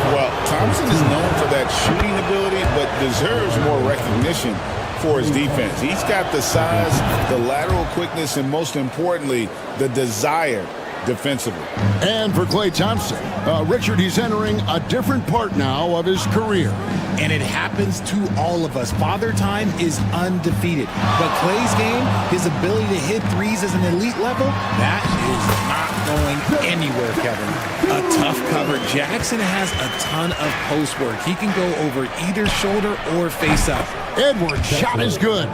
Well, Thompson is known for that shooting ability, but deserves more recognition for his defense. He's got the size, the lateral quickness, and most importantly, the desire defensively. And for Klay Thompson, Richard, he's entering a different part now of his career. And it happens to all of us. Father Time is undefeated. But Klay's game, his ability to hit threes as an elite level, that is not going anywhere, Kevin. A tough cover. Jackson has a ton of post work. He can go over either shoulder or face up. Edwards' shot is good.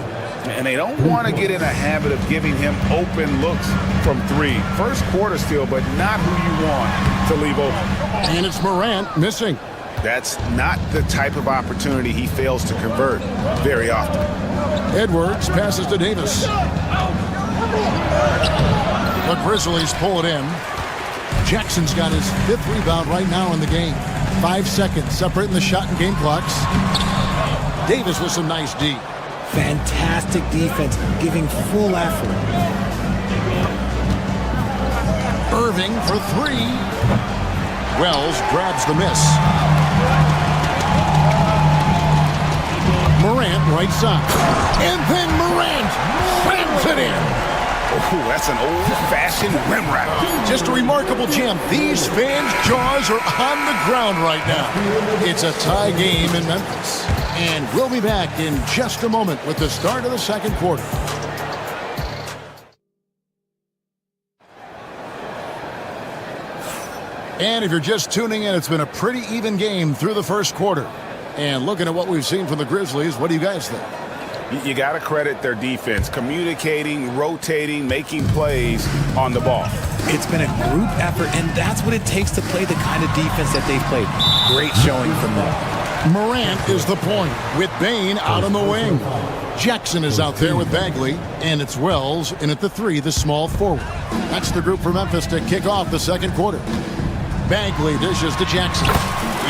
And they don't want to get in a habit of giving him open looks from 3. First quarter still, but not who you want to leave open. And it's Morant missing. That's not the type of opportunity he fails to convert very often. Edwards passes to Davis. The Grizzlies pull it in. Jackson's got his 5th rebound right now in the game. 5 seconds separating the shot and game clocks. Davis with some nice D. Fantastic defense, giving full effort. Irving for 3. Wells grabs the miss. Morant right side. And then Morant slams it in. Oh, that's an old-fashioned rim wrap. Just a remarkable jam. These fans' jaws are on the ground right now. It's a tie game in Memphis. And we'll be back in just a moment with the start of the second quarter. And if you're just tuning in, it's been a pretty even game through the first quarter. And looking at what we've seen from the Grizzlies, what do you guys think? You got to credit their defense, communicating, rotating, making plays on the ball. It's been a group effort, and that's what it takes to play the kind of defense that they've played. Great showing from them. Morant is the point, with Bain out on the wing. Jackson is out there with Bagley, and it's Wells in at the 3, the small forward. That's the group for Memphis to kick off the second quarter. Bagley dishes to Jackson.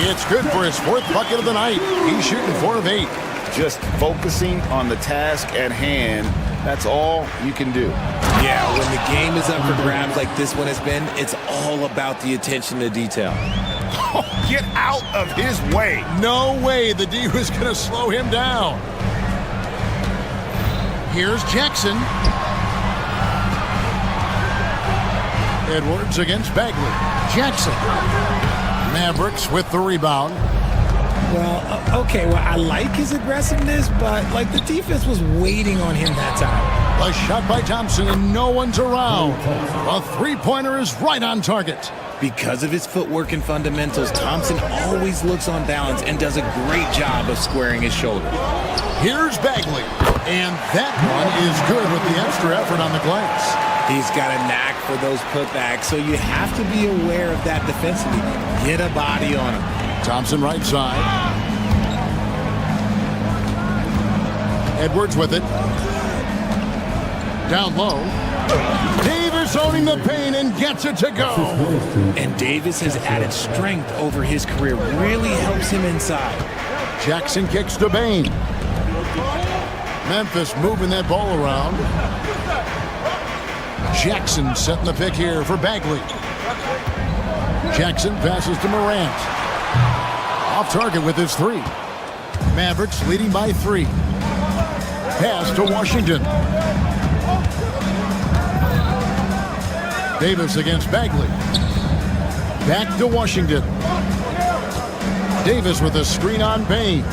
It's good for his 4th bucket of the night. He's shooting 4 of 8. Just focusing on the task at hand, that's all you can do. Yeah, when the game is up for grabs like this one has been, it's all about the attention to detail. Oh, get out of his way. No way the D was going to slow him down. Here's Jackson. Edwards against Bagley. Jackson. Mavericks with the rebound. Well, okay, well, I like his aggressiveness, but, like, the defense was waiting on him that time. A shot by Thompson, and no one's around. A three-pointer is right on target. Because of his footwork and fundamentals, Thompson always looks on balance and does a great job of squaring his shoulder. Here's Bagley, and that one is good with the extra effort on the glass. He's got a knack for those putbacks, so you have to be aware of that defensively. Get a body on him. Thompson right side. Edwards with it. Down low. Davis owning the paint and gets it to go. And Davis has added strength over his career. Really helps him inside. Jackson kicks to Bain. Memphis moving that ball around. Jackson setting the pick here for Bagley. Jackson passes to Morant. Off target with his 3. Mavericks leading by 3. Pass to Washington. Davis against Bagley. Back to Washington. Davis with a screen on Bain.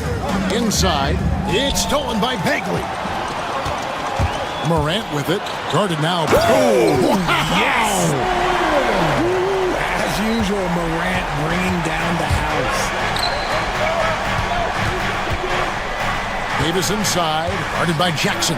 Inside. It's stolen by Bagley. Morant with it. Guarded now. Oh, yes! As usual, Morant bringing down the house. Davis inside, guarded by Jackson.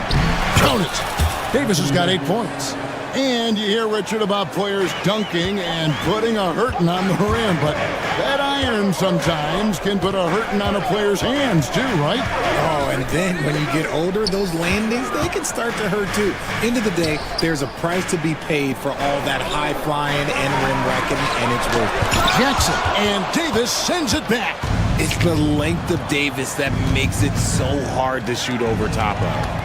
Count it. Davis has got 8 points. And you hear, Richard, about players dunking and putting a hurting on the rim, but that iron sometimes can put a hurting on a player's hands too, right? Oh, and then when you get older, those landings, they can start to hurt too. End of the day, there's a price to be paid for all that high flying and rim wrecking, and it's worth it. Jackson, and Davis sends it back. It's the length of Davis that makes it so hard to shoot over top of.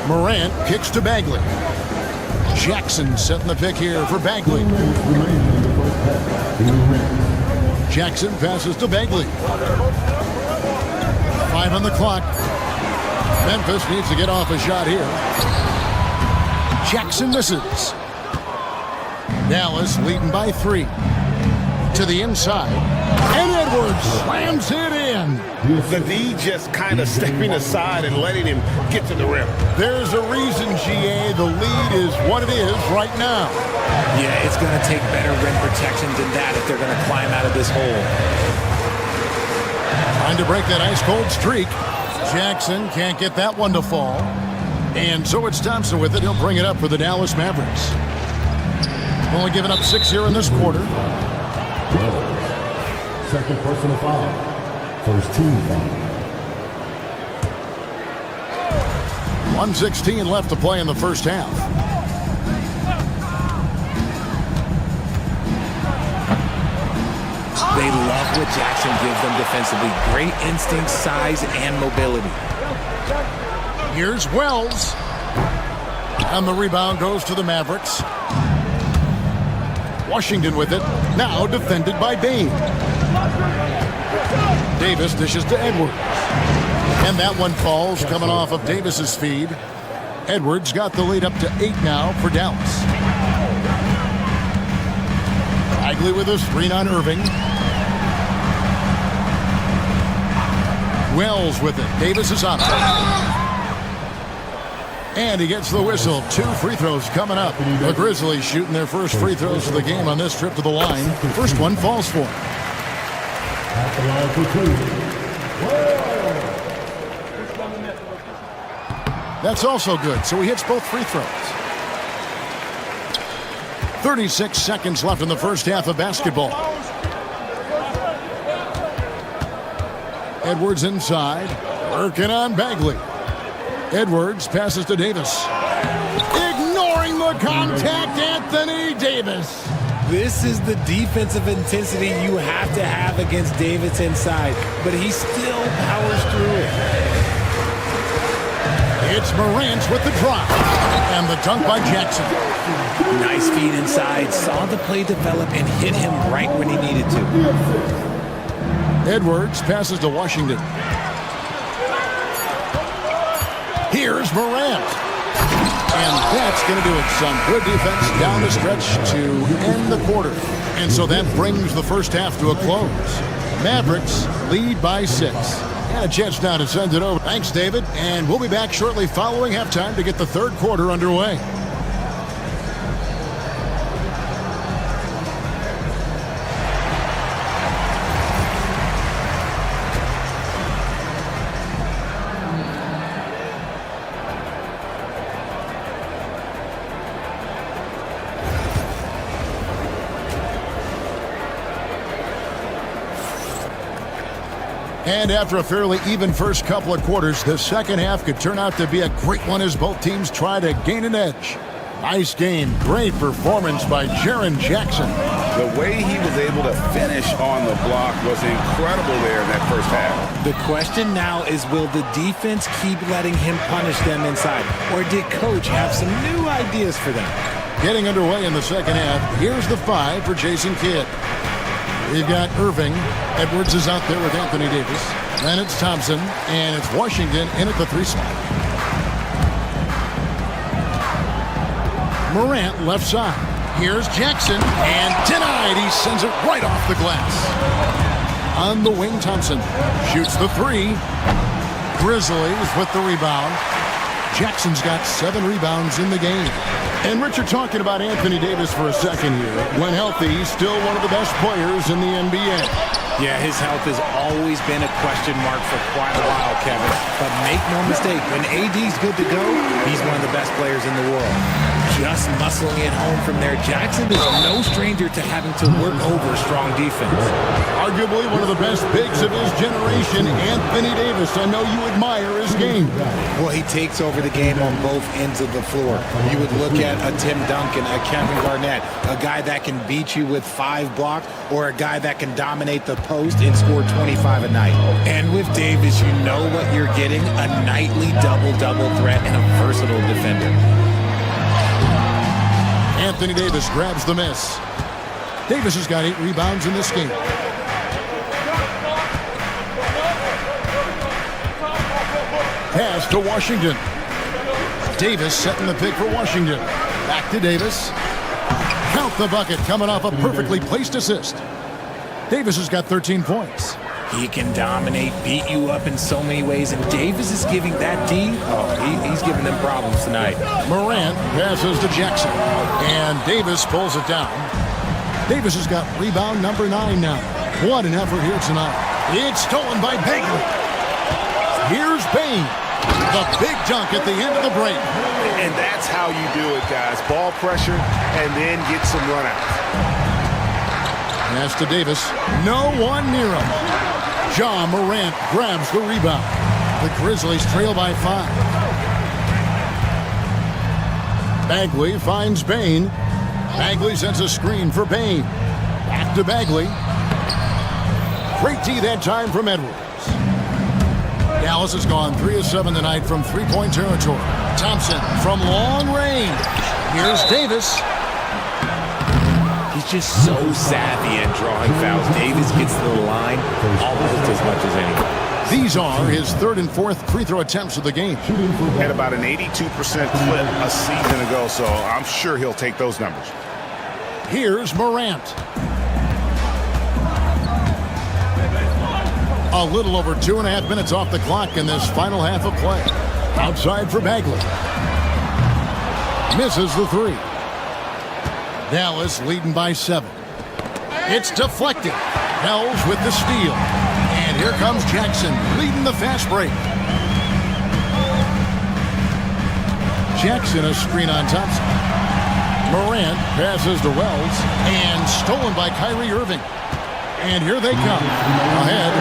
Morant kicks to Bagley. Jackson setting the pick here for Bagley. Jackson passes to Bagley. 5 on the clock. Memphis needs to get off a shot here. Jackson misses. Dallas leading by 3. To the inside. And Edwards slams it in. The D just kind of stepping aside and letting him get to the rim. There's a reason, GA, the lead is what it is right now. Yeah, it's going to take better rim protection than that if they're going to climb out of this hole. Trying to break that ice-cold streak. Jackson can't get that one to fall. And so it's Thompson with it. He'll bring it up for the Dallas Mavericks. Only giving up 6 here in this quarter. Second personal foul. First team foul. 1:16 left to play in the first half. They love what Jackson gives them defensively. Great instinct, size, and mobility. Here's Wells. And the rebound goes to the Mavericks. Washington with it. Now defended by Bain. Davis dishes to Edwards. And that one falls coming off of Davis's feed. Edwards got the lead up to 8 now for Dallas. Bagley with a screen on Irving. Wells with it. Davis is on it. And he gets the whistle. 2 free throws coming up. The Grizzlies shooting their first free throws of the game on this trip to the line. First one falls for him. At the line for 2. That's also good. So he hits both free throws. 36 seconds left in the first half of basketball. Edwards inside. Working on Bagley. Edwards passes to Davis. Ignoring the contact, Anthony Davis. This is the defensive intensity you have to have against Davis inside, but he still powers through it. It's Morant with the drop. And the dunk by Jackson. Nice feed inside. Saw the play develop and hit him right when he needed to. Edwards passes to Washington. Here's Morant. And that's going to do it. Some good defense down the stretch to end the quarter. And so that brings the first half to a close. Mavericks lead by 6. And a chance now to send it over. Thanks, David. And we'll be back shortly following halftime to get the third quarter underway. And after a fairly even first couple of quarters, the second half could turn out to be a great one as both teams try to gain an edge. Nice game. Great performance by Jaren Jackson. The way he was able to finish on the block was incredible there in that first half. The question now is, will the defense keep letting him punish them inside? Or did Coach have some new ideas for them? Getting underway in the second half, here's the 5 for Jason Kidd. We've got Irving. Edwards is out there with Anthony Davis. Then it's Thompson, and it's Washington in at the 3 spot. Morant left side. Here's Jackson, and denied. He sends it right off the glass. On the wing, Thompson shoots the 3. Grizzlies with the rebound. Jackson's got 7 rebounds in the game. And Richard, talking about Anthony Davis for a second here. When healthy, he's still one of the best players in the NBA. Yeah, his health has always been a question mark for quite a while, Kevin. But make no mistake, when AD's good to go, he's one of the best players in the world. Just muscling it home from there, Jackson is no stranger to having to work over strong defense. Arguably one of the best bigs of his generation, Anthony Davis. I know you admire his game. Well, he takes over the game on both ends of the floor. You would look at a Tim Duncan, a Kevin Garnett, a guy that can beat you with 5 blocks, or a guy that can dominate the post and score 25 a night. And with Davis, you know what you're getting, a nightly double-double threat and a versatile defender. Anthony Davis grabs the miss. Davis has got 8 rebounds in this game. Pass to Washington. Davis setting the pick for Washington. Back to Davis. Count the bucket, coming off a perfectly placed assist. Davis has got 13 points. He can dominate, beat you up in so many ways, and Davis is giving that D. He's giving them problems tonight. Morant passes to Jackson, and Davis pulls it down. Davis has got rebound number 9 now. What an effort here tonight. It's stolen by Bagley. Here's Bain. The big dunk at the end of the break. And that's how you do it, guys. Ball pressure and then get some runouts. Pass to Davis. No one near him. Ja Morant grabs the rebound. The Grizzlies trail by 5. Bagley finds Bain. Bagley sends a screen for Bain. Back to Bagley. Great D that time from Edwards. Dallas has gone 3 of 7 tonight from three-point territory. Thompson from long range. Here's Davis. He's just so savvy at drawing fouls. Davis gets to the line almost as much as anyone. These are his 3rd and 4th free throw attempts of the game. Had about an 82% clip a season ago, so I'm sure he'll take those numbers. Here's Morant. A little over 2.5 minutes off the clock in this final half of play. Outside for Bagley. Misses the 3. Dallas leading by 7. It's deflected. Hells with the steal. And here comes Jackson leading the fast break. Jackson a screen on Thompson. Morant passes to Wells and stolen by Kyrie Irving. And here they come. Ahead.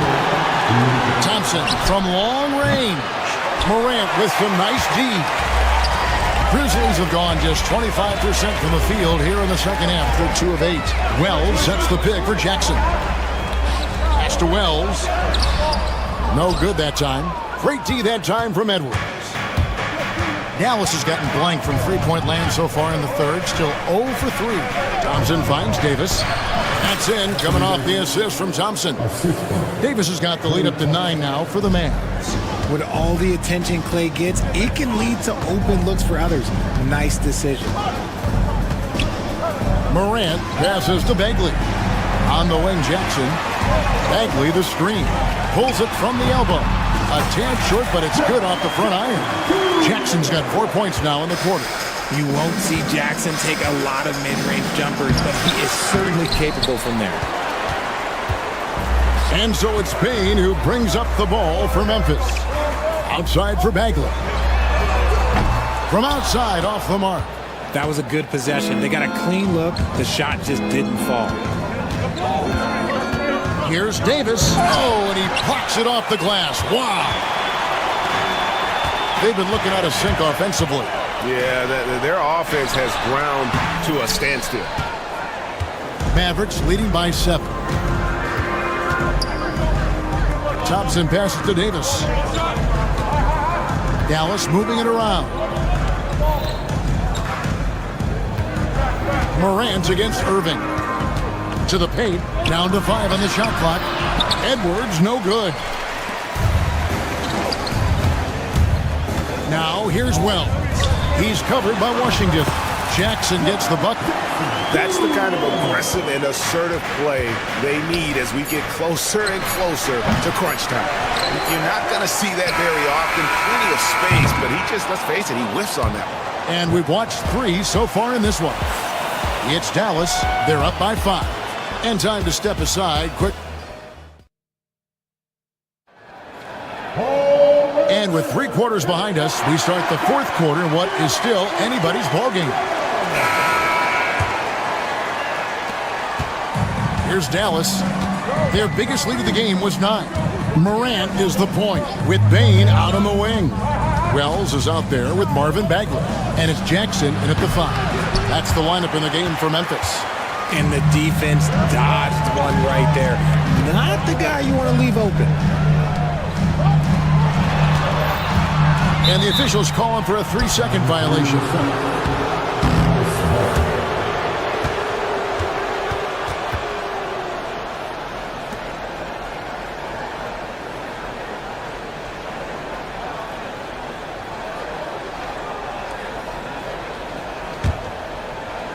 Thompson from long range. Morant with some nice D. Grizzlies have gone just 25% from the field here in the second half. They're 2 of 8. Wells sets the pick for Jackson. Pass to Wells. No good that time. Great D that time from Edwards. Dallas has gotten blank from three-point land so far in the third. Still 0 for 3. Thompson finds Davis. That's in, coming off the assist from Thompson. Davis has got the lead up to 9 now for the Mavs. With all the attention Clay gets, it can lead to open looks for others. Nice decision. Morant passes to Bagley. On the wing, Jackson. Bagley the screen. Pulls it from the elbow. A tad short, but it's good off the front iron. Jackson's got 4 points now in the quarter. You won't see Jackson take a lot of mid-range jumpers, but he is certainly capable from there. And so it's Bain who brings up the ball for Memphis. Outside for Bagley. From outside, off the mark. That was a good possession. They got a clean look. The shot just didn't fall. Here's Davis. Oh, and he plucks it off the glass. Wow. They've been looking out of sync offensively. Yeah, their offense has ground to a standstill. Mavericks leading by 7. Thompson passes to Davis. Dallas moving it around. Morant against Irving. To the paint, down to 5 on the shot clock. Edwards, no good. Now here's Wells. He's covered by Washington. Jackson gets the bucket. That's the kind of aggressive and assertive play they need as we get closer and closer to crunch time. You're not going to see that very often. Plenty of space, but he just, let's face it, he whiffs on that one. And we've watched 3 so far in this one. It's Dallas. They're up by 5. And time to step aside quick. And with 3 quarters behind us, we start the 4th quarter in what is still anybody's ballgame. Here's Dallas. Their biggest lead of the game was 9. Morant is the point with Bain out on the wing. Wells is out there with Marvin Bagley. And it's Jackson in at the 5. That's the lineup in the game for Memphis. And the defense dodged one right there. Not the guy you want to leave open. And the officials calling for a 3-second violation.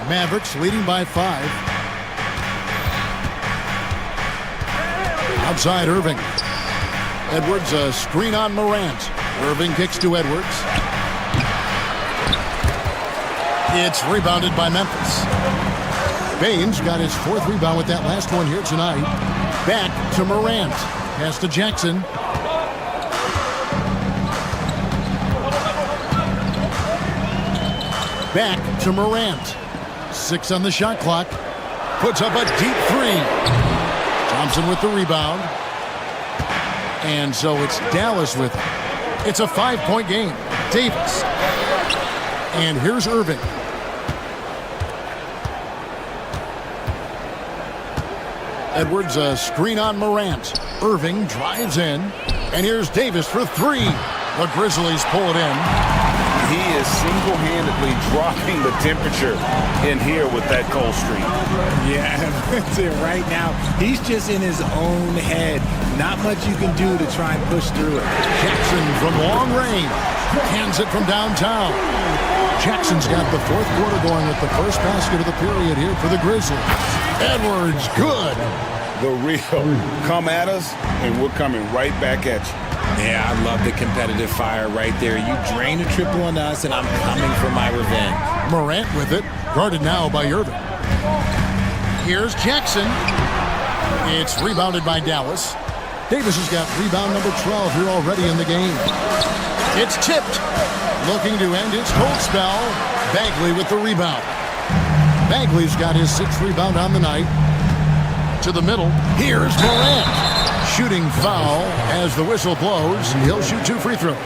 Mavericks leading by 5. Outside Irving. Edwards a screen on Morant. Irving kicks to Edwards. It's rebounded by Memphis. Baines got his 4th rebound with that last one here tonight. Back to Morant. Pass to Jackson. Back to Morant. 6 on the shot clock. Puts up a deep 3. Thompson with the rebound. And so it's Dallas with it. It's a 5-point game. Davis. And here's Irving. Edwards, a screen on Morant. Irving drives in. And here's Davis for 3. The Grizzlies pull it in. He is single-handedly dropping the temperature in here with that cold streak. Yeah, that's it right now. He's just in his own head. Not much you can do to try and push through it. Jackson from long range. Hands it from downtown. Jackson's got the fourth quarter going with the first basket of the period here for the Grizzlies. Edwards, good. The real come at us, and we're coming right back at you. Yeah, I love the competitive fire right there. You drain a triple on us, and I'm coming for my revenge. Morant with it, guarded now by Irving. Here's Jackson. It's rebounded by Dallas. Davis has got rebound number 12 here already in the game. It's tipped. Looking to end his cold spell. Bagley with the rebound. Bagley's got his 6th rebound on the night. To the middle. Here's Morant. Shooting foul as the whistle blows. He'll shoot 2 free throws.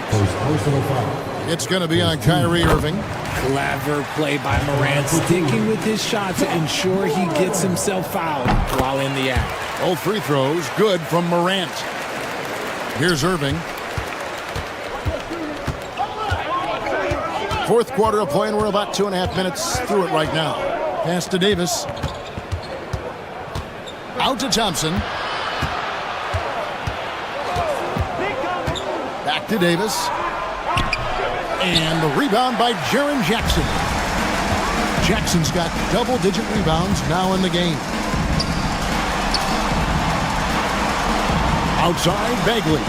It's going to be on Kyrie Irving. Clever play by Morant, sticking with his shot to ensure he gets himself fouled while in the act. Both free throws good from Morant. Here's Irving. Fourth quarter of play, and we're about 2.5 minutes through it right now. Pass to Davis. Out to Thompson. Back to Davis. And the rebound by Jaren Jackson. Jackson's got double-digit rebounds now in the game. Outside, Bagley.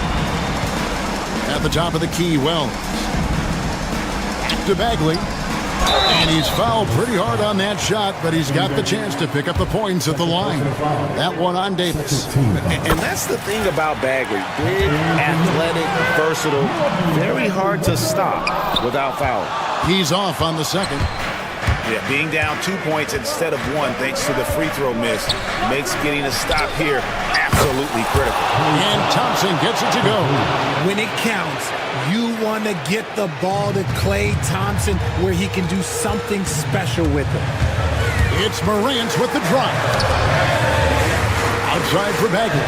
At the top of the key, Wells. Back to Bagley. And he's fouled pretty hard on that shot, but he's got the chance to pick up the points at the line. That one on Davis. And that's the thing about Bagley. Big, athletic, versatile, very hard to stop without fouling. He's off on the second. Yeah, being down 2 points instead of 1 thanks to the free throw miss makes getting a stop here absolutely critical. And Thompson gets it to go. When it counts, you want to get the ball to Klay Thompson where he can do something special with it. It's Morant with the drive. Outside for Bagley.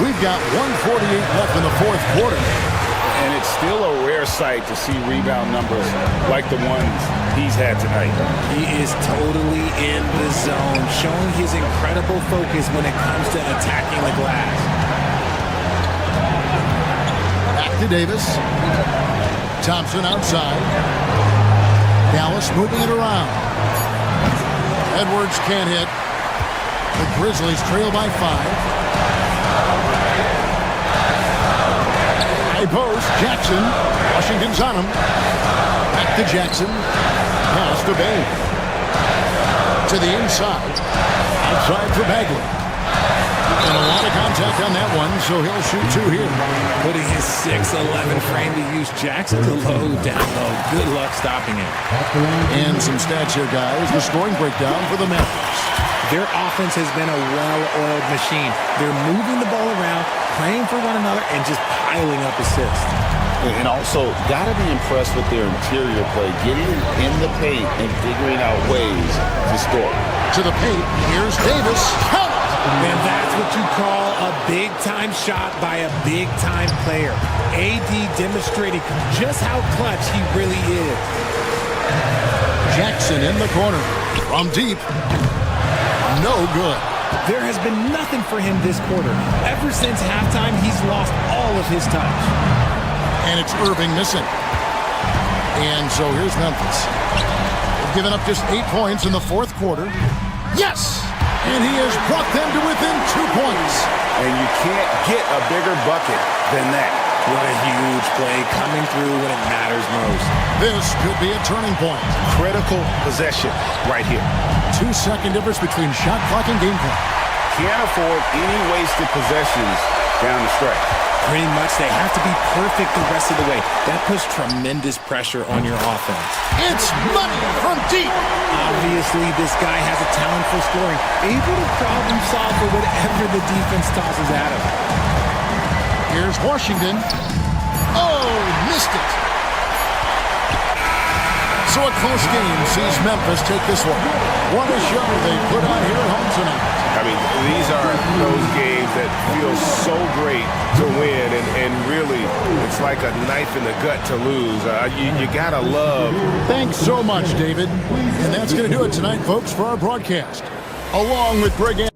We've got 1:48 left in the fourth quarter. And it's still a rare sight to see rebound numbers like the ones he's had tonight. He is totally in the zone, showing his incredible focus when it comes to attacking the glass. Back to Davis. Thompson outside. Dallas moving it around. Edwards can't hit. The Grizzlies trail by 5. High post, Jackson. Washington's on him. Back to Jackson. Pass to Bay. To the inside. Outside for Bagley. And a lot of contact on that one, so he'll shoot 2 here. Putting his 6'11" frame to use Jackson to low down low. Good luck stopping him. And some stats here, guys. The scoring breakdown for the Mavericks. Their offense has been a well-oiled machine. They're moving the ball around, playing for one another, and just piling up assists. And also, got to be impressed with their interior play, getting in the paint and figuring out ways to score. To the paint, here's Davis. And that's what you call a big-time shot by a big-time player. AD demonstrating just how clutch he really is. Jackson in the corner. From deep. No good. There has been nothing for him this quarter. Ever since halftime, he's lost all of his touch. And it's Irving missing. And so here's Memphis. They've given up just 8 points in the fourth quarter. Yes! And he has brought them to within 2 points. And you can't get a bigger bucket than that. What a huge play coming through when it matters most. This could be a turning point. Critical possession right here. 2-second difference between shot clock and game clock. Can't afford any wasted possessions down the stretch. Pretty much, they have to be perfect the rest of the way. That puts tremendous pressure on your offense. It's money from deep. Obviously, this guy has a talent for scoring, able to problem solve for whatever the defense tosses at him. Here's Washington. Oh, missed it. So a close game sees Memphis take this one. What a show they put on here at home tonight. I mean, these are those games that feel so great to win, and really, it's like a knife in the gut to lose. You gotta love. Thanks so much, David. And that's going to do it tonight, folks, for our broadcast. Along with Greg.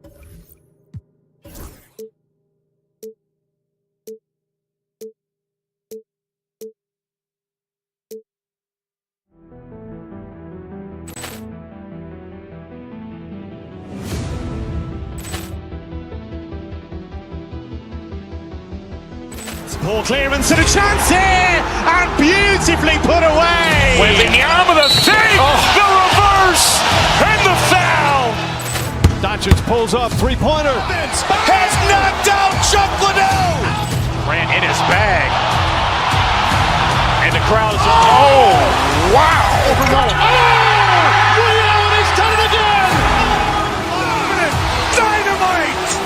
Ball clearance and a chance here, and beautifully put away. Wembanyama the save, the reverse, and the foul. Doncic pulls up, three-pointer. Has knocked out Chuck Liddell. Ran in his bag. And the crowd is, oh, wow. Ray Allen has done it again. Dynamite.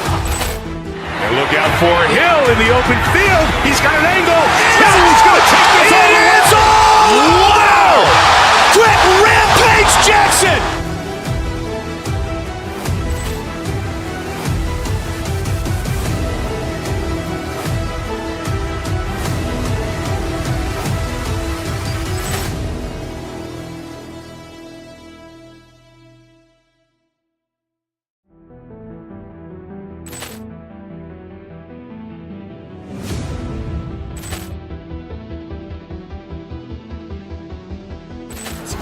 And look out for Hill in the open field. He's got an angle. He's going to take this all the way. Wow. Quick Rampage Jackson.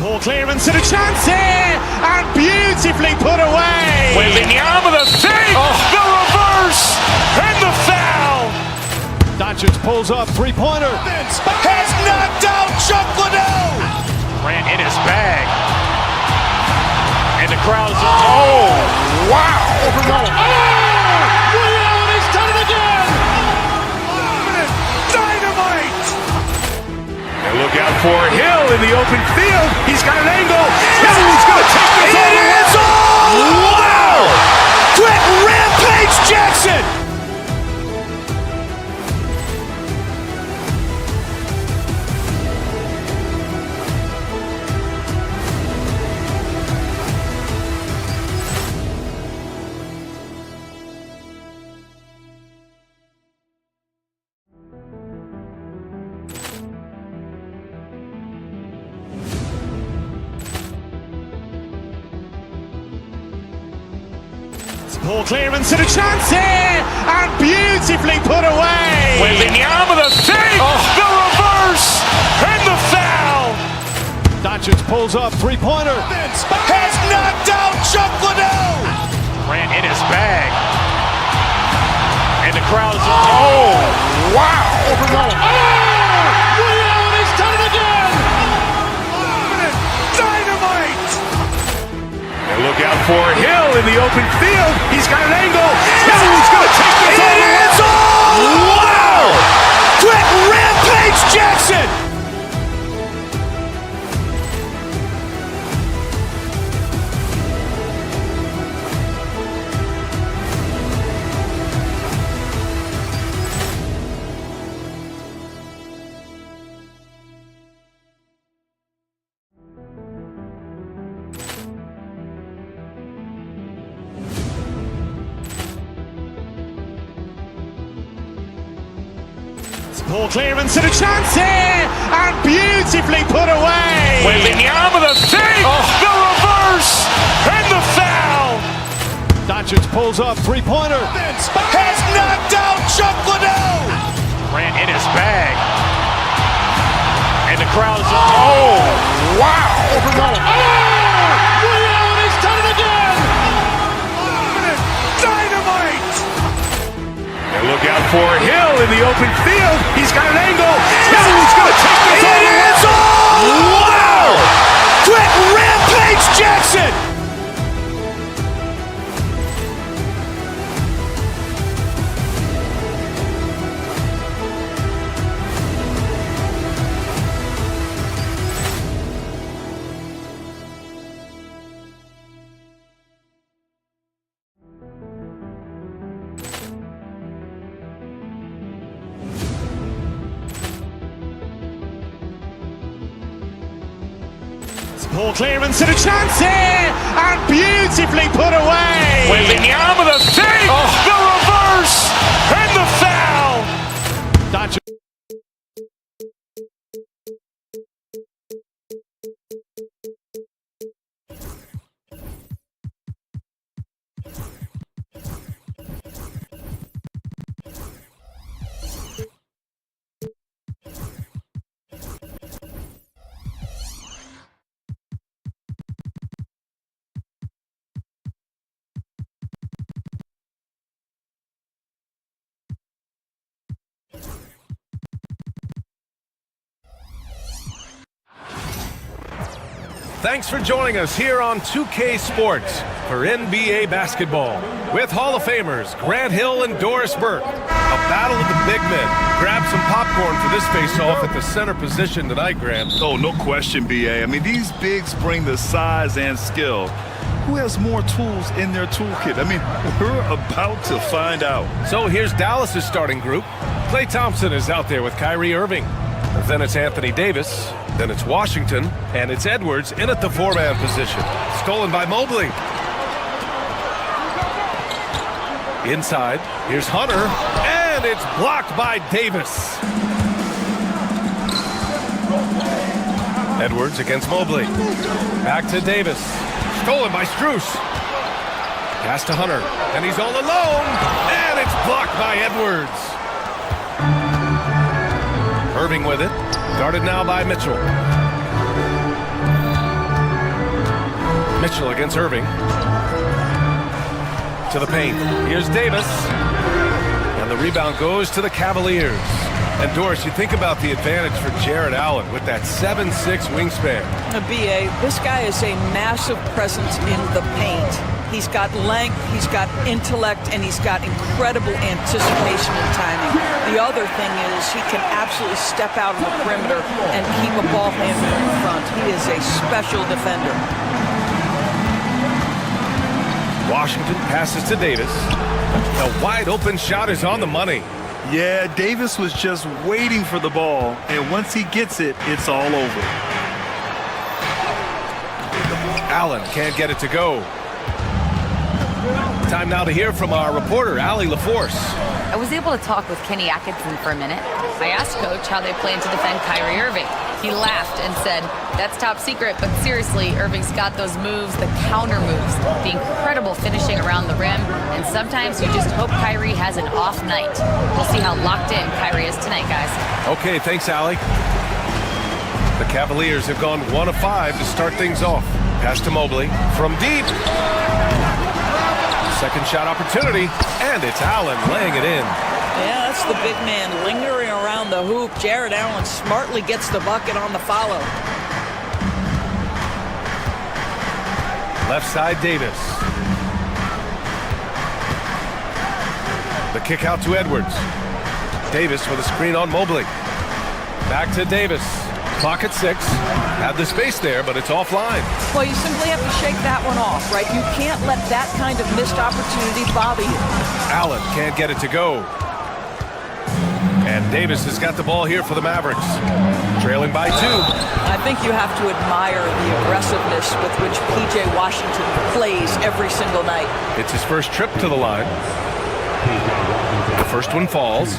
Ball clearance and a chance here, and beautifully put away. Wembanyama the save, the reverse, and the foul. Doncic pulls up, three-pointer. Has knocked out Chuck Liddell. Ran in his bag. And the crowd is, oh, wow. Ray Allen has done it again. Dynamite. And look out for Hill in the open field. He's got an angle. He's going to take this all the way. Wow. Quick Rampage Jackson. Ball clearance and a chance here, and beautifully put away. Wembanyama the save, the reverse, and the foul. Doncic pulls up, three-pointer. Has knocked out Chuck Liddell. Ran in his bag. And the crowd is, oh, wow. Ray Allen has done it again. Dynamite. And look out for Hill in the open field. He's got an angle. He's going to take this all the way. Wow. Quick Rampage Jackson. Ball clearance and a chance here, and beautifully put away. Wembanyama the save, the reverse, and the foul. Doncic pulls up, three-pointer. Has knocked out Chuck Liddell. Ran in his bag. And the crowd is, oh, wow. Ray Allen has done it again. Dynamite. And look out for Hill in the open field. He's got an angle. He's going to take this all the way. Wow. Quick Rampage Jackson. Poor clearance and a chance here, and beautifully put away. Waving the arm of the save, the reverse, and the foul. Doncic. Thanks for joining us here on 2K Sports for NBA basketball with Hall of Famers Grant Hill and Doris Burke. A battle of the big men. Grab some popcorn for this face-off at the center position tonight, Grant. Oh, no question, BA. I mean, these bigs bring the size and skill. Who has more tools in their toolkit? I mean, we're about to find out. So here's Dallas's starting group. Klay Thompson is out there with Kyrie Irving. Then it's Anthony Davis. Then it's Washington, and it's Edwards in at the four-man position. Stolen by Mobley. Inside, here's Hunter, and it's blocked by Davis. Edwards against Mobley. Back to Davis. Stolen by Strus. Pass to Hunter, and he's all alone, and it's blocked by Edwards. Irving with it. Guarded now by Mitchell. Mitchell against Irving. To the paint. Here's Davis. And the rebound goes to the Cavaliers. And Doris, you think about the advantage for Jared Allen with that 7'6" wingspan. BA, this guy is a massive presence in the paint. He's got length, he's got intellect, and he's got incredible anticipation and timing. The other thing is he can absolutely step out on the perimeter and keep a ball handler in front. He is a special defender. Washington passes to Davis. The wide open shot is on the money. Yeah, Davis was just waiting for the ball, and once he gets it, it's all over. Allen can't get it to go. Time now to hear from our reporter, Allie LaForce. I was able to talk with Kenny Atkinson for a minute. I asked Coach how they plan to defend Kyrie Irving. He laughed and said, "That's top secret, but seriously, Irving's got those moves, the counter moves, the incredible finishing around the rim, and sometimes you just hope Kyrie has an off night." We'll see how locked in Kyrie is tonight, guys. Okay, thanks, Allie. The Cavaliers have gone 1 of 5 to start things off. Pass to Mobley from deep. Second shot opportunity, and it's Allen laying it in. Yeah, that's the big man lingering around the hoop. Jared Allen smartly gets the bucket on the follow. Left side, Davis. The kick out to Edwards. Davis with a screen on Mobley. Back to Davis. Clock at 6. Had the space there, but it's offline. Well, you simply have to shake that one off, right? You can't let that kind of missed opportunity bother you. Allen can't get it to go. And Davis has got the ball here for the Mavericks. Trailing by 2. I think you have to admire the aggressiveness with which P.J. Washington plays every single night. It's his first trip to the line. The first one falls.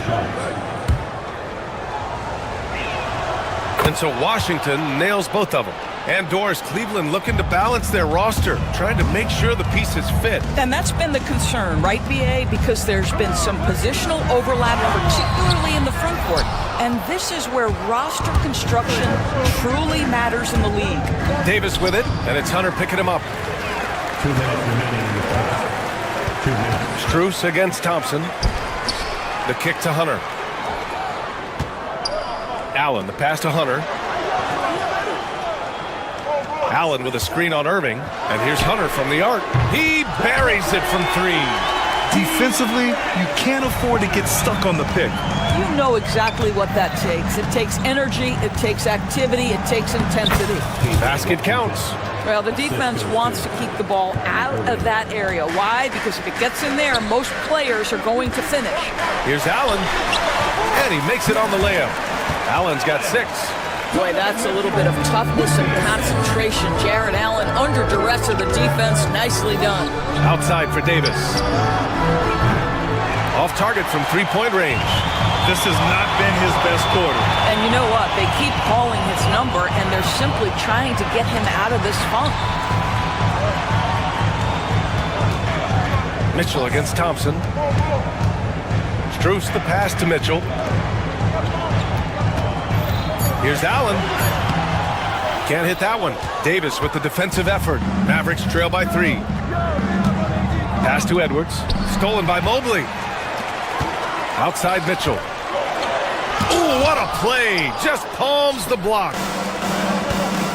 And so Washington nails both of them. And Doris, Cleveland looking to balance their roster, trying to make sure the pieces fit. And that's been the concern, right, BA? Because there's been some positional overlap, particularly in the front court. And this is where roster construction truly matters in the league. Davis with it, and it's Hunter picking him up. 2 minutes remaining in the foul. 2 minutes. Strus against Thompson. The kick to Hunter. Allen, the pass to Hunter. Allen with a screen on Irving. And here's Hunter from the arc. He buries it from 3. Defensively, you can't afford to get stuck on the pick. You know exactly what that takes. It takes energy, it takes activity, it takes intensity. Basket counts. Well, the defense wants to keep the ball out of that area. Why? Because if it gets in there, most players are going to finish. Here's Allen. And he makes it on the layup. Allen's got 6. Boy, that's a little bit of toughness and concentration. duress of the defense. Nicely done. Outside for Davis. Off target from three-point range. This has not been his best quarter. And you know what? They keep calling his number, and they're simply trying to get him out of this funk. Mitchell against Thompson. Strus the pass to Mitchell. Here's Allen. Can't hit that one. Davis with the defensive effort. Mavericks trail by 3. Pass to Edwards. Stolen by Mobley. Outside Mitchell. Ooh, what a play. Just palms the block.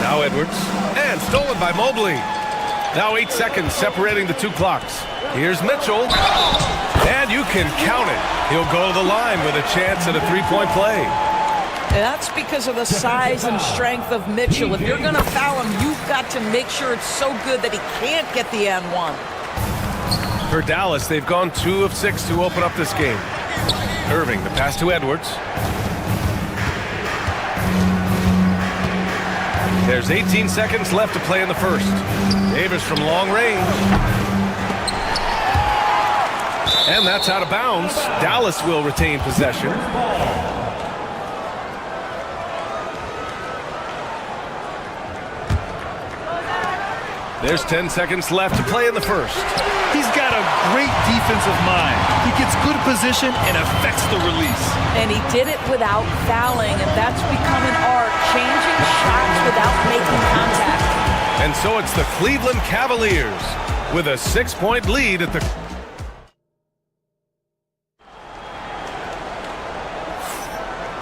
Now Edwards. And stolen by Mobley. Now 8 seconds separating the 2 clocks. Here's Mitchell. And you can count it. He'll go to the line with a chance at a 3-point play. And that's because of the size and strength of Mitchell. If you're going to foul him, you've got to make sure it's so good that he can't get the N1. For Dallas, they've gone 2 of 6 to open up this game. Irving, the pass to Edwards. There's 18 seconds left to play in the first. Davis from long range. And that's out of bounds. Dallas will retain possession. There's 10 seconds left to play in the first. He's got a great defensive mind. He gets good position and affects the release. And he did it without fouling, and that's become an art, changing shots without making contact. And so it's the Cleveland Cavaliers with a 6-point lead at the...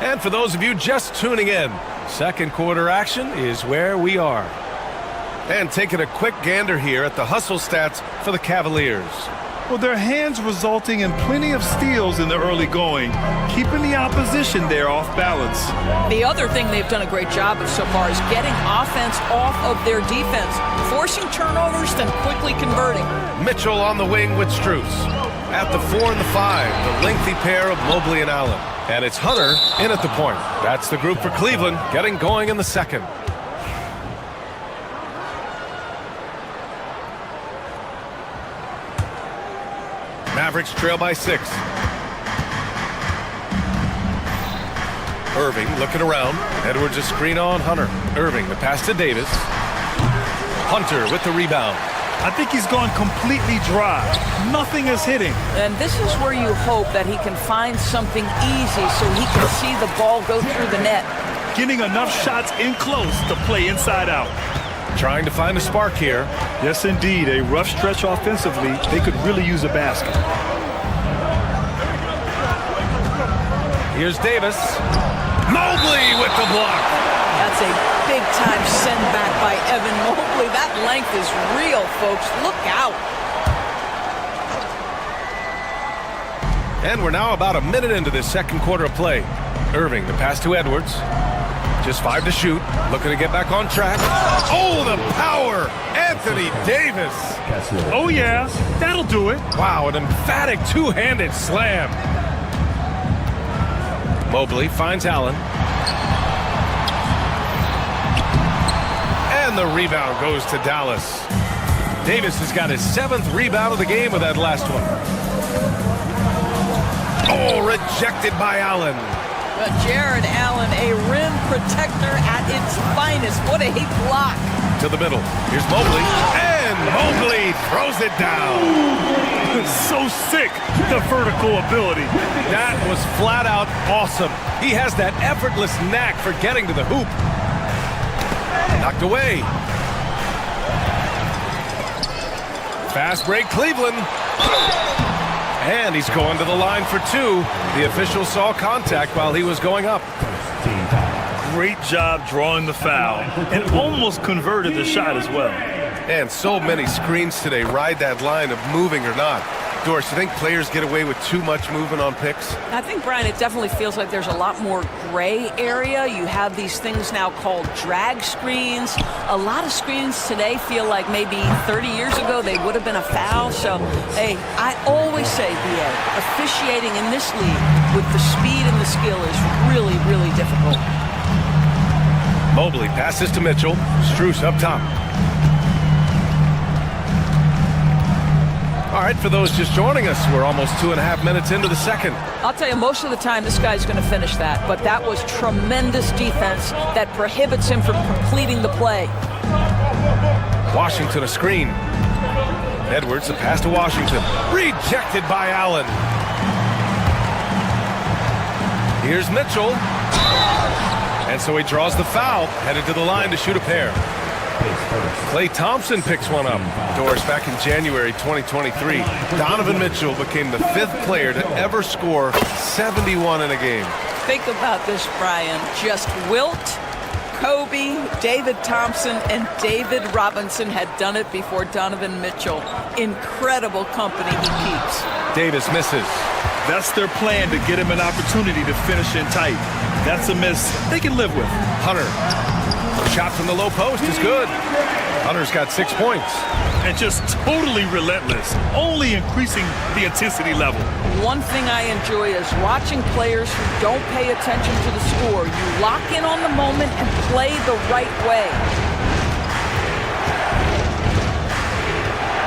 And for those of you just tuning in, second quarter action is where we are. And taking a quick gander here at the hustle stats for the Cavaliers. Well, their hands resulting in plenty of steals in the early going, keeping the opposition there off balance. The other thing they've done a great job of so far is getting offense off of their defense, forcing turnovers, then quickly converting. Mitchell on the wing with Strus. At the 4 and the 5, the lengthy pair of Mobley and Allen. And it's Hunter in at the point. That's the group for Cleveland, getting going in the second. Mavericks trail by 6. Irving looking around. Edwards a screen on Hunter. Irving the pass to Davis. Hunter with the rebound. I think he's gone completely dry. Nothing is hitting. And this is where you hope that he can find something easy so he can see the ball go through the net. Getting enough shots in close to play inside out. Trying to find a spark here. Yes, indeed. A rough stretch offensively. They could really use a basket. Here's Davis. Mobley with the block. That's a big-time send back by Evan Mobley. That length is real, folks. Look out. And we're now about a minute into this second quarter of play. Irving, the pass to Edwards. Just 5 to shoot. Looking to get back on track. Oh, the power! Anthony Davis. Oh, yeah. That'll do it. Wow, an emphatic two-handed slam. Mobley finds Allen. And the rebound goes to Dallas. Davis has got his 7th rebound of the game with that last one. Oh, rejected by Allen. Jared Allen, a rim protector at its finest. What a block. To the middle. Here's Mobley. And Mobley throws it down. So sick, the vertical ability. That was flat out awesome. He has that effortless knack for getting to the hoop. Knocked away. Fast break, Cleveland. And he's going to the line for 2. The official saw contact while he was going up. Great job drawing the foul and almost converted the shot as well. And so many screens today ride that line of moving or not. Doris, you think players get away with too much movement on picks? I think, Brian, it definitely feels like there's a lot more gray area. You have these things now called drag screens. A lot of screens today feel like maybe 30 years ago they would have been a foul. So, hey, I always say, BA, officiating in this league with the speed and the skill is really, really difficult. Mobley passes to Mitchell. Strus up top. All right, for those just joining us, we're almost 2.5 minutes into the second. I'll tell you, most of the time this guy's going to finish that, but that was tremendous defense that prohibits him from completing the play. Washington a screen. Edwards, a pass to Washington. Rejected by Allen. Here's Mitchell. And so he draws the foul, headed to the line to shoot a pair. Klay Thompson picks one up. Doris, back in January 2023, Donovan Mitchell became the 5th player to ever score 71 in a game. Think about this, Brian. Just Wilt, Kobe, David Thompson, and David Robinson had done it before Donovan Mitchell. Incredible company he keeps. Davis misses. That's their plan, to get him an opportunity to finish in tight. That's a miss they can live with. Hunter. Shot from the low post is good. Hunter's got 6 points. And just totally relentless, only increasing the intensity level. One thing I enjoy is watching players who don't pay attention to the score. You lock in on the moment and play the right way.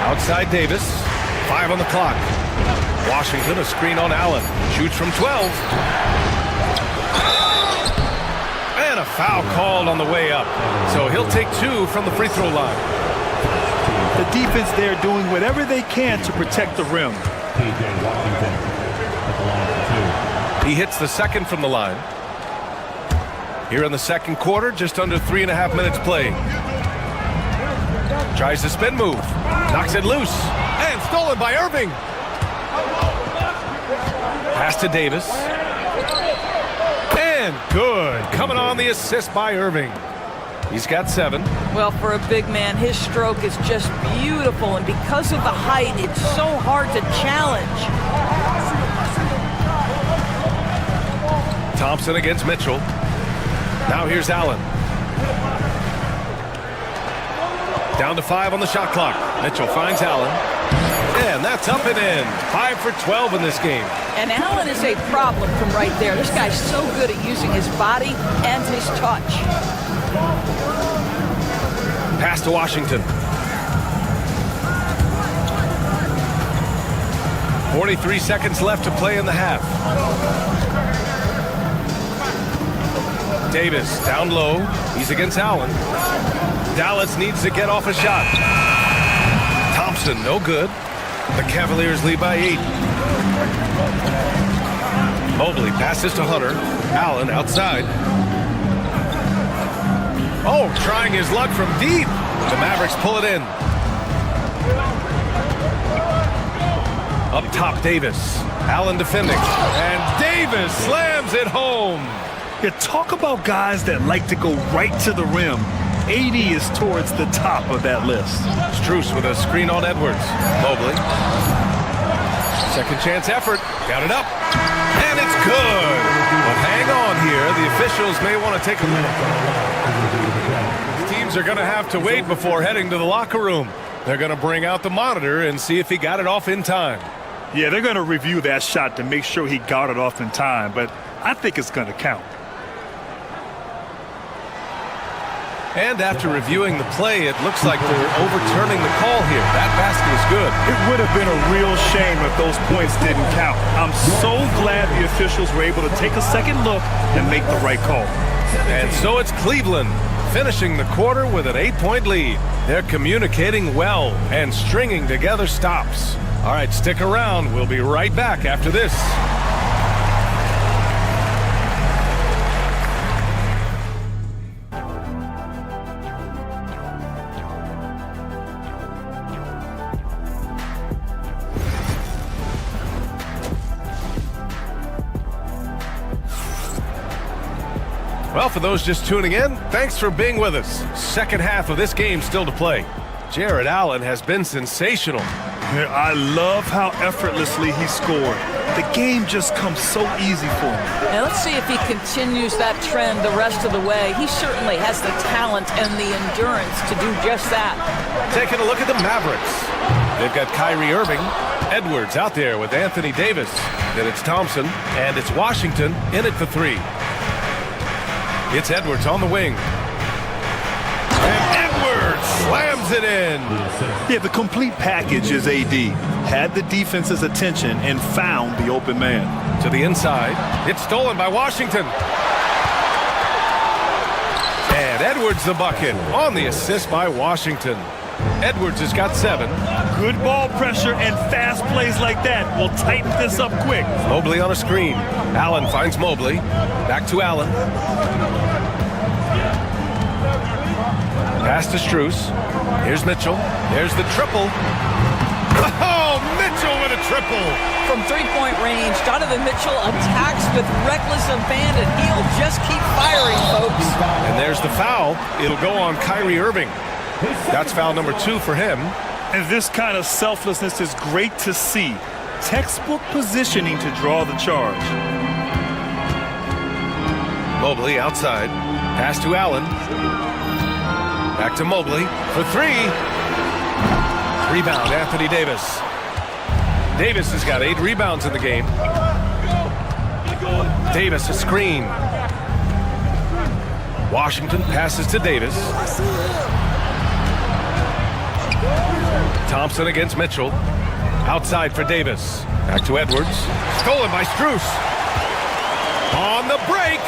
Outside Davis, 5 on the clock. Washington, a screen on Allen. Shoots from 12. And a foul called on the way up. So he'll take 2 from the free throw line. The defense there doing whatever they can to protect the rim. He hits the second from the line. Here in the second quarter, just under 3.5 minutes played. Tries the spin move. Knocks it loose. And stolen by Irving. Pass to Davis. And good. Coming on the assist by Irving. He's got 7. Well, for a big man, his stroke is just beautiful. And because of the height, it's so hard to challenge. Thompson against Mitchell. Now here's Allen. Down to 5 on the shot clock. Mitchell finds Allen. And that's up and in. 5 for 12 in this game. And Allen is a problem from right there. This guy's so good at using his body and his touch. Pass to Washington. 43 seconds left to play in the half. Davis down low. He's against Allen. Dallas needs to get off a shot. Thompson, no good. The Cavaliers lead by 8. Mobley passes to Hunter. Allen outside. Oh, trying his luck from deep. The Mavericks pull it in. Up top, Davis. Allen defending. And Davis slams it home. Yeah, talk about guys that like to go right to the rim. AD is towards the top of that list. Strus with a screen on Edwards. Mobley. Second chance effort. Got it up. And it's good. But hang on here. The officials may want to take a minute. Teams are going to have to wait before heading to the locker room. They're going to bring out the monitor and see if he got it off in time. Yeah, they're going to review that shot to make sure he got it off in time, but I think it's going to count. And after reviewing the play, it looks like they're overturning the call here. That basket is good. It would have been a real shame if those points didn't count. I'm so glad the officials were able to take a second look and make the right call. And so it's Cleveland finishing the quarter with an 8-point lead. They're communicating well and stringing together stops. All right, stick around. We'll be right back after this. Well, for those just tuning in, thanks for being with us. Second half of this game still to play. Jared Allen has been sensational. I love how effortlessly he scored. The game just comes so easy for him. Now let's see if he continues that trend the rest of the way. He certainly has the talent and the endurance to do just that. Taking a look at the Mavericks. They've got Kyrie Irving. Edwards out there with Anthony Davis. Then it's Thompson, and it's Washington in it for 3. It's Edwards on the wing. And Edwards slams sends it in. Yeah, the complete package is AD. Had the defense's attention and found the open man. To the inside. It's stolen by Washington. And Edwards the bucket on the assist by Washington. Edwards has got 7. Good ball pressure and fast plays like that will tighten this up quick. Mobley on a screen. Allen finds Mobley. Back to Allen. Pass to Strus. Here's Mitchell. There's the triple. Oh, Mitchell with a triple. From three-point range, Donovan Mitchell attacks with reckless abandon. He'll just keep firing, folks. And there's the foul. It'll go on Kyrie Irving. That's foul number 2 for him. And this kind of selflessness is great to see. Textbook positioning to draw the charge. Mobley outside. Pass to Allen. Back to Mobley for 3. Rebound, Anthony Davis. Davis has got 8 rebounds in the game. Davis a screen. Washington passes to Davis. Thompson against Mitchell. Outside for Davis. Back to Edwards. Stolen by Strus. On the break.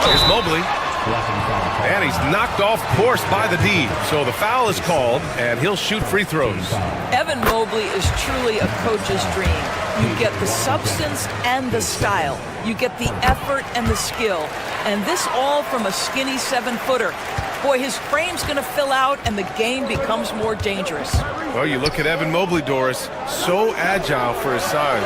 Here's Mobley. And he's knocked off course by the D. So the foul is called, and he'll shoot free throws. Evan Mobley is truly a coach's dream. You get the substance and the style. You get the effort and the skill. And this all from a skinny 7-footer. Boy, his frame's going to fill out, and the game becomes more dangerous. Well, you look at Evan Mobley, Doris, so agile for his size.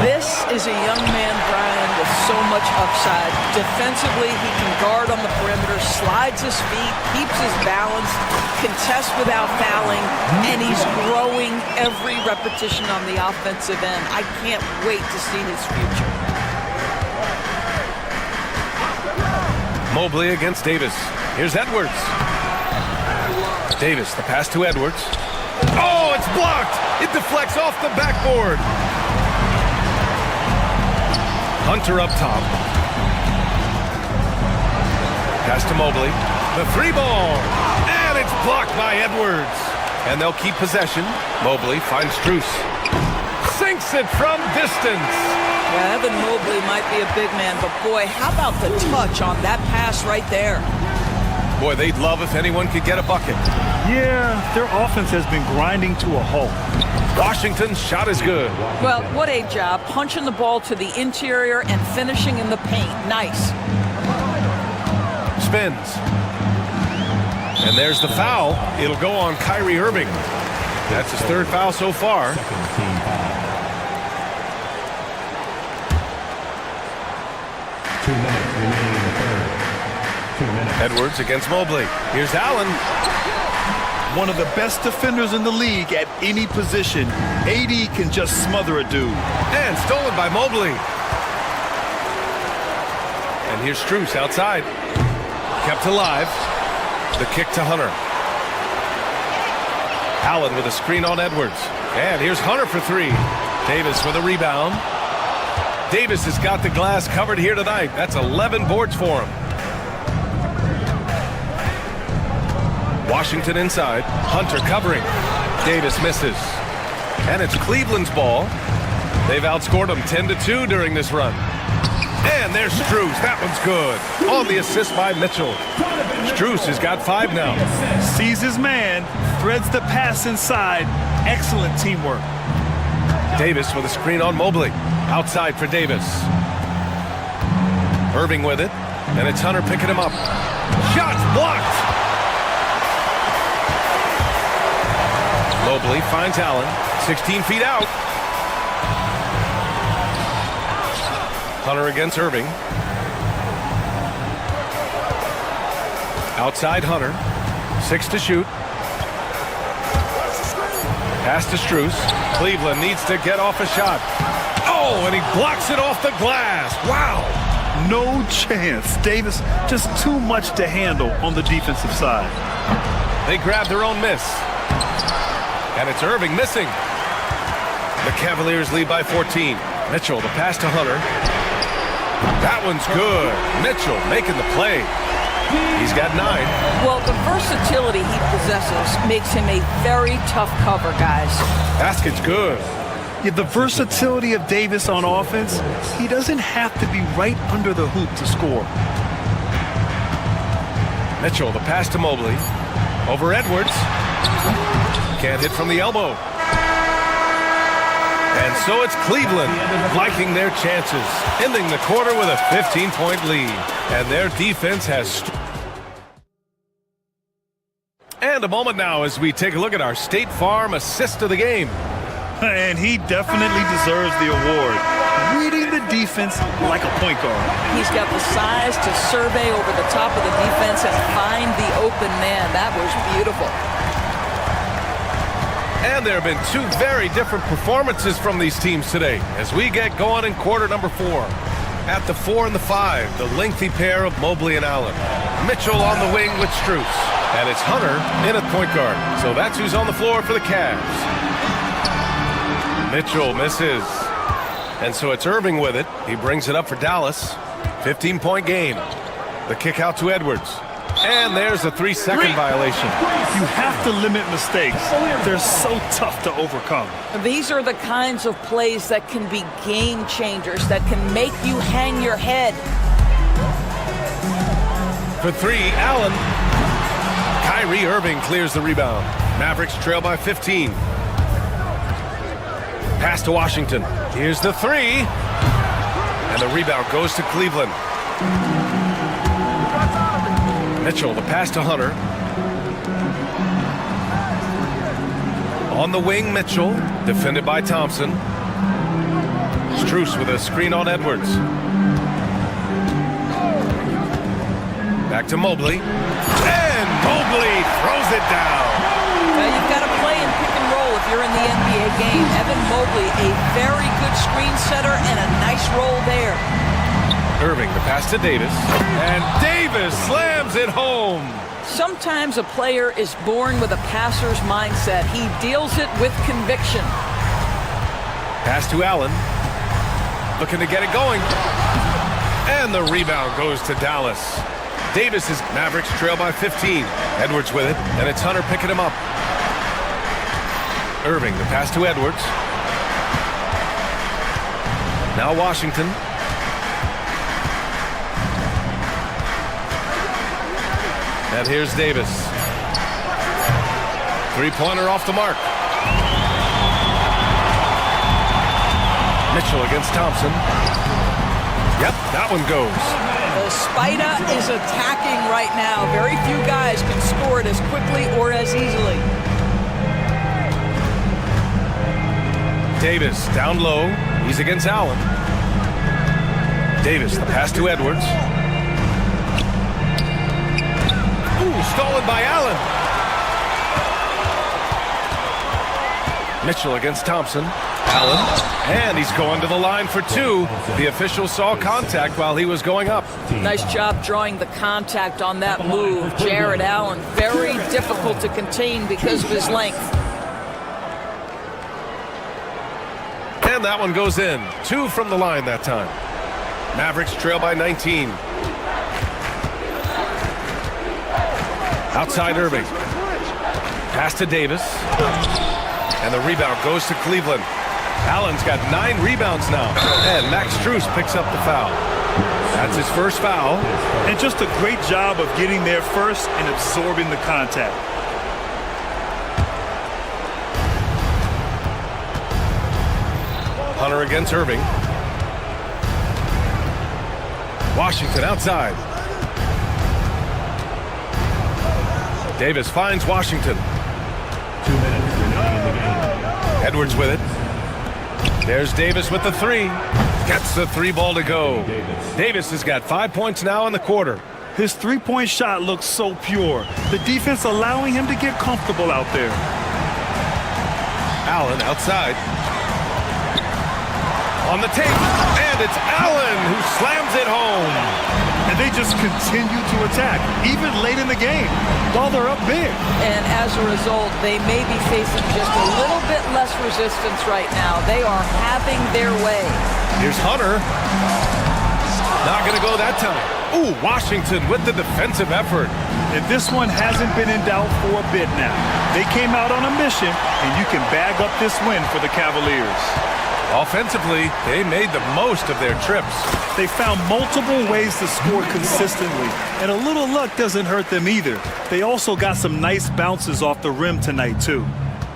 This is a young man, Brian, with so much upside. Defensively, he can guard on the perimeter, slides his feet, keeps his balance, contests without fouling, and he's growing every repetition on the offensive end. I can't wait to see his future. Mobley against Davis. Here's Edwards. Davis, the pass to Edwards. Oh, it's blocked! It deflects off the backboard. Hunter up top. Pass to Mobley. The 3-ball. And it's blocked by Edwards. And they'll keep possession. Mobley finds Strus. Sinks it from distance. Yeah, Evan Mobley might be a big man, but boy, how about the touch on that pass right there? Boy, they'd love if anyone could get a bucket. Yeah, their offense has been grinding to a halt. Washington's shot is good. Well, what a job. Punching the ball to the interior and finishing in the paint. Nice. Spins. And there's the foul. It'll go on Kyrie Irving. That's his 3rd foul so far. Edwards against Mobley. Here's Allen. One of the best defenders in the league at any position. AD can just smother a dude. And stolen by Mobley. And here's Strus outside. Kept alive. The kick to Hunter. Allen with a screen on Edwards. And here's Hunter for 3. Davis with a rebound. Davis has got the glass covered here tonight. That's 11 boards for him. Washington inside. Hunter covering. Davis misses. And it's Cleveland's ball. They've outscored them 10-2 during this run. And there's Strus. That one's good. On the assist by Mitchell. Strus has got 5 now. Sees his man. Threads the pass inside. Excellent teamwork. Davis with a screen on Mobley. Outside for Davis. Irving with it. And it's Hunter picking him up. Shots blocked. Mobley finds Allen. 16 feet out. Hunter against Irving. Outside Hunter. 6 to shoot. Pass to Strus. Cleveland needs to get off a shot. Oh, and he blocks it off the glass. Wow. No chance. Davis just too much to handle on the defensive side. They grab their own miss. And it's Irving missing. The Cavaliers lead by 14. Mitchell, the pass to Hunter. That one's good. Mitchell making the play. He's got 9. Well, the versatility he possesses makes him a very tough cover, guys. Basket's good. Yeah, the versatility of Davis on offense, he doesn't have to be right under the hoop to score. Mitchell, the pass to Mobley. Over Edwards. Can't hit from the elbow. And so it's Cleveland liking their chances, ending the quarter with a 15-point lead. And their defense has... And a moment now as we take a look at our State Farm assist of the game. And he definitely deserves the award. Reading the defense like a point guard. He's got the size to survey over the top of the defense and find the open man. That was beautiful. And there have been 2 very different performances from these teams today as we get going in quarter number 4. At the 4 and the 5, the lengthy pair of Mobley and Allen. Mitchell on the wing with Strus. And it's Hunter in at point guard. So that's who's on the floor for the Cavs. Mitchell misses. And so it's Irving with it. He brings it up for Dallas. 15-point game. The kick out to Edwards. And there's a 3-second violation. You have to limit mistakes. They're so tough to overcome. These are the kinds of plays that can be game changers, that can make you hang your head. For 3, Allen. Kyrie Irving clears the rebound. Mavericks trail by 15. Pass to Washington. Here's the 3. And the rebound goes to Cleveland. Mitchell, the pass to Hunter. On the wing, Mitchell, defended by Thompson. Strus with a screen on Edwards. Back to Mobley. And Mobley throws it down. Well, you've got to play in pick and roll if you're in the NBA game. Evan Mobley, a very good screen setter and a nice roll there. Irving, the pass to Davis. And Davis slams it home. Sometimes a player is born with a passer's mindset. He deals it with conviction. Pass to Allen. Looking to get it going. And the rebound goes to Dallas. Davis's Mavericks trail by 15. Edwards with it, and it's Hunter picking him up. Irving, the pass to Edwards. Now Washington. And here's Davis. 3-pointer off the mark. Mitchell against Thompson. Yep, that one goes. The Spider is attacking right now. Very few guys can score it as quickly or as easily. Davis down low. He's against Allen. Davis, the pass to Edwards. Ooh, stolen by Allen. Mitchell against Thompson. Allen. And he's going to the line for 2. The official saw contact while he was going up. Nice job drawing the contact on that move. Jared Allen, very difficult to contain because of his length. And that one goes in. 2 from the line that time. Mavericks trail by 19. Outside Irving. Pass to Davis. And the rebound goes to Cleveland. Allen's got 9 rebounds now. And Max Strus picks up the foul. That's his first foul. And just a great job of getting there first and absorbing the contact. Hunter against Irving. Washington outside. Davis finds Washington. 2 minutes remaining in the game. Edwards with it. There's Davis with the 3. Gets the 3 ball to go. Davis has got 5 points now in the quarter. His three-point shot looks so pure. The defense allowing him to get comfortable out there. Allen outside. On the tape. And it's Allen who slams it home. And they just continue to attack, even late in the game, while they're up big. And as a result, they may be facing just a little bit less resistance right now. They are having their way. Here's Hunter. Not going to go that time. Ooh, Washington with the defensive effort. And this one hasn't been in doubt for a bit now. They came out on a mission, and you can bag up this win for the Cavaliers. Offensively, they made the most of their trips. They found multiple ways to score consistently, and a little luck doesn't hurt them either. They also got some nice bounces off the rim tonight, too.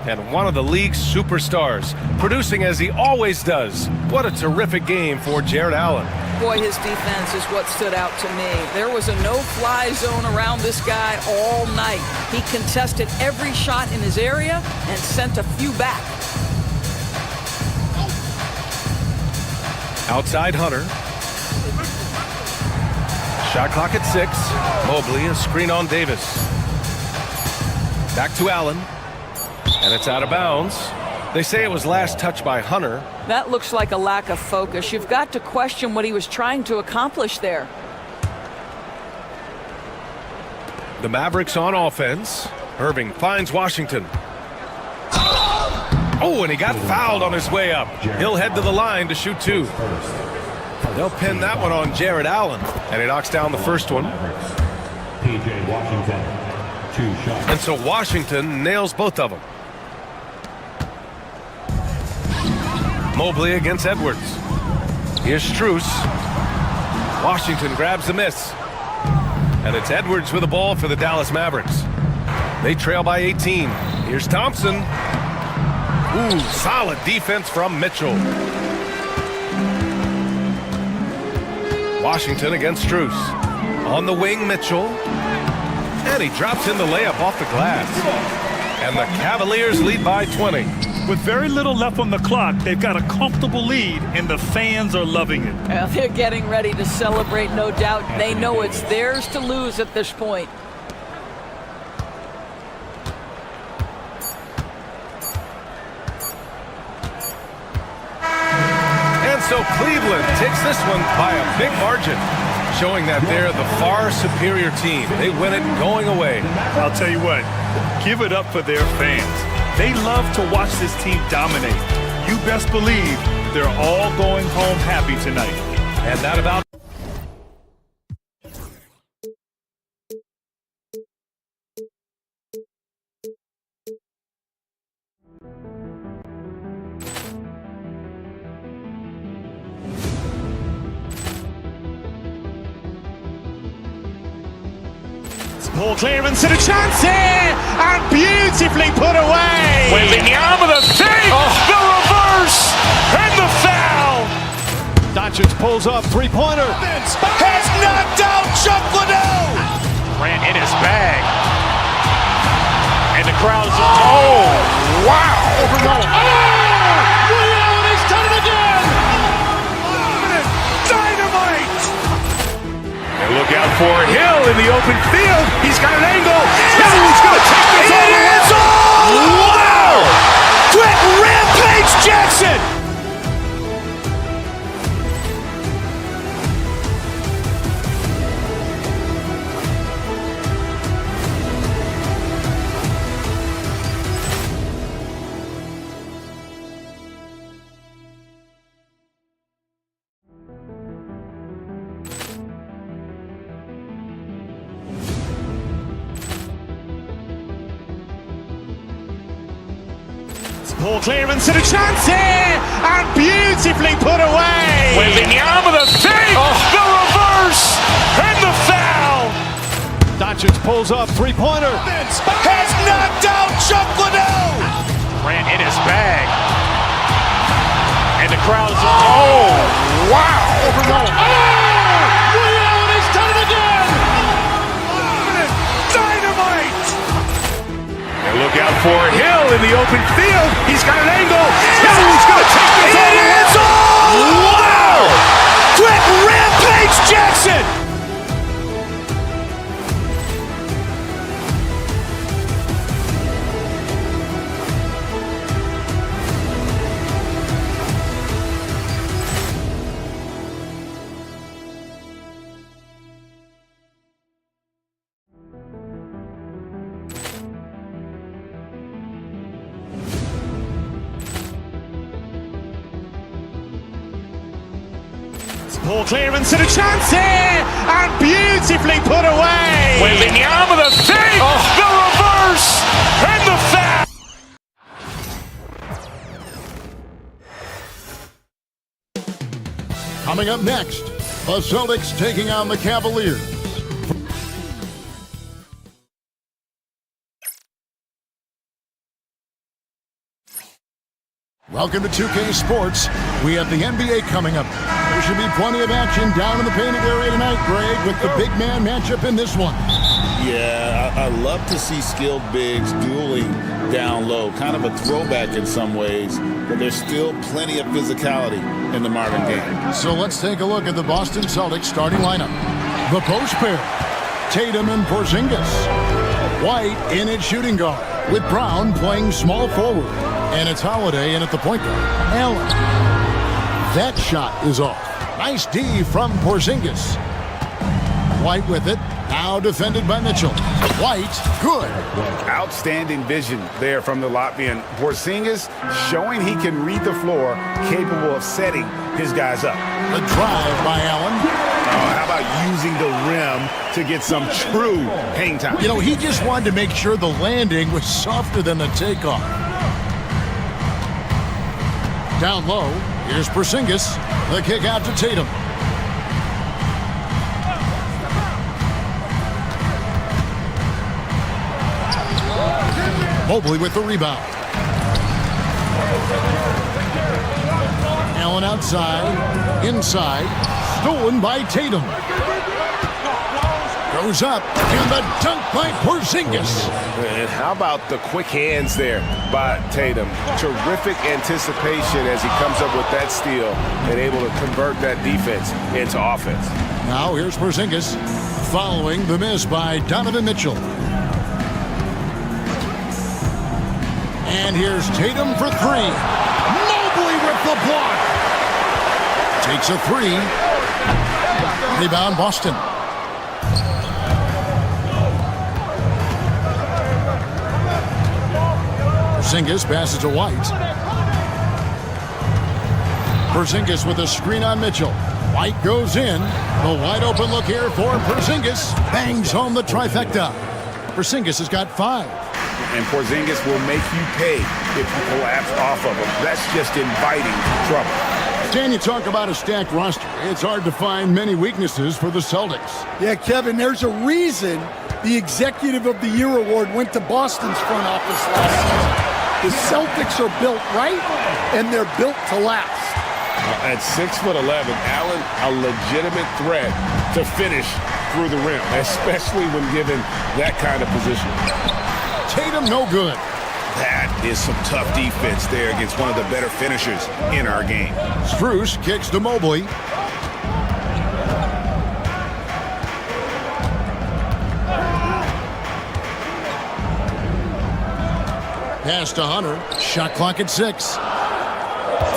And one of the league's superstars, producing as he always does. What a terrific game for Jared Allen. Boy, his defense is what stood out to me. There was a no-fly zone around this guy all night. He contested every shot in his area and sent a few back. Outside Hunter. Shot clock at 6. Mobley, a screen on Davis. Back to Allen. And it's out of bounds. They say it was last touched by Hunter. That looks like a lack of focus. You've got to question what he was trying to accomplish there. The Mavericks on offense. Irving finds Washington. Oh, and he got fouled on his way up. He'll head to the line to shoot 2. They'll pin that one on Jared Allen. And he knocks down the first one. P.J. Washington, 2 shots. And so Washington nails both of them. Mobley against Edwards. Here's Strus. Washington grabs the miss. And it's Edwards with the ball for the Dallas Mavericks. They trail by 18. Here's Thompson. Ooh, solid defense from Mitchell. Washington against Strus. On the wing, Mitchell. And he drops in the layup off the glass. And the Cavaliers lead by 20. With very little left on the clock, they've got a comfortable lead, and the fans are loving it. Well, they're getting ready to celebrate, no doubt. They know it's theirs to lose at this point. And so Cleveland takes this one by a big margin, showing that they're the far superior team. They win it going away. I'll tell you what, give it up for their fans. They love to watch this team dominate. You best believe they're all going home happy tonight. And that about... Ball clearance and a chance here, and beautifully put away. Wembanyama the fake, the reverse, and the foul. Doncic pulls up, three-pointer. Has knocked out Chuck Liddell. Ran in his bag. And the crowd is, oh, wow. Ray Allen has done it again. Dynamite. And look out for Hill in the open field. He's got an angle. He's going to take this all the way. Wow! Quick Rampage Jackson. Ball clearance and a chance here, and beautifully put away. Wembanyama the fake, the reverse, and the foul. Doncic pulls up, three-pointer. Has knocked out Chuck Liddell. Ran in his bag. And the crowd is, oh, wow. Ray Allen has done it again. Dynamite. And look out for Hill in the open field. He's got an angle. He's going to take this all the way. Wow. Quick Rampage Jackson. Poor clearance and a chance here, and beautifully put away. Waving the arm of the thing, the reverse, and the foul. Coming up next, the Celtics taking on the Cavaliers. Welcome to 2K Sports. We have the NBA coming up. There should be plenty of action down in the painted area tonight, Greg, with the big man matchup in this one. Yeah, I love to see skilled bigs dueling down low. Kind of a throwback in some ways, but there's still plenty of physicality in the modern game. So let's take a look at the Boston Celtics starting lineup. The post pair, Tatum and Porzingis. White in at shooting guard, with Brown playing small forward. And it's Holiday in at the point guard. Allen. That shot is off. Nice D from Porzingis. White with it. Now defended by Mitchell. White, good. Outstanding vision there from the Latvian. Porzingis showing he can read the floor, capable of setting his guys up. The drive by Allen. How about using the rim to get some true hang time? You know, he just wanted to make sure the landing was softer than the takeoff. Down low, here's Porzingis. The kick out to Tatum. Mobley with the rebound. Allen outside, inside, stolen by Tatum. Goes up, and the dunk by Porzingis. And how about the quick hands there by Tatum? Terrific anticipation as he comes up with that steal and able to convert that defense into offense. Now here's Porzingis following the miss by Donovan Mitchell. And here's Tatum for three. Mobley with the block. Takes a three. Rebound Boston. Porzingis passes to White. Porzingis with a screen on Mitchell. White goes in. The wide open look here for Porzingis. Bangs home the trifecta. Porzingis has got 5. And Porzingis will make you pay if you collapse off of him. That's just inviting trouble. Dan, you talk about a stacked roster. It's hard to find many weaknesses for the Celtics. Yeah, Kevin, there's a reason the Executive of the Year award went to Boston's front office last season. The Celtics are built right, and they're built to last. At 6'11", Allen, a legitimate threat to finish through the rim, especially when given that kind of position. Tatum no good. That is some tough defense there against one of the better finishers in our game. Strus kicks to Mobley. Pass to Hunter. Shot clock at 6.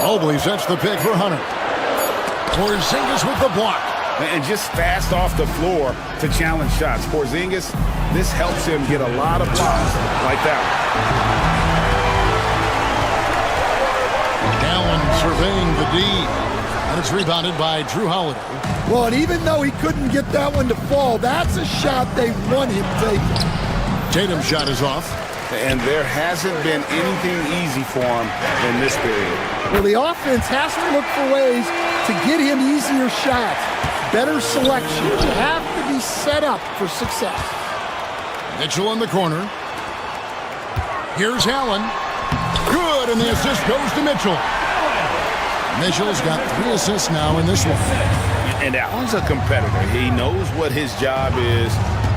Mobley sets the pick for Hunter. Porzingis with the block. And just fast off the floor to challenge shots. Porzingis, this helps him get a lot of blocks like that. Allen surveying the D. And it's rebounded by Drew Holiday. Well, and even though he couldn't get that one to fall, that's a shot they want him taking. Tatum's shot is off. And there hasn't been anything easy for him in this period. Well, the offense has to look for ways to get him easier shots, better selection. You have to be set up for success. Mitchell in the corner. Here's Allen. Good, and the assist goes to Mitchell. Mitchell's got 3 assists now in this one. And Allen's a competitor. He knows what his job is,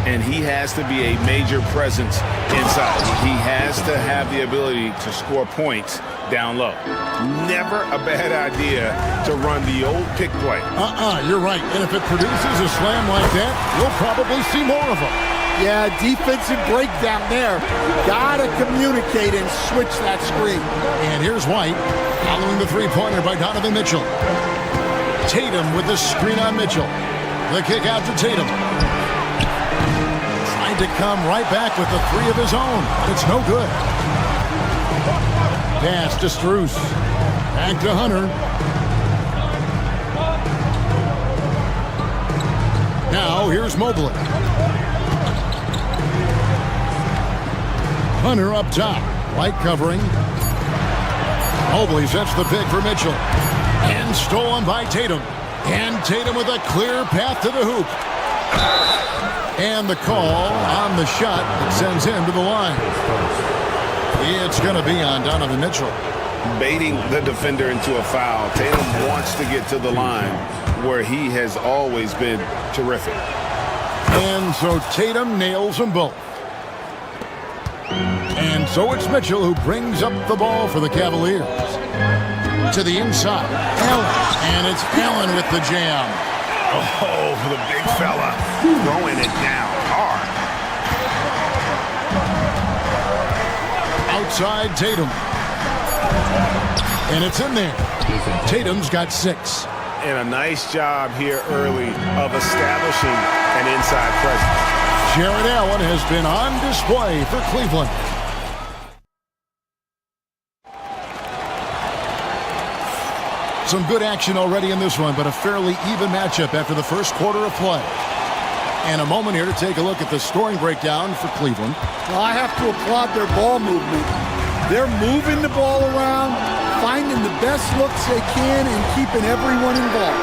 and he has to be a major presence inside. He has to have the ability to score points down low. Never a bad idea to run the old pick play. You're right. And if it produces a slam like that, we'll probably see more of them. Yeah, defensive breakdown there. Gotta communicate and switch that screen. And here's White, following the three-pointer by Donovan Mitchell. Tatum with the screen on Mitchell. The kick out to Tatum. Trying to come right back with the 3 of his own, but it's no good. Pass to Strus. Back to Hunter. Now here's Mobley. Hunter up top. White covering. Mobley sets the pick for Mitchell. And stolen by Tatum. And Tatum with a clear path to the hoop. And the call on the shot that sends him to the line. It's going to be on Donovan Mitchell. Baiting the defender into a foul. Tatum wants to get to the line where he has always been terrific. And so Tatum nails them both. And so it's Mitchell who brings up the ball for the Cavaliers. To the inside. Allen. And it's Allen with the jam. Oh, the big fella throwing it down hard. Outside Tatum. And it's in there. Tatum's got 6. And a nice job here early of establishing an inside presence. Jared Allen has been on display for Cleveland. Some good action already in this one, but a fairly even matchup after the first quarter of play. And a moment here to take a look at the scoring breakdown for Cleveland. Well, I have to applaud their ball movement. They're moving the ball around, finding the best looks they can, and keeping everyone involved.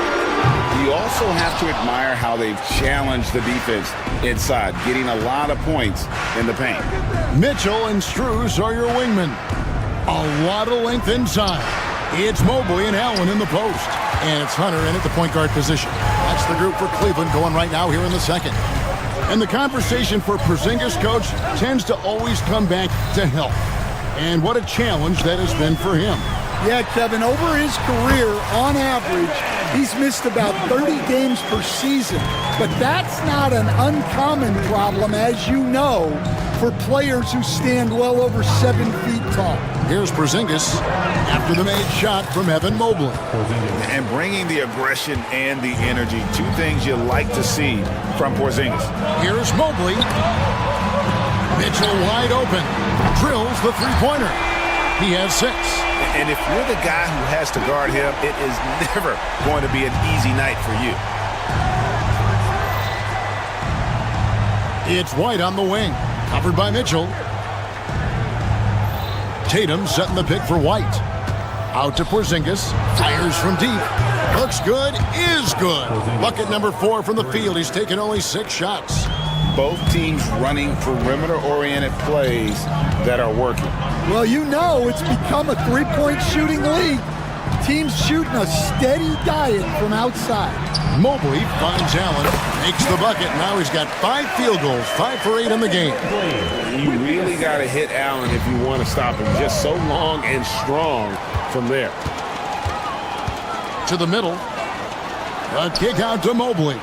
You also have to admire how they've challenged the defense inside, getting a lot of points in the paint. Mitchell and Strus are your wingmen. A lot of length inside. It's Mobley and Allen in the post. And it's Hunter in at the point guard position. That's the group for Cleveland going right now here in the second. And the conversation for Porzingis, coach, tends to always come back to health. And what a challenge that has been for him. Yeah, Kevin, over his career, on average, he's missed about 30 games per season. But that's not an uncommon problem, as you know, for players who stand well over 7 feet tall. Here's Porzingis after the made shot from Evan Mobley. And bringing the aggression and the energy, 2 things you like to see from Porzingis. Here's Mobley. Mitchell wide open. Drills the three-pointer. He has 6. And if you're the guy who has to guard him, it is never going to be an easy night for you. It's White on the wing. Covered by Mitchell. Tatum setting the pick for White. Out to Porzingis. Fires from deep. Looks good. Is good. Bucket number 4 from the field. He's taken only 6 shots. Both teams running perimeter-oriented plays that are working. Well, you know it's become a three-point shooting league. Teams shooting a steady diet from outside. Mobley finds Allen, makes the bucket. Now he's got 5 field goals, 5 for 8 in the game. You really got to hit Allen if you want to stop him. Just so long and strong from there. To the middle. A kick out to Mobley.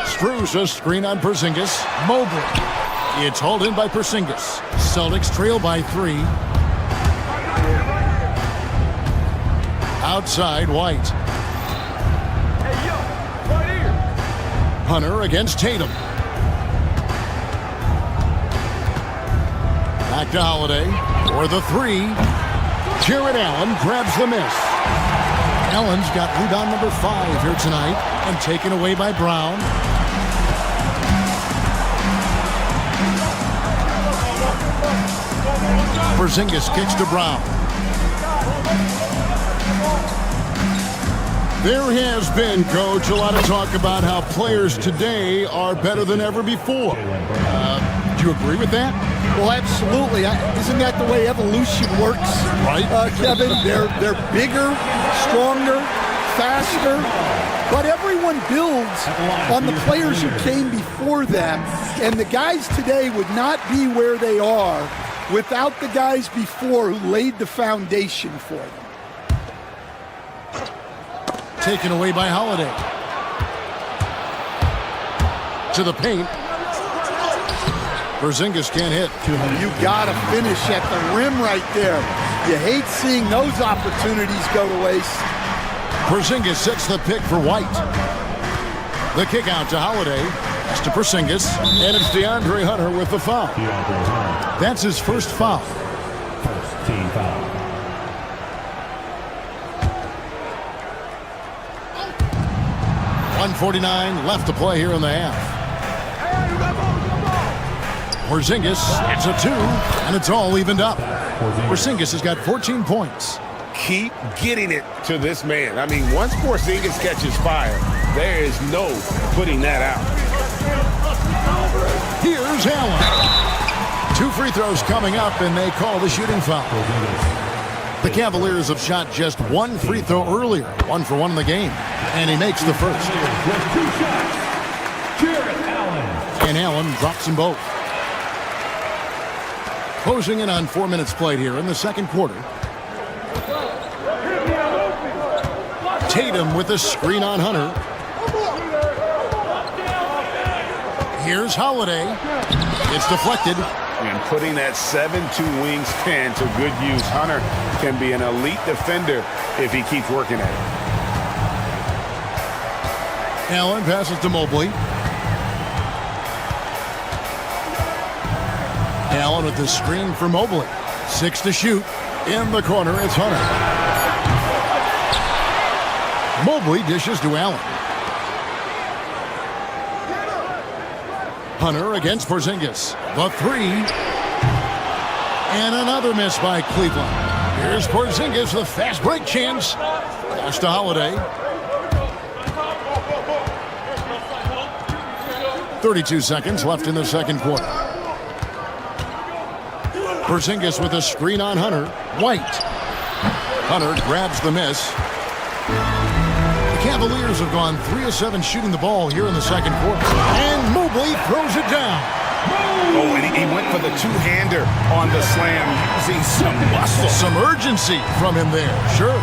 Strus a screen on Porzingis. Mobley. It's hauled in by Porzingis. Celtics trail by 3. Outside, White. Hunter against Tatum. Back to Holiday for the 3. Jared Allen grabs the miss. Allen's got rebound number 5 here tonight and taken away by Brown. Porzingis kicks to Brown. There has been, Coach, a lot of talk about how players today are better than ever before. Do you agree with that? Well, absolutely. Isn't that the way evolution works? Right. Kevin, they're bigger, stronger, faster. But everyone builds on the players who came before them. And the guys today would not be where they are without the guys before who laid the foundation for them. Taken away by Holiday. To the paint. Porzingis can't hit. You gotta finish at the rim right there. You hate seeing those opportunities go to waste. Porzingis sets the pick for White. The kick out to Holiday. That's to Porzingis. And it's DeAndre Hunter with the foul. That's his first foul. First team foul. 1:49 left to play here in the half. Porzingis adds a 2, and it's all evened up. Porzingis has got 14 points. Keep getting it to this man. I mean, once Porzingis catches fire, there is no putting that out. Here's Allen. 2 free throws coming up, and they call the shooting foul. The Cavaliers have shot just 1 free throw earlier, 1 for 1 in the game, and he makes the first. And Allen drops them both. Closing in on 4 minutes played here in the second quarter. Tatum with a screen on Hunter. Here's Holiday. It's deflected. And putting that 7-2 wingspan to good use. Hunter can be an elite defender if he keeps working at it. Allen passes to Mobley. Allen with the screen for Mobley. 6 to shoot. In the corner, it's Hunter. Mobley dishes to Allen. Hunter against Porzingis. The 3. And another miss by Cleveland. Here's Porzingis, the fast break chance. Pass to Holiday. 32 seconds left in the second quarter. Porzingis with a screen on Hunter. White. Hunter grabs the miss. The Cavaliers have gone 3 of 7 shooting the ball here in the second quarter. And Mobley throws it down. Oh, and he went for the two-hander on the slam, using some muscle. Some urgency from him there, sure.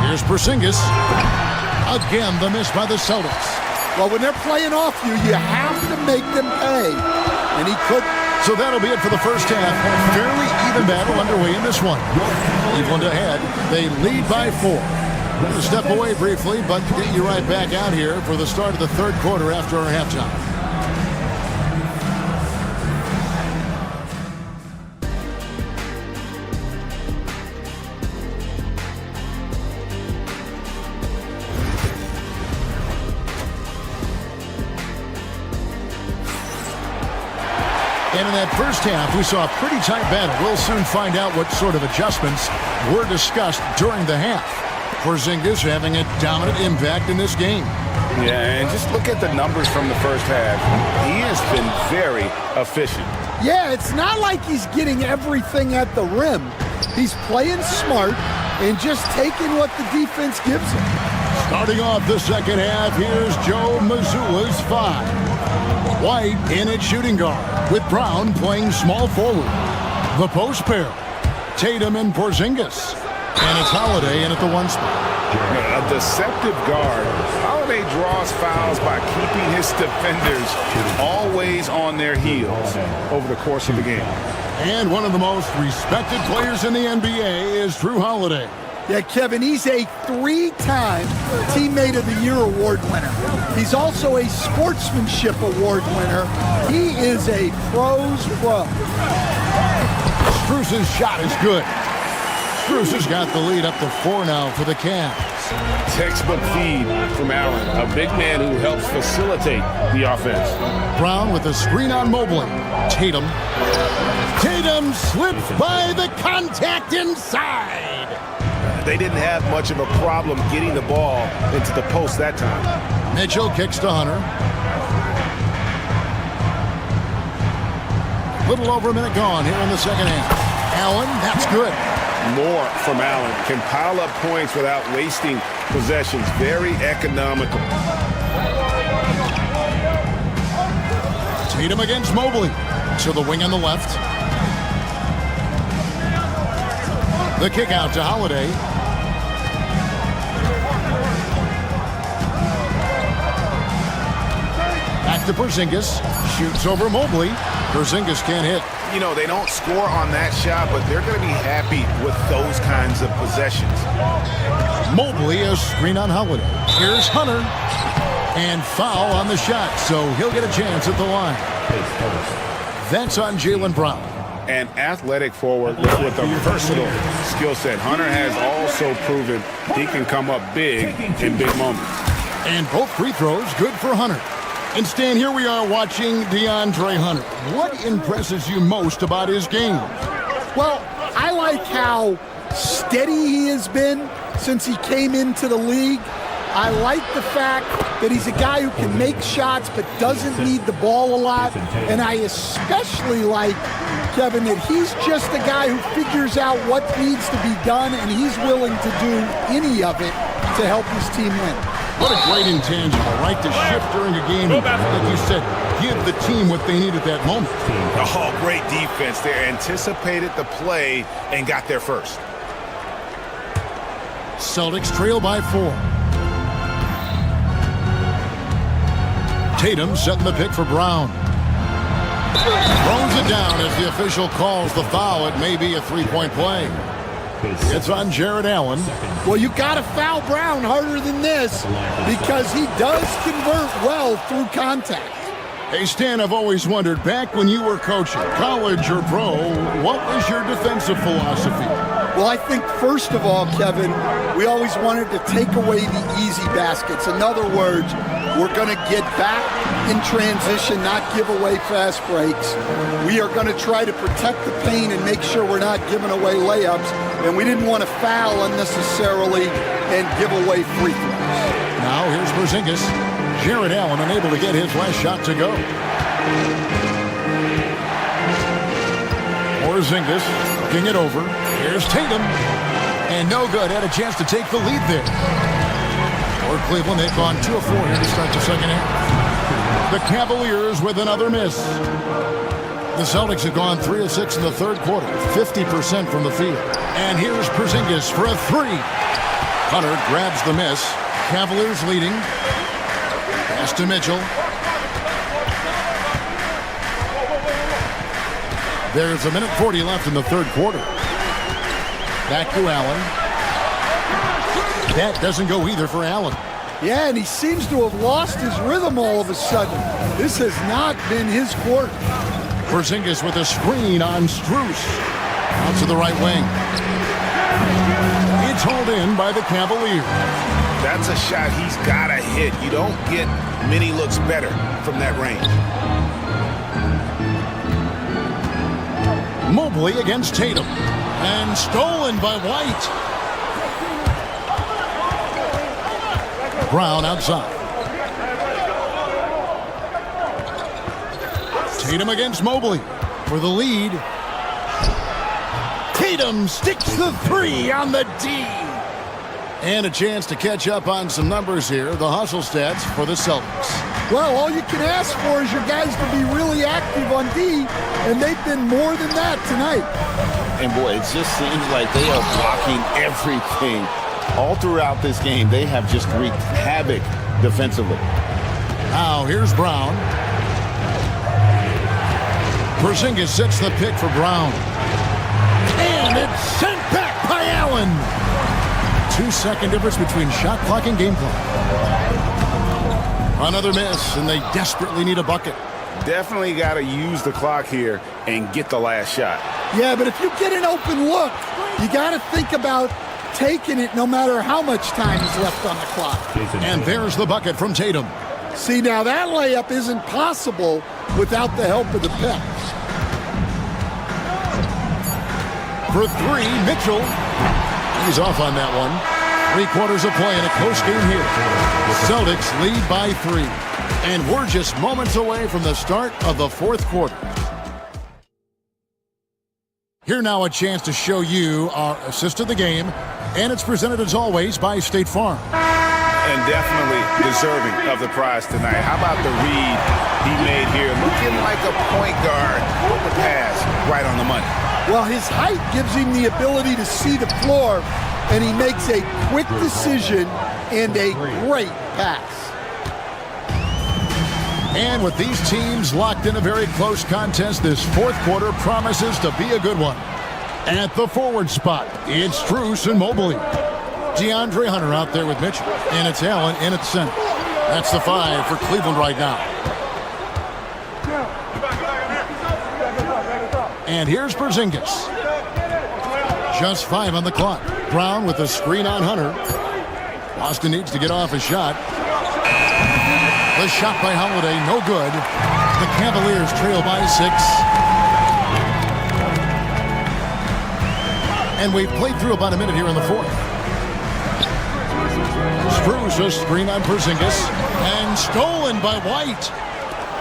Here's Porzingis. Again, the miss by the Celtics. Well, when they're playing off you, you have to make them pay. And he could. So that'll be it for the first half. Fairly even battle underway in this one. Cleveland ahead. They lead by 4. We're going to step away briefly, but get you right back out here for the start of the third quarter after our halftime. And in that first half, we saw a pretty tight battle. We'll soon find out what sort of adjustments were discussed during the half. Porzingis having a dominant impact in this game. Yeah, and just look at the numbers from the first half. He has been very efficient. Yeah, it's not like he's getting everything at the rim. He's playing smart and just taking what the defense gives him. Starting off the second half, here's Joe Mazzulla's 5. White in at shooting guard, with Brown playing small forward. The post pair, Tatum and Porzingis. And it's Holiday in at the 1 spot. A deceptive guard. Holiday draws fouls by keeping his defenders always on their heels over the course of the game. And one of the most respected players in the NBA is Drew Holiday. Yeah, Kevin, he's a 3-time Teammate of the Year award winner. He's also a Sportsmanship Award winner. He is a pro's pro. Strus's shot is good. Strus has got the lead up to 4 now for the Cavs. Textbook feed from Allen, a big man who helps facilitate the offense. Brown with a screen on Mobley. Tatum. Tatum slips by the contact inside. They didn't have much of a problem getting the ball into the post that time. Mitchell kicks to Hunter. Little over a minute gone here in the second half. Allen, that's good. More from Allen. Can pile up points without wasting possessions. Very economical. Tatum against Mobley. To the wing on the left. The kick out to Holiday. Back to Porzingis. Shoots over Mobley. Porzingis can't hit. You know, they don't score on that shot, but they're going to be happy with those kinds of possessions. Mobley, a screen on Holiday. Here's Hunter. And foul on the shot, so he'll get a chance at the line. That's on Jaylen Brown. An athletic forward with a versatile skill set. Hunter has also proven he can come up big in big moments. And both free throws good for Hunter. And Stan, here we are watching DeAndre Hunter. What impresses you most about his game? Well, I like how steady he has been since he came into the league. I like the fact that he's a guy who can make shots but doesn't need the ball a lot. And I especially like, Kevin, that he's just a guy who figures out what needs to be done, and he's willing to do any of it to help his team win. What a great intangible, right? To shift during a game, like you said, give the team what they need at that moment. Oh, great defense there. Anticipated the play and got there first. Celtics trail by 4. Tatum setting the pick for Brown. Throws it down as the official calls the foul. It may be a three-point play. It's on Jared Allen. Well, you got to foul Brown harder than this because he does convert well through contact. Hey, Stan, I've always wondered, back when you were coaching, college or pro, what was your defensive philosophy? Well, I think first of all, Kevin, we always wanted to take away the easy baskets. In other words, we're going to get back in transition, not give away fast breaks. We are going to try to protect the paint and make sure we're not giving away layups. And we didn't want to foul unnecessarily and give away free throws. Now here's Porzingis. Jared Allen unable to get his last shot to go. Porzingis looking it over. Here's Tatum. And no good. Had a chance to take the lead there. For Cleveland, they've gone 2 of 4 here to start the second half. The Cavaliers with another miss. The Celtics have gone 3 of 6 in the third quarter, 50% from the field. And here's Porzingis for a 3. Hunter grabs the miss. Cavaliers leading. Pass to Mitchell. There's 1:40 left in the third quarter. Back to Allen. That doesn't go either for Allen. Yeah, and he seems to have lost his rhythm all of a sudden. This has not been his quarter. Porzingis with a screen on Strus. Out to the right wing. It's hauled in by the Cavaliers. That's a shot he's got to hit. You don't get many looks better from that range. Mobley against Tatum. And stolen by White. Brown outside. Tatum against Mobley for the lead. Tatum sticks the 3 on the D. And a chance to catch up on some numbers here. The hustle stats for the Celtics. Well, all you can ask for is your guys to be really active on D, and they've been more than that tonight. And boy, it just seems like they are blocking everything. All throughout this game, they have just wreaked havoc defensively. Now, here's Brown. Porzingis sets the pick for Brown. And it's sent back by Allen. 2-second difference between shot clock and game clock. Another miss, and they desperately need a bucket. Definitely got to use the clock here and get the last shot. Yeah, but if you get an open look, you got to think about taking it no matter how much time is left on the clock. And there's the bucket from Tatum. See, now that layup isn't possible without the help of the pick. For 3, Mitchell. He's off on that one. 3 quarters of play in a close game here. The Celtics lead by 3. And we're just moments away from the start of the fourth quarter. Here now a chance to show you our assist of the game. And it's presented as always by State Farm. And definitely deserving of the prize tonight. How about the read he made here? Looking like a point guard with the pass right on the money. Well, his height gives him the ability to see the floor, and he makes a quick decision and a great pass. And with these teams locked in a very close contest, this fourth quarter promises to be a good one. At the forward spot, it's Strus and Mobley. DeAndre Hunter out there with Mitchell. And it's Allen in at center. That's the 5 for Cleveland right now. And here's Porzingis. Just 5 on the clock. Brown with a screen on Hunter. Boston needs to get off a shot. The shot by Holiday, no good. The Cavaliers trail by 6. And we've played through about a minute here in the fourth. Strus a screen on Porzingis. And stolen by White.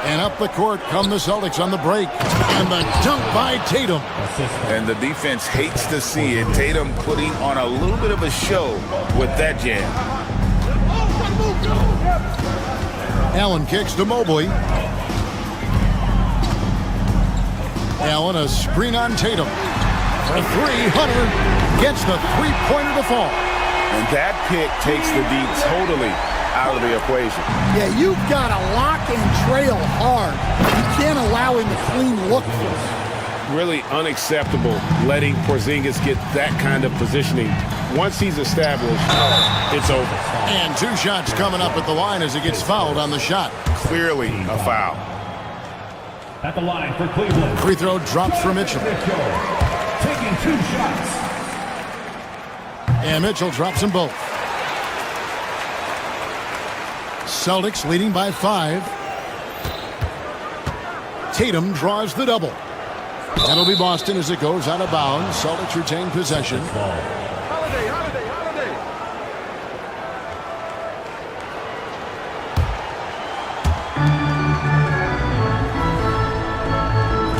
And up the court come the Celtics on the break. And the dunk by Tatum. And the defense hates to see it. Tatum putting on a little bit of a show with that jam. Allen kicks to Mobley. Allen a screen on Tatum. For 3, Hunter gets the three-pointer to fall. And that pick takes the D totally out of the equation. Yeah, you've got to lock and trail hard. You can't allow him to clean look for it. Really unacceptable letting Porzingis get that kind of positioning. Once he's established, it's over. And 2 shots coming up at the line as he gets fouled on the shot. Clearly a foul. At the line for Cleveland. Free throw drops for Mitchell. Taking 2 shots. And Mitchell drops them both. Celtics leading by 5. Tatum draws the double. That'll be Boston as it goes out of bounds. Celtics retain possession.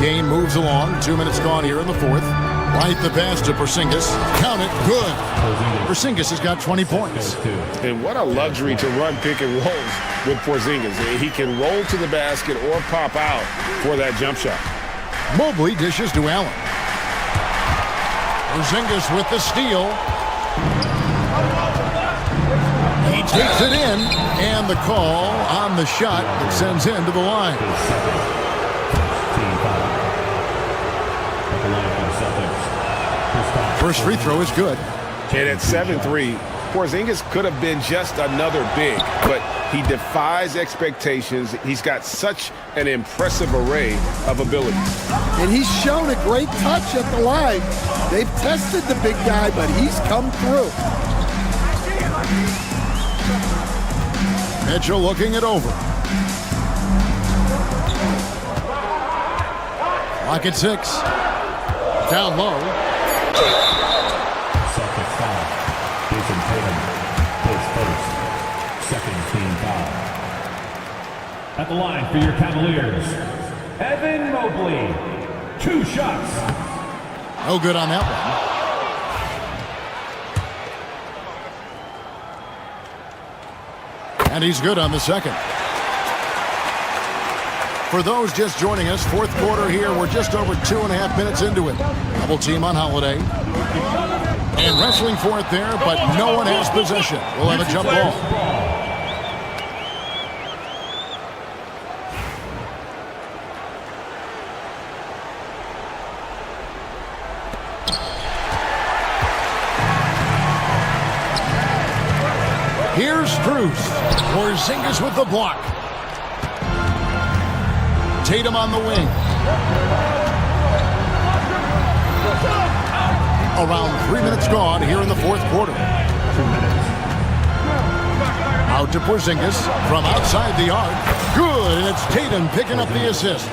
Game moves along. 2 minutes gone here in the fourth. Right the pass to Porzingis. Count it. Good. Porzingis has got 20 points. And what a luxury to run pick and rolls with Porzingis. He can roll to the basket or pop out for that jump shot. Mobley dishes to Allen. Porzingis with the steal. He takes it in. And the call on the shot that sends him to the line. First free throw is good. And at 7-3, Porzingis could have been just another big, but he defies expectations. He's got such an impressive array of abilities. And he's shown a great touch at the line. They've tested the big guy, but he's come through. Mitchell looking it over. Clock at 6. Down low. Celtics foul. Jason Tatum takes first. Second team foul. At the line for your Cavaliers, Evan Mobley. 2 shots. No good on that one. And he's good on the second. For those just joining us, fourth quarter here. We're just over 2.5 minutes into it. Double team on Holiday. And wrestling for it there, but no one has possession. We'll have a jump ball. Here's Strus. Porzingis with the block. Tatum on the wing. Around 3 minutes gone here in the fourth quarter. 2 minutes. Out to Porzingis from outside the arc. Good, and it's Tatum picking up the assist.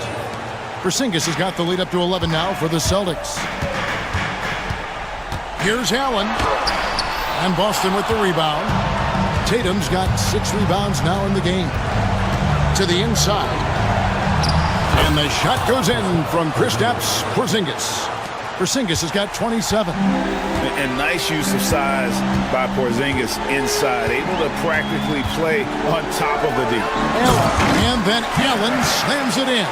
Porzingis has got the lead up to 11 now for the Celtics. Here's Allen. And Boston with the rebound. Tatum's got 6 rebounds now in the game. To the inside. And the shot goes in from Kristaps Porzingis. Porzingis has got 27. And nice use of size by Porzingis inside. Able to practically play on top of the D. And then Allen slams it in.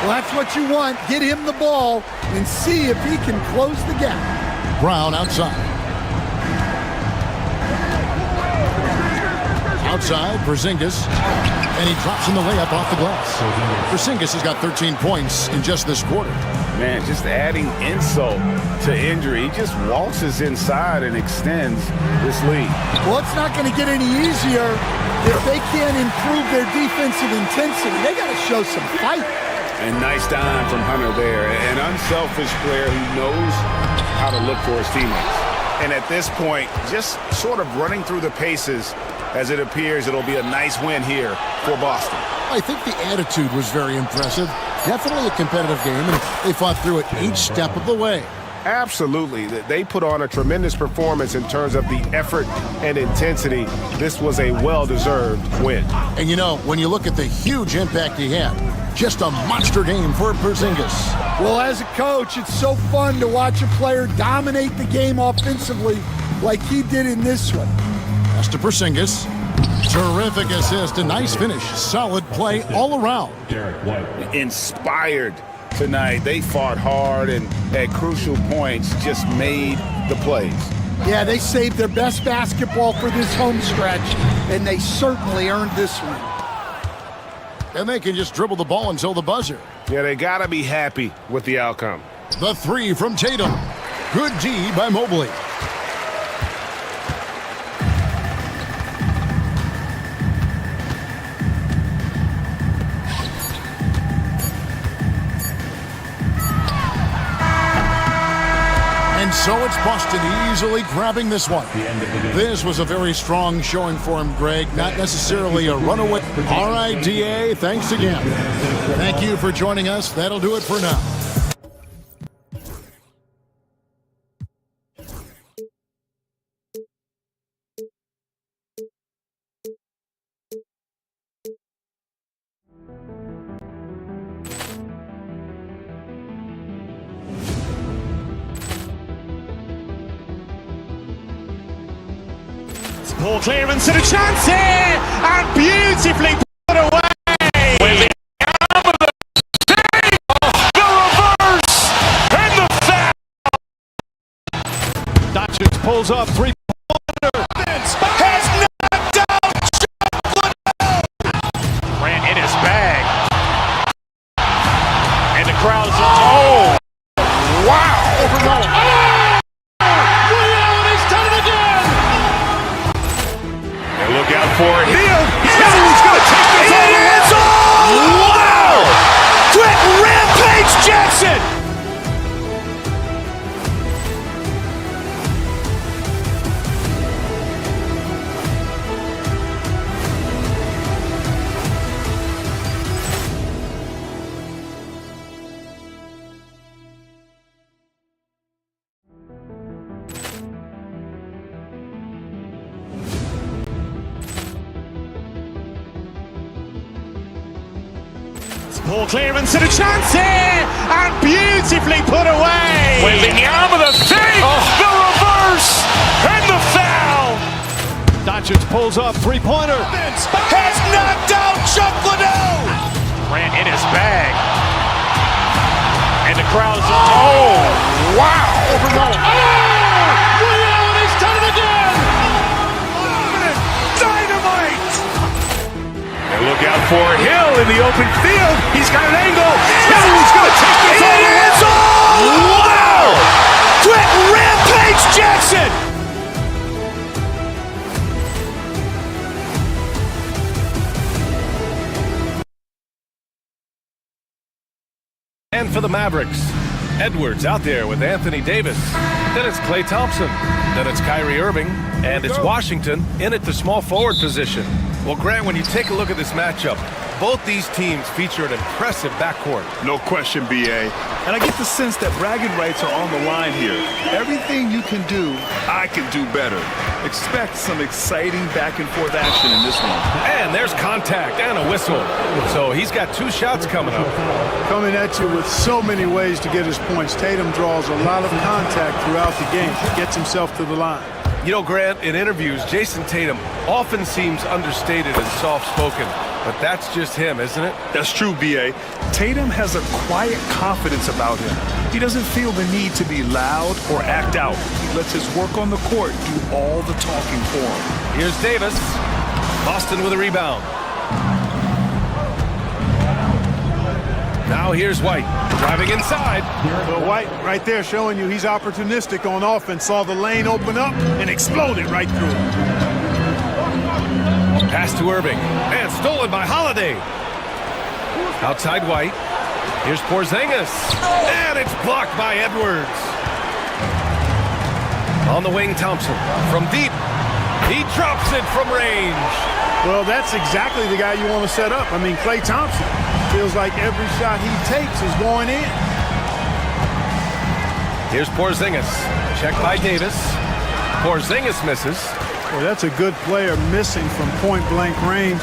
Well, that's what you want. Get him the ball and see if he can close the gap. Brown outside. Outside, Porzingis. And he drops in the layup off the glass. Porzingis has got 13 points in just this quarter. Man, just adding insult to injury. He just waltzes inside and extends this lead. Well, it's not going to get any easier if they can't improve their defensive intensity. They got to show some fight. And nice dime from Hunter there. An unselfish player who knows how to look for his teammates. And at this point, just sort of running through the paces, as it appears it'll be a nice win here for Boston. I think the attitude was very impressive. Definitely a competitive game, and they fought through it each step of the way. Absolutely. They put on a tremendous performance in terms of the effort and intensity. This was a well-deserved win. And you know, when you look at the huge impact he had, just a monster game for Porzingis. Well, as a coach, it's so fun to watch a player dominate the game offensively like he did in this one. As to Porzingis, terrific assist, a nice finish, solid play all around. Inspired tonight. They fought hard and at crucial points just made the plays. Yeah, they saved their best basketball for this home stretch, and they certainly earned this one. And they can just dribble the ball until the buzzer. Yeah, they got to be happy with the outcome. The three from Tatum. Good D by Mobley. And so it's Boston easily grabbing this one. This was a very strong showing for him, Greg. Not necessarily a runaway. All right, DA, thanks again. Thank you for joining us. That'll do it for now. Poor clearance and a chance here, and beautifully put away. With the arm of the day, the reverse, and the foul. Doncic pulls up three-pointer. Has knocked out Chocolate. Ran in his bag. And the crowd is wow. Look out for it. Neal! He's going to take this all the way. Wow! Quick rampage Jackson! Poor clearance and a chance here, and beautifully put away. With the arm of the thing, the reverse, and the foul. Doncic pulls up three-pointer. Has knocked out Chocolate. Ran in his bag. And the crowd is He's done it again. Dynamite. And look out for Hill in the open field. He's got an angle. Hill's going to take this all the way. Wow! Quick rampage Jackson! And for the Mavericks, Edwards out there with Anthony Davis. Then it's Klay Thompson. Then it's Kyrie Irving. And it's Washington in at the small forward position. Well, Grant, when you take a look at this matchup, both these teams feature an impressive backcourt. No question, BA. And I get the sense that bragging rights are on the line here. Everything you can do, I can do better. Expect some exciting back-and-forth action in this one. And there's contact and a whistle. So he's got two shots coming up. Coming at you with so many ways to get his points. Tatum draws a lot of contact throughout the game. Gets himself to the line. You know, Grant, in interviews, Jason Tatum often seems understated and soft-spoken, but that's just him, isn't it? That's true, B.A. Tatum has a quiet confidence about him. He doesn't feel the need to be loud or act out. He lets his work on the court do all the talking for him. Here's Davis. Boston with a rebound. Now here's White, driving inside. Well, White right there showing you he's opportunistic on offense. Saw the lane open up and exploded right through it. Pass to Irving, and stolen by Holiday. Outside White. Here's Porzingis, and it's blocked by Edwards. On the wing, Thompson from deep. He drops it from range. Well, that's exactly the guy you want to set up. I mean, Klay Thompson feels like every shot he takes is going in. Here's Porzingis. Checked by Davis. Porzingis misses. Well, that's a good player missing from point-blank range.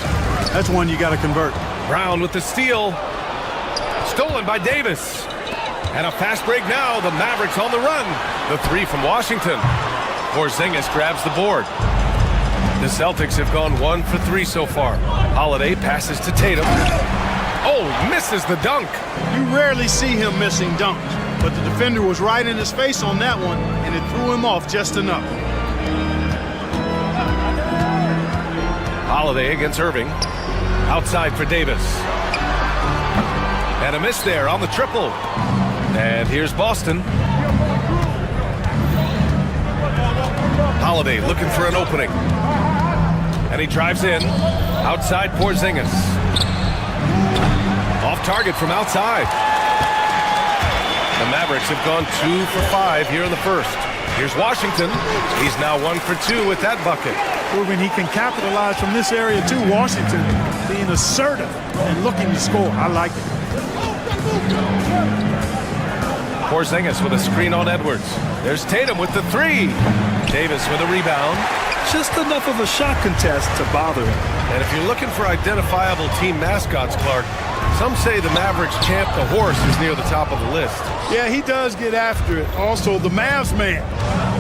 That's one you got to convert. Brown with the steal. Stolen by Davis. And a fast break now. The Mavericks on the run. The three from Washington. Porzingis grabs the board. The Celtics have gone 1 for 3 so far. Holiday passes to Tatum. Oh, misses the dunk. You rarely see him missing dunks, but the defender was right in his face on that one, and it threw him off just enough. Holiday against Irving. Outside for Davis. And a miss there on the triple. And here's Boston. Holiday looking for an opening. And he drives in. Outside Porzingis. Off target from outside. The Mavericks have gone 2 for 5 here in the first. Here's Washington. He's now 1 for 2 with that bucket. Proving he can capitalize from this area too. Washington being assertive and looking to score. I like it. Porzingis with a screen on Edwards. There's Tatum with the three. Davis with a rebound. Just enough of a shot contest to bother him. And if you're looking for identifiable team mascots, Clark, some say the Mavericks champ, the horse, is near the top of the list. Yeah, he does get after it. Also, the Mavs man.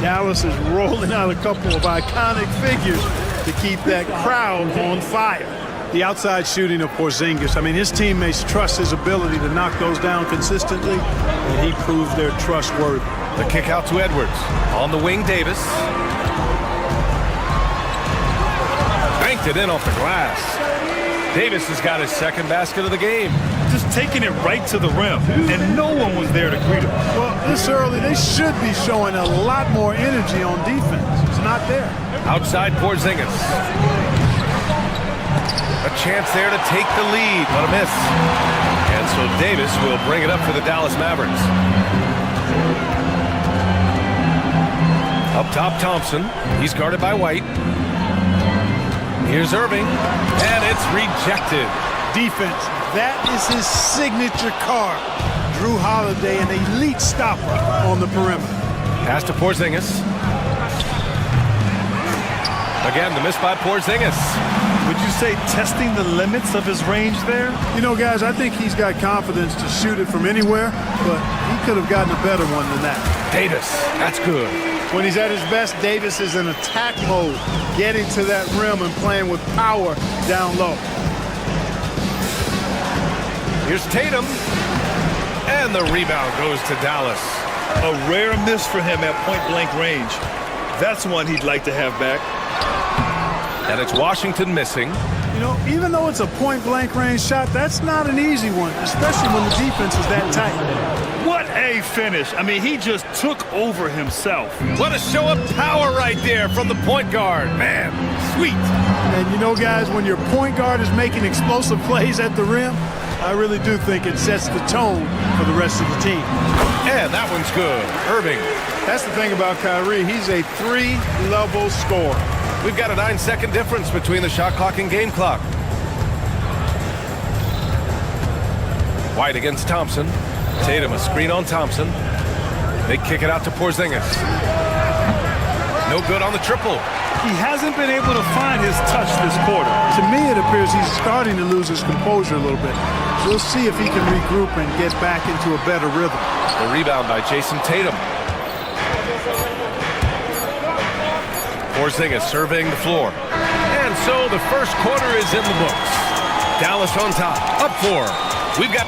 Dallas is rolling out a couple of iconic figures to keep that crowd on fire. The outside shooting of Porzingis. I mean, his teammates trust his ability to knock those down consistently, and he proves they're trustworthy. The kick out to Edwards. On the wing, Davis. Banked it in off the glass. Davis has got his second basket of the game. Just taking it right to the rim, and no one was there to greet him. Well, this early, they should be showing a lot more energy on defense. It's not there. Outside Porzingis. A chance there to take the lead, but a miss. And so Davis will bring it up for the Dallas Mavericks. Up top, Thompson. He's guarded by White. Here's Irving, and it's rejected. Defense. That is his signature card. Drew Holiday, an elite stopper on the perimeter. Pass to Porzingis. Again, the miss by Porzingis. Would you say testing the limits of his range there? You know, guys, I think he's got confidence to shoot it from anywhere, but he could have gotten a better one than that. Davis, that's good. When he's at his best, Davis is in attack mode, getting to that rim and playing with power down low. Here's Tatum, and the rebound goes to Dallas. A rare miss for him at point-blank range. That's one he'd like to have back. And it's Washington missing. You know, even though it's a point-blank range shot, that's not an easy one, especially when the defense is that tight. What a finish. I mean, he just took over himself. What a show of power right there from the point guard. Man, sweet. And you know, guys, when your point guard is making explosive plays at the rim, I really do think it sets the tone for the rest of the team. And that one's good. Irving. That's the thing about Kyrie. He's a three-level scorer. We've got a 9-second difference between the shot clock and game clock. White against Thompson. Tatum, a screen on Thompson. They kick it out to Porzingis. No good on the triple. He hasn't been able to find his touch this quarter. To me, it appears he's starting to lose his composure a little bit. We'll see if he can regroup and get back into a better rhythm. The rebound by Jason Tatum. Porzingis surveying the floor. And so the first quarter is in the books. Dallas on top, up 4. We've got...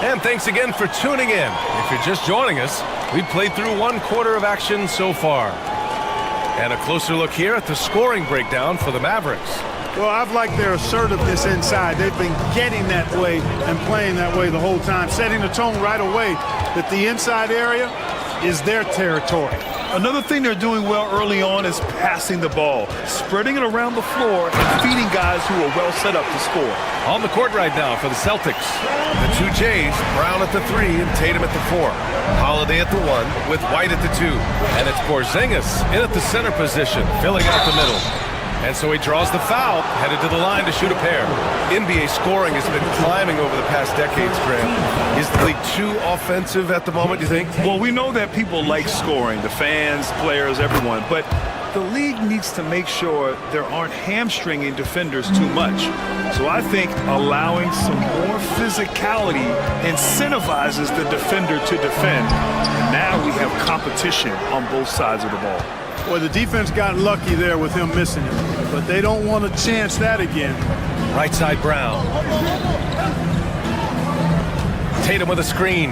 And thanks again for tuning in. If you're just joining us, we've played through 1 quarter of action so far. And a closer look here at the scoring breakdown for the Mavericks. Well, I've liked their assertiveness inside. They've been getting that way and playing that way the whole time, setting the tone right away that the inside area, is their territory. Another thing they're doing well early on is passing the ball, spreading it around the floor, and feeding guys who are well set up to score. On the court right now for the Celtics. The two Jays, Brown at the 3 and Tatum at the 4. Holiday at the 1 with White at the 2. And it's Porzingis in at the center position, filling out the middle. And so he draws the foul, headed to the line to shoot a pair. NBA scoring has been climbing over the past decades, Grant. Is the league too offensive at the moment, you think? Well, we know that people like scoring, the fans, players, everyone, but the league needs to make sure there aren't hamstringing defenders too much. So I think allowing some more physicality incentivizes the defender to defend. And now we have competition on both sides of the ball. Well, the defense got lucky there with him missing it, but they don't want to chance that again. Right side Brown. Tatum with a screen.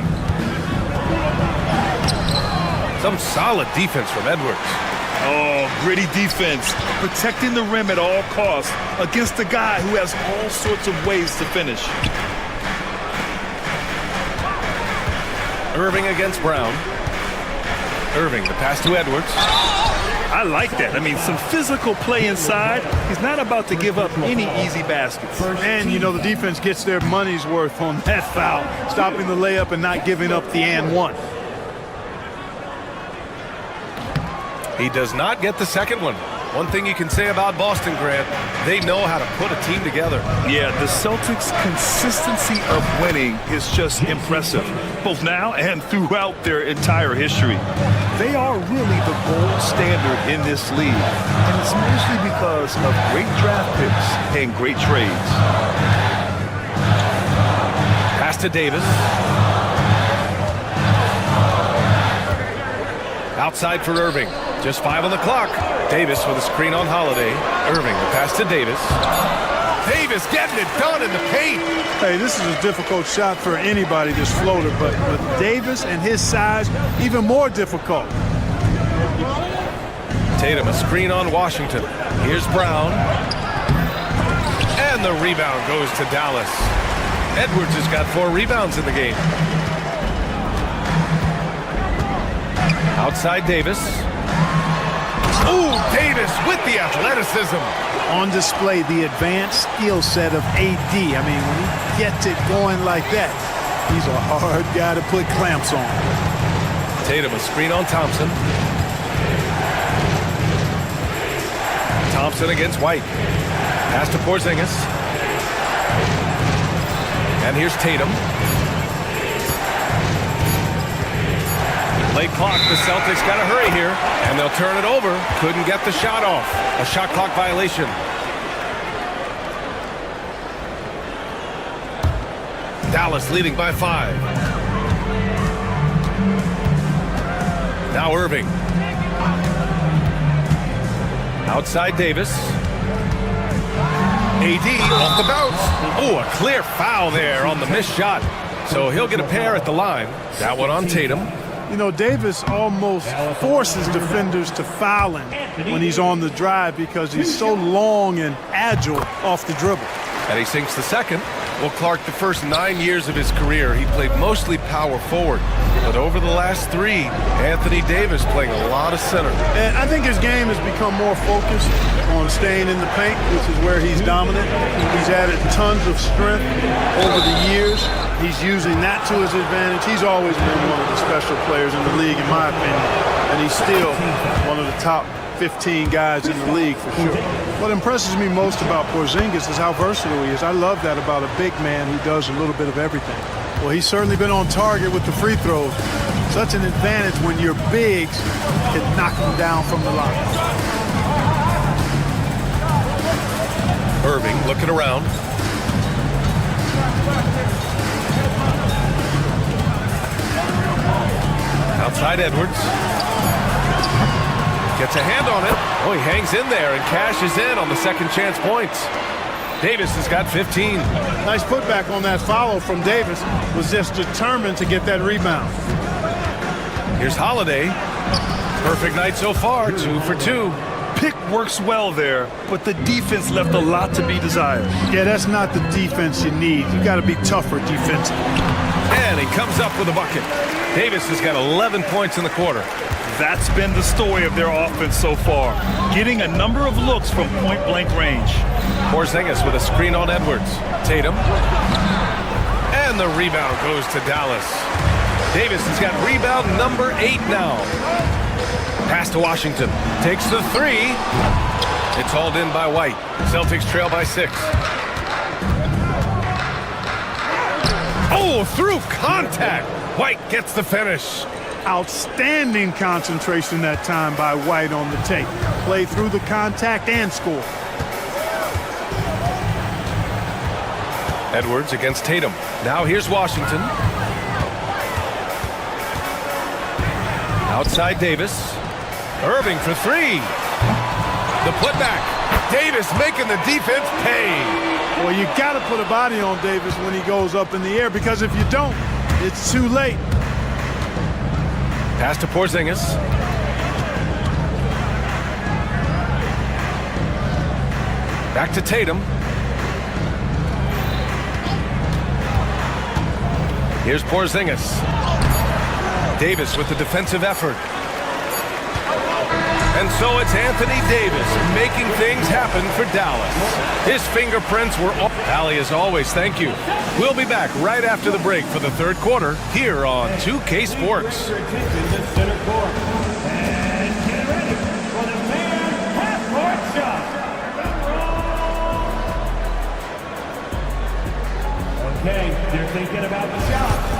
Some solid defense from Edwards. Oh, gritty defense, protecting the rim at all costs against a guy who has all sorts of ways to finish. Irving against Brown. Irving, the pass to Edwards. I like that. I mean, some physical play inside. He's not about to give up any easy baskets. And, you know, the defense gets their money's worth on that foul, stopping the layup and not giving up the and one. He does not get the second one. One thing you can say about Boston, Grant, they know how to put a team together. Yeah, the Celtics' consistency of winning is just impressive, both now and throughout their entire history. They are really the gold standard in this league, and it's mostly because of great draft picks and great trades. Pass to Davis. Outside for Irving. Just 5 on the clock. Davis with a screen on Holiday. Irving, the pass to Davis. Davis getting it done in the paint. Hey, this is a difficult shot for anybody, this floater, but with Davis and his size, even more difficult. Tatum, a screen on Washington. Here's Brown. And the rebound goes to Dallas. Edwards has got 4 rebounds in the game. Outside Davis. Ooh, Davis with the athleticism. On display, the advanced skill set of AD. I mean, when he gets it going like that, he's a hard guy to put clamps on. Tatum, a screen on Thompson. Thompson against White. Pass to Porzingis. And here's Tatum. Late clock, the Celtics got to hurry here, and they'll turn it over. Couldn't get the shot off. A shot clock violation. Dallas leading by 5. Now Irving. Outside Davis. AD off the bounce. Oh, a clear foul there on the missed shot. So he'll get a pair at the line. That one on Tatum. You know, Davis almost forces defenders to foul him when he's on the drive because he's so long and agile off the dribble. And he sinks the second. Well, Clark, the first 9 years of his career, he played mostly power forward. But over the last 3, Anthony Davis playing a lot of center. And I think his game has become more focused on staying in the paint, which is where he's dominant. He's added tons of strength over the years. He's using that to his advantage. He's always been one of the special players in the league, in my opinion. And he's still one of the top 15 guys in the league for sure. What impresses me most about Porzingis is how versatile he is. I love that about a big man who does a little bit of everything. Well, he's certainly been on target with the free throws. Such an advantage when your bigs can knock them down from the line. Irving looking around. Outside Edwards. Gets a hand on it. Oh, he hangs in there and cashes in on the second chance points. Davis has got 15. Nice putback on that follow from Davis. Was just determined to get that rebound. Here's Holiday. Perfect night so far, 2 for 2. Pick works well there, but the defense left a lot to be desired. Yeah, that's not the defense you need. You got to be tougher defensively. And he comes up with a bucket. Davis has got 11 points in the quarter. That's been the story of their offense so far, getting a number of looks from point-blank range. Porzingis with a screen on Edwards. Tatum. And the rebound goes to Dallas. Davis has got rebound number 8 now. Pass to Washington. Takes the 3. It's hauled in by White. Celtics trail by 6. Oh, through contact. White gets the finish. Outstanding concentration that time by White on the tape. Played through the contact and scored. Edwards against Tatum. Now here's Washington. Outside Davis. Irving for 3. The putback. Davis making the defense pay. Well, you got to put a body on Davis when he goes up in the air, because if you don't, it's too late. Pass to Porzingis. Back to Tatum. Here's Porzingis. Davis with the defensive effort. And so it's Anthony Davis making things happen for Dallas. His fingerprints were all... Allie, as always, thank you. We'll be back right after the break for the third quarter here on 2K Sports. Okay, they're thinking about the shot.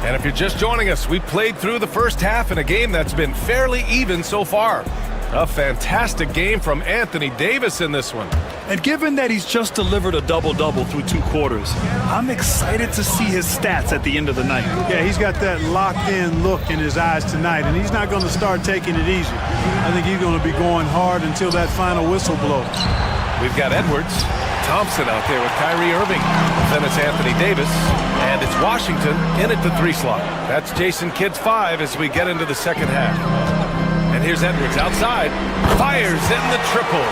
And if you're just joining us, we played through the first half in a game that's been fairly even so far. A fantastic game from Anthony Davis in this one. And given that he's just delivered a double-double through 2 quarters, I'm excited to see his stats at the end of the night. Yeah, he's got that locked-in look in his eyes tonight, and he's not going to start taking it easy. I think he's going to be going hard until that final whistle blows. We've got Edwards, Thompson out there with Kyrie Irving. Then it's Anthony Davis, and it's Washington in at the 3 slot. That's Jason Kidd's 5 as we get into the second half. And here's Edwards outside, fires in the triple.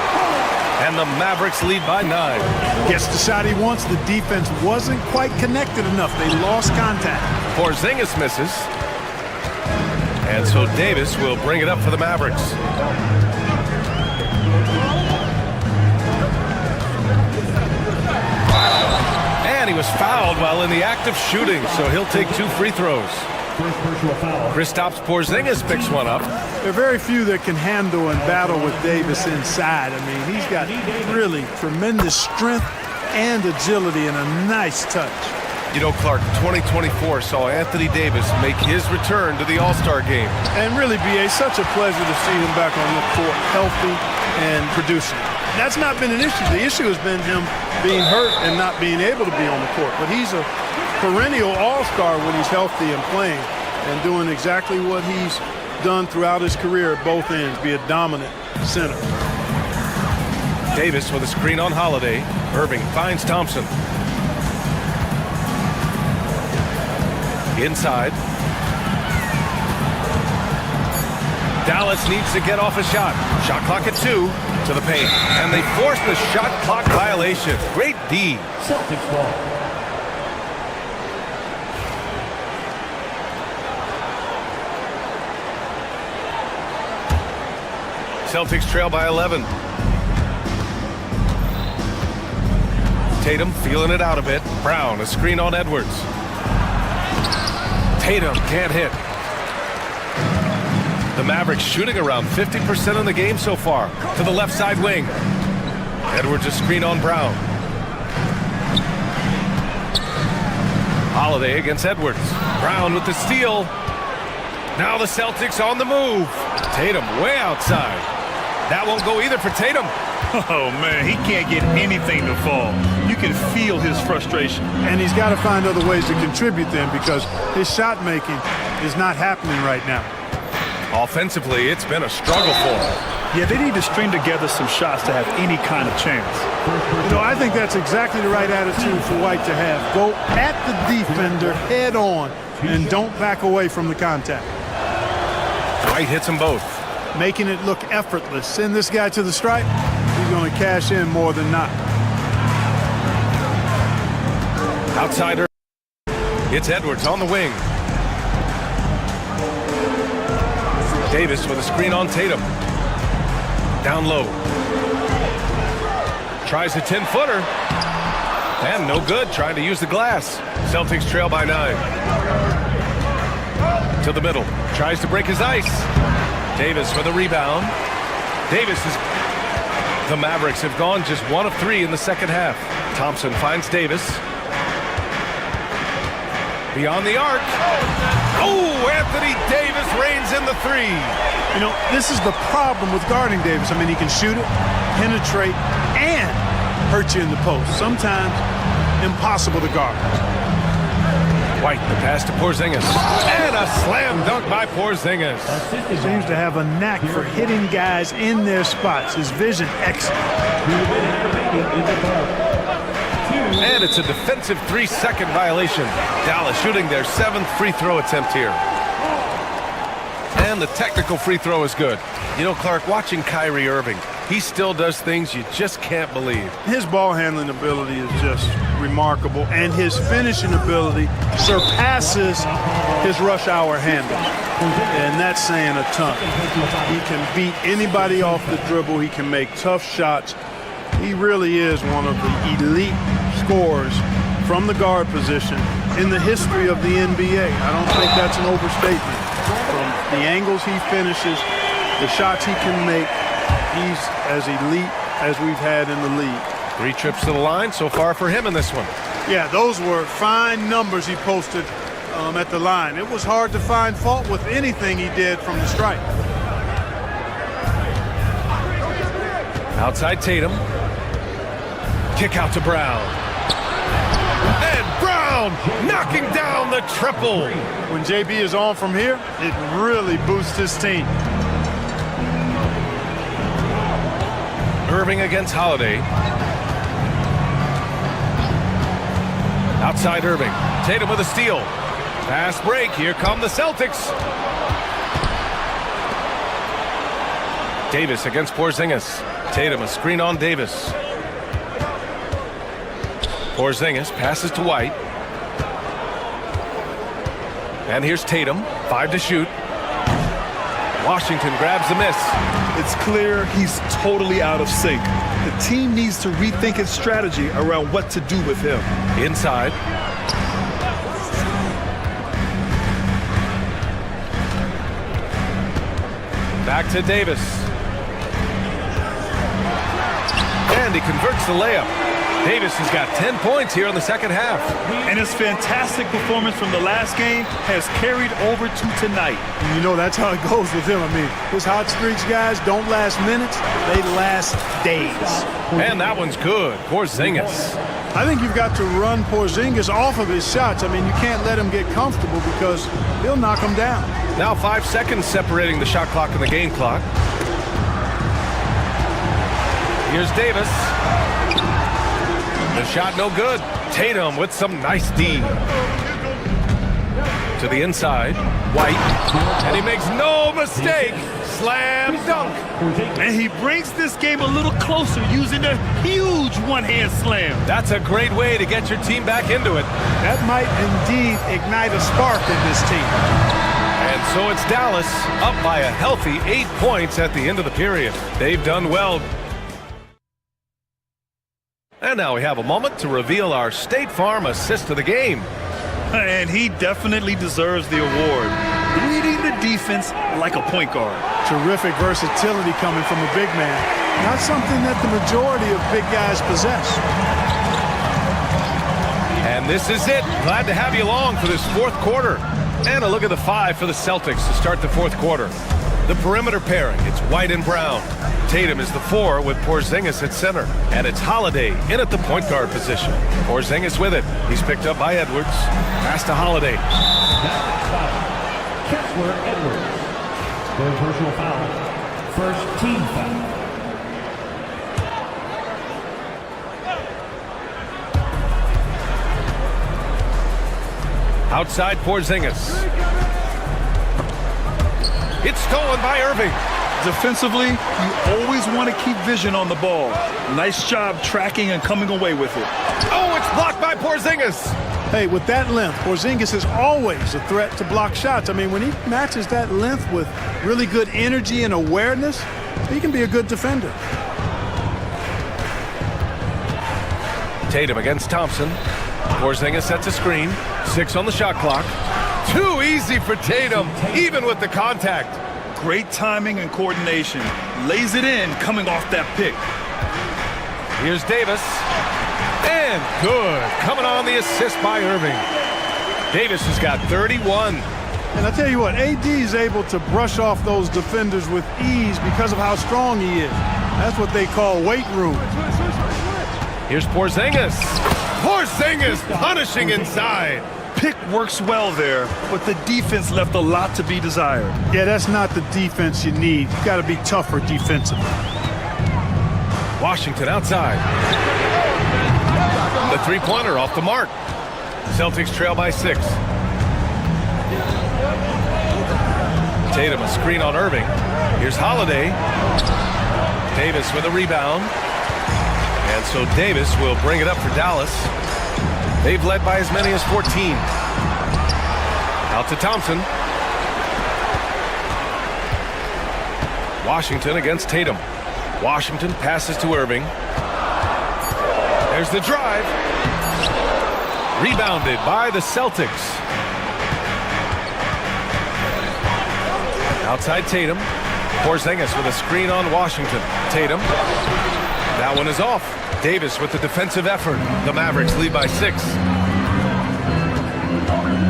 And the Mavericks lead by 9. Gets the shot he wants. The defense wasn't quite connected enough. They lost contact. Porzingis misses. And so Davis will bring it up for the Mavericks. And he was fouled while in the act of shooting, so he'll take 2 free throws. Kristaps Porzingis picks one up. There are very few that can handle and battle with Davis inside. I mean, he's got really tremendous strength and agility and a nice touch. You know, Clark, 2024 saw Anthony Davis make his return to the All-Star game. And really, B.A., such a pleasure to see him back on the court, healthy and producing. That's not been an issue. The issue has been him being hurt and not being able to be on the court. But he's a perennial all-star when he's healthy and playing and doing exactly what he's done throughout his career at both ends, be a dominant center. Davis with a screen on Holiday. Irving finds Thompson. Inside. Dallas needs to get off a shot. Shot clock at 2 to the paint. And they force the shot clock violation. Great D. Celtics ball. Celtics trail by 11. Tatum feeling it out a bit. Brown, a screen on Edwards. Tatum can't hit. The Mavericks shooting around 50% in the game so far. To the left side wing. Edwards a screen on Brown. Holiday against Edwards. Brown with the steal. Now the Celtics on the move. Tatum way outside. That won't go either for Tatum. Oh, man, he can't get anything to fall. You can feel his frustration. And he's got to find other ways to contribute then, because his shot making is not happening right now. Offensively, it's been a struggle for him. Yeah, they need to string together some shots to have any kind of chance. You know, I think that's exactly the right attitude for White to have. Go at the defender head on and don't back away from the contact. White hits them both. Making it look effortless. Send this guy to the stripe. He's he's going to cash in more than not. Outsider. It's Edwards on the wing. Davis with a screen on Tatum. Down low. Tries a 10-footer. And no good, trying to use the glass. Celtics trail by 9. To the middle. Tries to break his ice. Davis with a rebound. Davis is... The Mavericks have gone just 1 of 3 in the second half. Thompson finds Davis. Beyond the arc. Oh, Anthony Davis reigns in the 3. You know, this is the problem with guarding Davis. I mean, he can shoot it, penetrate, and hurt you in the post. Sometimes impossible to guard. White, the pass to Porzingis. And a slam dunk by Porzingis. He seems to have a knack for hitting guys in their spots. His vision excellent. And it's a defensive 3-second violation. Dallas shooting their 7th free throw attempt here. And the technical free throw is good. You know, Clark, watching Kyrie Irving, he still does things you just can't believe. His ball handling ability is just remarkable, and his finishing ability surpasses his rush hour handle. And that's saying a ton. He can beat anybody off the dribble. He can make tough shots. He really is one of the elite scorers from the guard position in the history of the NBA. I don't think that's an overstatement. From the angles he finishes, the shots he can make, he's as elite as we've had in the league. 3 trips to the line so far for him in this one. Yeah, those were fine numbers he posted at the line. It was hard to find fault with anything he did from the stripe. Outside Tatum. Kick out to Brown. And Brown knocking down the triple. When JB is on from here, it really boosts his team. Irving against Holiday. Outside Irving. Tatum with a steal. Fast break. Here come the Celtics. Davis against Porzingis. Tatum a screen on Davis. Porzingis passes to White. And here's Tatum. 5 to shoot. Washington grabs the miss. It's clear he's totally out of sync. The team needs to rethink its strategy around what to do with him. Inside. Back to Davis. And he converts the layup. Davis has got 10 points here in the second half. And his fantastic performance from the last game has carried over to tonight. And you know, that's how it goes with him. I mean, his hot streaks, guys, don't last minutes. They last days. And that one's good. Porzingis. I think you've got to run Porzingis off of his shots. I mean, you can't let him get comfortable because he'll knock him down. Now 5 seconds separating the shot clock and the game clock. Here's Davis. The shot no good. Tatum with some nice D. To the inside. White. And he makes no mistake. Slam dunk. And he brings this game a little closer using a huge one-hand slam. That's a great way to get your team back into it. That might indeed ignite a spark in this team. And so it's Dallas up by a healthy 8 points at the end of the period. They've done well. And now we have a moment to reveal our State Farm assist of the game. And he definitely deserves the award. Reading the defense like a point guard. Terrific versatility coming from a big man. Not something that the majority of big guys possess. And this is it. Glad to have you along for this fourth quarter. And a look at the 5 for the Celtics to start the fourth quarter. The perimeter pairing, it's White and Brown. Tatum is the 4 with Porzingis at center. And it's Holiday in at the point guard position. Porzingis with it. He's picked up by Edwards. Pass to Holiday. Kessler Edwards. Their personal foul. First team foul. Outside Porzingis. It's stolen by Irving. Defensively, you always want to keep vision on the ball. Nice job tracking and coming away with it. Oh, it's blocked by Porzingis. Hey, with that length, Porzingis is always a threat to block shots. I mean, when he matches that length with really good energy and awareness, he can be a good defender. Tatum against Thompson. Porzingis sets a screen. 6 on the shot clock. Too easy for Tatum, even with the contact. Great timing and coordination. Lays it in coming off that pick. Here's Davis. And good. Coming on the assist by Irving. Davis has got 31. And I tell you what, AD is able to brush off those defenders with ease because of how strong he is. That's what they call weight room. Here's Porzingis. Porzingis punishing inside. Pick works well there, but the defense left a lot to be desired. Yeah, that's not the defense you need. You got to be tougher defensively. Washington outside. The three-pointer off the mark. Celtics trail by 6. Tatum a screen on Irving. Here's Holiday. Davis with a rebound. And so Davis will bring it up for Dallas. They've led by as many as 14. Out to Thompson. Washington against Tatum. Washington passes to Irving. There's the drive. Rebounded by the Celtics. Outside Tatum. Porzingis with a screen on Washington. Tatum. That one is off. Davis with the defensive effort. The Mavericks lead by 6.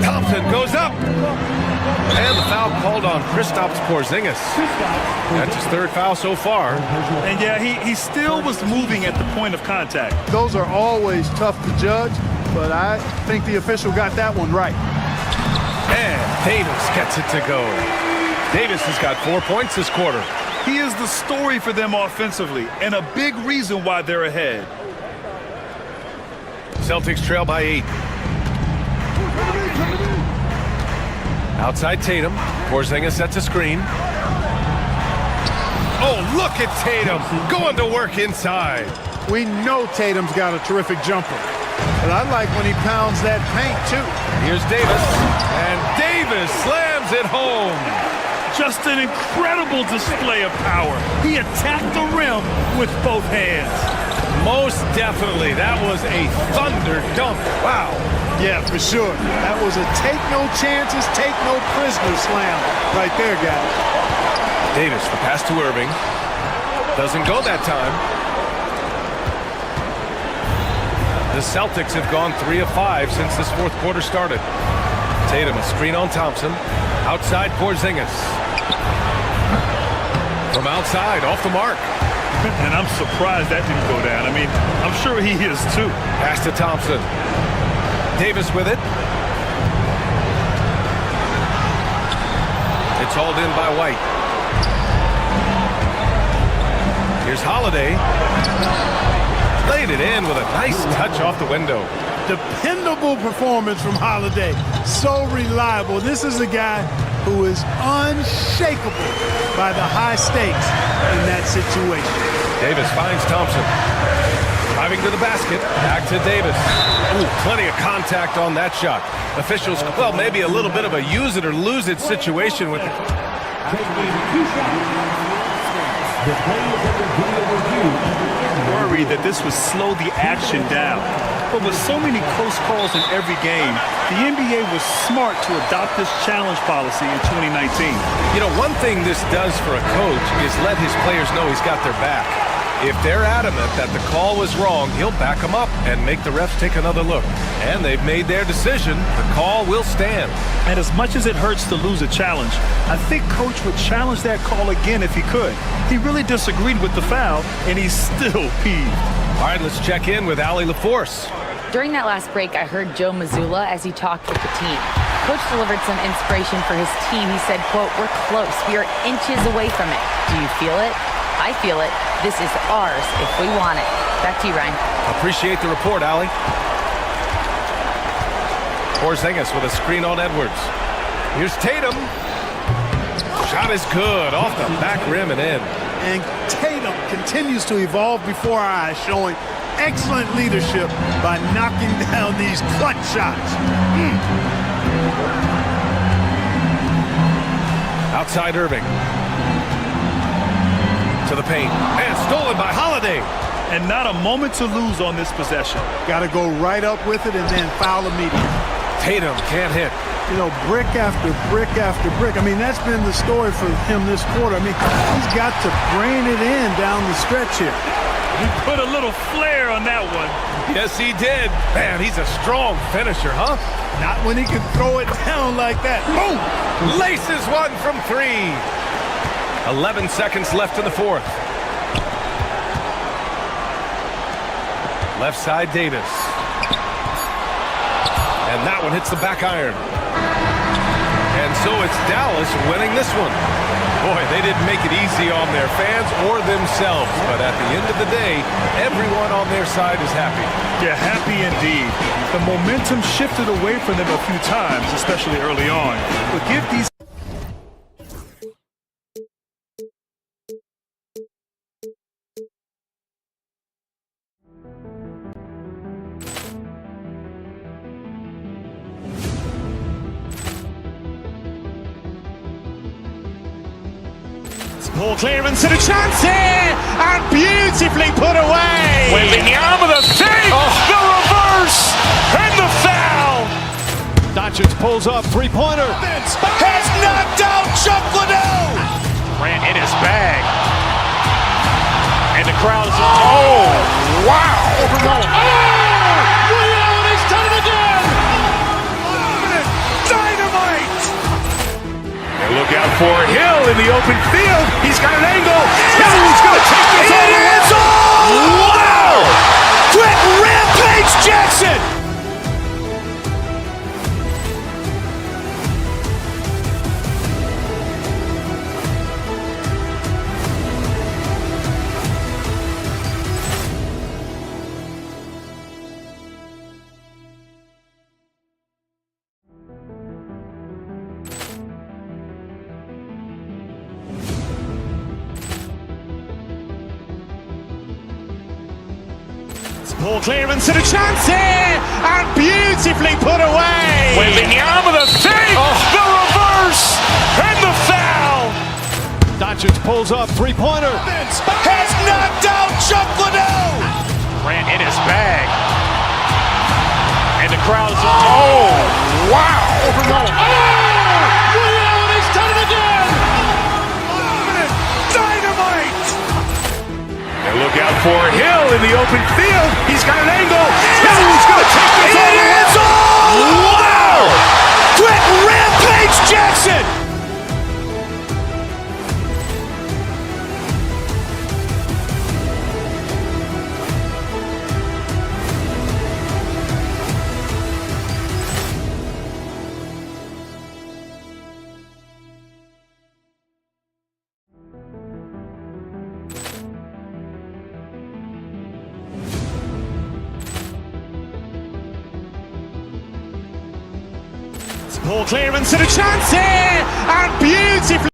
Thompson goes up. And the foul called on Kristaps Porzingis. That's his 3rd foul so far. And yeah, he still was moving at the point of contact. Those are always tough to judge, but I think the official got that one right. And Davis gets it to go. Davis has got 4 points this quarter. He is the story for them offensively, and a big reason why they're ahead. Celtics trail by 8. Outside Tatum. Porzingis sets a screen. Oh, look at Tatum going to work inside. We know Tatum's got a terrific jumper, but I like when he pounds that paint, too. Here's Davis, and Davis slams it home. Just an incredible display of power. He attacked the rim with both hands. Most definitely. That was a thunder dunk. Wow. Yeah, for sure. That was a take no chances, take no prisoner slam right there, guys. Davis, the pass to Irving. Doesn't go that time. The Celtics have gone 3 of 5 since this 4th quarter started. Tatum, a screen on Thompson. Outside Porzingis. From outside, off the mark. And I'm surprised that didn't go down. I mean, I'm sure he is too. Pass to Thompson. Davis with it. It's hauled in by White. Here's Holiday. Laid it in with a nice touch off the window. Dependable performance from Holiday. So reliable. This is a guy who is unshakable by the high stakes in that situation. Davis finds Thompson. Driving to the basket. Back to Davis. Ooh, plenty of contact on that shot. Officials, well, maybe a little bit of a use it or lose it situation with it. Worried that this would slow the action down. But with so many close calls in every game, the NBA was smart to adopt this challenge policy in 2019. You know, one thing this does for a coach is let his players know he's got their back. If they're adamant that the call was wrong, he'll back them up and make the refs take another look. And they've made their decision. The call will stand. And as much as it hurts to lose a challenge, I think Coach would challenge that call again if he could. He really disagreed with the foul, and he's still peeved. All right, let's check in with Allie LaForce. During that last break, I heard Joe Mazzulla as he talked with the team. Coach delivered some inspiration for his team. He said, quote, "We're close. We are inches away from it. Do you feel it? I feel it. This is ours if we want it." Back to you, Ryan. Appreciate the report, Allie. Porzingis with a screen on Edwards. Here's Tatum. Shot is good, off the back rim and in. And Tatum continues to evolve before our eyes, showing excellent leadership by knocking down these clutch shots. Outside Irving. To the paint. And stolen by Holiday. And not a moment to lose on this possession. Got to go right up with it and then foul immediately. Tatum can't hit. You know, brick after brick after brick. I mean, that's been the story for him this quarter. I mean, he's got to brain it in down the stretch here. He put a little flair on that one. Yes, he did. Man, he's a strong finisher, huh? Not when he can throw it down like that. Boom! Laces one from 3. 11 seconds left in the fourth. Left side, Davis. And that one hits the back iron. And so it's Dallas winning this one. Boy, they didn't make it easy on their fans or themselves. But at the end of the day, everyone on their side is happy. Yeah, happy indeed. The momentum shifted away from them a few times, especially early on. But give these Ball clearance and a chance here, and beautifully put away. Wembanyama the save, the reverse, and the foul. Doncic pulls up, three-pointer. Has knocked out Chuck Liddell. Ran in his bag, and the crowd is wow! He's done it again. Dynamite! And look out for Hill in the open field. He's got an angle. Hill's going to take this all the way. Wow! Quick Rampage Jackson! Ball clearance and a chance here, and beautifully put away. Wembanyama the save, the reverse, and the foul. Doncic pulls up, three-pointer. Has knocked out Chuck Liddell. Ran in his bag, and the crowd is wow! He's done it again. Dynamite! And look out for Hill in the open field. He's got an angle. Hill's going to take this all the way. Wow! Quick Rampage Jackson! Ball clearance and a chance here, and beautifully.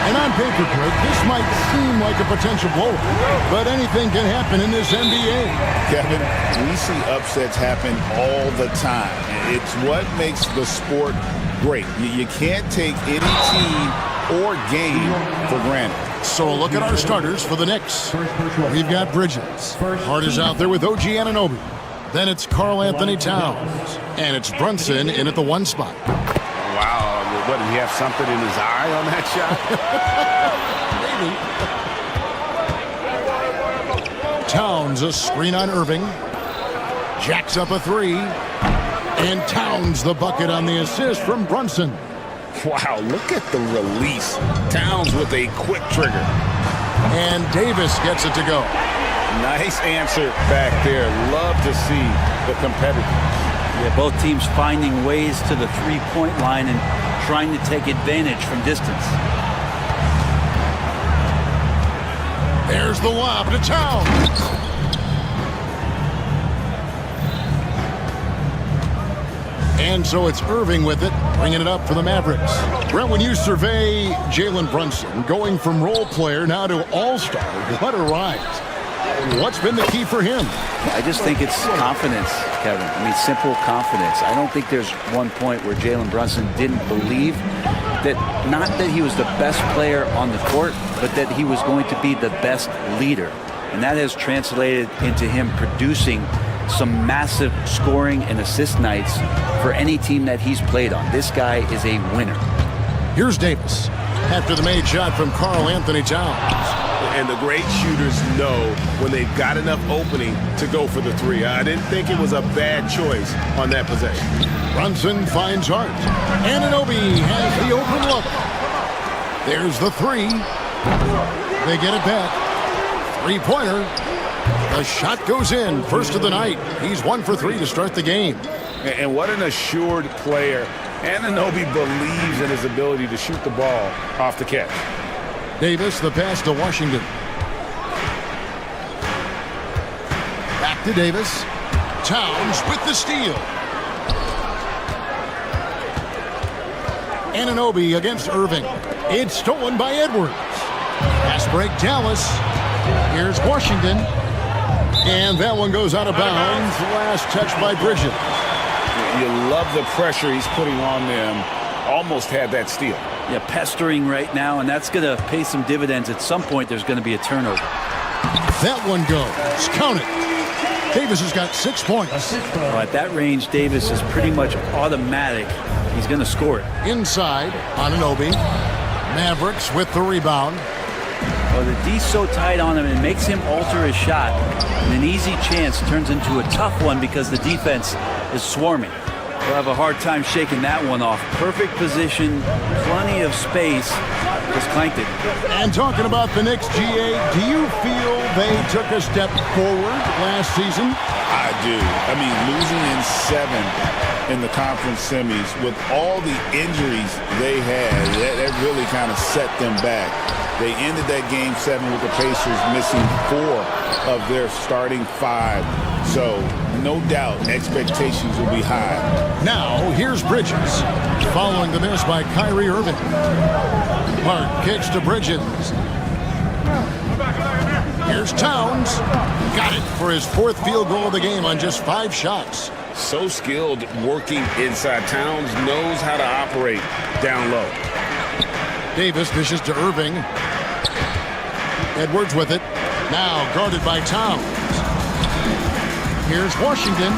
And on paper, Greg, this might seem like a potential blow, but anything can happen in this NBA. Kevin, we see upsets happen all the time. It's what makes the sport great. You can't take any team or game for granted. So a look at our starters for the Knicks. We've got Bridges. Hart is out there with OG Anunoby. Then it's Karl Anthony Towns. And it's Brunson in at the 1 spot. Wow. What, did he have something in his eye on that shot? Maybe. Towns a screen on Irving. Jacks up a 3. And Towns the bucket on the assist from Brunson. Wow, look at the release. Towns with a quick trigger. And Davis gets it to go. Nice answer back there. Love to see the competitor. Yeah, both teams finding ways to the three-point line and trying to take advantage from distance. There's the lob to Towns. And so it's Irving with it, bringing it up for the Mavericks. Brent, when you survey Jalen Brunson, going from role player now to all-star, what a rise. What's been the key for him? I just think it's confidence, Kevin. I mean, simple confidence. I don't think there's one point where Jalen Brunson didn't believe that, not that he was the best player on the court, but that he was going to be the best leader. And that has translated into him producing some massive scoring and assist nights for any team that he's played on. This guy is a winner. Here's Davis after the made shot from Karl Anthony Towns. And the great shooters know when they've got enough opening to go for the three. I didn't think it was a bad choice on that possession. Brunson finds Hart. Anunoby has the open look. There's the three. They get it back. Three-pointer. The shot goes in. First of the night. He's 1 for 3 to start the game. And what an assured player. Anunoby believes in his ability to shoot the ball off the catch. Davis, the pass to Washington. Back to Davis. Towns with the steal. Anunoby against Irving. It's stolen by Edwards. Pass break, Dallas. Here's Washington. And that one goes out of bounds. Last touch by Bridges. You love the pressure he's putting on them. Almost had that steal. Yeah, pestering right now, and that's going to pay some dividends. At some point, there's going to be a turnover. That one goes. Count it. Davis has got 6 points. Well, at that range, Davis is pretty much automatic. He's going to score it. Inside, Anunoby. Mavericks with the rebound. Well, the D's so tight on him, it makes him alter his shot. And an easy chance turns into a tough one because the defense is swarming. We'll have a hard time shaking that one off. Perfect position, plenty of space. Just clanked it. And talking about the Knicks, GA, do you feel they took a step forward last season? I do. I mean, losing in 7 in the conference semis with all the injuries they had, that really kind of set them back. They ended that game 7 with the Pacers missing 4 of their starting 5. So, no doubt, expectations will be high. Now, here's Bridges, following the miss by Kyrie Irving. Hart kicks to Bridges. Here's Towns. Got it for his 4th field goal of the game on just 5 shots. So skilled working inside. Towns knows how to operate down low. Davis dishes to Irving. Edwards with it. Now guarded by Towns. Here's Washington.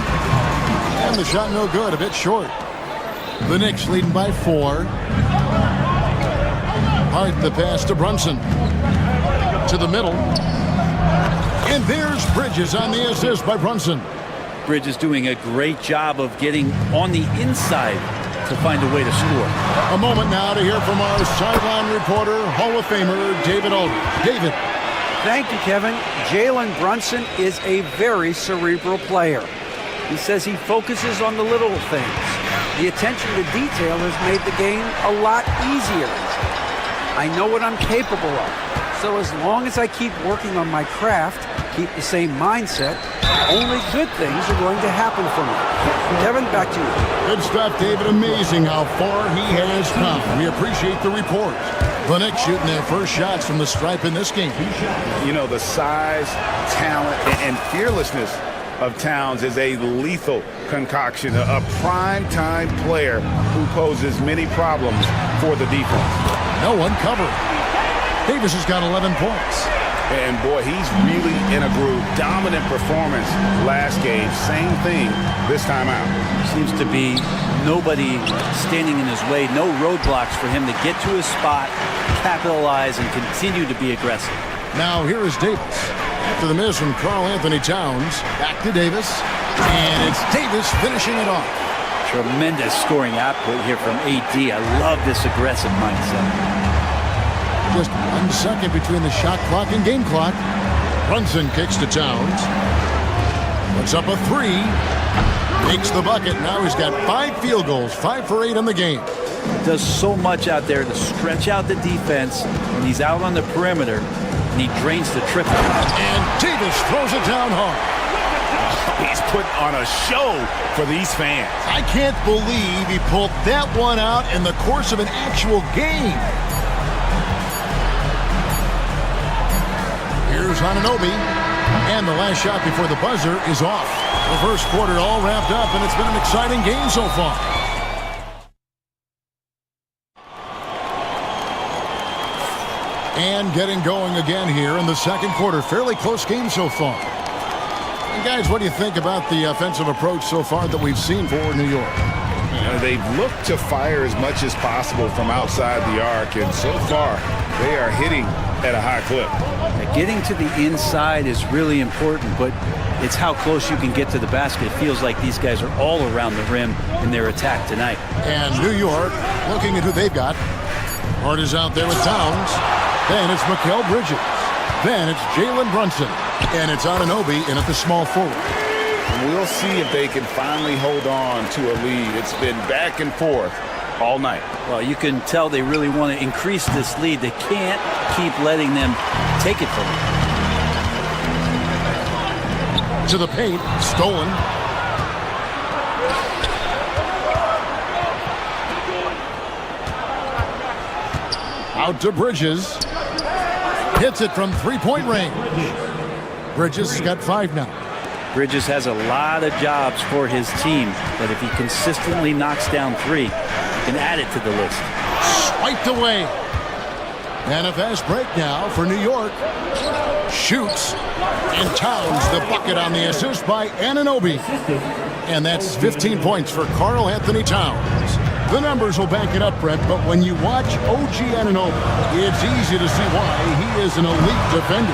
And the shot no good, a bit short. The Knicks leading by 4. Hart the pass to Brunson. To the middle. And there's Bridges on the assist by Brunson. Bridges doing a great job of getting on the inside to find a way to score. A moment now to hear from our sideline reporter, Hall of Famer David Aldridge. David. Thank you, Kevin. Jalen Brunson is a very cerebral player. He says he focuses on the little things. The attention to detail has made the game a lot easier. I know what I'm capable of. So as long as I keep working on my craft, keep the same mindset, only good things are going to happen for me. Kevin, back to you. Good stuff, David. Amazing how far he has come. We appreciate the report. The Knicks shooting their first shots from the stripe in this game. You know, the size, talent, and fearlessness of Towns is a lethal concoction, a prime-time player who poses many problems for the defense. No one covered. Davis has got 11 points. And boy, he's really in a groove. Dominant performance last game. Same thing this time out. Seems to be nobody standing in his way. No roadblocks for him to get to his spot, capitalize, and continue to be aggressive. Now here is Davis. After the miss from Karl Anthony Towns, back to Davis. And it's Davis finishing it off. Tremendous scoring output here from AD. I love this aggressive mindset. Just 1 second between the shot clock and game clock. Brunson kicks to Towns. Puts up a 3. Makes the bucket. Now he's got 5 field goals, 5 for 8 in the game. Does so much out there to stretch out the defense when he's out on the perimeter, and he drains the triple. And Davis throws it down hard. He's putting on a show for these fans. I can't believe he pulled that one out in the course of an actual game. Here's Anunoby. And the last shot before the buzzer is off. The first quarter all wrapped up, and it's been an exciting game so far. And getting going again here in the second quarter. Fairly close game so far. And guys, what do you think about the offensive approach so far that we've seen for New York? They've looked to fire as much as possible from outside the arc, and so far they are hitting at a high clip. Getting to the inside is really important, but it's how close you can get to the basket. It feels like these guys are all around the rim in their attack tonight. And New York looking at who they've got. Hart is out there with Towns. Then it's Mikal Bridges. Then it's Jalen Brunson. And it's Anunoby in at the small forward. We'll see if they can finally hold on to a lead. It's been back and forth all night. Well, you can tell they really want to increase this lead. They can't keep letting them take it from them. To the paint, stolen. Out to Bridges. Hits it from three-point range. Bridges has got 5 now. Bridges has a lot of jobs for his team, but if he consistently knocks down 3, he can add it to the list. Swiped away. And a fast break now for New York. Shoots. And Towns the bucket on the assist by Anunoby. And that's 15 points for Karl Anthony Towns. The numbers will back it up, Brett, but when you watch OG Anunoby, it's easy to see why he is an elite defender.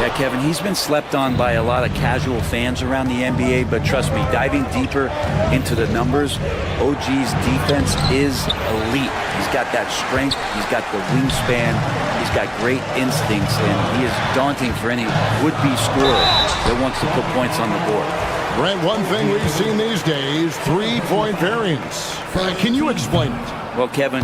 Yeah, Kevin, he's been slept on by a lot of casual fans around the NBA, but trust me, diving deeper into the numbers, OG's defense is elite. He's got that strength, he's got the wingspan, he's got great instincts, and he is daunting for any would-be scorer that wants to put points on the board. Brett, one thing we've seen these days, 3-point variance. Can you explain it? Well, Kevin,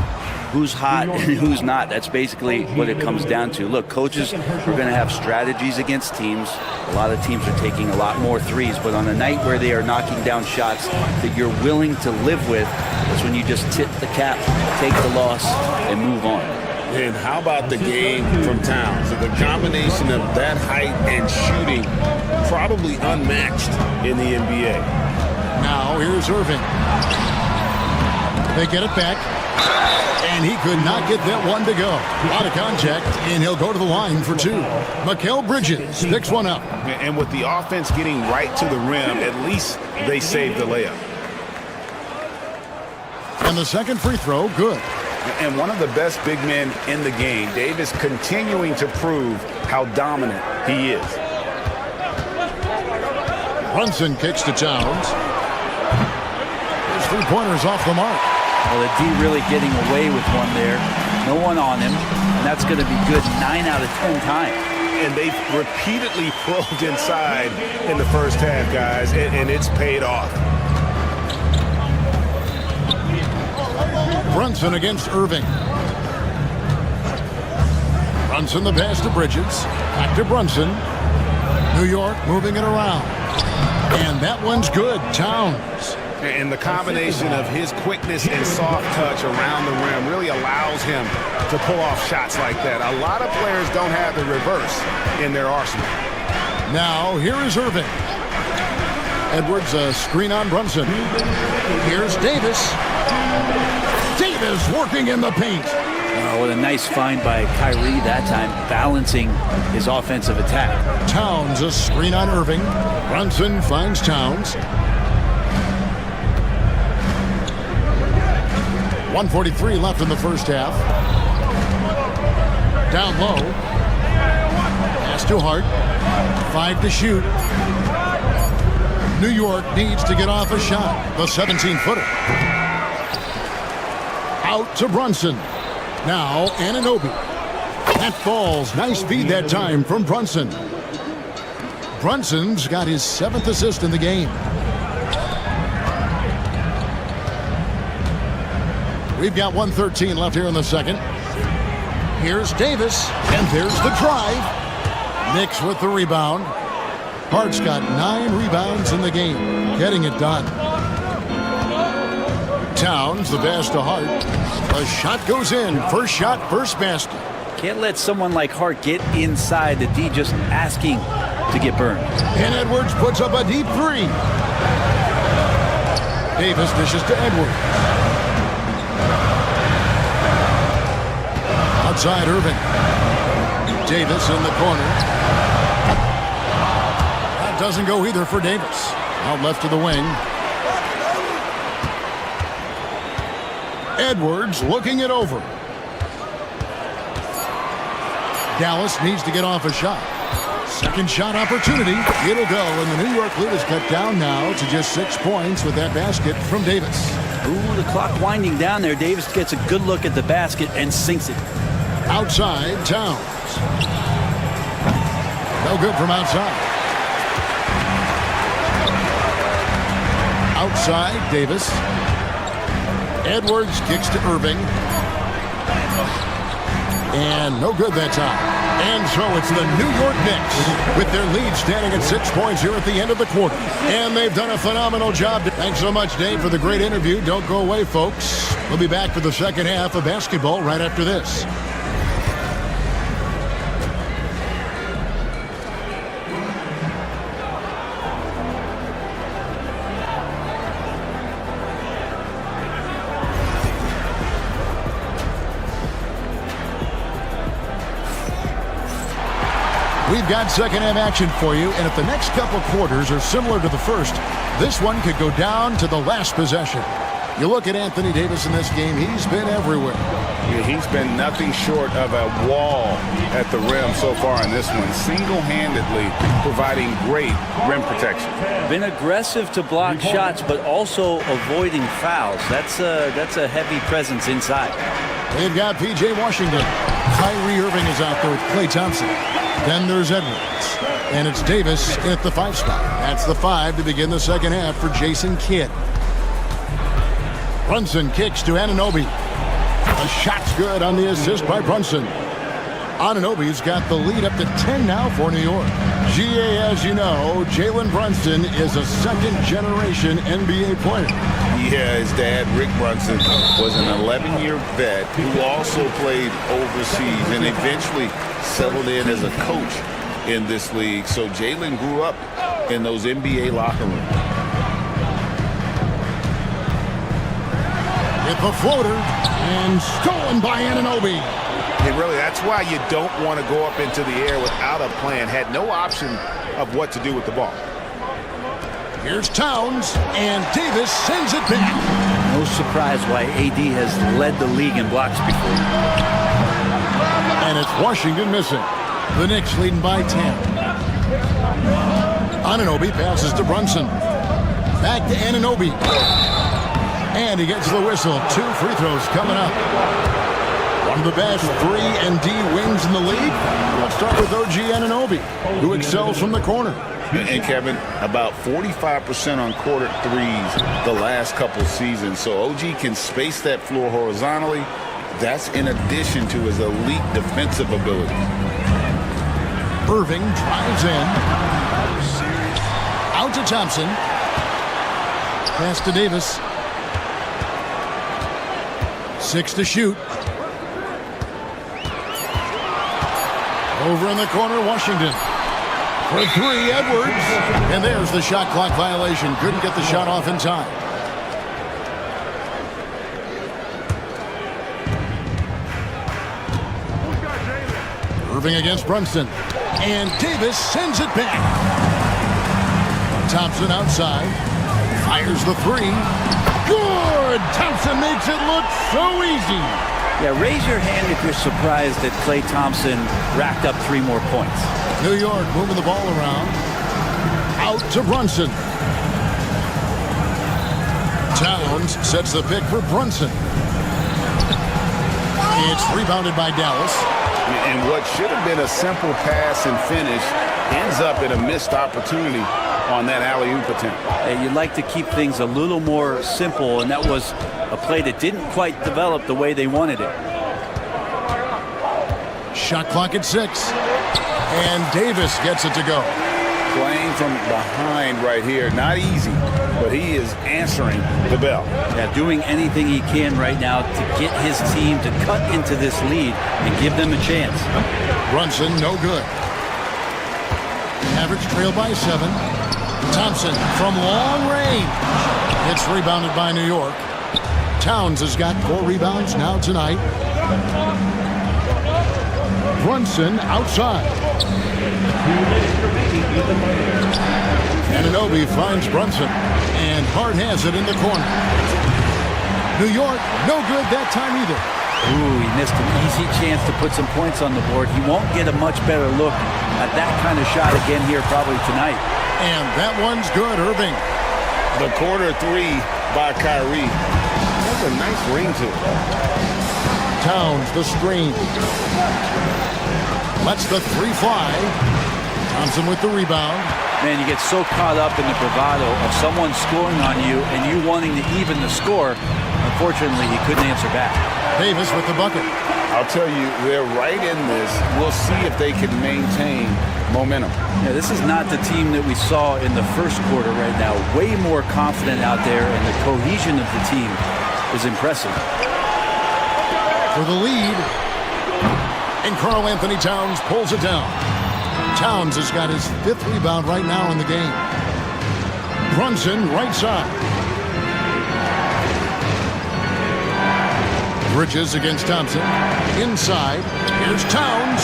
who's hot and who's not, that's basically what it comes down to. Look, coaches are going to have strategies against teams. A lot of teams are taking a lot more threes, but on a night where they are knocking down shots that you're willing to live with, that's when you just tip the cap, take the loss, and move on. And how about the game from Towns? The combination of that height and shooting, probably unmatched in the NBA. Now here's Irving. They get it back. And he could not get that one to go. A lot of contact, and he'll go to the line for 2. Mikal Bridges picks one up. And with the offense getting right to the rim, at least they saved the layup. And the second free throw, good. And one of the best big men in the game, Davis, continuing to prove how dominant he is. Brunson kicks to Towns. His three-pointer's off the mark. Well, the D really getting away with one there. No one on him, and that's going to be good 9 out of 10 times. And they've repeatedly probed inside in the first half, guys, and it's paid off. Brunson against Irving. Brunson the pass to Bridges. Back to Brunson. New York moving it around. And that one's good. Towns. And the combination of his quickness and soft touch around the rim really allows him to pull off shots like that. A lot of players don't have the reverse in their arsenal. Now, here is Irving. Edwards, a screen on Brunson. Here's Davis. Davis working in the paint. What a nice find by Kyrie that time, balancing his offensive attack. Towns, a screen on Irving. Brunson finds Towns. 1:43 left in the first half. Down low. Pass to Hart. 5 to shoot. New York needs to get off a shot. The 17-footer. Out to Brunson. Now Anunoby. That falls. Nice feed that time from Brunson. Brunson's got his 7th assist in the game. We've got 1:13 left here in the second. Here's Davis, and there's the drive. Knicks with the rebound. Hart's got 9 rebounds in the game, getting it done. Towns, the pass to Hart. A shot goes in. First shot, first basket. Can't let someone like Hart get inside the D just asking to get burned. And Edwards puts up a deep 3. Davis dishes to Edwards. Outside Irving. Davis in the corner. That doesn't go either for Davis. Out left to the wing. Edwards looking it over. Dallas needs to get off a shot. Second shot opportunity. It'll go, and the New York lead is cut down now to just 6 points with that basket from Davis. Ooh, the clock winding down there. Davis gets a good look at the basket and sinks it. Outside, Towns. No good from outside. Outside, Davis. Edwards kicks to Irving. And no good that time. And so it's the New York Knicks with their lead standing at 6 points here at the end of the quarter. And they've done a phenomenal job. Thanks so much, Dave, for the great interview. Don't go away, folks. We'll be back for the second half of basketball right after this. We've got second half action for you, and if the next couple quarters are similar to the first, this one could go down to the last possession. You look at Anthony Davis in this game, he's been everywhere. Yeah, he's been nothing short of a wall at the rim so far in this one, single-handedly providing great rim protection. Been aggressive to block shots, but also avoiding fouls. That's a heavy presence inside. They've got P.J. Washington. Kyrie Irving is out there with Klay Thompson. Then there's Edwards. And it's Davis at the 5 spot. That's the 5 to begin the second half for Jason Kidd. Brunson kicks to Anunoby. A shot's good on the assist by Brunson. Anunoby's got the lead up to 10 now for New York. GA, as you know, Jalen Brunson is a second-generation NBA player. Yeah, his dad, Rick Brunson, was an 11-year vet who also played overseas and eventually settled in as a coach in this league. So Jalen grew up in those NBA locker rooms. With the floater, and stolen by Anunoby. And really, that's why you don't want to go up into the air without a plan. Had no option of what to do with the ball. Here's Towns, and Davis sends it back. No surprise why AD has led the league in blocks before. And it's Washington missing. The Knicks leading by 10. Anunoby passes to Brunson. Back to Anunoby. And he gets the whistle. 2 free throws coming up. One of the best 3-and-D wings in the league. Let's start with OG Anunoby, who excels from the corner. And Kevin, about 45% on quarter threes the last couple seasons. So OG can space that floor horizontally. That's in addition to his elite defensive ability. Irving drives in. Out to Thompson. Pass to Davis. 6 to shoot. Over in the corner, Washington. For 3, Edwards. And there's the shot clock violation. Couldn't get the shot off in time. Irving against Brunson. And Davis sends it back. Thompson outside. Fires the 3. Good! Thompson makes it look so easy. Yeah, raise your hand if you're surprised that Klay Thompson racked up 3 more points. New York moving the ball around. Out to Brunson. Towns sets the pick for Brunson. It's rebounded by Dallas. And what what should have been a simple pass and finish ends up in a missed opportunity on that alley-oop attempt. Hey, you'd like to keep things a little more simple, and that was a play that didn't quite develop the way they wanted it. Shot clock at 6. And Davis gets it to go. Playing from behind right here. Not easy, but he is answering the bell. Yeah, doing anything he can right now to get his team to cut into this lead and give them a chance. Brunson, no good. Average trail by 7. Thompson from long range. It's rebounded by New York. Towns has got 4 rebounds now tonight. Brunson outside. Anunoby finds Brunson, and Hart has it in the corner. New York, no good that time either. Ooh, he missed an easy chance to put some points on the board. He won't get a much better look at that kind of shot again here probably tonight. And that one's good, Irving. The corner 3 by Kyrie. That's a nice ring to it. Towns, the screen. Lets the 3 fly. Thompson with the rebound. Man, you get so caught up in the bravado of someone scoring on you and you wanting to even the score. Unfortunately, he couldn't answer back. Davis with the bucket. I'll tell you, they're right in this. We'll see if they can maintain momentum. Yeah, this is not the team that we saw in the first quarter right now. Way more confident out there, and the cohesion of the team is impressive. For the lead. And Karl Anthony Towns pulls it down. Towns has got his 5th rebound right now in the game. Brunson right side. Bridges against Thompson. Inside. Here's Towns.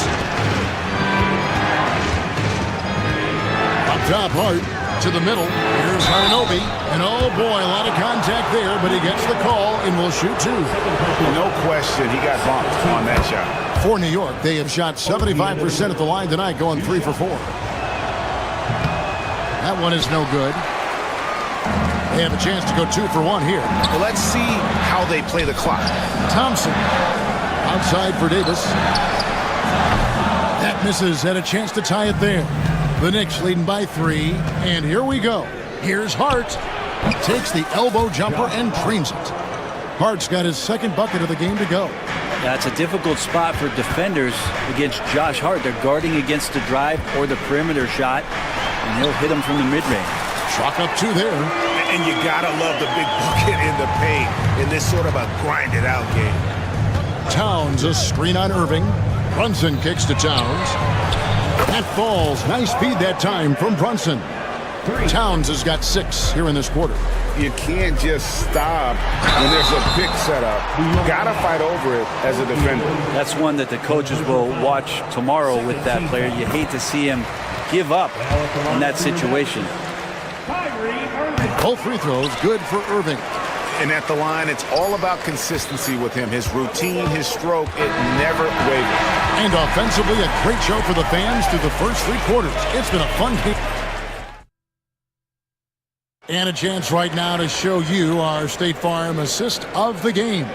Up top, Hart to the middle. Here's Anunoby. And oh boy, a lot of contact there, but he gets the call and will shoot 2. No question, he got bumped on that shot. For New York, they have shot 75% at the line tonight, going 3 for 4. That one is no good. They have a chance to go 2 for 1 here. Well, let's see how they play the clock. Thompson outside for Davis. That misses, had a chance to tie it there. The Knicks leading by 3, and here we go. Here's Hart. Takes the elbow jumper and drains it. Hart's got his 2nd bucket of the game to go. That's a difficult spot for defenders against Josh Hart. They're guarding against the drive or the perimeter shot, and he'll hit them from the mid-range. Chalk up 2 there. And you gotta love the big bucket in the paint in this sort of a grinded-out game. Towns, a screen on Irving. Brunson kicks to Towns. That falls. Nice feed that time from Brunson. Towns has got 6 here in this quarter. You can't just stop when there's a pick set up. You gotta fight over it as a defender. That's one that the coaches will watch tomorrow with that player. You hate to see him give up in that situation. Both free throws good for Irving. And at the line, it's all about consistency with him. His routine, his stroke, it never wavers. And offensively, a great show for the fans through the first 3 quarters. It's been a fun game. And a chance right now to show you our State Farm assist of the game.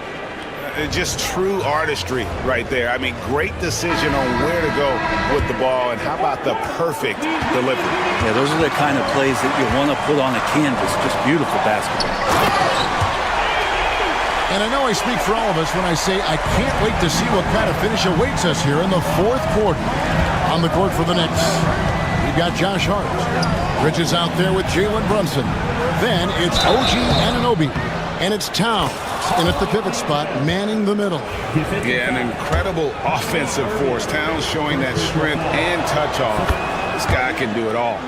Just true artistry right there. I mean, great decision on where to go with the ball, and how about the perfect delivery? Yeah, those are the kind of plays that you want to put on a canvas. Just beautiful basketball. And I know I speak for all of us when I say I can't wait to see what kind of finish awaits us here in the 4th quarter. On the court for the Knicks, we've got Josh Hart. Bridges out there with Jalen Brunson. Then it's OG Anunoby. And it's Towns in at the pivot spot, manning the middle. Yeah, an incredible offensive force. Towns showing that strength and touch off. This guy can do it all.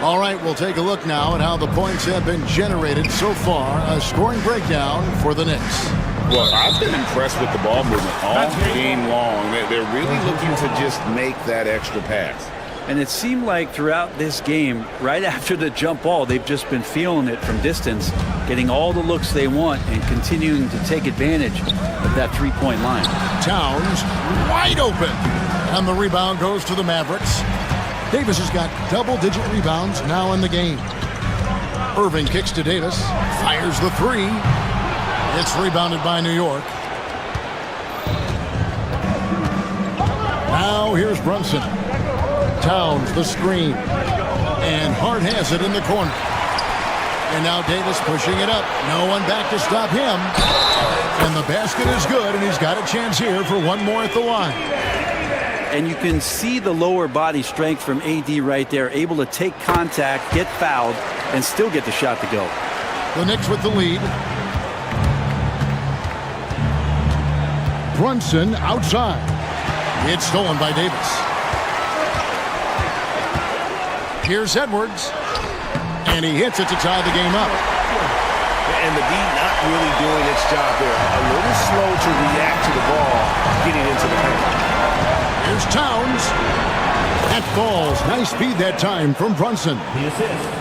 All right, we'll take a look now at how the points have been generated so far. A scoring breakdown for the Knicks. Well, I've been impressed with the ball movement all game long. They're really looking to just make that extra pass. And it seemed like throughout this game, right after the jump ball, they've just been feeling it from distance, getting all the looks they want and continuing to take advantage of that 3-point line. Towns wide open. And the rebound goes to the Mavericks. Davis has got double-digit rebounds now in the game. Irving kicks to Davis. Fires the 3. It's rebounded by New York. Now here's Brunson. Towns the screen. And Hart has it in the corner. And now Davis pushing it up. No one back to stop him. And the basket is good, and he's got a chance here for one more at the line. And you can see the lower body strength from AD right there, able to take contact, get fouled, and still get the shot to go. The Knicks with the lead. Brunson outside. It's stolen by Davis. Here's Edwards. And he hits it to tie the game up. And the D not really doing its job there. A little slow to react to the ball getting into the paint. Here's Towns. That falls. Nice speed that time from Brunson.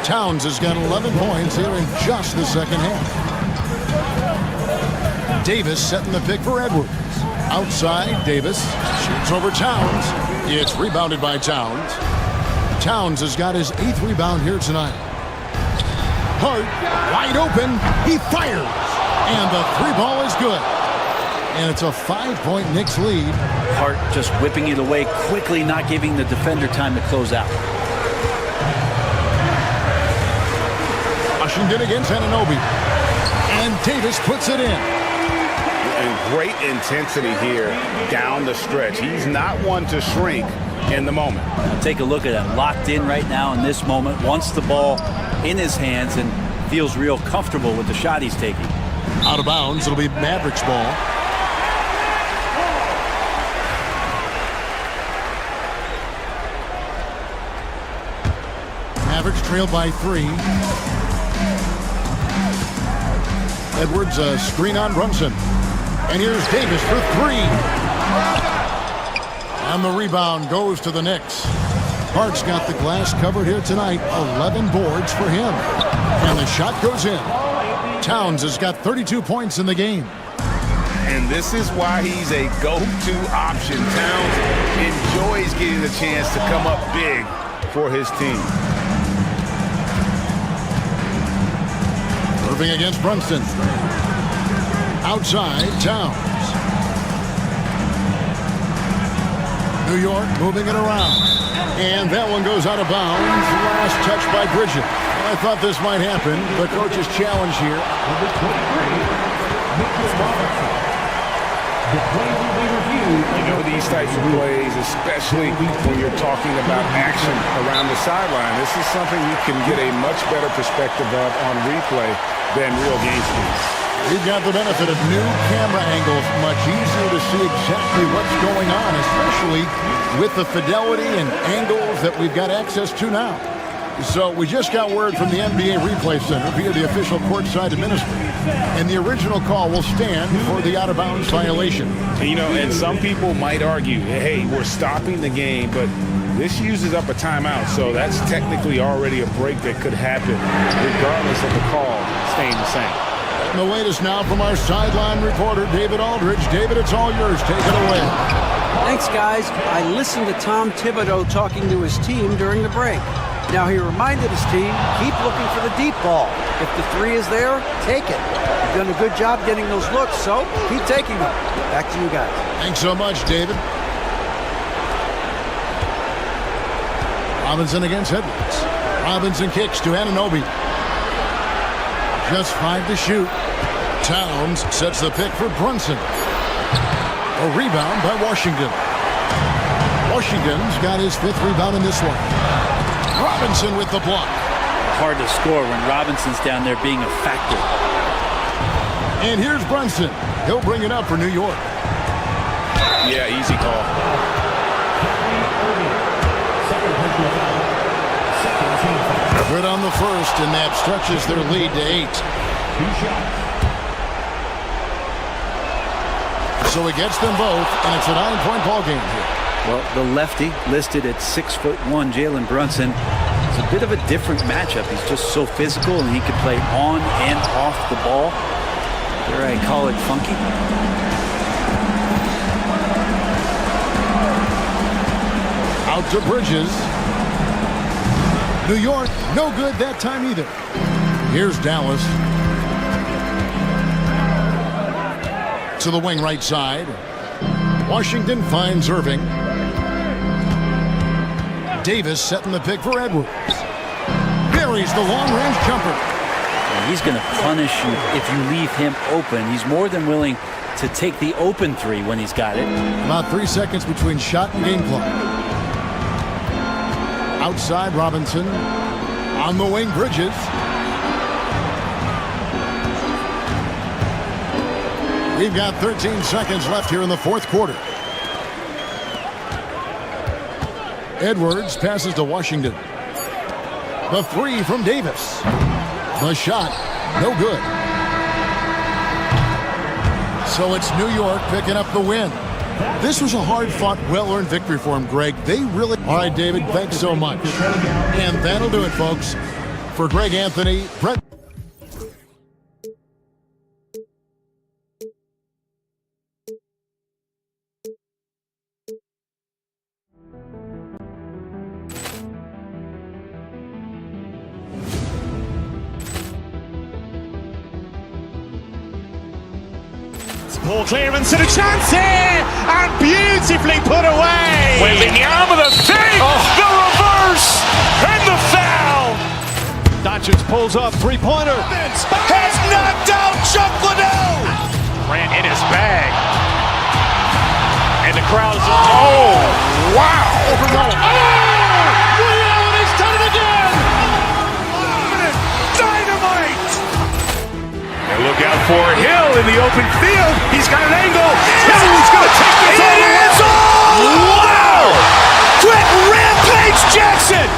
Towns has got 11 points here in just the second half. Davis setting the pick for Edwards. Outside, Davis shoots over Towns. It's rebounded by Towns. Towns has got his 8th rebound here tonight. Hart, wide open, he fires, and the 3-ball is good. And it's a 5-point Knicks lead. Hart just whipping it away quickly, not giving the defender time to close out. Washington against Anunoby. And Davis puts it in. And great intensity here down the stretch. He's not one to shrink in the moment. Now take a look at him, locked in right now in this moment, wants the ball in his hands and feels real comfortable with the shot he's taking. Out of bounds, it'll be Mavericks ball. Mavericks trailed by 3. Edwards, a screen on Brunson. And here's Davis for 3. And the rebound goes to the Knicks. Hart's got the glass covered here tonight. 11 boards for him. And the shot goes in. Towns has got 32 points in the game. And this is why he's a go-to option. Towns enjoys getting the chance to come up big for his team. Irving against Brunson. Outside, Towns. New York moving it around. And that one goes out of bounds. Last touch by Bridges. I thought this might happen. The coach's challenge here. You know, these types of plays, especially when you're talking about action around the sideline, this is something you can get a much better perspective of on replay than real game speed. We've got the benefit of new camera angles. Much easier to see exactly what's going on, especially with the fidelity and angles that we've got access to now. So we just got word from the NBA Replay Center via the official courtside administrator. And the original call will stand for the out-of-bounds violation. You know, and some people might argue, hey, we're stopping the game, but this uses up a timeout, so that's technically already a break that could happen, regardless of the call staying the same. And the latest now from our sideline reporter, David Aldridge. David, it's all yours. Take it away. Thanks, guys. I listened to Tom Thibodeau talking to his team during the break. Now, he reminded his team, keep looking for the deep ball. If the 3 is there, take it. You've done a good job getting those looks, so keep taking them. Back to you guys. Thanks so much, David. Robinson against Edwards. Robinson kicks to Anunoby. Just 5 to shoot. Towns sets the pick for Brunson. A rebound by Washington. Washington's got his 5th rebound in this one. Robinson with the block. Hard to score when Robinson's down there being a factor. And here's Brunson. He'll bring it up for New York. Yeah, easy call. Good on the first, and that stretches their lead to 8. So he gets them both, and it's a 9-point ball game here. Well, the lefty listed at 6'1", Jalen Brunson. It's a bit of a different matchup. He's just so physical, and he can play on and off the ball. Dare I call it funky? Out to Bridges. New York, no good that time either. Here's Dallas. To the wing right side. Washington finds Irving. Davis setting the pick for Edwards. Buries the long-range jumper. And he's going to punish you if you leave him open. He's more than willing to take the open three when he's got it. About 3 seconds between shot and game clock. Outside Robinson. On the wing, Bridges. We've got 13 seconds left here in the fourth quarter. Edwards passes to Washington. The three from Davis. The shot, no good. So it's New York picking up the win. This was a hard-fought, well-earned victory for him, Greg. They really... All right, David, thanks so much. And that'll do it, folks. For Greg Anthony, Brett... Ball clearance and a chance here, and beautifully put away. Wembanyama with a fake, the reverse, and the foul. Doncic pulls up, three-pointer. Has knocked out Chuck Liddell. Grant in his bag. And the crowd is, oh, wow. He's done it again. Dynamite. And look out for Hill in the open field. He's got an angle. He's going to take this all the way. Wow! Quick Rampage Jackson.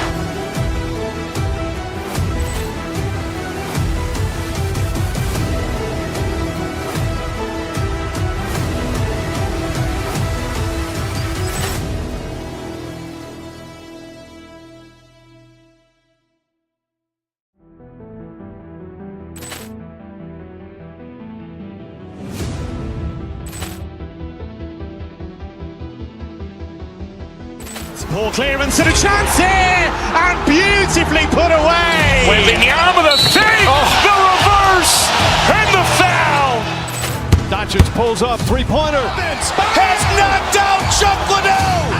Ball clearance and a chance here, and beautifully put away. Wembanyama with a fake, the reverse, and the foul. Doncic pulls up, three-pointer. Has knocked out Chuck Liddell.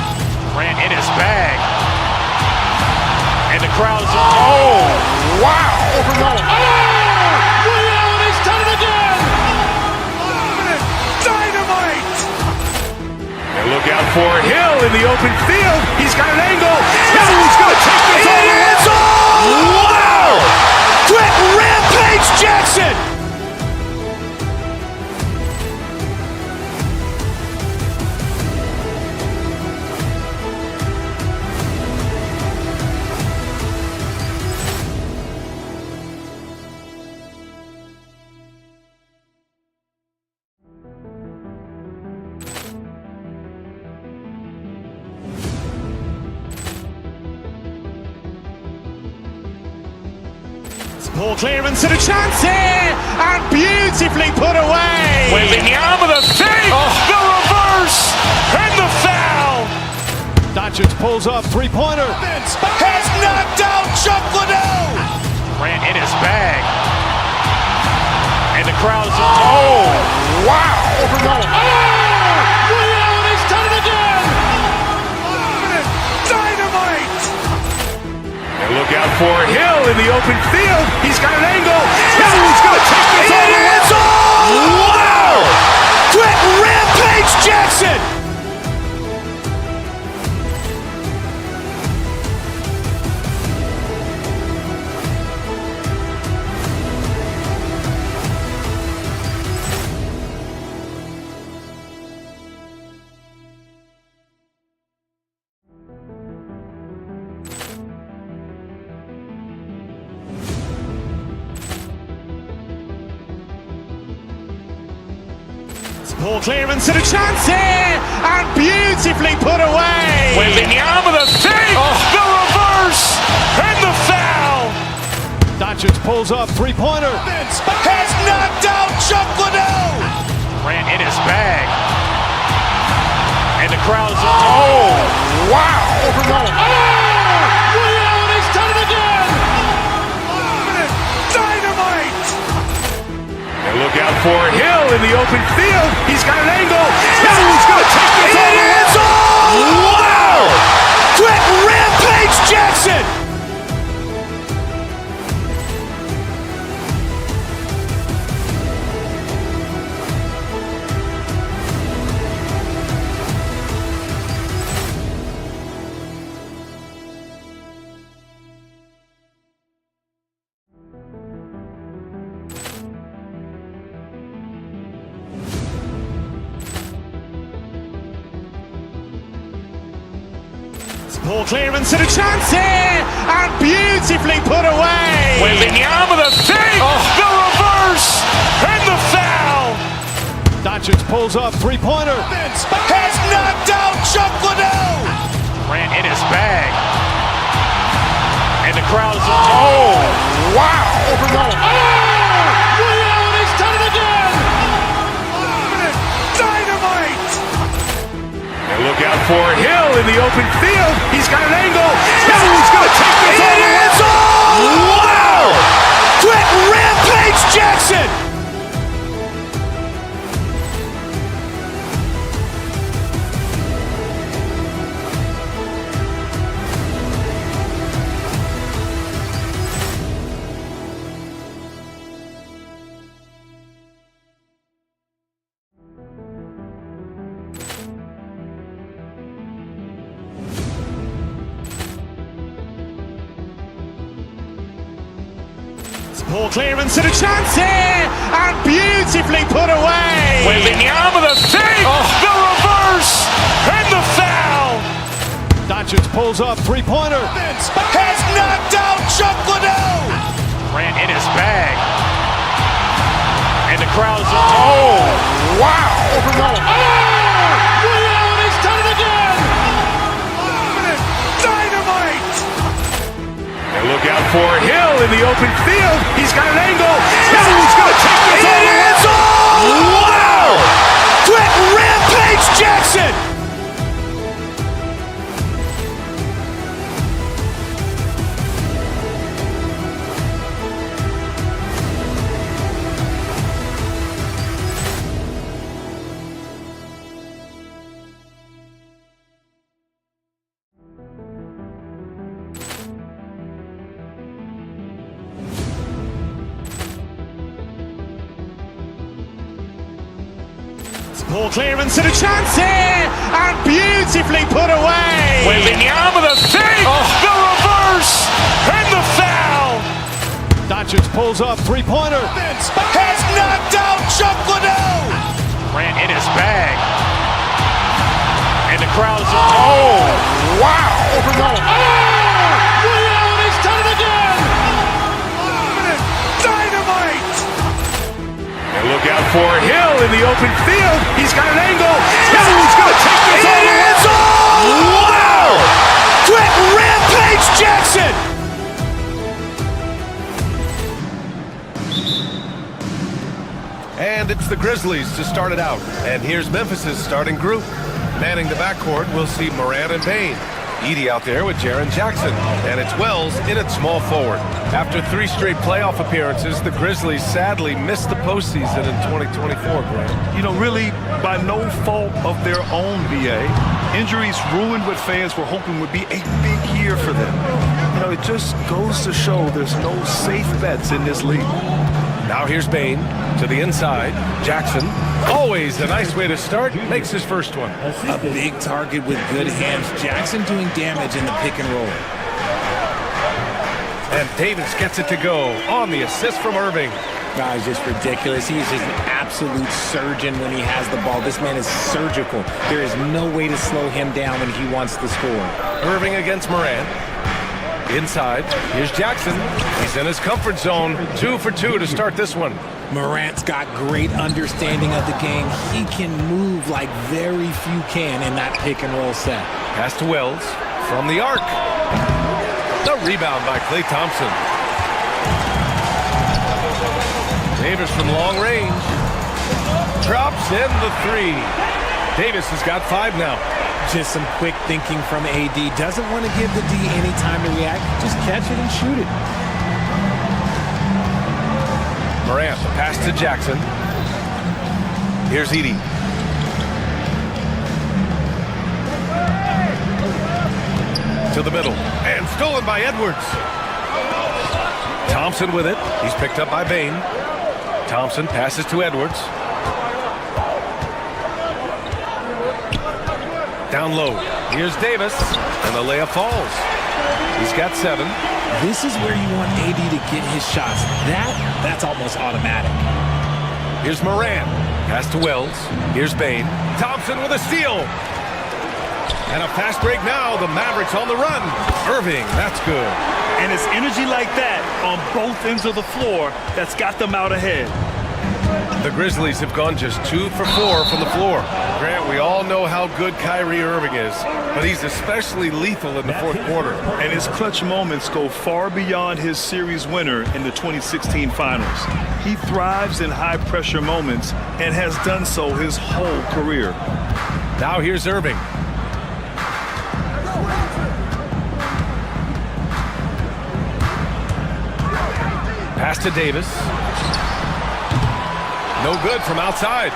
Grant in his bag. And the crowd is, oh, wow. He's done it again. Dynamite. And look out for Hill in the open field. He's got an angle. He's going to take this all the way. Wow! Quick Rampage Jackson. Ball clearance and a chance here, and beautifully put away. Wembanyama with a fake, the reverse, and the foul. Doncic pulls up, three-pointer. Has knocked out Chuck Liddell. Grant in his bag. And the crowd is, oh, wow. He's done it again. Dynamite. And look out for Hill in the open field. He's got an angle. He's going to take this all the way. Wow! Quick Rampage Jackson. Ball clearance and a chance here, and beautifully put away. Wembanyama with a fake, the reverse, and the foul. Doncic pulls up, three-pointer. Has knocked out Chuck Liddell. Grant in his bag. And the crowd is, oh, wow. He's done it again. Dynamite. And look out for Hill in the open field. He's got an angle. He's going to take this all the way. Wow! Quick Rampage Ball clearance and a chance here, and beautifully put away. Wembanyama the fake, the reverse, and the foul. Doncic pulls up, three-pointer. Has knocked out Chuck Liddell. Ran in his bag. And the crowd is, oh, wow. He's done it again. Dynamite. And look out for Hill in the open field. He's got an angle. He's going to take this all the way. Wow. Quick rampage Jackson. Ball clearance and a chance here, and beautifully put away. Wembanyama the fake, the reverse, and the foul. Doncic pulls up, three-pointer. Has knocked out Chuck Liddell. Ran in his bag. And the crowd is, oh, wow. He's done it again. Dynamite. And look out for Hill in the open field. He's got an angle. He's going to take this all the way. Wow. Quick rampage Jackson. Ball clearance and a chance here, and beautifully put away. Wembanyama the fake, the reverse, and the foul. Doncic pulls up, three-pointer. Has knocked out Chuck Liddell. Ran in his bag. And the crowd is, oh, wow. He's done it again. Dynamite. And look out for Hill in the open field. He's got an angle. He's going to take this all the way. Wow. Quick rampage Jackson. And it's the Grizzlies to start it out. And here's Memphis' starting group. Manning the backcourt, we'll see Morant and Payne. Edie out there with Jaren Jackson. And it's Wells in at small forward. After 3 straight playoff appearances, the Grizzlies sadly missed the postseason in 2024, Grant. You know, really by no fault of their own, BA. Injuries ruined what fans were hoping would be a big year for them. You know, it just goes to show there's no safe bets in this league. Now here's Payne to the inside. Jackson, always a nice way to start, makes his first one. A big target with good hands. Jackson doing damage in the pick and roll. And Davis gets it to go on the assist from Irving. Guys, just ridiculous. He's just an absolute surgeon when he has the ball. This man is surgical. There is no way to slow him down when he wants to score. Irving against Morant. Inside, here's Jackson. He's in his comfort zone. 2 for 2 to start this one. Morant's got great understanding of the game. He can move like very few can in that pick and roll set. Pass to Wells from the arc. The rebound by Klay Thompson. Davis from long range. Drops in the 3. Davis has got 5 now. Just some quick thinking from AD. Doesn't want to give the D any time to react. Just catch it and shoot it. Morant, pass to Jackson. Here's Edie. To the middle. And stolen by Edwards. Thompson with it. He's picked up by Bane. Thompson passes to Edwards. Down low. Here's Davis. And the layup falls. He's got 7. This is where you want AD to get his shots. That's almost automatic. Here's Morant. Pass to Wells. Here's Bane. Thompson with a steal. And a fast break now. The Mavericks on the run. Irving, that's good. And it's energy like that on both ends of the floor that's got them out ahead. The Grizzlies have gone just 2 for 4 from the floor. Grant, we all know how good Kyrie Irving is, but he's especially lethal in the fourth quarter. And his clutch moments go far beyond his series winner in the 2016 finals. He thrives in high-pressure moments and has done so his whole career. Now here's Irving. Pass to Davis. No good from outside.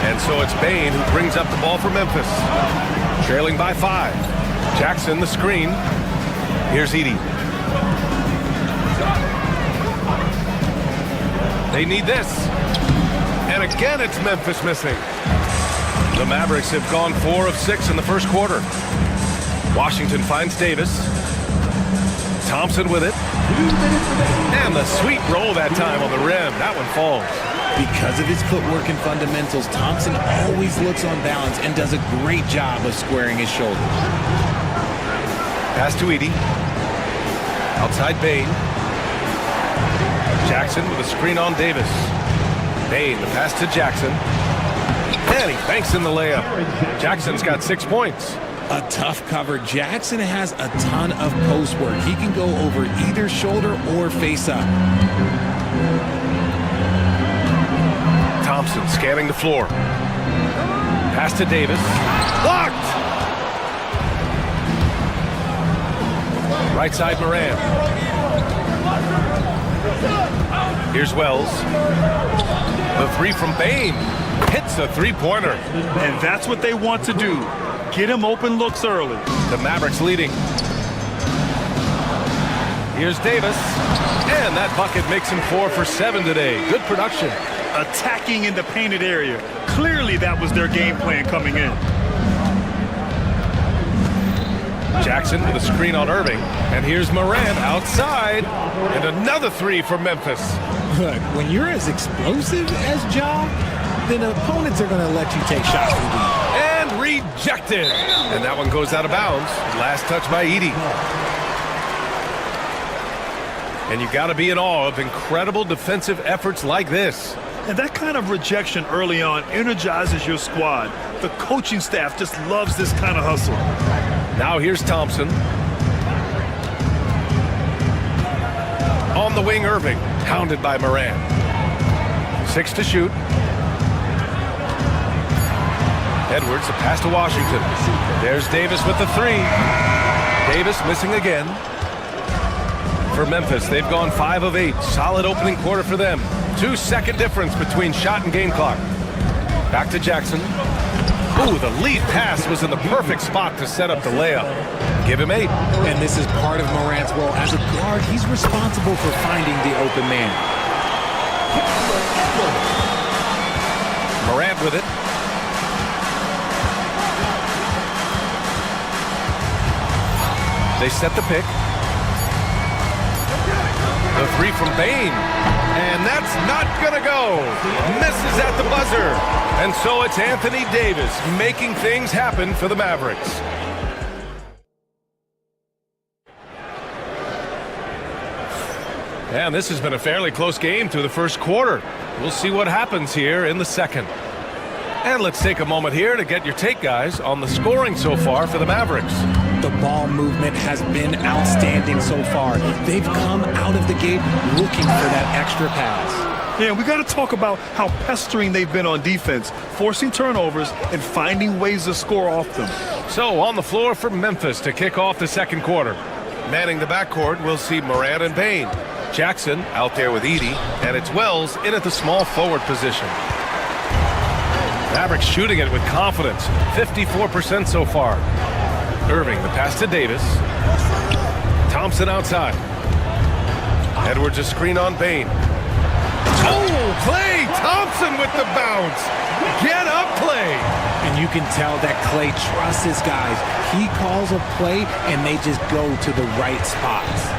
And so it's Bane who brings up the ball for Memphis. Trailing by 5. Jackson the screen. Here's Edey. They need this. And again it's Memphis missing. The Mavericks have gone 4 of 6 in the first quarter. Washington finds Davis. Thompson with it. And the sweet roll that time on the rim. That one falls. Because of his footwork and fundamentals, Thompson always looks on balance and does a great job of squaring his shoulders. Pass to Edey. Outside Bane. Jackson with a screen on Davis. Bane, the pass to Jackson. And he banks in the layup. Jackson's got 6 points. A tough cover. Jackson has a ton of post work. He can go over either shoulder or face up. Thompson scanning the floor. Pass to Davis. Blocked! Right side Moran. Here's Wells. The 3 from Bane. Hits a three-pointer. And that's what they want to do. Get him open looks early. The Mavericks leading. Here's Davis. And that bucket makes him 4 for 7 today. Good production. Attacking in the painted area. Clearly that was their game plan coming in. Jackson with a screen on Irving. And here's Morant outside. And another 3 for Memphis. Look, when you're as explosive as Ja, then opponents are going to let you take shots from deep. And rejected. And that one goes out of bounds. Last touch by Edey. And you got to be in awe of incredible defensive efforts like this. And that kind of rejection early on energizes your squad. The coaching staff just loves this kind of hustle. Now here's Thompson. On the wing, Irving. Hounded by Moran. 6 to shoot. Edwards, a pass to Washington. There's Davis with the 3. Davis missing again. For Memphis, they've gone 5 of 8. Solid opening quarter for them. 2-second difference between shot and game clock. Back to Jackson. Ooh, the lead pass was in the perfect spot to set up the layup. Give him 8. And this is part of Morant's role. As a guard, he's responsible for finding the open man. Morant with it. They set the pick. The 3 from Bane. And that's not gonna go. Misses at the buzzer. And so it's Anthony Davis making things happen for the Mavericks. And this has been a fairly close game through the first quarter. We'll see what happens here in the second. And let's take a moment here to get your take, guys, on the scoring so far for the Mavericks. The ball movement has been outstanding so far. They've come out of the gate looking for that extra pass. Yeah, we got to talk about how pestering they've been on defense, forcing turnovers and finding ways to score off them. So on the floor for Memphis to kick off the second quarter. Manning the backcourt, we'll see Morant and Bane. Jackson out there with Edey, and it's Wells in at the small forward position. Mavericks shooting it with confidence, 54% so far. Irving, the pass to Davis. Thompson outside. Edwards a screen on Bane. Oh, Klay Thompson with the bounce. Get up, Klay. And you can tell that Klay trusts his guys. He calls a play, and they just go to the right spots.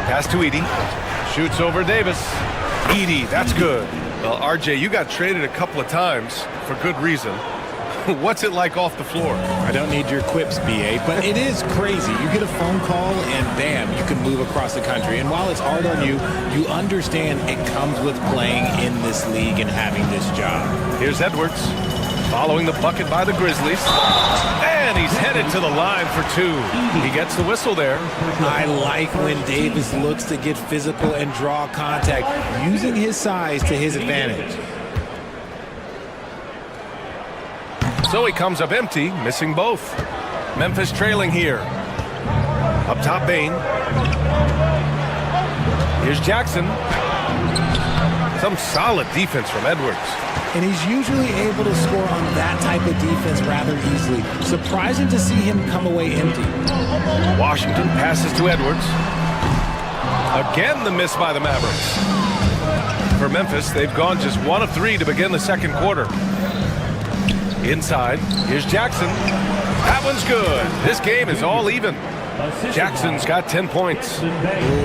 Pass to Edey. Shoots over Davis. Edey, that's good. Well, RJ, you got traded a couple of times for good reason. What's it like off the floor? I don't need your quips, BA, but it is crazy. You get a phone call and bam, you can move across the country. And while it's hard on you, you understand it comes with playing in this league and having this job. Here's Edwards following the bucket by the Grizzlies. And he's headed to the line for two. He gets the whistle there. I like when Davis looks to get physical and draw contact, using his size to his advantage. So he comes up empty, missing both. Memphis trailing here. Up top, Bain. Here's Jackson. Some solid defense from Edwards. And he's usually able to score on that type of defense rather easily. Surprising to see him come away empty. Washington passes to Edwards. Again, the miss by the Mavericks. For Memphis, they've gone just 1 of 3 to begin the second quarter. Inside, here's Jackson. That one's good. This game is all even. Jackson's got 10 points. Ooh,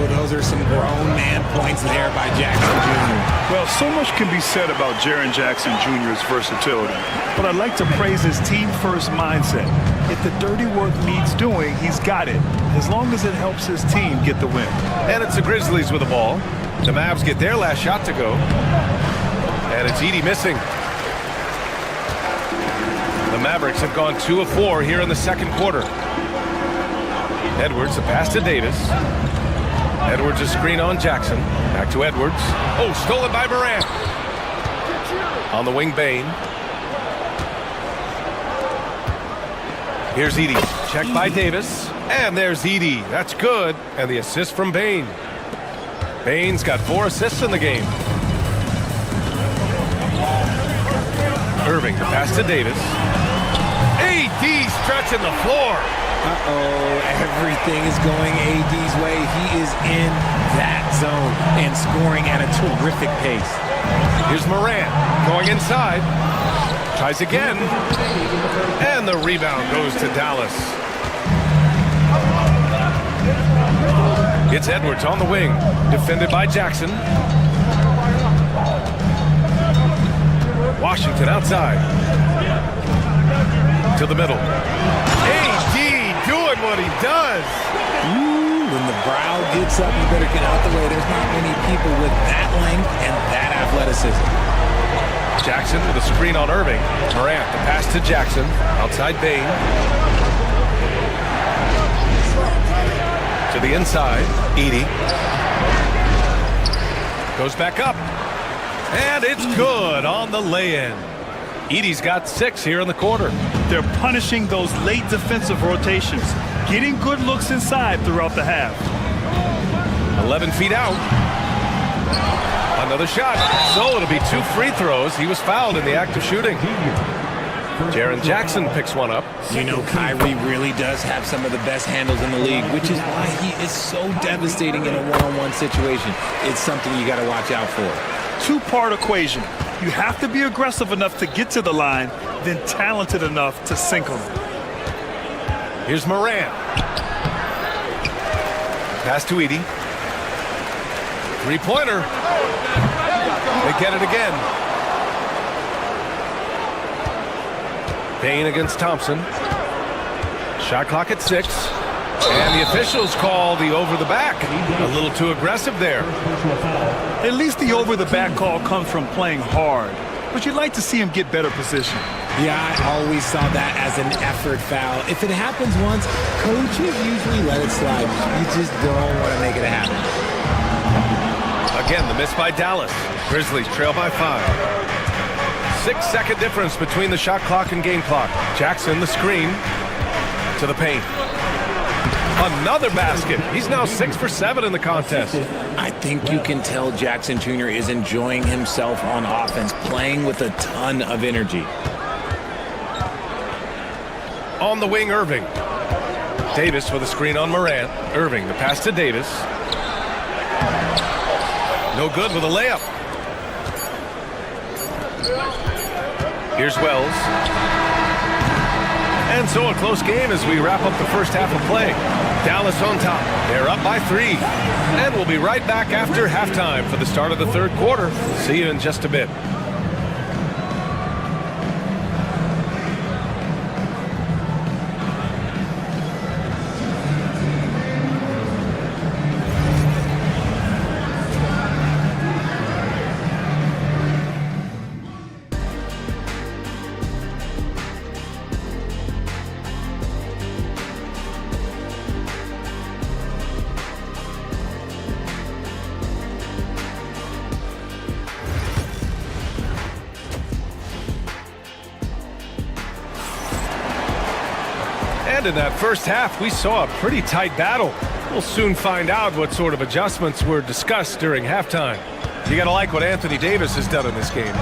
those are some grown man points there by Jackson Jr. Well, so much can be said about Jaren Jackson Jr.'s versatility, but I'd like to praise his team-first mindset. If the dirty work needs doing, he's got it, as long as it helps his team get the win. And it's the Grizzlies with the ball. The Mavs get their last shot to go. And it's Edey missing. The Mavericks have gone 2 of 4 here in the second quarter. Edwards, a pass to Davis. Edwards, a screen on Jackson. Back to Edwards. Oh, stolen by Morant. On the wing, Bain. Here's Edey. Checked by Davis. And there's Edey. That's good. And the assist from Bain. Bain's got 4 assists in the game. Irving, the pass to Davis. AD stretching the floor. Everything is going AD's way. He is in that zone and scoring at a terrific pace. Here's Morant going inside. Tries again. And the rebound goes to Dallas. It's Edwards on the wing. Defended by Jackson. Washington outside. To the middle. AD doing what he does. Ooh, when the brow gets up, you better get out the way. There's not many people with that length and that athleticism. Jackson with a screen on Irving. Morant, the pass to Jackson. Outside Bain. To the inside. Edey. Goes back up. And it's good on the lay-in. Edey's got 6 here in the quarter. They're punishing those late defensive rotations, getting good looks inside throughout the half. 11 feet out. Another shot. So it'll be 2 free throws. He was fouled in the act of shooting. Jaren Jackson picks one up. You know, Kyrie really does have some of the best handles in the league, which is why he is so devastating in a one-on-one situation. It's something you got to watch out for. 2-part equation. You have to be aggressive enough to get to the line, then talented enough to sink them. Here's Morant. Pass to Edey. 3-pointer. They get it again. Bain against Thompson. Shot clock at 6. And the officials call the over the back. A little too aggressive there. At least the over the back call comes from playing hard, but you'd like to see him get better position. Yeah, I always saw that as an effort foul. If it happens once, coaches usually let it slide. You just don't want to make it happen. Again, the miss by Dallas. Grizzlies trail by 5. 6-second difference between the shot clock and game clock. Jackson, the screen. To the paint. Another basket. He's now 6 for 7 in the contest. I think you can tell Jackson Jr. is enjoying himself on offense, playing with a ton of energy. On the wing, Irving. Davis with a screen on Morant. Irving, the pass to Davis. No good with a layup. Here's Wells. And so a close game as we wrap up the first half of play. Dallas on top. They're up by 3. And we'll be right back after halftime for the start of the third quarter. See you in just a bit. And in that first half, we saw a pretty tight battle. We'll soon find out what sort of adjustments were discussed during halftime. You got to like what Anthony Davis has done in this game.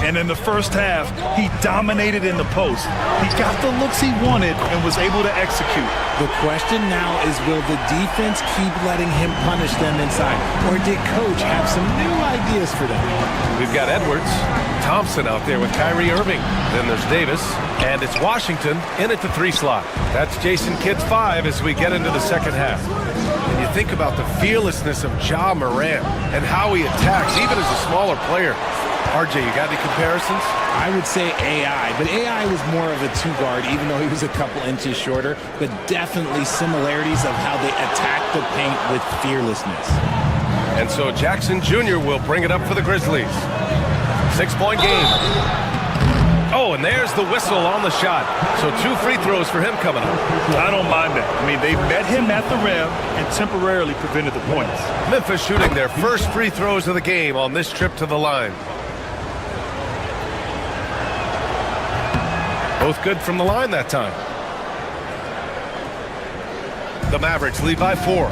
And in the first half, he dominated in the post. He got the looks he wanted and was able to execute. The question now is, will the defense keep letting him punish them inside? Or did Coach have some new ideas for them? We've got Edwards, Thompson out there with Kyrie Irving. Then there's Davis, and it's Washington in at the 3 slot. That's Jason Kidd's 5 as we get into the second half. And you think about the fearlessness of Ja Morant and how he attacks, even as a smaller player. RJ, you got any comparisons? I would say AI, but AI was more of a 2-guard, even though he was a couple inches shorter, but definitely similarities of how they attack the paint with fearlessness. And so Jackson Jr. will bring it up for the Grizzlies. 6-point game. Oh, and there's the whistle on the shot. So 2 free throws for him coming up. I don't mind that. I mean, they met him at the rim and temporarily prevented the points. Memphis shooting their first free throws of the game on this trip to the line. Both good from the line that time. The Mavericks lead by 4.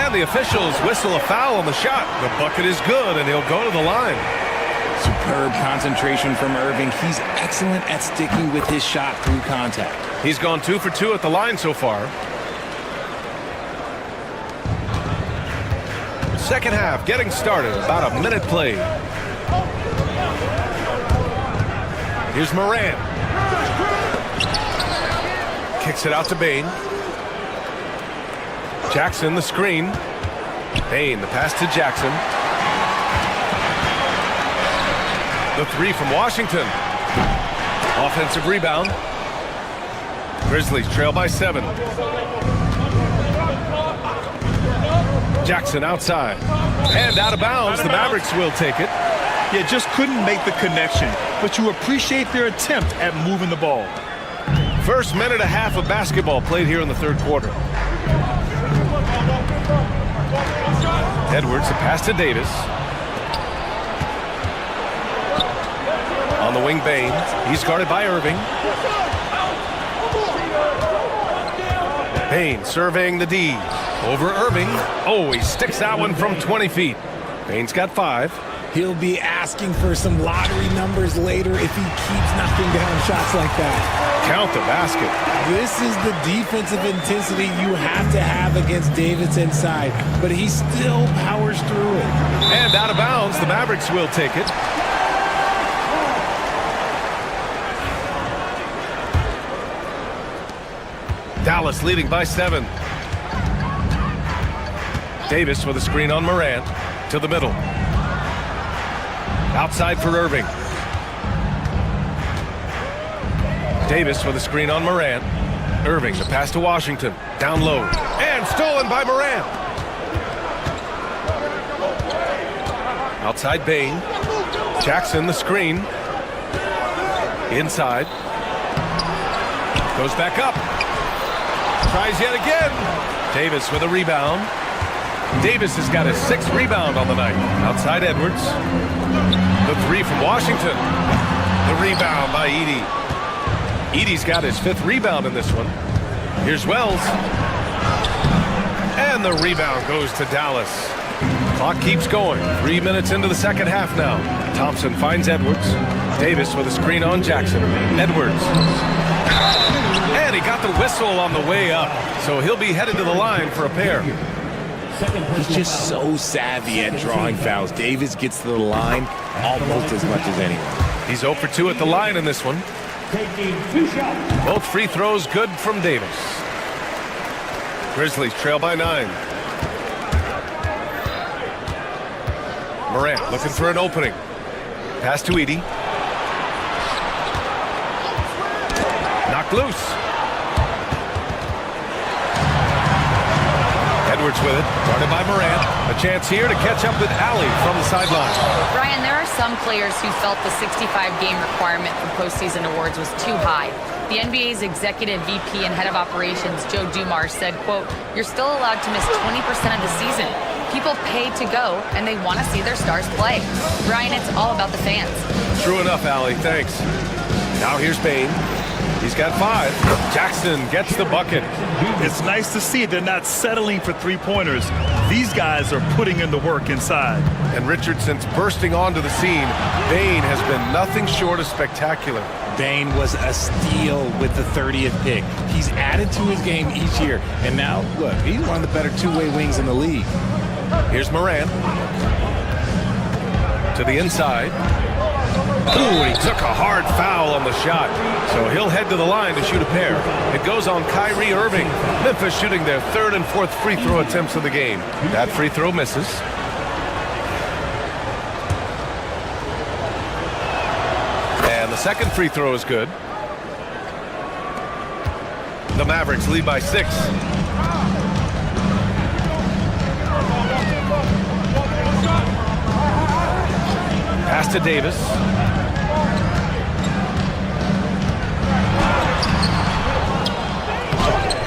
And the officials whistle a foul on the shot. The bucket is good, and he'll go to the line. Superb concentration from Irving. He's excellent at sticking with his shot through contact. He's gone 2 for 2 at the line so far. Second half getting started. About a minute played. Here's Morant. Kicks it out to Bane. Jackson the screen. Bane the pass to Jackson. The 3 from Washington. Offensive rebound. Grizzlies trail by 7. Jackson outside. And out of bounds. The Mavericks will take it. Yeah, just couldn't make the connection, but you appreciate their attempt at moving the ball. First minute and a half of basketball played here in the third quarter. Edwards, a pass to Davis. On the wing, Bane. He's guarded by Irving. Bane surveying the D. Over Irving. Oh, he sticks that one from 20 feet. Bane's got 5. He'll be asking for some lottery numbers later if he keeps knocking down shots like that. Count the basket. This is the defensive intensity you have to have against Davis inside, but he still powers through it. And out of bounds, the Mavericks will take it. Dallas leading by 7. Davis with a screen on Morant to the middle. Outside for Irving. Davis with a screen on Morant. Irving, the pass to Washington. Down low. And stolen by Morant. Outside Bane. Jackson, the screen. Inside. Goes back up. Tries yet again. Davis with a rebound. Davis has got his 6th rebound on the night. Outside Edwards. The 3 from Washington. The rebound by Edey. Edey's got his 5th rebound in this one. Here's Wells. And the rebound goes to Dallas. Clock keeps going. 3 minutes into the second half now. Thompson finds Edwards. Davis with a screen on Jackson. Edwards. And he got the whistle on the way up. So he'll be headed to the line for a pair. He's just so savvy at drawing fouls. Davis gets to the line almost as much as anyone. He's 0 for 2 at the line in this one. Both free throws good from Davis. Grizzlies trail by 9. Morant looking for an opening. Pass to Edey. Knocked loose. Edwards with it, guarded by Morant. A chance here to catch up with Allie from the sideline. Ryan, there are some players who felt the 65-game requirement for postseason awards was too high. The NBA's executive VP and head of operations, Joe Dumars, said, quote, "You're still allowed to miss 20% of the season. People pay to go, and they want to see their stars play." Ryan, it's all about the fans. True enough, Allie. Thanks. Now here's Bain. He's got 5. Jackson gets the bucket. It's nice to see they're not settling for three-pointers. These guys are putting in the work inside. And Richardson's bursting onto the scene. Bain has been nothing short of spectacular. Bain was a steal with the 30th pick. He's added to his game each year. And now, look, he's one of the better two-way wings in the league. Here's Moran. To the inside. Ooh, he took a hard foul on the shot. So he'll head to the line to shoot a pair. It goes on Kyrie Irving. Memphis shooting their 3rd and 4th free throw attempts of the game. That free throw misses. And the second free throw is good. The Mavericks lead by 6. Pass to Davis.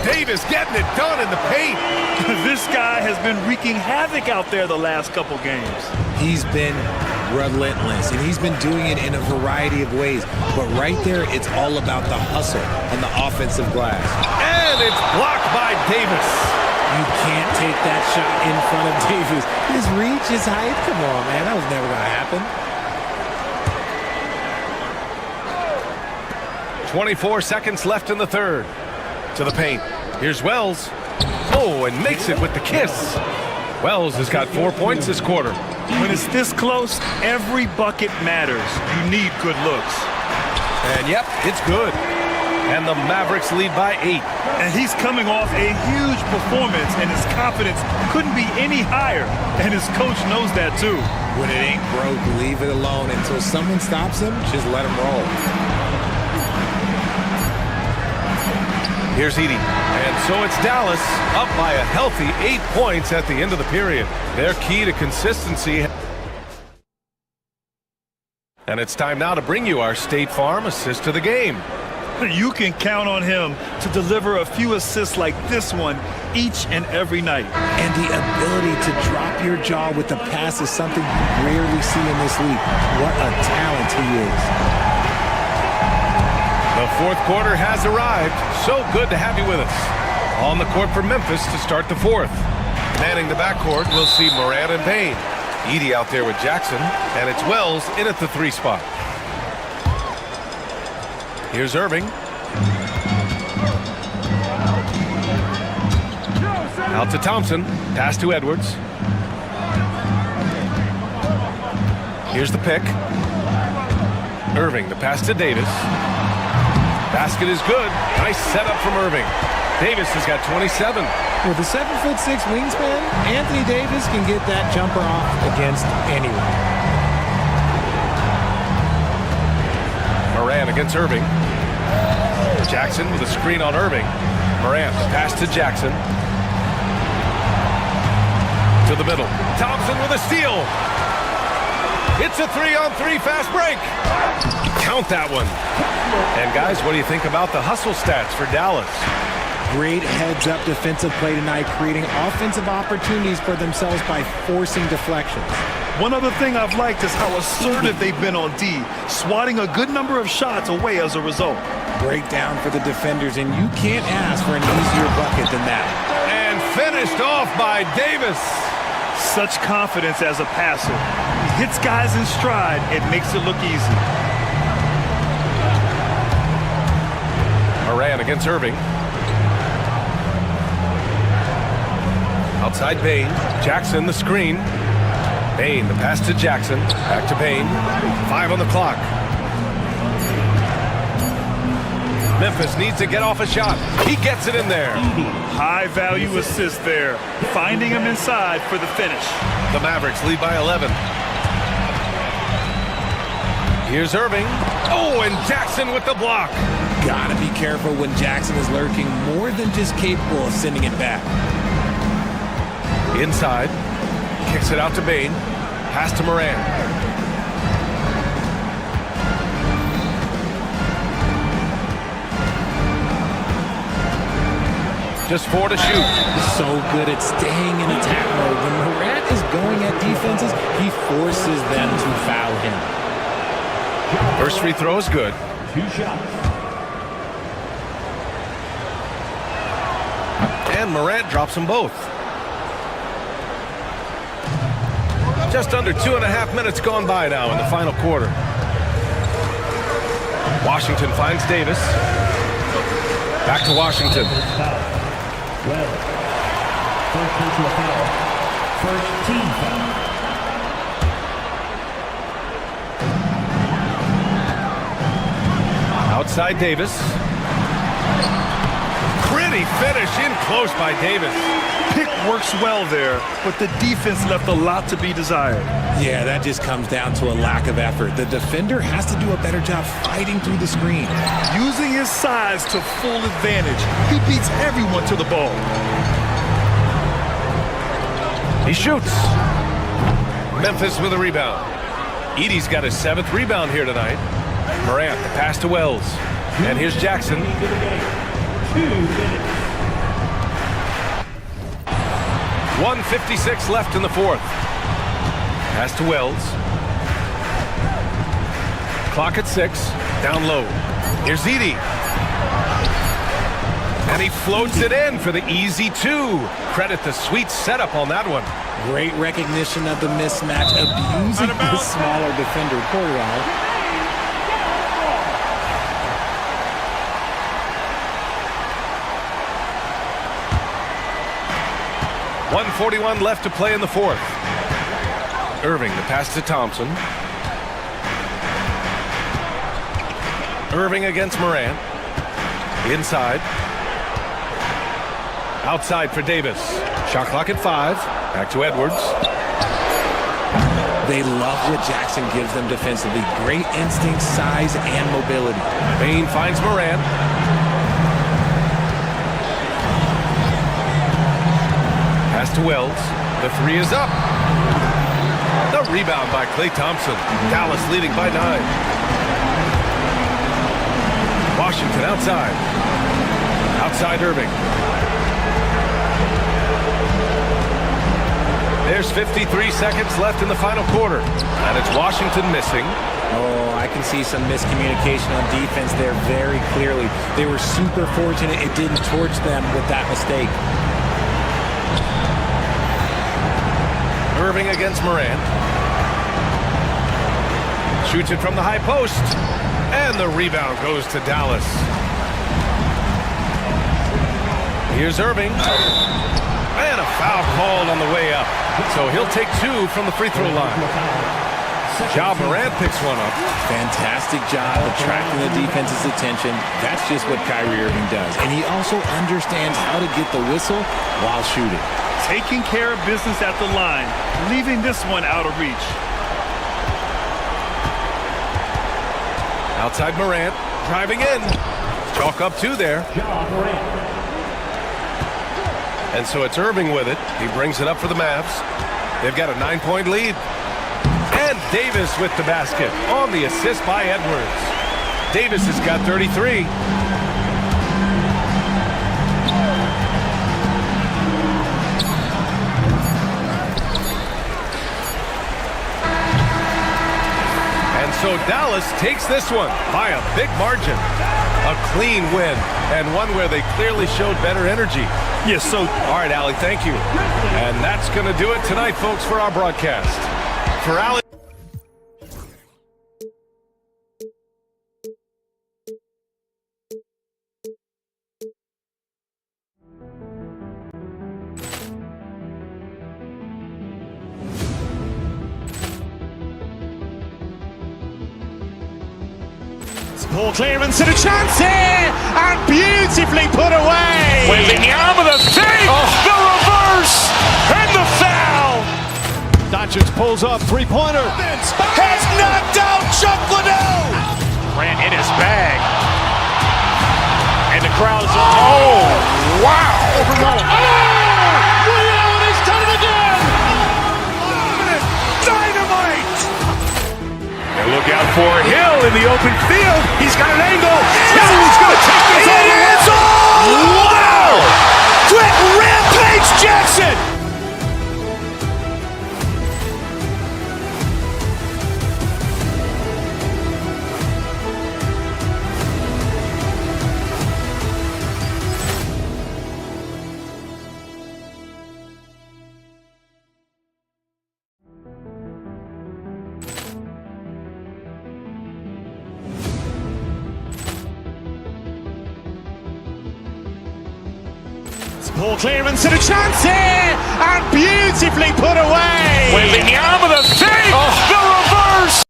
Davis getting it done in the paint. This guy has been wreaking havoc out there the last couple games. He's been relentless, and he's been doing it in a variety of ways. But right there, it's all about the hustle on the offensive glass. And it's blocked by Davis. You can't take that shot in front of Davis. His reach, his height, come on, man. That was never going to happen. 24 seconds left in the 3rd. To the paint. Here's Wells. Oh, and makes it with the kiss. Wells has got 4 points this quarter. When it's this close, every bucket matters. You need good looks. And yep, it's good. And the Mavericks lead by 8. And he's coming off a huge performance, and his confidence couldn't be any higher. And his coach knows that too. When it ain't broke, leave it alone. Until someone stops him, just let him roll. Here's Edey. And so it's Dallas up by a healthy 8 points at the end of the period. Their key to consistency. And it's time now to bring you our State Farm assist of the game. You can count on him to deliver a few assists like this one each and every night. And the ability to drop your jaw with the pass is something you rarely see in this league. What a talent he is. The 4th quarter has arrived. So good to have you with us. On the court for Memphis to start the 4th. Manning the backcourt, we'll see Moran and Bain. Edey out there with Jackson, and it's Wells in at the 3 spot. Here's Irving. Out to Thompson. Pass to Edwards. Here's the pick. Irving, the pass to Davis. Basket is good. Nice setup from Irving. Davis has got 27. With a 7'6" wingspan, Anthony Davis can get that jumper off against anyone. Moran against Irving. Jackson with a screen on Irving. Moran, pass to Jackson. To the middle. Thompson with a steal. It's a 3-on-3 fast break. Count that one. And guys, what do you think about the hustle stats for Dallas? Great heads-up defensive play tonight, creating offensive opportunities for themselves by forcing deflections. One other thing I've liked is how assertive they've been on D, swatting a good number of shots away as a result. Breakdown for the defenders, and you can't ask for an easier bucket than that. And finished off by Davis. Such confidence as a passer. He hits guys in stride. It makes it look easy. Moran against Irving. Outside Bain. Jackson the screen. Bain the pass to Jackson. Back to Bain. 5 on the clock. Memphis needs to get off a shot. He gets it in there. High value assist there. Finding him inside for the finish. The Mavericks lead by 11. Here's Irving. Oh, and Jackson with the block. Gotta be careful when Jackson is lurking, more than just capable of sending it back. Inside. Kicks it out to Bain. Pass to Moran. Just 4 to shoot. So good at staying in attack mode. When Morant is going at defenses, he forces them to foul him. First free throw is good. 2 shots. And Morant drops them both. Just under 2.5 minutes gone by now in the final quarter. Washington finds Davis. Back to Washington. Well, first personal foul. First team foul. Outside Davis. Pretty finish in close by Davis. Pick works well there, but the defense left a lot to be desired. Yeah, that just comes down to a lack of effort. The defender has to do a better job fighting through the screen. Using his size to full advantage, he beats everyone to the ball. He shoots. Memphis with a rebound. Edey's got his 7th rebound here tonight. Morant, the pass to Wells. And here's Jackson. 1:56 left in the 4th. Pass to Wells. Clock at 6. Down low. Here's Edey. And he floats it in for the easy 2. Credit the sweet setup on that one. Great recognition of the mismatch, abusing the smaller defender. Poor guy. 1:41 left to play in the 4th. Irving, the pass to Thompson. Irving against Morant. Inside. Outside for Davis. Shot clock at 5. Back to Edwards. They love what Jackson gives them defensively. Great instinct, size, and mobility. Bain finds Morant. Pass to Wells. The 3 is up. The rebound by Klay Thompson. Dallas leading by 9. Washington outside. Outside Irving. There's 53 seconds left in the final quarter. And it's Washington missing. Oh, I can see some miscommunication on defense there very clearly. They were super fortunate it didn't torch them with that mistake. Irving against Morant. Shoots it from the high post. And the rebound goes to Dallas. Here's Irving. And a foul called on the way up. So he'll take 2 from the free throw line. Ja Morant picks one up. Fantastic job attracting the defense's attention. That's just what Kyrie Irving does. And he also understands how to get the whistle while shooting. Taking care of business at the line, leaving this one out of reach. Outside Morant, driving in. Chalk up 2 there. And so it's Irving with it. He brings it up for the Mavs. They've got a 9-point lead. And Davis with the basket on the assist by Edwards. Davis has got 33. So Dallas takes this one by a big margin. A clean win, and one where they clearly showed better energy. Yes, so... All right, Allie, thank you. And that's going to do it tonight, folks, for our broadcast. For Allie... Poor clearance and a chance here, and beautifully put away. Wembanyama the fake, the reverse, and the foul. Doncic pulls up, three-pointer. Has knocked out Chuck Liddell. Ran in his bag. And the crowd is, oh, wow. He's done it again. Dynamite. And look out for Hill in the open field. He's got an angle. Hill's going to take this all the way. Wow! Quick rampage Jackson. Ball clearance and a chance here, and beautifully put away. Wembanyama the fake, the reverse.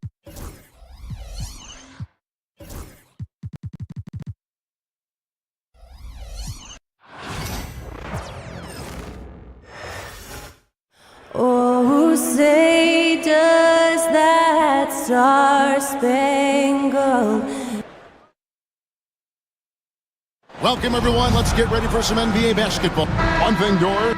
Oh, say does that star-spangled Welcome, everyone. Let's get ready for some NBA basketball. One thing, Dor,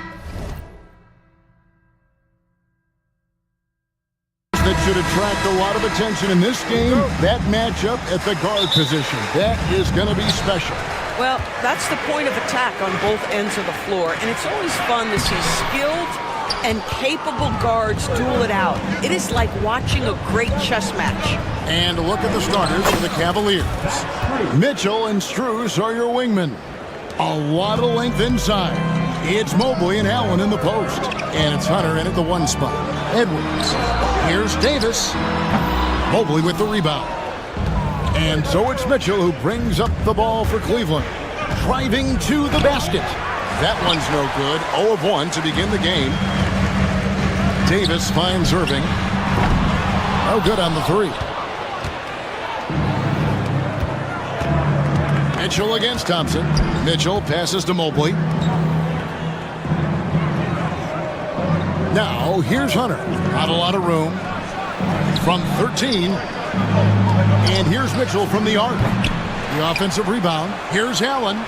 that should attract a lot of attention in this game, that matchup at the guard position. That is going to be special. Well, that's the point of attack on both ends of the floor, and it's always fun to see skilled and capable guards duel it out. It is like watching a great chess match. And look at the starters for the Cavaliers. Mitchell and Strus are your wingmen. A lot of length inside. It's Mobley and Allen in the post. And it's Hunter in at the one spot. Edwards. Here's Davis. Mobley with the rebound. And so it's Mitchell who brings up the ball for Cleveland. Driving to the basket. That one's no good. 0 of 1 to begin the game. Davis finds Irving. No good on the three. Mitchell against Thompson. Mitchell passes to Mobley. Now here's Hunter. Not a lot of room. From 13. And here's Mitchell from the arc. The offensive rebound. Here's Allen.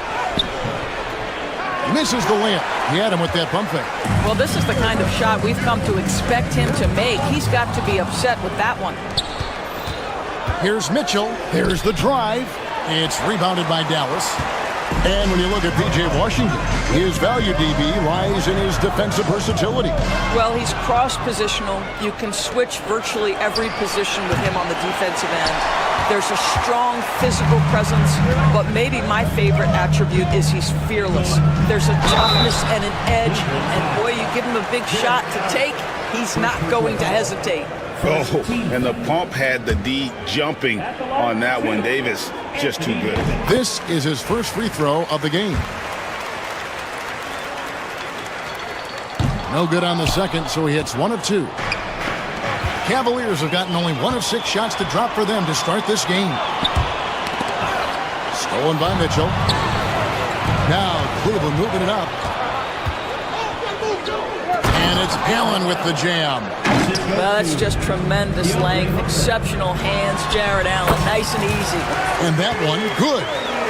Misses the layup. He had him with that pump fake. Well, this is the kind of shot we've come to expect him to make. He's got to be upset with that one. Here's Mitchell. Here's the drive. It's rebounded by Dallas. And when you look at P.J. Washington, his value DB lies in his defensive versatility. Well, he's cross-positional. You can switch virtually every position with him on the defensive end. There's a strong physical presence, but maybe my favorite attribute is he's fearless. There's a toughness and an edge, and boy, you give him a big shot to take, he's not going to hesitate. Oh, and the pump had the D jumping on that one. Davis just too good. This is his first free throw of the game. No good on the second, so he hits 1 of 2. Cavaliers have gotten only 1 of 6 shots to drop for them to start this game. Stolen by Mitchell. Now Cleveland moving it up. And it's Allen with the jam. Well, that's just tremendous length, exceptional hands, Jared Allen, nice and easy. And that one, good.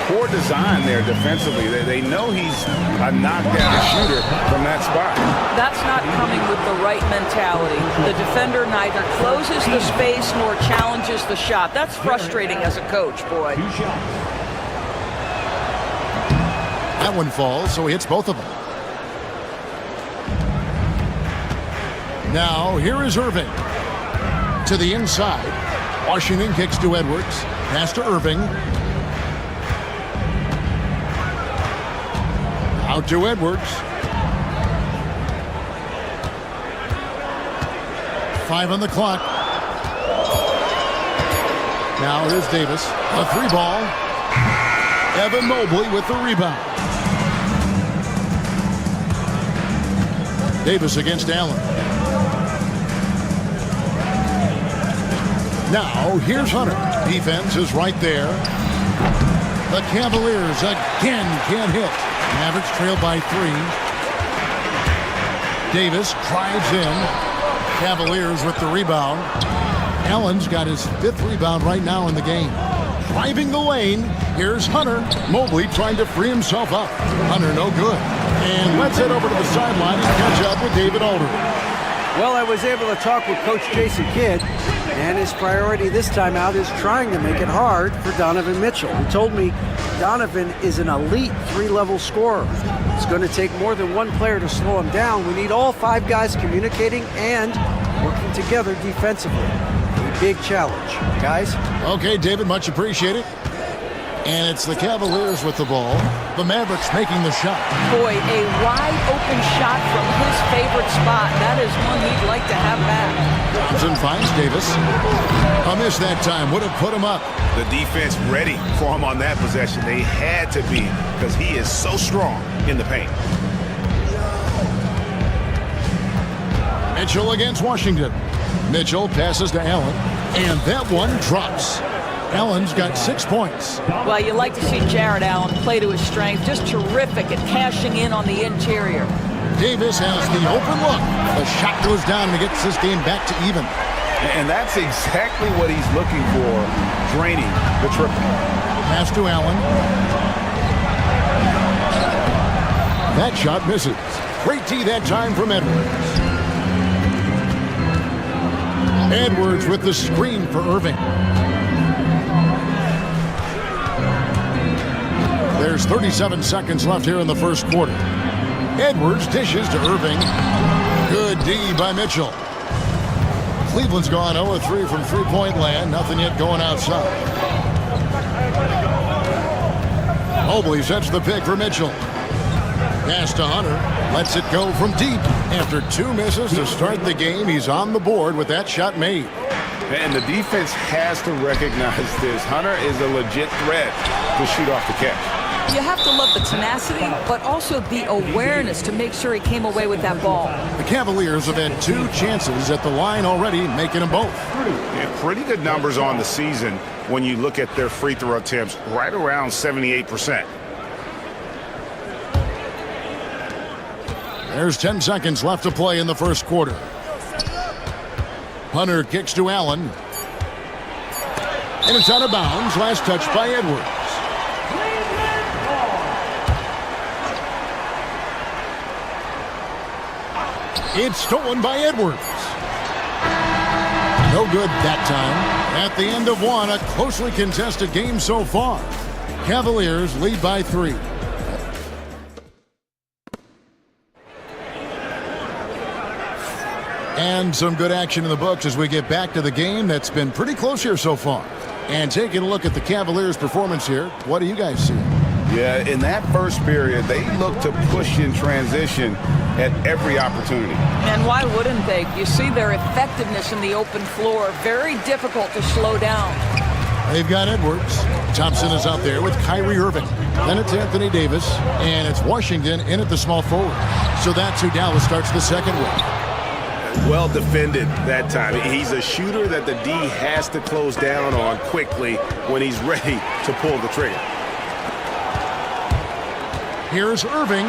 Poor design there defensively. They know he's a knockdown shooter from that spot. That's not coming with the right mentality. The defender neither closes the space nor challenges the shot. That's frustrating as a coach, boy. That one falls, so he hits both of them. Now, here is Irving. To the inside. Washington kicks to Edwards. Pass to Irving. Out to Edwards. 5 on the clock. Now here's Davis. A 3 ball. Evan Mobley with the rebound. Davis against Allen. Now, here's Hunter. Defense is right there. The Cavaliers again can't hit. Mavericks trail by 3. Davis drives in. Cavaliers with the rebound. Allen's got his 5th rebound right now in the game. Driving the lane, here's Hunter. Mobley trying to free himself up. Hunter no good. And let's head over to the sideline and catch up with David Aldridge. Well, I was able to talk with Coach Jason Kidd, and his priority this time out is trying to make it hard for Donovan Mitchell. He told me Donovan is an elite 3-level scorer. It's going to take more than one player to slow him down. We need all 5 guys communicating and working together defensively. A big challenge. Guys? Okay, David, much appreciated. And it's the Cavaliers with the ball. The Mavericks making the shot. Boy, a wide open shot from his favorite spot. That is one he'd like to have back. Johnson finds Davis. A miss that time would have put him up. The defense ready for him on that possession. They had to be because he is so strong in the paint. Mitchell against Washington. Mitchell passes to Allen, and that one drops. Allen's got 6 points. Well, you like to see Jared Allen play to his strength. Just terrific at cashing in on the interior. Davis has the open look. The shot goes down and he gets this game back to even. And that's exactly what he's looking for, draining the triple. Pass to Allen. That shot misses. Great D that time from Edwards. Edwards with the screen for Irving. There's 37 seconds left here in the first quarter. Edwards dishes to Irving. Good D by Mitchell. Cleveland's gone 0-3 from three-point land. Nothing yet going outside. Mobley sets the pick for Mitchell. Pass to Hunter. Lets it go from deep. After 2 misses to start the game, he's on the board with that shot made. And the defense has to recognize this. Hunter is a legit threat to shoot off the catch. You have to love the tenacity, but also the awareness to make sure he came away with that ball. The Cavaliers have had 2 chances at the line already, making them both. Yeah, pretty good numbers on the season when you look at their free throw attempts, right around 78%. There's 10 seconds left to play in the first quarter. Hunter kicks to Allen. And it's out of bounds. Last touch by Edwards. It's stolen by Edwards. No good that time. At the end of one, a closely contested game so far. Cavaliers lead by 3. And some good action in the books as we get back to the game that's been pretty close here so far. And taking a look at the Cavaliers' performance here, what do you guys see? Yeah, in that first period, they looked to push in transition at every opportunity. And why wouldn't they? You see their effectiveness in the open floor. Very difficult to slow down. They've got Edwards. Thompson is out there with Kyrie Irving. Then it's Anthony Davis. And it's Washington in at the small forward. So that's who Dallas starts the second with. Well defended that time. He's a shooter that the D has to close down on quickly when he's ready to pull the trigger. Here's Irving.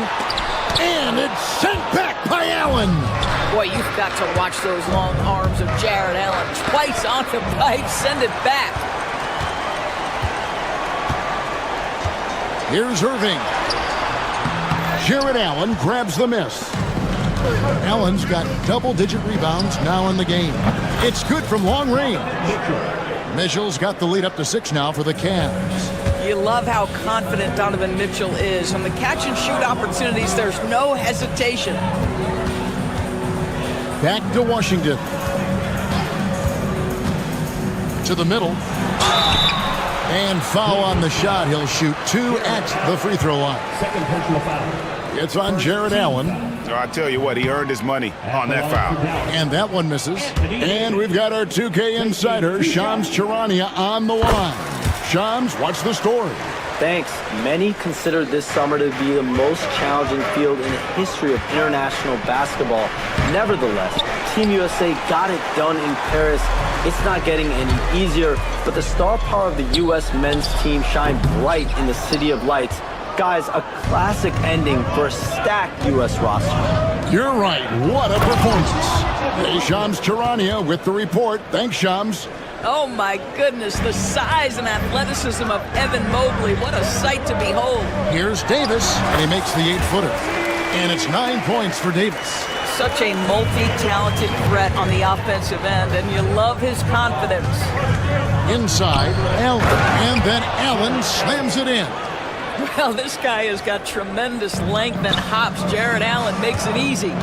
And it's sent back by Allen. Boy, you've got to watch those long arms of Jared Allen. Twice on the pipe, send it back. Here's Irving. Jared Allen grabs the miss. Allen's got double-digit rebounds now in the game. It's good from long range. Mitchell's got the lead up to 6 now for the Cavs. You love how confident Donovan Mitchell is. On the catch-and-shoot opportunities, there's no hesitation. Back to Washington. To the middle. And foul on the shot. He'll shoot 2 at the free throw line. Second personal foul. It's on Jared Allen. I tell you what, he earned his money on that foul. And that one misses. And we've got our 2K insider, Shams Charania, on the line. Shams, what's the story? Thanks. Many consider this summer to be the most challenging field in the history of international basketball. Nevertheless, Team USA got it done in Paris. It's not getting any easier, but the star power of the U.S. men's team shined bright in the City of Lights. Guys, a classic ending for a stacked U.S. roster. You're right. What a performance. Hey, Shams Charania with the report. Thanks, Shams. Oh, my goodness, the size and athleticism of Evan Mobley. What a sight to behold. Here's Davis, and he makes the 8-footer. And it's 9 points for Davis. Such a multi-talented threat on the offensive end, and you love his confidence. Inside, Allen, and then Allen slams it in. Well, this guy has got tremendous length and hops. Jared Allen makes it easy.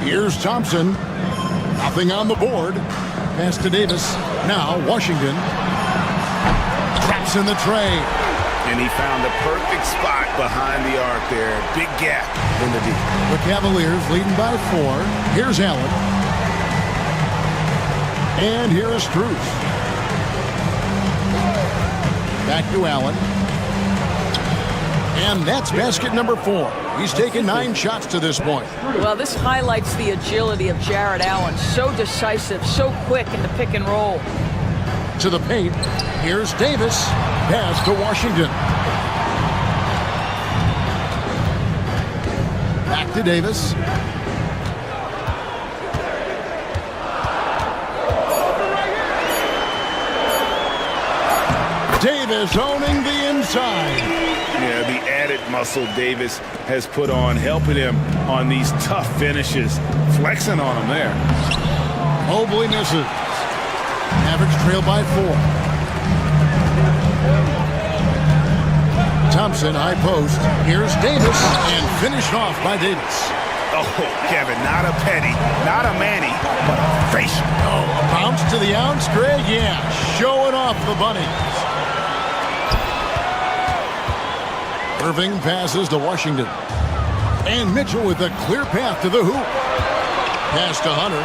Here's Thompson. Nothing on the board. Pass to Davis. Now Washington traps in the tray. And he found the perfect spot behind the arc there. Big gap in the D. The Cavaliers leading by 4. Here's Allen. And here is Strus. Back to Allen. And that's basket number 4. He's taken 9 shots to this point. Well, this highlights the agility of Jared Allen. So decisive, so quick in the pick and roll. To the paint. Here's Davis. Pass to Washington. Back to Davis. Davis owning the inside. Yeah, the added muscle Davis has put on, helping him on these tough finishes. Flexing on him there. Mobley misses. Mavericks trail by 4. Thompson, high post. Here's Davis, and finished off by Davis. Oh, Kevin, not a Petty, not a Manny, but a facial. Oh, a bounce to the ounce, Greg? Yeah, showing off the bunnies. Irving passes to Washington. And Mitchell with a clear path to the hoop. Pass to Hunter.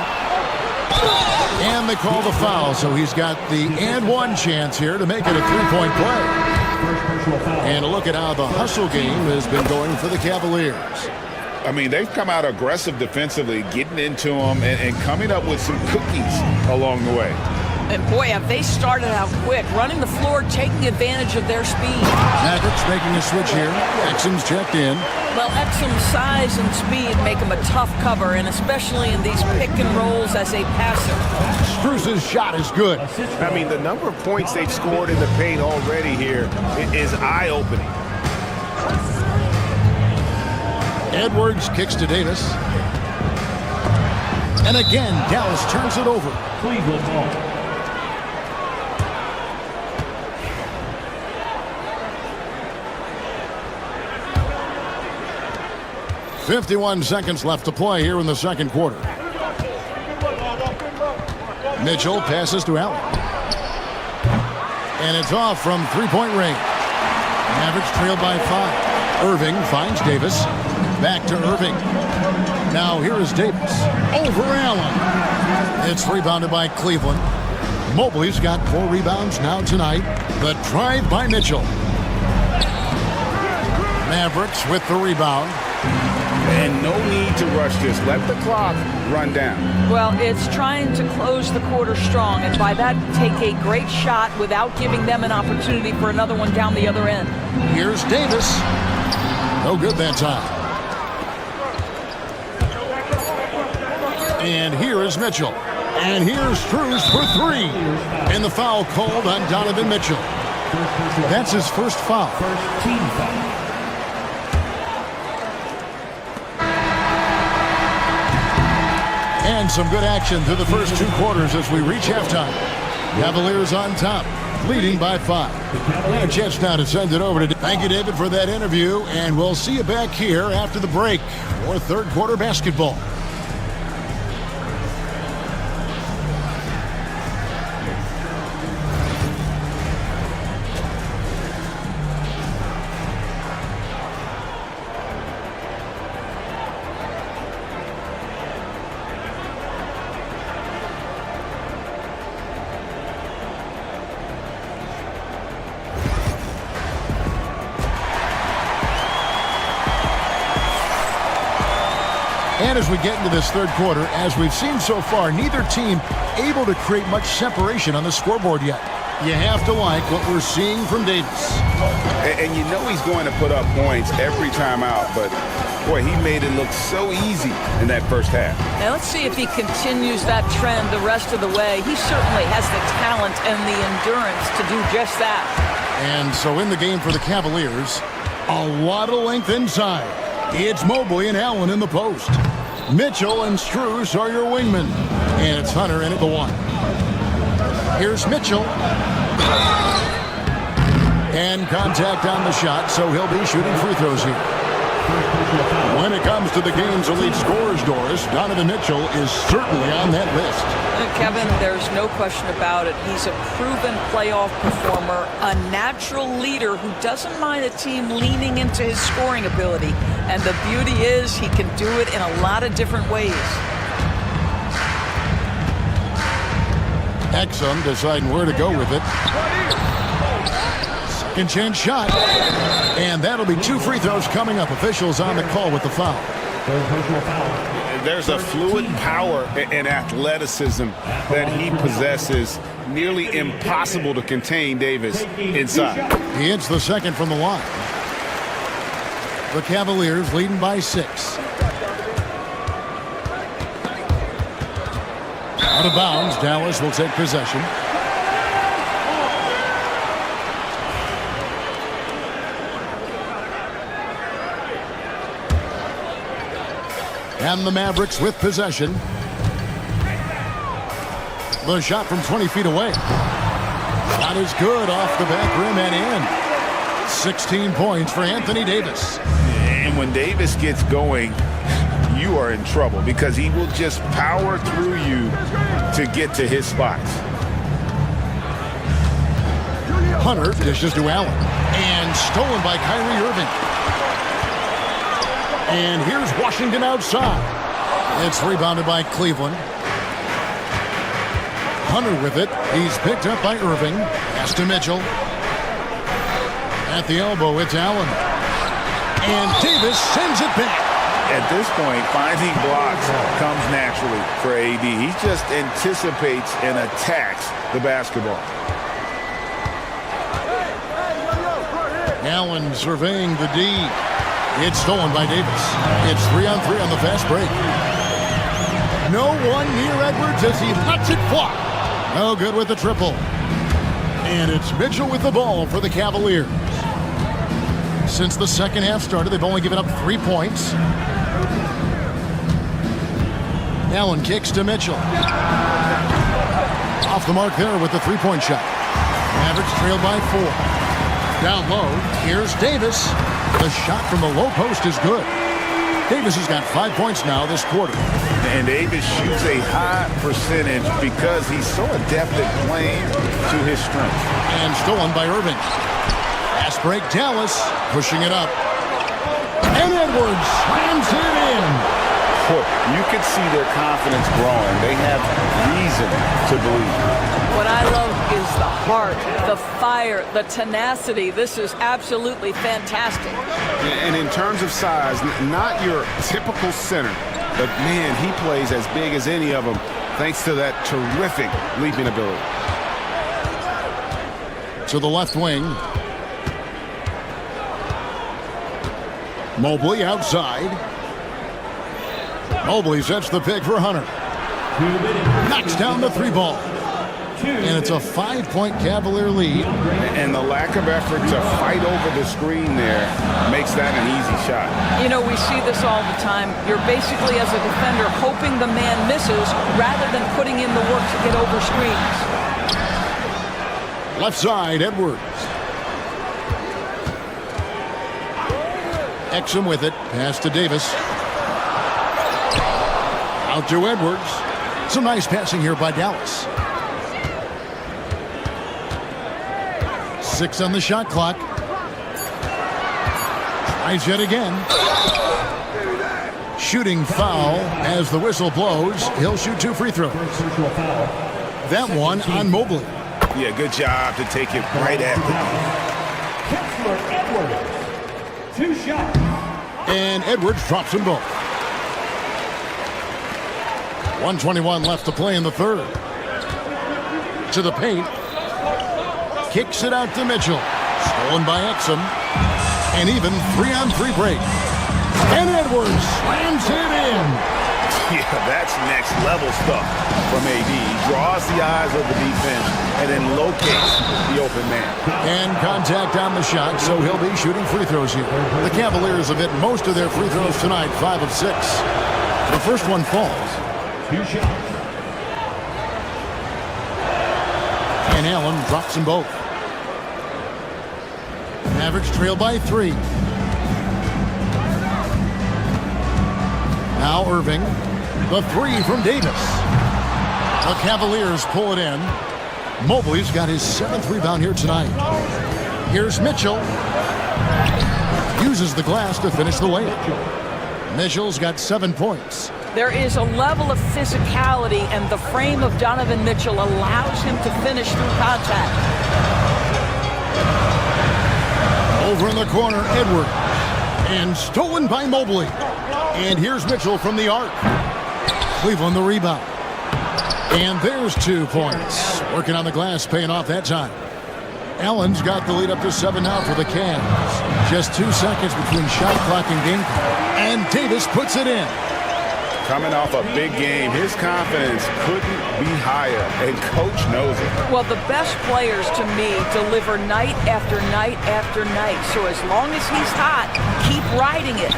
And they call the foul, so he's got the and one chance here to make it a 3-point play. And a look at how the hustle game has been going for the Cavaliers. I mean, they've come out aggressive defensively, getting into them and coming up with some cookies along the way. And boy, have they started out quick, running the floor, taking advantage of their speed. Mavericks making a switch here. Exum's checked in. Well, Exum's size and speed make him a tough cover, and especially in these pick and rolls as a passer. Strus's shot is good. I mean, the number of points they've scored in the paint already here is eye-opening. Edwards kicks to Davis. And again, Dallas turns it over. Cleveland ball. 51 seconds left to play here in the second quarter. Mitchell passes to Allen. And it's off from three-point range. Mavericks trail by 5. Irving finds Davis. Back to Irving. Now here is Davis. Over Allen. It's rebounded by Cleveland. Mobley's got 4 rebounds now tonight. The drive by Mitchell. Mavericks with the rebound. And no need to rush this. Let the clock run down. Well, it's trying to close the quarter strong, and by that, take a great shot without giving them an opportunity for another one down the other end. Here's Davis. No good that time. And here is Mitchell. And here's Strus for 3. And the foul called on Donovan Mitchell. That's his first foul. First team foul. And some good action through the first 2 quarters as we reach halftime. Cavaliers on top, leading by 5. A chance now to send it over to... Thank you, David, for that interview, and we'll see you back here after the break for third quarter basketball. And as we get into this third quarter, as we've seen so far, neither team able to create much separation on the scoreboard yet. You have to like what we're seeing from Davis. And you know he's going to put up points every time out, but boy, he made it look so easy in that first half. Now let's see if he continues that trend the rest of the way. He certainly has the talent and the endurance to do just that. And so in the game for the Cavaliers, a lot of length inside. It's Mobley and Allen in the post. Mitchell and Strus are your wingmen. And it's Hunter in at the 1. Here's Mitchell. And contact on the shot, so he'll be shooting free throws here. When it comes to the game's elite scorers, Doris, Donovan Mitchell is certainly on that list. Kevin, there's no question about it. He's a proven playoff performer, a natural leader who doesn't mind a team leaning into his scoring ability. And the beauty is he can do it in a lot of different ways. Exum deciding where to go with it. Second chance shot. And that'll be 2 free throws coming up. Officials on the call with the foul. There's a fluid power and athleticism that he possesses. Nearly impossible to contain Davis inside. He hits the second from the line. The Cavaliers leading by 6. Out of bounds, Dallas will take possession. And the Mavericks with possession. The shot from 20 feet away. Shot is good off the back rim and in. 16 points for Anthony Davis. And when Davis gets going, you are in trouble because he will just power through you to get to his spots. Hunter dishes to Allen. And stolen by Kyrie Irving. And here's Washington outside. It's rebounded by Cleveland. Hunter with it. He's picked up by Irving. Pass to Mitchell. At the elbow, it's Allen. And Davis sends it back. At this point, finding blocks comes naturally for AD. He just anticipates and attacks the basketball. Allen surveying the D. It's stolen by Davis. It's 3-on-3 on the fast break. No one near Edwards as he lets it fly. No good with the triple. And it's Mitchell with the ball for the Cavaliers. Since the second half started, they've only given up 3 points. Allen kicks to Mitchell. Off the mark there with the three-point shot. Mavericks trailed by 4. Down low, here's Davis. The shot from the low post is good. Davis has got 5 points now this quarter. And Davis shoots a high percentage because he's so adept at playing to his strength. And stolen by Irving. Fast break, Dallas pushing it up. And Edwards slams it in. You can see their confidence growing. They have reason to believe. What I love is the heart, the fire, the tenacity. This is absolutely fantastic. And in terms of size, not your typical center, but man, he plays as big as any of them thanks to that terrific leaping ability. To the left wing. Mobley outside. Mobley sets the pick for Hunter. Knocks down the 3 ball. And it's a 5-point Cavalier lead. And the lack of effort to fight over the screen there makes that an easy shot. You know, we see this all the time. You're basically, as a defender, hoping the man misses rather than putting in the work to get over screens. Left side, Edwards. Exum with it. Pass to Davis. Out to Edwards. Some nice passing here by Dallas. 6 on the shot clock. Tries yet again. Shooting foul as the whistle blows. He'll shoot 2 free throws. That one on Mobley. Yeah, good job to take it right at Edwards. 2 shots. And Edwards drops them both. 1:21 left to play in the third. To the paint. Kicks it out to Mitchell. Stolen by Exum. And even 3-on-3 break. And Edwards slams it in. Yeah, that's next level stuff from AD. He draws the eyes of the defense and then locates the open man. And contact on the shot, so he'll be shooting free throws here. The Cavaliers have hit most of their free throws tonight, 5 of 6. The first one falls. 2 shots. And Allen drops them both. Mavericks trail by 3. Now Irving. The three from Davis. The Cavaliers pull it in. Mobley's got his 7th rebound here tonight. Here's Mitchell. Uses the glass to finish the layup. Mitchell's got 7 points. There is a level of physicality, and the frame of Donovan Mitchell allows him to finish through contact. Over in the corner, Edwards. And stolen by Mobley. And here's Mitchell from the arc. Cleveland the rebound. And there's 2 points. Working on the glass, paying off that time. Allen's got the lead up to 7 now for the Cavs. Just 2 seconds between shot clock and game clock. And Davis puts it in. Coming off a big game, his confidence couldn't be higher, and coach knows it. Well, the best players, to me, deliver night after night after night. So as long as he's hot, keep riding it.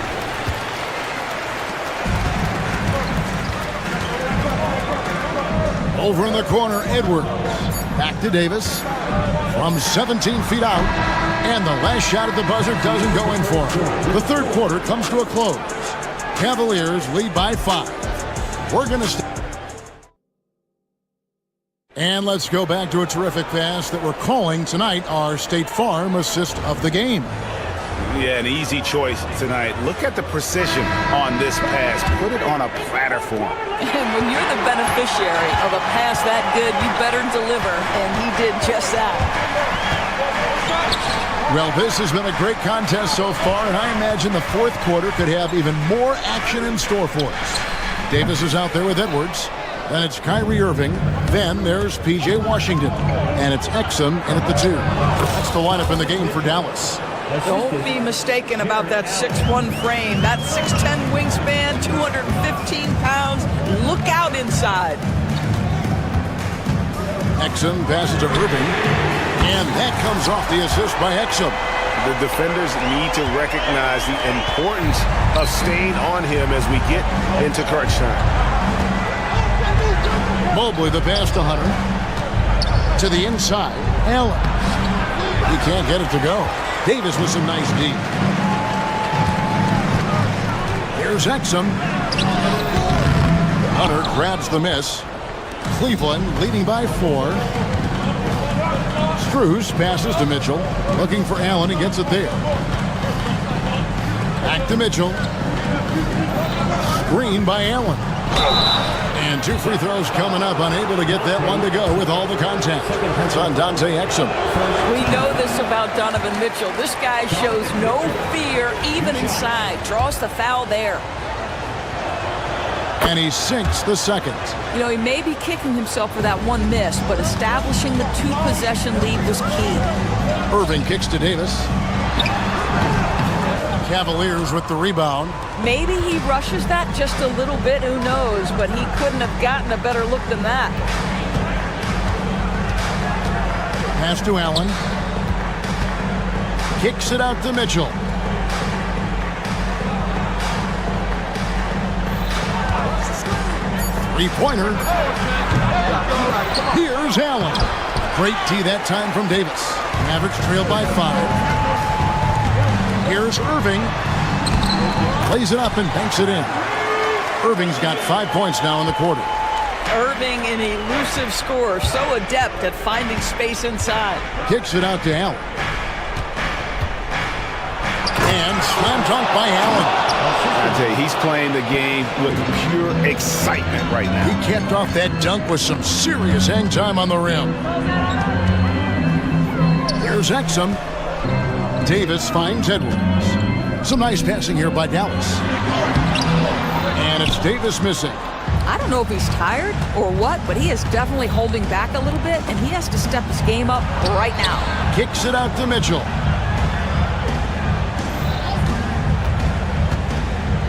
Over in the corner, Edwards. Back to Davis. From 17 feet out. And the last shot at the buzzer doesn't go in for him. The third quarter comes to a close. Cavaliers lead by 5. We're going to and let's go back to a terrific pass that we're calling tonight our State Farm assist of the game. Yeah, an easy choice tonight. Look at the precision on this pass. Put it on a platter for him. And when you're the beneficiary of a pass that good, you better deliver. And he did just that. Well, this has been a great contest so far, and I imagine the fourth quarter could have even more action in store for us. Davis is out there with Edwards. Then it's Kyrie Irving. Then there's P.J. Washington. And it's Exum in at the 2. That's the lineup in the game for Dallas. Don't be mistaken about that 6'1" frame. That 6'10" wingspan, 215 pounds. Look out inside. Exum passes to Irving. And that comes off the assist by Exum. The defenders need to recognize the importance of staying on him as we get into crunch time. Mobley, the pass to Hunter. To the inside, Allen. He can't get it to go. Davis with some nice D. Here's Exum. Hunter grabs the miss. Cleveland leading by 4. Strus passes to Mitchell. Looking for Allen. He gets it there. Back to Mitchell. Screen by Allen. And 2 free throws coming up. Unable to get that one to go with all the contact. That's on Dante Exum. We know this about Donovan Mitchell. This guy shows no fear even inside. Draws the foul there. And he sinks the second. You know, he may be kicking himself for that one miss, but establishing the 2-possession lead was key. Irving kicks to Davis. Cavaliers with the rebound. Maybe he rushes that just a little bit, who knows, but he couldn't have gotten a better look than that. Pass to Allen. Kicks it out to Mitchell. Three-pointer. Here's Allen. Great tee that time from Davis. Mavericks trail by 5. Here's Irving. Plays it up and banks it in. Irving's got 5 points now in the quarter. Irving, an elusive scorer, so adept at finding space inside. Kicks it out to Allen. And slam dunk by Allen. I tell you, he's playing the game with pure excitement right now. He capped off that dunk with some serious hang time on the rim. Here's Exum. Davis finds Edwards. Some nice passing here by Dallas. And it's Davis missing. I don't know if he's tired or what, but he is definitely holding back a little bit, and he has to step his game up right now. Kicks it out to Mitchell.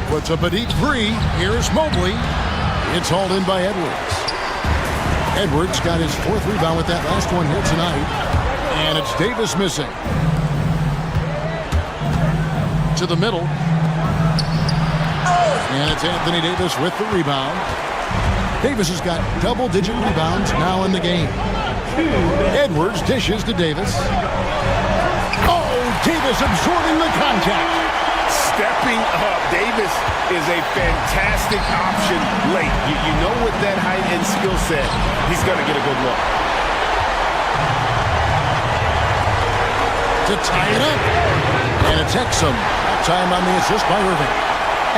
Puts up a deep 3. Here's Mobley. It's hauled in by Edwards. Edwards got his 4th rebound with that last one here tonight. And it's Davis missing. To the middle. And it's Anthony Davis with the rebound. Davis has got double-digit rebounds now in the game. Edwards dishes to Davis. Oh, Davis absorbing the contact. stepping up. Davis is a fantastic option late. You know with that height and skill set, he's going to get a good look. To tie it up. And it's Exum. Time on the assist by Irving.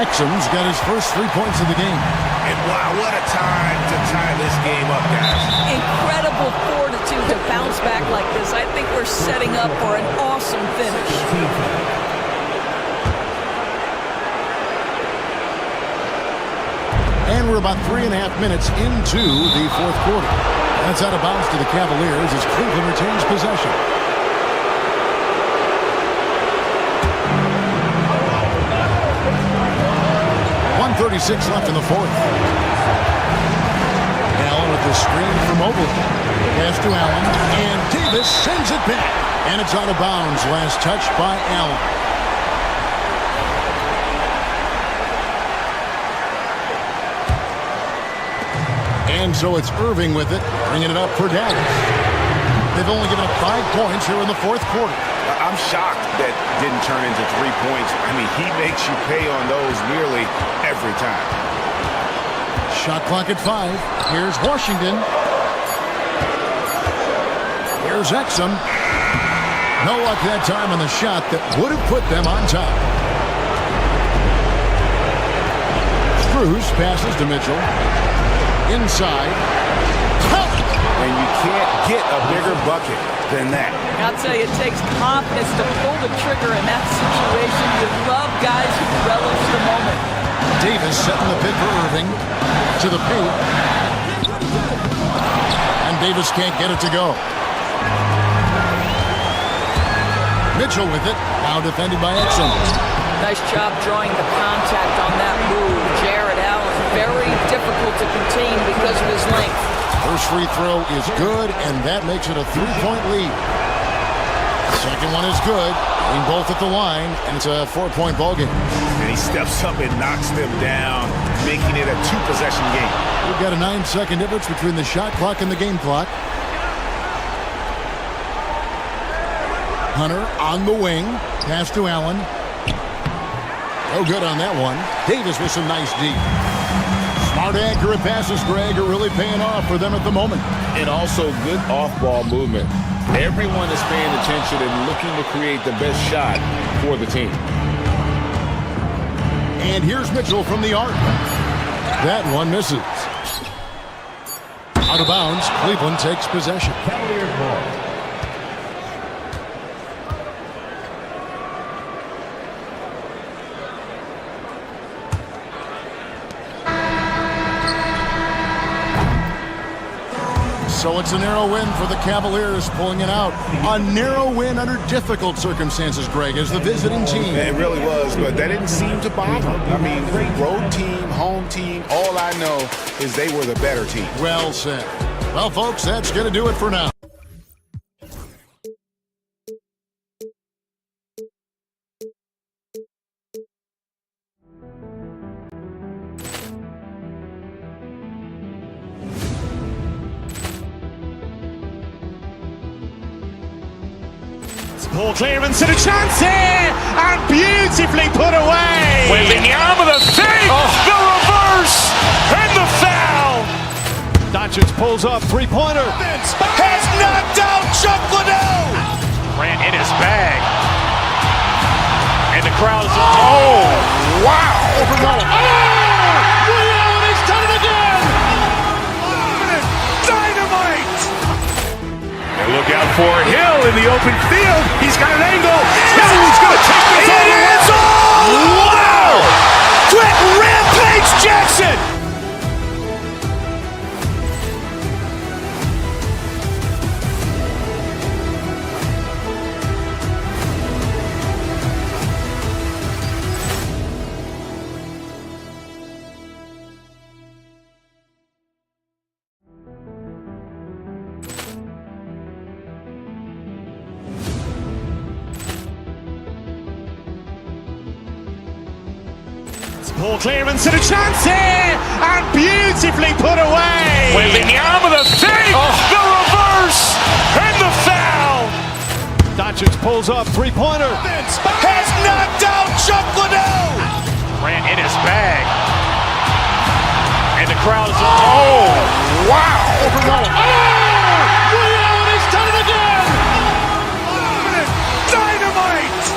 Exum's got his first 3 points of the game. And wow, what a time to tie this game up, guys. Incredible fortitude to bounce back like this. I think we're setting up for an awesome finish. And we're about 3.5 minutes into the fourth quarter. That's out of bounds to the Cavaliers as Cleveland retains possession. .36 left in the fourth. Allen with the screen for Mobley. Pass to Allen, and Davis sends it back. And it's out of bounds. Last touch by Allen. And so it's Irving with it, bringing it up for Dallas. They've only given up 5 points here in the fourth quarter. I'm shocked that didn't turn into 3 points. I mean, he makes you pay on those nearly every time. Shot clock at 5. Here's Washington. Here's Exum. No luck that time on the shot that would have put them on top. Cruz passes to Mitchell. Inside. And you can't get a bigger bucket than that. I'll tell you, it takes confidence to pull the trigger in that situation. You love guys who relish the moment. Davis setting the pick for Irving. To the paint. And Davis can't get it to go. Mitchell with it. Now defended by Exum. Nice job drawing the contact on that move. Jared Allen, very difficult to contain because of his length. First free throw is good, and that makes it a 3-point lead. Second one is good. Being both at the line, and it's a 4-point ball game. And he steps up and knocks them down, making it a 2-possession game. We've got a 9-second difference between the shot clock and the game clock. Hunter on the wing. Pass to Allen. No good on that one. Davis with some nice D. Smart, accurate passes, Greg, are really paying off for them at the moment. And also good off-ball movement. Everyone is paying attention and looking to create the best shot for the team. And here's Mitchell from the arc. That one misses. Out of bounds, Cleveland takes possession. Cavaliers ball. So it's a narrow win for the Cavaliers, pulling it out. A narrow win under difficult circumstances, Greg, as the visiting team. It really was, but that didn't seem to bother. I mean, road team, home team, all I know is they were the better team. Well said. Well, folks, that's going to do it for now. Ball clearance and a chance here, and beautifully put away. Wembanyama the fake, the reverse, and the foul. Doncic pulls up, three-pointer. Has knocked out Chuck Liddell. Grant in his bag, and the crowd is wow! He's done it again. Dynamite. Look out for Hill in the open field. He's got an angle. He's going to take this all the way. Wow! Quick rampage Jackson. Ball clearance and a chance here, and beautifully put away. Wembanyama the fake, the reverse, and the foul. Doncic Doncic pulls up, three-pointer. Vince has knocked out Chuck Liddell. Grant in his bag. And the crowd is, oh, wow. Overrun. He's done it again. Dynamite.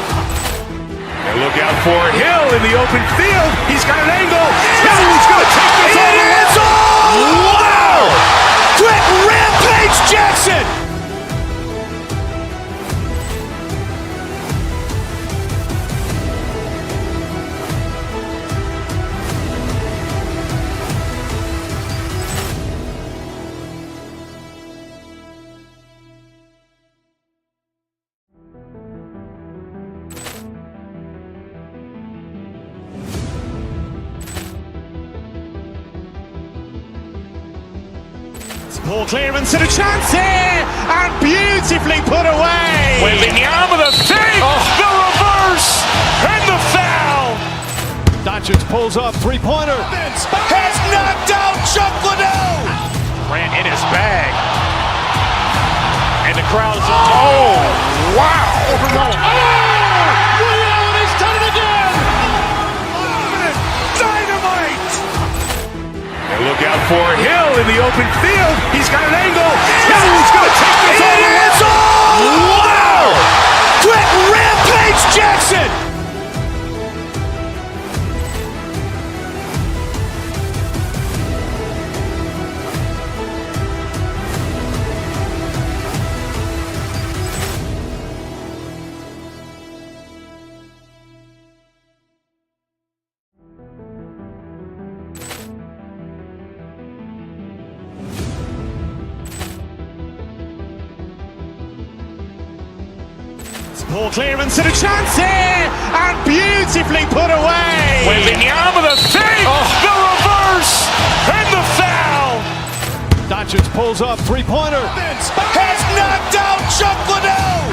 And look out for Hill in the open field. He's got an angle. Hill's going to take this all the way. Wow. Quick Rampage Jackson. Ball clearance and a chance here, and beautifully put away. Wembanyama the fake, the reverse, and the foul. Doncic pulls up, three-pointer. Vince has knocked out Chuck Liddell. Grant in his bag. And the crowd is, oh, wow. Overrun. He's done it again. Dynamite. And look out for Hill in the open field. He's got an angle. Hill's going to take this all the way. Wow. Quick Rampage Jackson. Ball clearance and a chance here, and beautifully put away. Wembanyama the fake, the reverse, and the foul. Doncic pulls up, three-pointer. Vince has knocked out Chuck Liddell.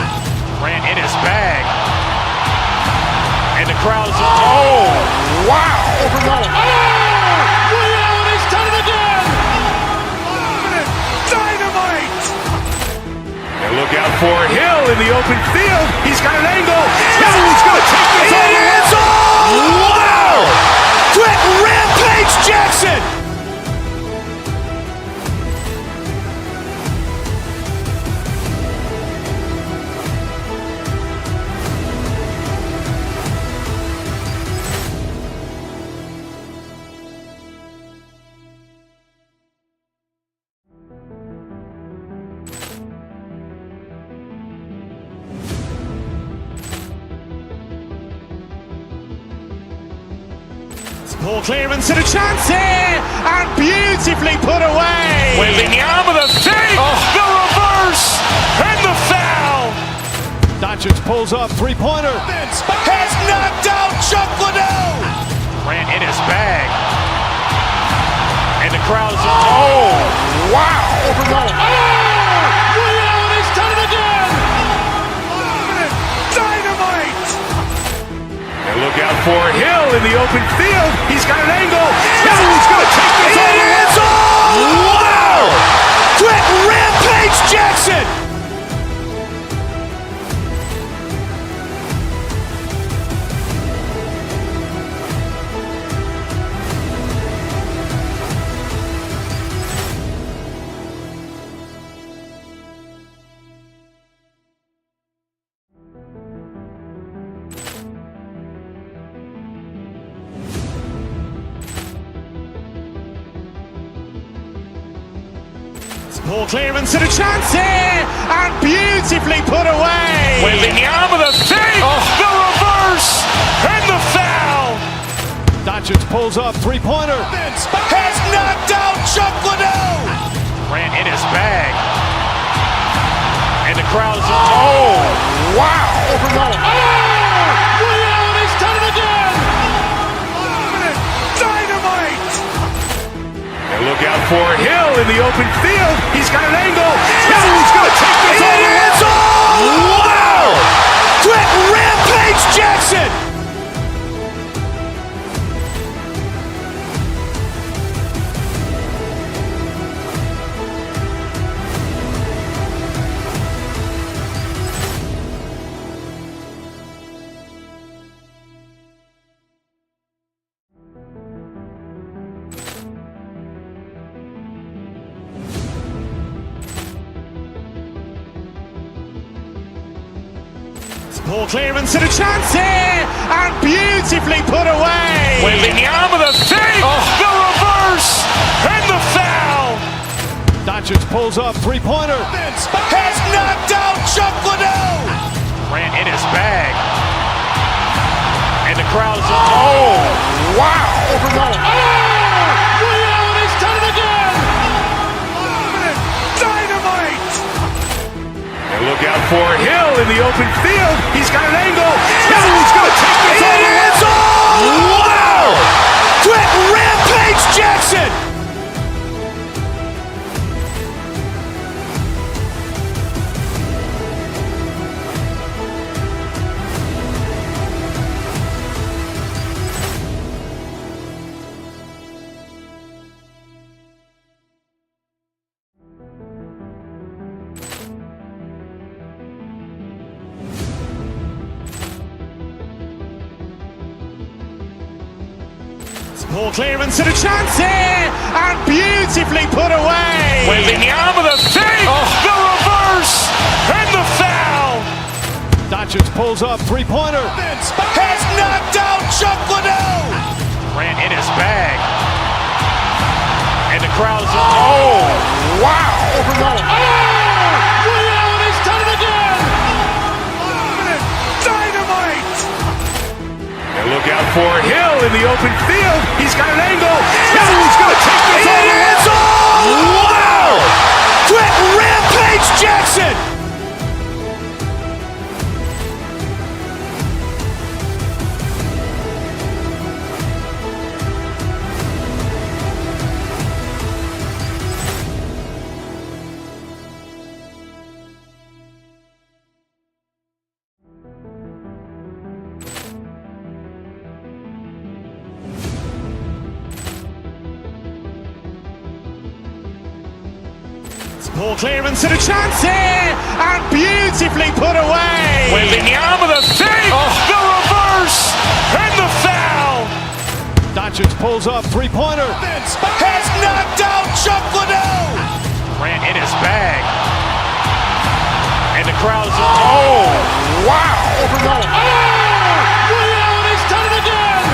Grant in his bag. And the crowd is, oh, wow. Overrun. He's done it again. Dynamite. And look out for Hill in the open field. He's got an angle. Hill's going to take this all the way. Wow. Quick Rampage Jackson. Ball clearance and a chance here, and beautifully put away. Wembanyama the fake, the reverse, and the foul. Doncic pulls up, three-pointer. Vince has knocked out Chuck Liddell. Grant in his bag. And the crowd is, oh, wow. Overrun. He's done it again. Dynamite. And look out for Hill in the open field. He's got an angle. Hill's going to take this all the way. Wow. Quick Rampage Jackson. Ball clearance and a chance here, and beautifully put away. Wembanyama the fake, the reverse, and the foul. Doncic pulls up, three-pointer. Vince has knocked out Chuck Liddell. Grant in his bag. And the crowd is, oh, wow. Overrun. He's done it again. Dynamite. And look out for Hill in the open field. He's got an angle. Hill's going to take this all the way. Wow. Quick Rampage Jackson. Ball clearance and a chance here, and beautifully put away. Wembanyama the save, the reverse, and the foul. Doncic pulls up, three-pointer. Has knocked out Chuck Liddell. Grant in his bag. And the crowd is, oh, wow. He's done it again. Dynamite. And look out for Hill in the open field. He's got an angle. He's going to take this all the way. Wow. Quick Rampage Jackson. Ball clearance and a chance here, and beautifully put away. Wembanyama the save, the reverse, and the foul. Doncic pulls up, three-pointer. Has knocked out Chuck Liddell. Grant in his bag. And the crowd is, oh, wow. He's done it again. Dynamite. And look out for Hill in the open field. He's got an angle. He's going to take this all the way. Wow. Quick Rampage Jackson. Ball clearance and a chance here, and beautifully put away. Wembanyama the save, the reverse, and the foul. Doncic pulls up, three-pointer. Has knocked out Chuck Liddell. Grant in his bag. And the crowd is, oh, wow. He's done it again.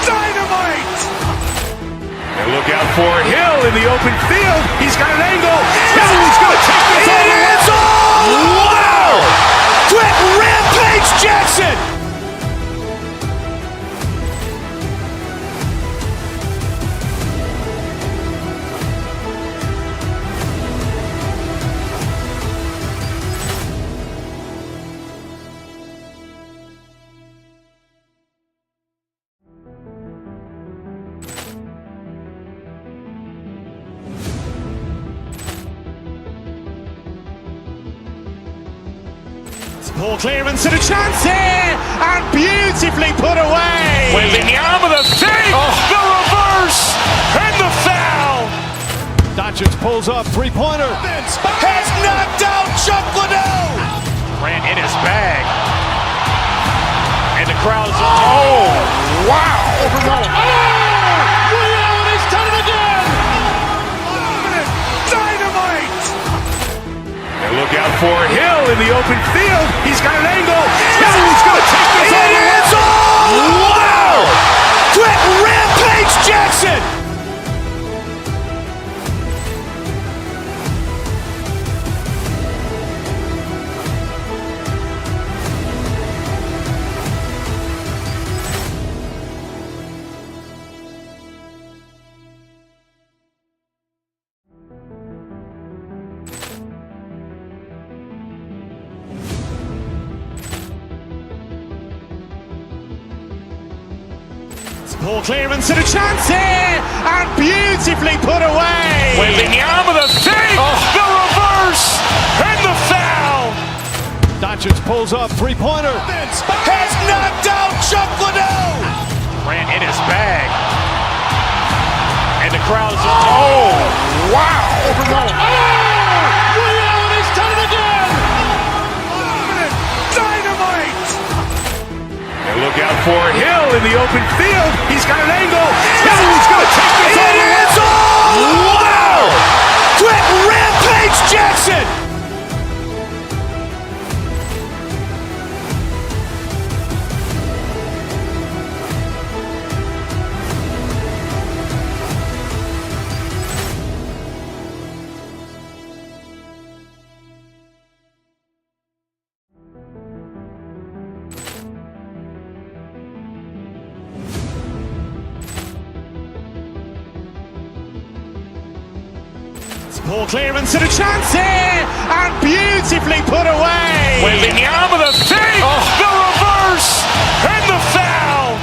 Dynamite. And look out for Hill in the open field. He's got an angle. He's going to take this all the way. Wow. Quick Rampage Jackson. Ball clearance and a chance here, and beautifully put away. Wembanyama the save, the reverse, and the foul. Doncic pulls up, three-pointer. Has knocked out Chuck Liddell. Grant in his bag. And the crowd is, oh, wow. He's done it again. Dynamite. And look out for Hill in the open field. He's got an angle. He's going to take this all the way. Wow. Quick Rampage Jackson. Ball clearance and a chance here, and beautifully put away. Wembanyama the save, the reverse, and the foul. Doncic pulls up, three-pointer. Has knocked out Chuck Liddell. Grant in his bag. And the crowd is, oh, wow. He's done it again. Dynamite. And look out for Hill in the open field. He's got an angle. He's going to take this all the way. Wow. Quick Rampage Jackson. Ball clearance and a chance here, and beautifully put away. Wembanyama with a save, the reverse, and the foul.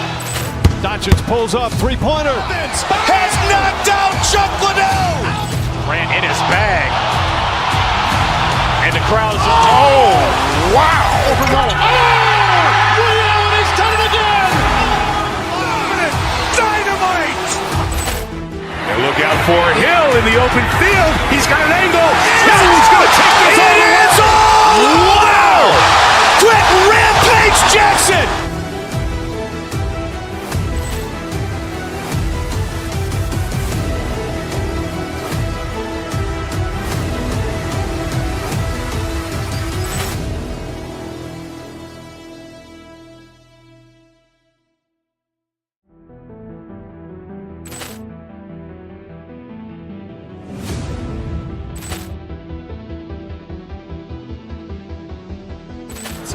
Doncic pulls up, three-pointer. Has knocked out Chuck Liddell. Ran in his bag. And the crowd is, oh, wow. Liddell, he's done it again. Dynamite. And look out for Hill in the open field. He's got an angle. Hill's going to take this all the way. Wow. Quick Rampage Jackson.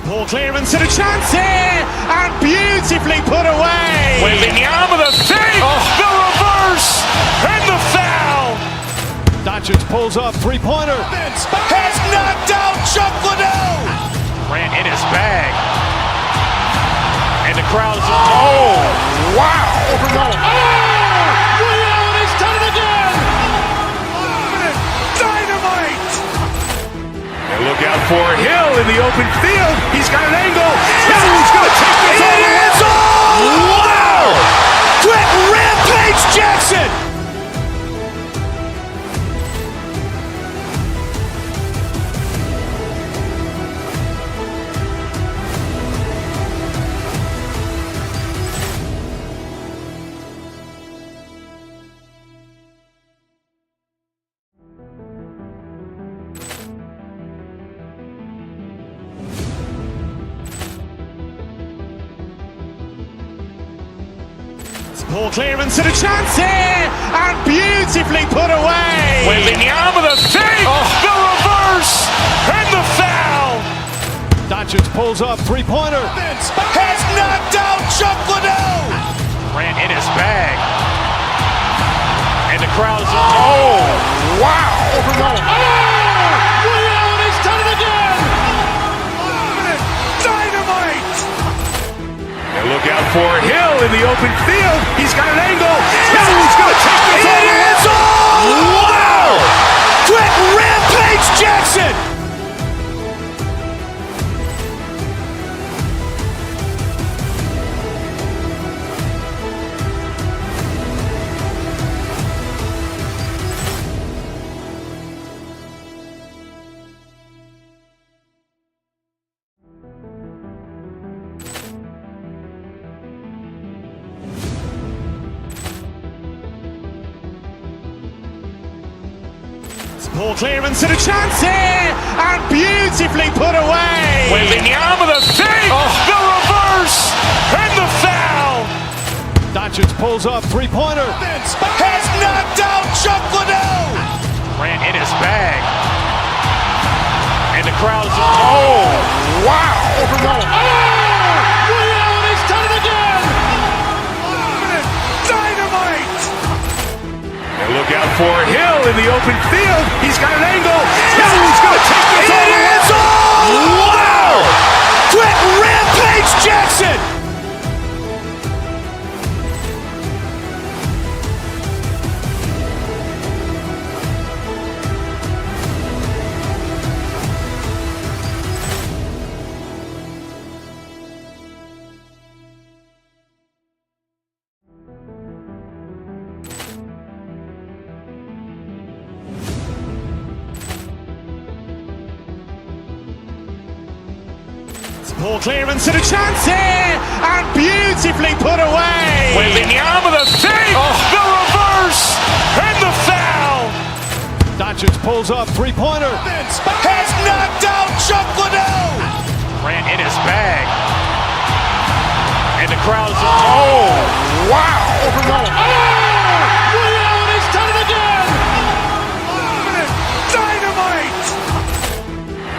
Ball clearance and a chance here, and beautifully put away. Wembanyama with a save, the reverse, and the foul. Doncic pulls up, three-pointer. Has knocked out Chuck Liddell. Ran in his bag. And the crowd is, oh, wow. Liddell, he's done it again. Dynamite. And look out for Hill in the open field. He's got an angle. Hill's going to take this all the way. Wow. Quick Rampage Jackson. Ball clearance and a chance here, and beautifully put away. Wembanyama with a save, the reverse, and the foul. Doncic pulls up, three-pointer. Has knocked out Chuck Liddell. Ran in his bag. And the crowd is, oh, wow. Liddell, he's done it again. Dynamite. And look out for Hill in the open field. He's got an angle. Hill's going to take this all the way. Wow. Quick Rampage Jackson. Ball clearance and a chance here, and beautifully put away. Wembanyama with a save, the reverse, and the foul. Doncic pulls up, three-pointer. Has knocked out Chuck Liddell. Ran in his bag. And the crowd is, oh, wow. Liddell, he's done it again. Dynamite. And look out for Hill in the open field. He's got an angle. Hill's going to take this all the way. Wow. Quick Rampage Jackson. Ball clearance and a chance here, and beautifully put away. Wembanyama with a save, the reverse, and the foul. Doncic pulls up, three-pointer. Has knocked out Chuck Liddell. Ran in his bag. And the crowd is, oh, wow. Liddell, he's done it again. Dynamite.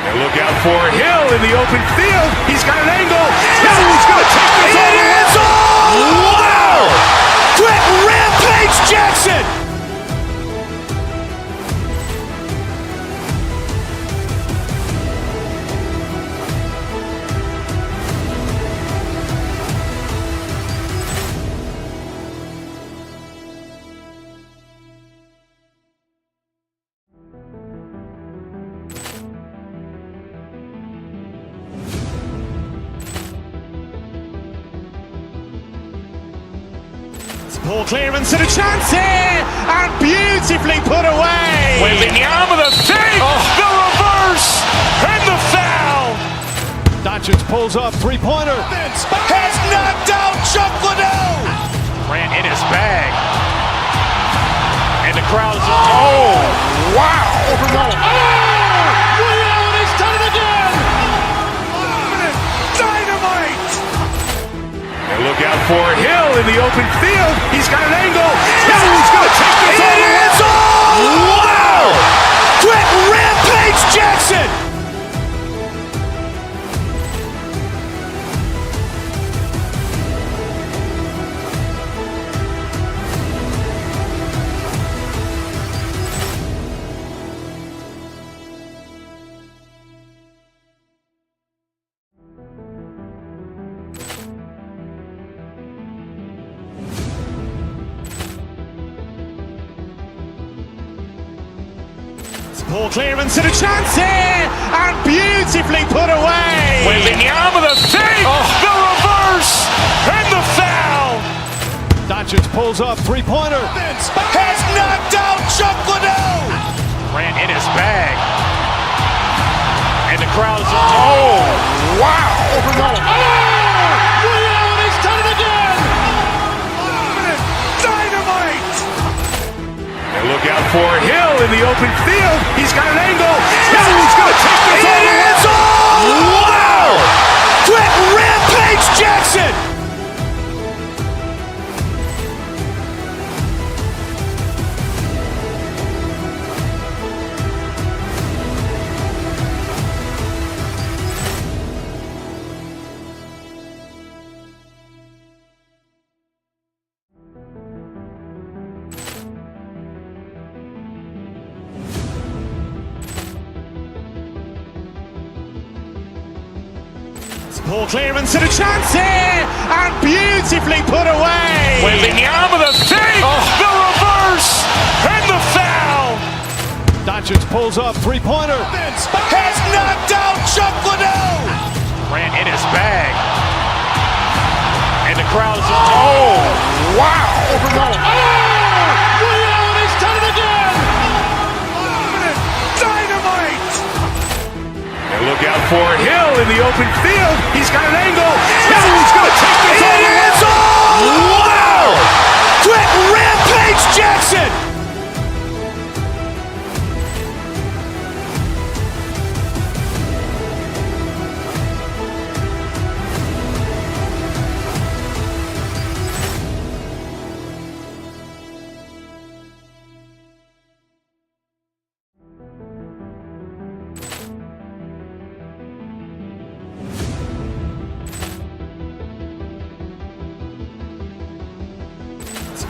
And look out for Hill in the open field. He's got an angle. Hill's going to take this all the way. Wow. Quick Rampage Jackson. Ball clearance and a chance here, and beautifully put away. Waving the arm of the fake, the reverse, and the foul. Doncic pulls up, three-pointer. Has knocked out Chuck Liddell. Ran in his bag. And the crowd is, wow. Ray Allen has done it again. Dynamite. And look out for Hill in the open field. He's got an angle. He's going to take this all the way. Wow. Quick Rampage Jackson. Ball clearance and a chance here, and beautifully put away. Waving the arm of the fake, the reverse, and the foul. Doncic pulls up, three-pointer. Has knocked out Chuck Liddell. Ran in his bag. And the crowd is, wow. Ray Allen has done it again. Dynamite. And look out for Hill in the open field. He's got an angle. He's going to take this all the way. Wow. Quick Rampage Jackson. Ball clearance and a chance here, and beautifully put away. Waving the arm of the fake, the reverse, and the foul. Doncic pulls up, three-pointer. Has knocked out Chuck Liddell. Ran in his bag. And the crowd is, wow. Ray Allen has done it again. Dynamite. And look out for Hill in the open field. He's got an angle. He's going to take this all the way. Wow. Quick Rampage Jackson.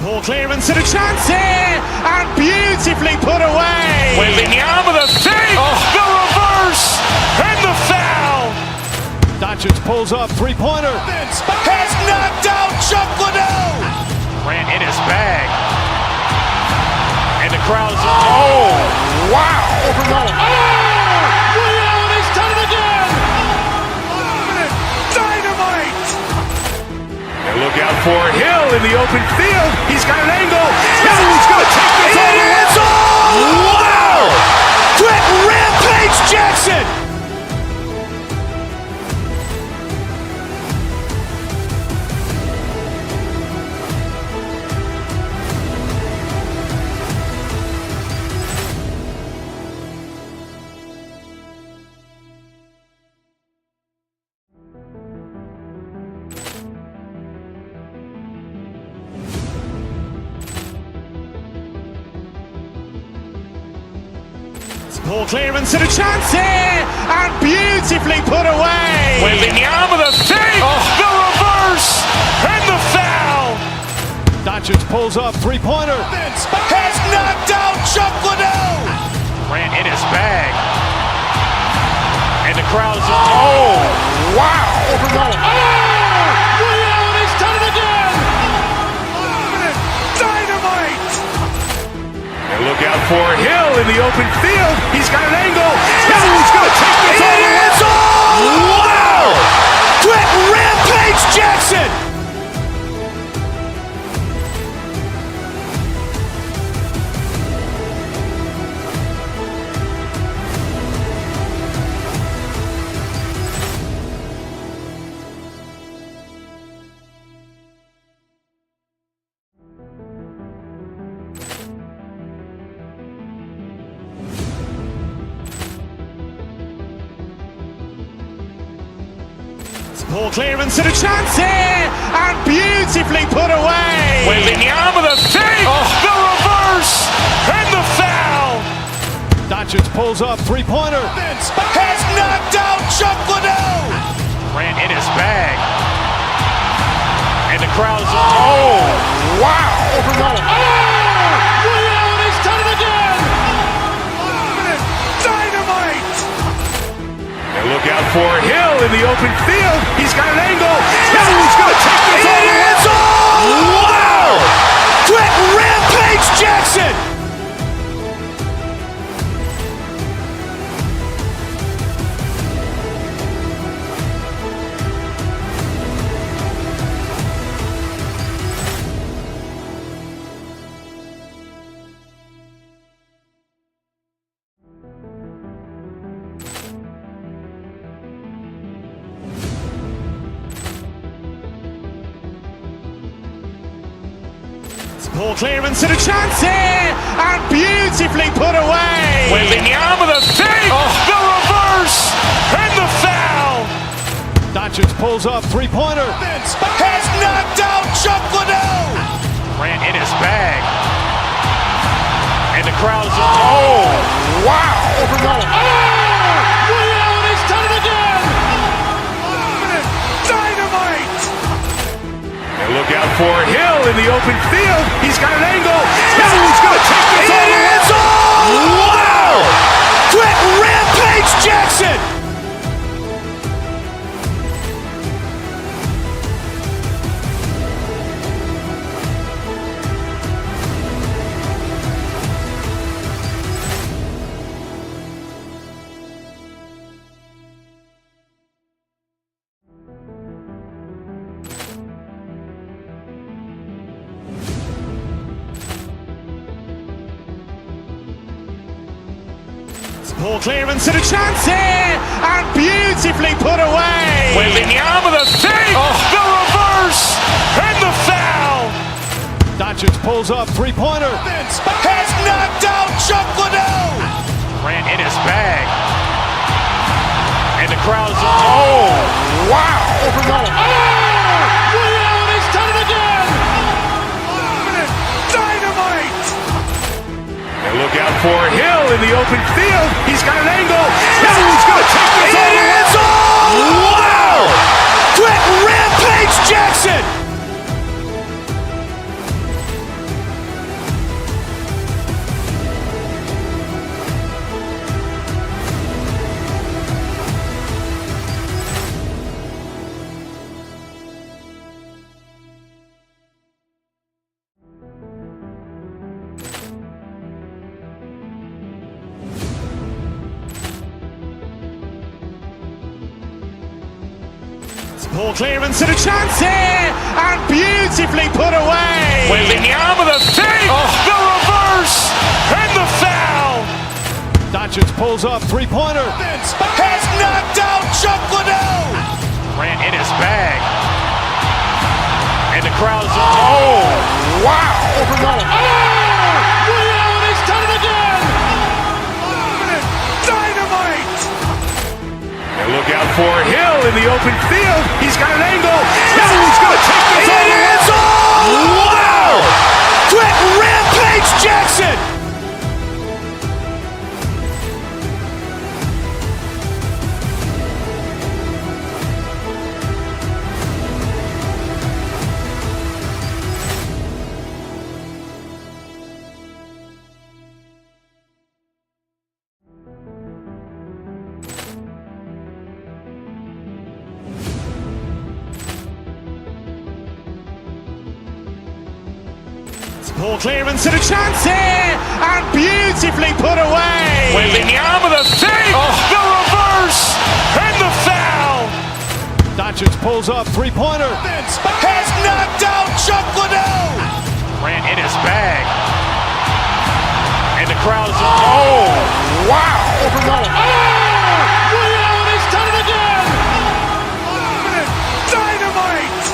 Ball clearance and a chance here, and beautifully put away. Waving the arm of the fake, the reverse, and the foul. Doncic pulls up, three-pointer. Has knocked out Chuck Liddell. Ran in his bag. And the crowd is, wow. Ray Allen has done it again. Dynamite. And look out for Hill in the open field. He's got an angle. He's going to take this all the way. Wow. Quick Rampage Jackson. Ball clearance and a chance here, and beautifully put away. Waving the arm of the fake, the reverse, and the foul. Doncic pulls up, three-pointer. Has knocked out Chuck Liddell. Ran in his bag. And the crowd is, wow. Ray Allen has done it again. Dynamite. And look out for Hill in the open field. He's got an angle. He's going to take this all the way. Wow. Quick Rampage Jackson. Ball clearance and a chance here, and beautifully put away. Wembanyama with a fake, the reverse, and the foul. Doncic pulls up, three-pointer. Has knocked out Chuck Liddell. Grant in his bag. And the crowd is, oh, wow. Liddell, he's done it again. Dynamite. And look out for Hill in the open field. He's got an angle. He's going to take this all the way. Wow. Quick Rampage Jackson. Ball clearance and a chance here, and beautifully put away. Wembanyama with a fake, the reverse, and the foul. Doncic pulls up, three-pointer. Has knocked out Chuck Liddell. Grant in his bag. And the crowd is, oh, wow. Liddell, he's done it again. Dynamite. And look out for Hill in the open field. He's got an angle. He's going to take this all the way. Wow. Quick Rampage Jackson. Ball clearance and a chance here, and beautifully put away. Wembanyama with a fake, the reverse, and the foul. Doncic pulls up, three-pointer. Has knocked out Chuck Liddell. Grant in his bag. And the crowd is, oh, wow. Liddell, he's done it again. Dynamite. And look out for Hill in the open field. He's got an angle. He's going to take this all the way. Wow. Quick Rampage Jackson. Ball clearance and a chance here, and beautifully put away. Wembanyama with a fake, the reverse, and the foul. Doncic pulls up, three-pointer. Has knocked out Chuck Liddell. Grant in his bag. And the crowd is, oh, wow. Liddell, he's done it again. Dynamite. And look out for Hill in the open field. He's got an angle. He's going to take this all the way. Wow. Quick Rampage Jackson. Ball clearance and a chance here, and beautifully put away. Wembanyama with a fake, the reverse, and the foul. Doncic pulls up, three-pointer. Has knocked out Chuck Liddell. Grant in his bag. And the crowd is, oh, wow. Liddell, he's done it again. Dynamite.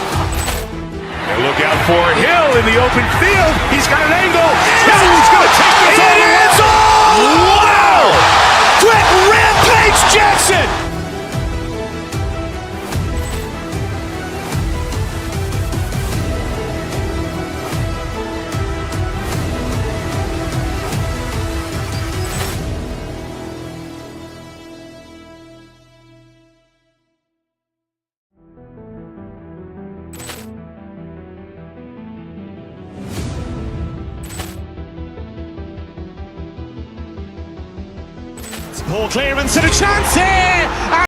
And look out for Hill in the open field. He's got an angle. He's going to take this all the way. Wow. Quick Rampage Jackson. Poor clearance and a chance here.